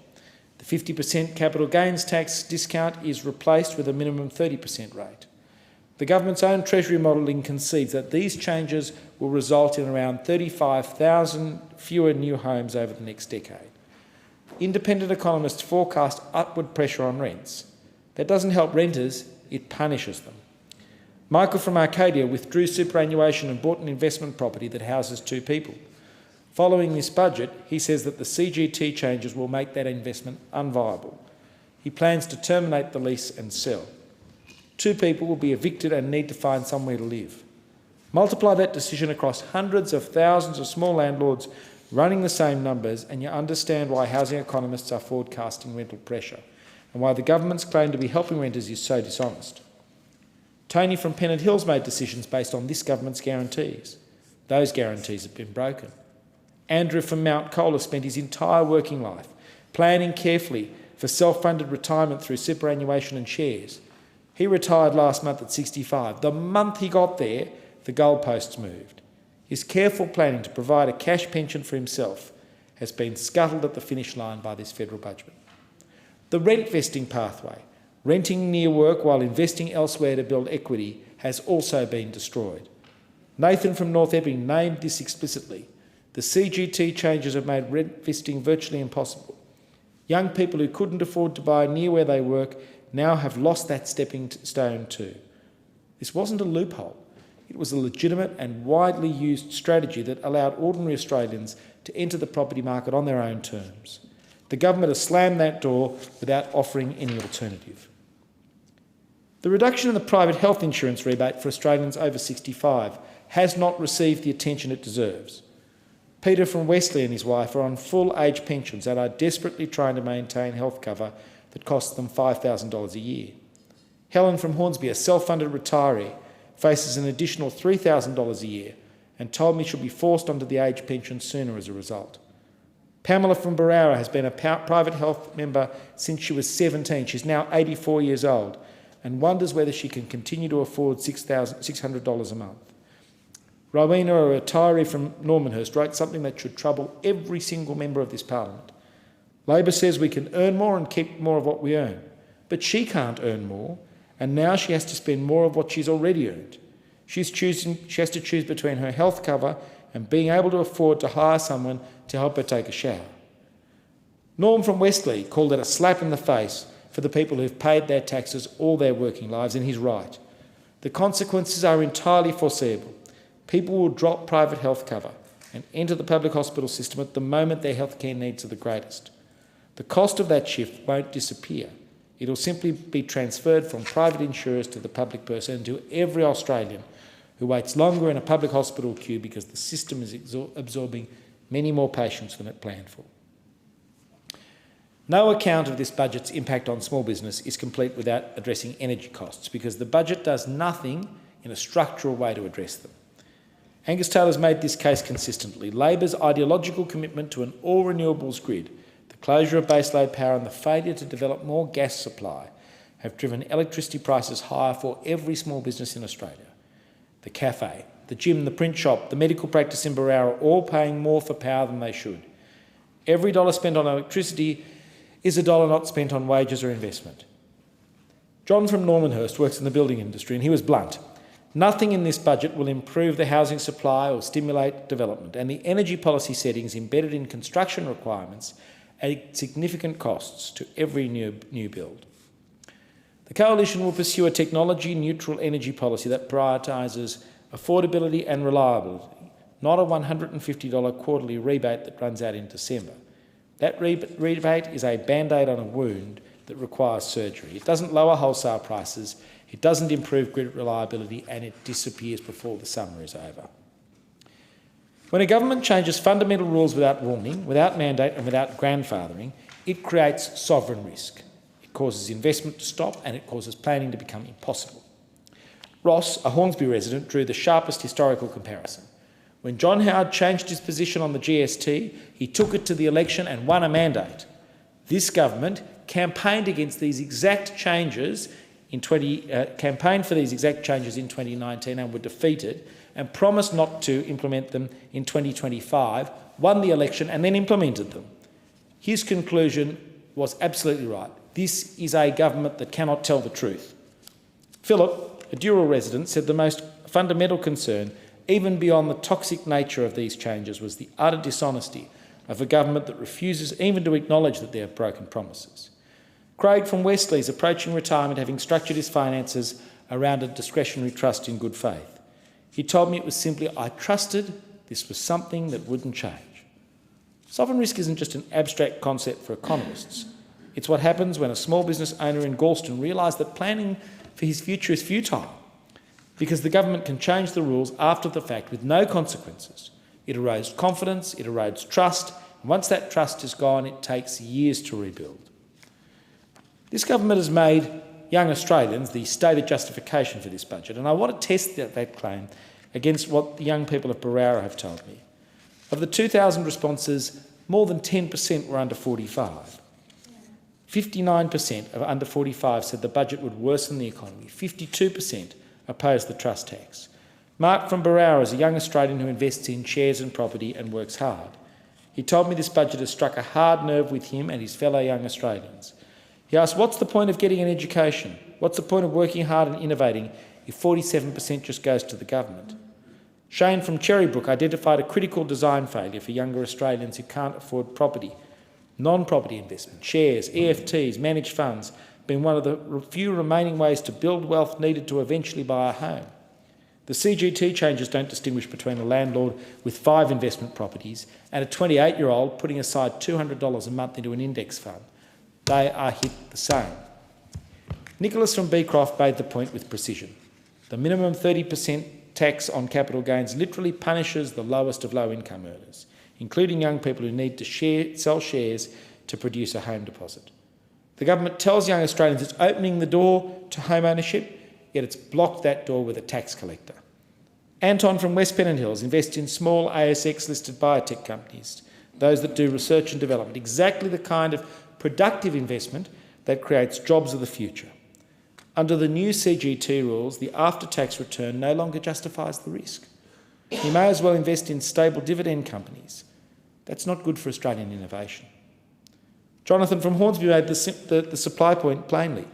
The 50% capital gains tax discount is replaced with a minimum 30% rate. The government's own Treasury modelling concedes that these changes will result in around 35,000 fewer new homes over the next decade. Independent economists forecast upward pressure on rents. That doesn't help renters, it punishes them. Michael from Arcadia withdrew superannuation and bought an investment property that houses 2 people. Following this budget, he says that the CGT changes will make that investment unviable. He plans to terminate the lease and sell. 2 people will be evicted and need to find somewhere to live. Multiply that decision across hundreds of thousands of small landlords running the same numbers, and you understand why housing economists are forecasting rental pressure and why the government's claim to be helping renters is so dishonest. Tony from Pennant Hills made decisions based on this government's guarantees. Those guarantees have been broken. Andrew from Mount Colah spent his entire working life planning carefully for self-funded retirement through superannuation and shares. He retired last month at 65. The month he got there, the goalposts moved. His careful planning to provide a cash pension for himself has been scuttled at the finish line by this federal budget. The rent vesting pathway, renting near work while investing elsewhere to build equity, has also been destroyed. Nathan from North Epping named this explicitly. The CGT changes have made rent vesting virtually impossible. Young people who couldn't afford to buy near where they work now have lost that stepping stone too. This wasn't a loophole. It was a legitimate and widely used strategy that allowed ordinary Australians to enter the property market on their own terms. The government has slammed that door without offering any alternative. The reduction in the private health insurance rebate for Australians over 65 has not received the attention it deserves. Peter from Wesley and his wife are on full age pensions and are desperately trying to maintain health cover that costs them $5,000 a year. Helen from Hornsby, a self-funded retiree, faces an additional $3,000 a year and told me she'll be forced onto the age pension sooner as a result. Pamela from Barara has been a private health member since she was 17. She's now 84 years old and wonders whether she can continue to afford $600 a month. Rowena, a retiree from Normanhurst, wrote something that should trouble every single member of this parliament. Labor says we can earn more and keep more of what we earn, but she can't earn more, and now she has to spend more of what she's already earned. She has to choose between her health cover and being able to afford to hire someone to help her take a shower. Norm from Westley called it a slap in the face for the people who've paid their taxes all their working lives, and he's right. The consequences are entirely foreseeable. People will drop private health cover and enter the public hospital system at the moment their healthcare needs are the greatest. The cost of that shift won't disappear. It'll simply be transferred from private insurers to the public person and to every Australian who waits longer in a public hospital queue because the system is absorbing many more patients than it planned for. No account of this budget's impact on small business is complete without addressing energy costs, because the budget does nothing in a structural way to address them. Angus Taylor's made this case consistently. Labor's ideological commitment to an all-renewables grid, the closure of baseload power and the failure to develop more gas supply have driven electricity prices higher for every small business in Australia. The cafe, the gym, the print shop, the medical practice in Barara are all paying more for power than they should. Every dollar spent on electricity is a dollar not spent on wages or investment. John from Normanhurst works in the building industry and he was blunt. Nothing in this budget will improve the housing supply or stimulate development, and the energy policy settings embedded in construction requirements add significant costs to every new build. The Coalition will pursue a technology-neutral energy policy that prioritises affordability and reliability, not a $150 quarterly rebate that runs out in December. That rebate is a band-aid on a wound that requires surgery. It doesn't lower wholesale prices, it doesn't improve grid reliability, and it disappears before the summer is over. When a government changes fundamental rules without warning, without mandate and without grandfathering, it creates sovereign risk. It causes investment to stop and it causes planning to become impossible. Ross, a Hornsby resident, drew the sharpest historical comparison. When John Howard changed his position on the GST, he took it to the election and won a mandate. This government campaigned against these exact changes campaigned for these exact changes in 2019 and were defeated, and promised not to implement them in 2025, won the election and then implemented them. His conclusion was absolutely right. This is a government that cannot tell the truth. Philip, a Dural resident, said the most fundamental concern, even beyond the toxic nature of these changes, was the utter dishonesty of a government that refuses even to acknowledge that they have broken promises. Craig from Westley is approaching retirement, having structured his finances around a discretionary trust in good faith. He told me it was simply, I trusted this was something that wouldn't change. Sovereign risk isn't just an abstract concept for economists. It's what happens when a small business owner in Galston realised that planning for his future is futile because the government can change the rules after the fact with no consequences. It erodes confidence, it erodes trust, and once that trust is gone, it takes years to rebuild. This government has made young Australians the stated justification for this budget, and I want to test that claim against what the young people of Barara have told me. Of the 2,000 responses, more than 10% were under 45. 59% of under 45 said the budget would worsen the economy. 52% opposed the trust tax. Mark from Barara is a young Australian who invests in shares and property and works hard. He told me this budget has struck a hard nerve with him and his fellow young Australians. He asked, what's the point of getting an education? What's the point of working hard and innovating if 47% just goes to the government? Shane from Cherrybrook identified a critical design failure for younger Australians who can't afford property. Non-property investment, shares, EFTs, managed funds, being one of the few remaining ways to build wealth needed to eventually buy a home. The CGT changes don't distinguish between a landlord with 5 investment properties and a 28-year-old putting aside $200 a month into an index fund. They are hit the same. Nicholas from Beecroft made the point with precision. The minimum 30% tax on capital gains literally punishes the lowest of low-income earners, including young people who need to sell shares to produce a home deposit. The government tells young Australians it's opening the door to home ownership, yet it's blocked that door with a tax collector. Anton from West Pennant Hills invests in small ASX-listed biotech companies, those that do research and development, exactly the kind of productive investment that creates jobs of the future. Under the new CGT rules, the after-tax return no longer justifies the risk. You may as well invest in stable dividend companies. That's not good for Australian innovation. Jonathan from Hornsby made the supply point plainly.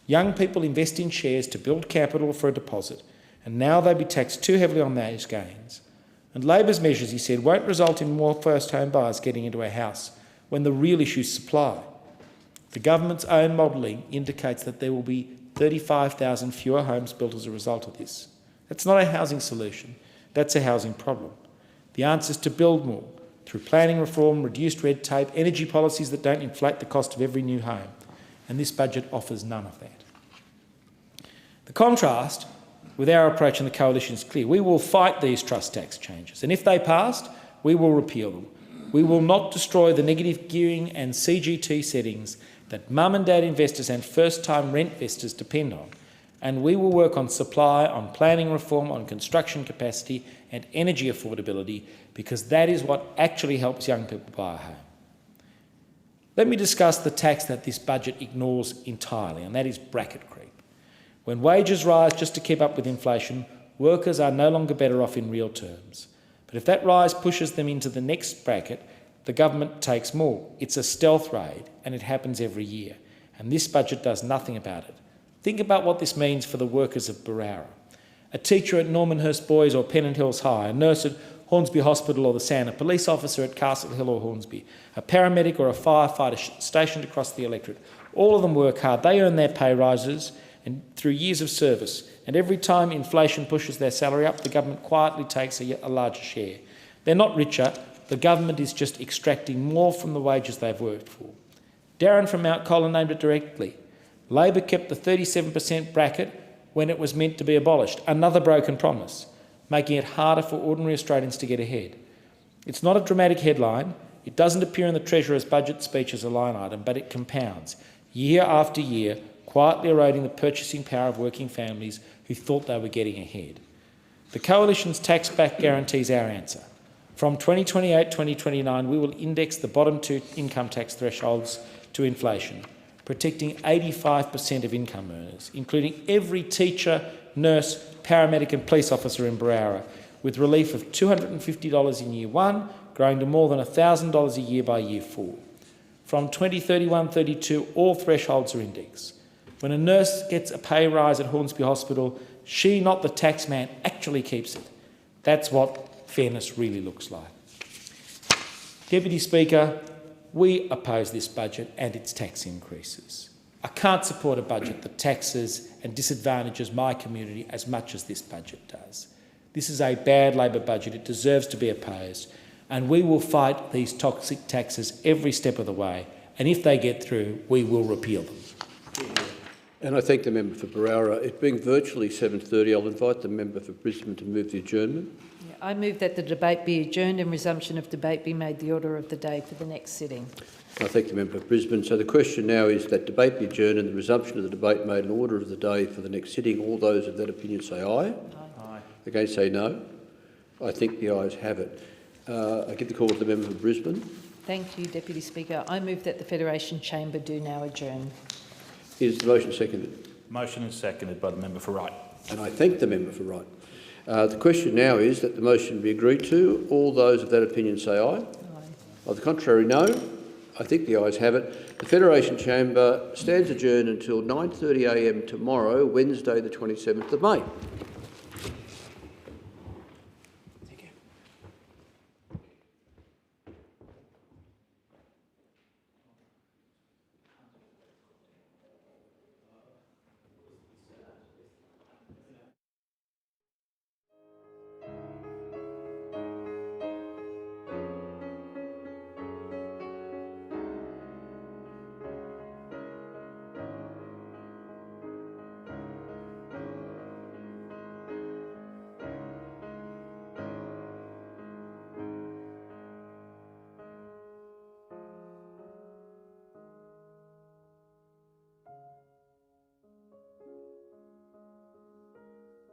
Young people invest in shares to build capital for a deposit, and now they'll be taxed too heavily on those gains. And Labor's measures, he said, won't result in more first home buyers getting into a house when the real issue is supply. The government's own modelling indicates that there will be 35,000 fewer homes built as a result of this. That's not a housing solution, that's a housing problem. The answer is to build more, through planning reform, reduced red tape, energy policies that don't inflate the cost of every new home. And this budget offers none of that. The contrast with our approach in the coalition is clear. We will fight these trust tax changes, and if they passed, we will repeal them. We will not destroy the negative gearing and CGT settings that mum and dad investors and first-time rent investors depend on, and we will work on supply, on planning reform, on construction capacity and energy affordability, because that is what actually helps young people buy a home. Let me discuss the tax that this budget ignores entirely, and that is bracket creep. When wages rise just to keep up with inflation, workers are no longer better off in real terms. But if that rise pushes them into the next bracket, the government takes more. It's a stealth raid, and it happens every year. And this budget does nothing about it. Think about what this means for the workers of Barara. A teacher at Normanhurst Boys or Pennant Hills High, a nurse at Hornsby Hospital or the Sand, a police officer at Castle Hill or Hornsby, a paramedic or a firefighter stationed across the electorate. All of them work hard. They earn their pay rises and through years of service. And every time inflation pushes their salary up, the government quietly takes a larger share. They're not richer, the government is just extracting more from the wages they've worked for. Darren from Mount Colin named it directly. Labor kept the 37% bracket when it was meant to be abolished, another broken promise, making it harder for ordinary Australians to get ahead. It's not a dramatic headline. It doesn't appear in the Treasurer's budget speech as a line item, but it compounds, year after year, quietly eroding the purchasing power of working families who thought they were getting ahead. The Coalition's tax back guarantee is our answer. From 2028-2029, we will index the bottom two income tax thresholds to inflation, protecting 85% of income earners, including every teacher, nurse, paramedic and police officer in Barara, with relief of $250 in year one, growing to more than $1,000 a year by year four. From 2031-32, all thresholds are indexed. When a nurse gets a pay rise at Hornsby Hospital, she, not the taxman, actually keeps it. That's what fairness really looks like. Deputy Speaker, we oppose this budget and its tax increases. I can't support a budget that taxes and disadvantages my community as much as this budget does. This is a bad Labor budget. It deserves to be opposed, and we will fight these toxic taxes every step of the way, and if they get through, we will repeal them. And I thank the member for Barara. It being virtually 7:30, I'll invite the member for Brisbane to move the adjournment. I move that the debate be adjourned and resumption of debate be made the order of the day for the next sitting. I thank the member for Brisbane. So the question now is that debate be adjourned and the resumption of the debate made in order of the day for the next sitting. All those of that opinion say aye. Aye. Against say no. I think the ayes have it. I give the call to the member for Brisbane. Thank you, Deputy Speaker. I move that the Federation Chamber do now adjourn. Is the motion seconded? Motion is seconded by the member for Wright. And I thank the member for Wright. The question now is that the motion be agreed to. All those of that opinion say aye. Aye. On the contrary, no. I think the ayes have it. The Federation Chamber stands adjourned until 9:30 a.m. tomorrow, Wednesday the 27th of May.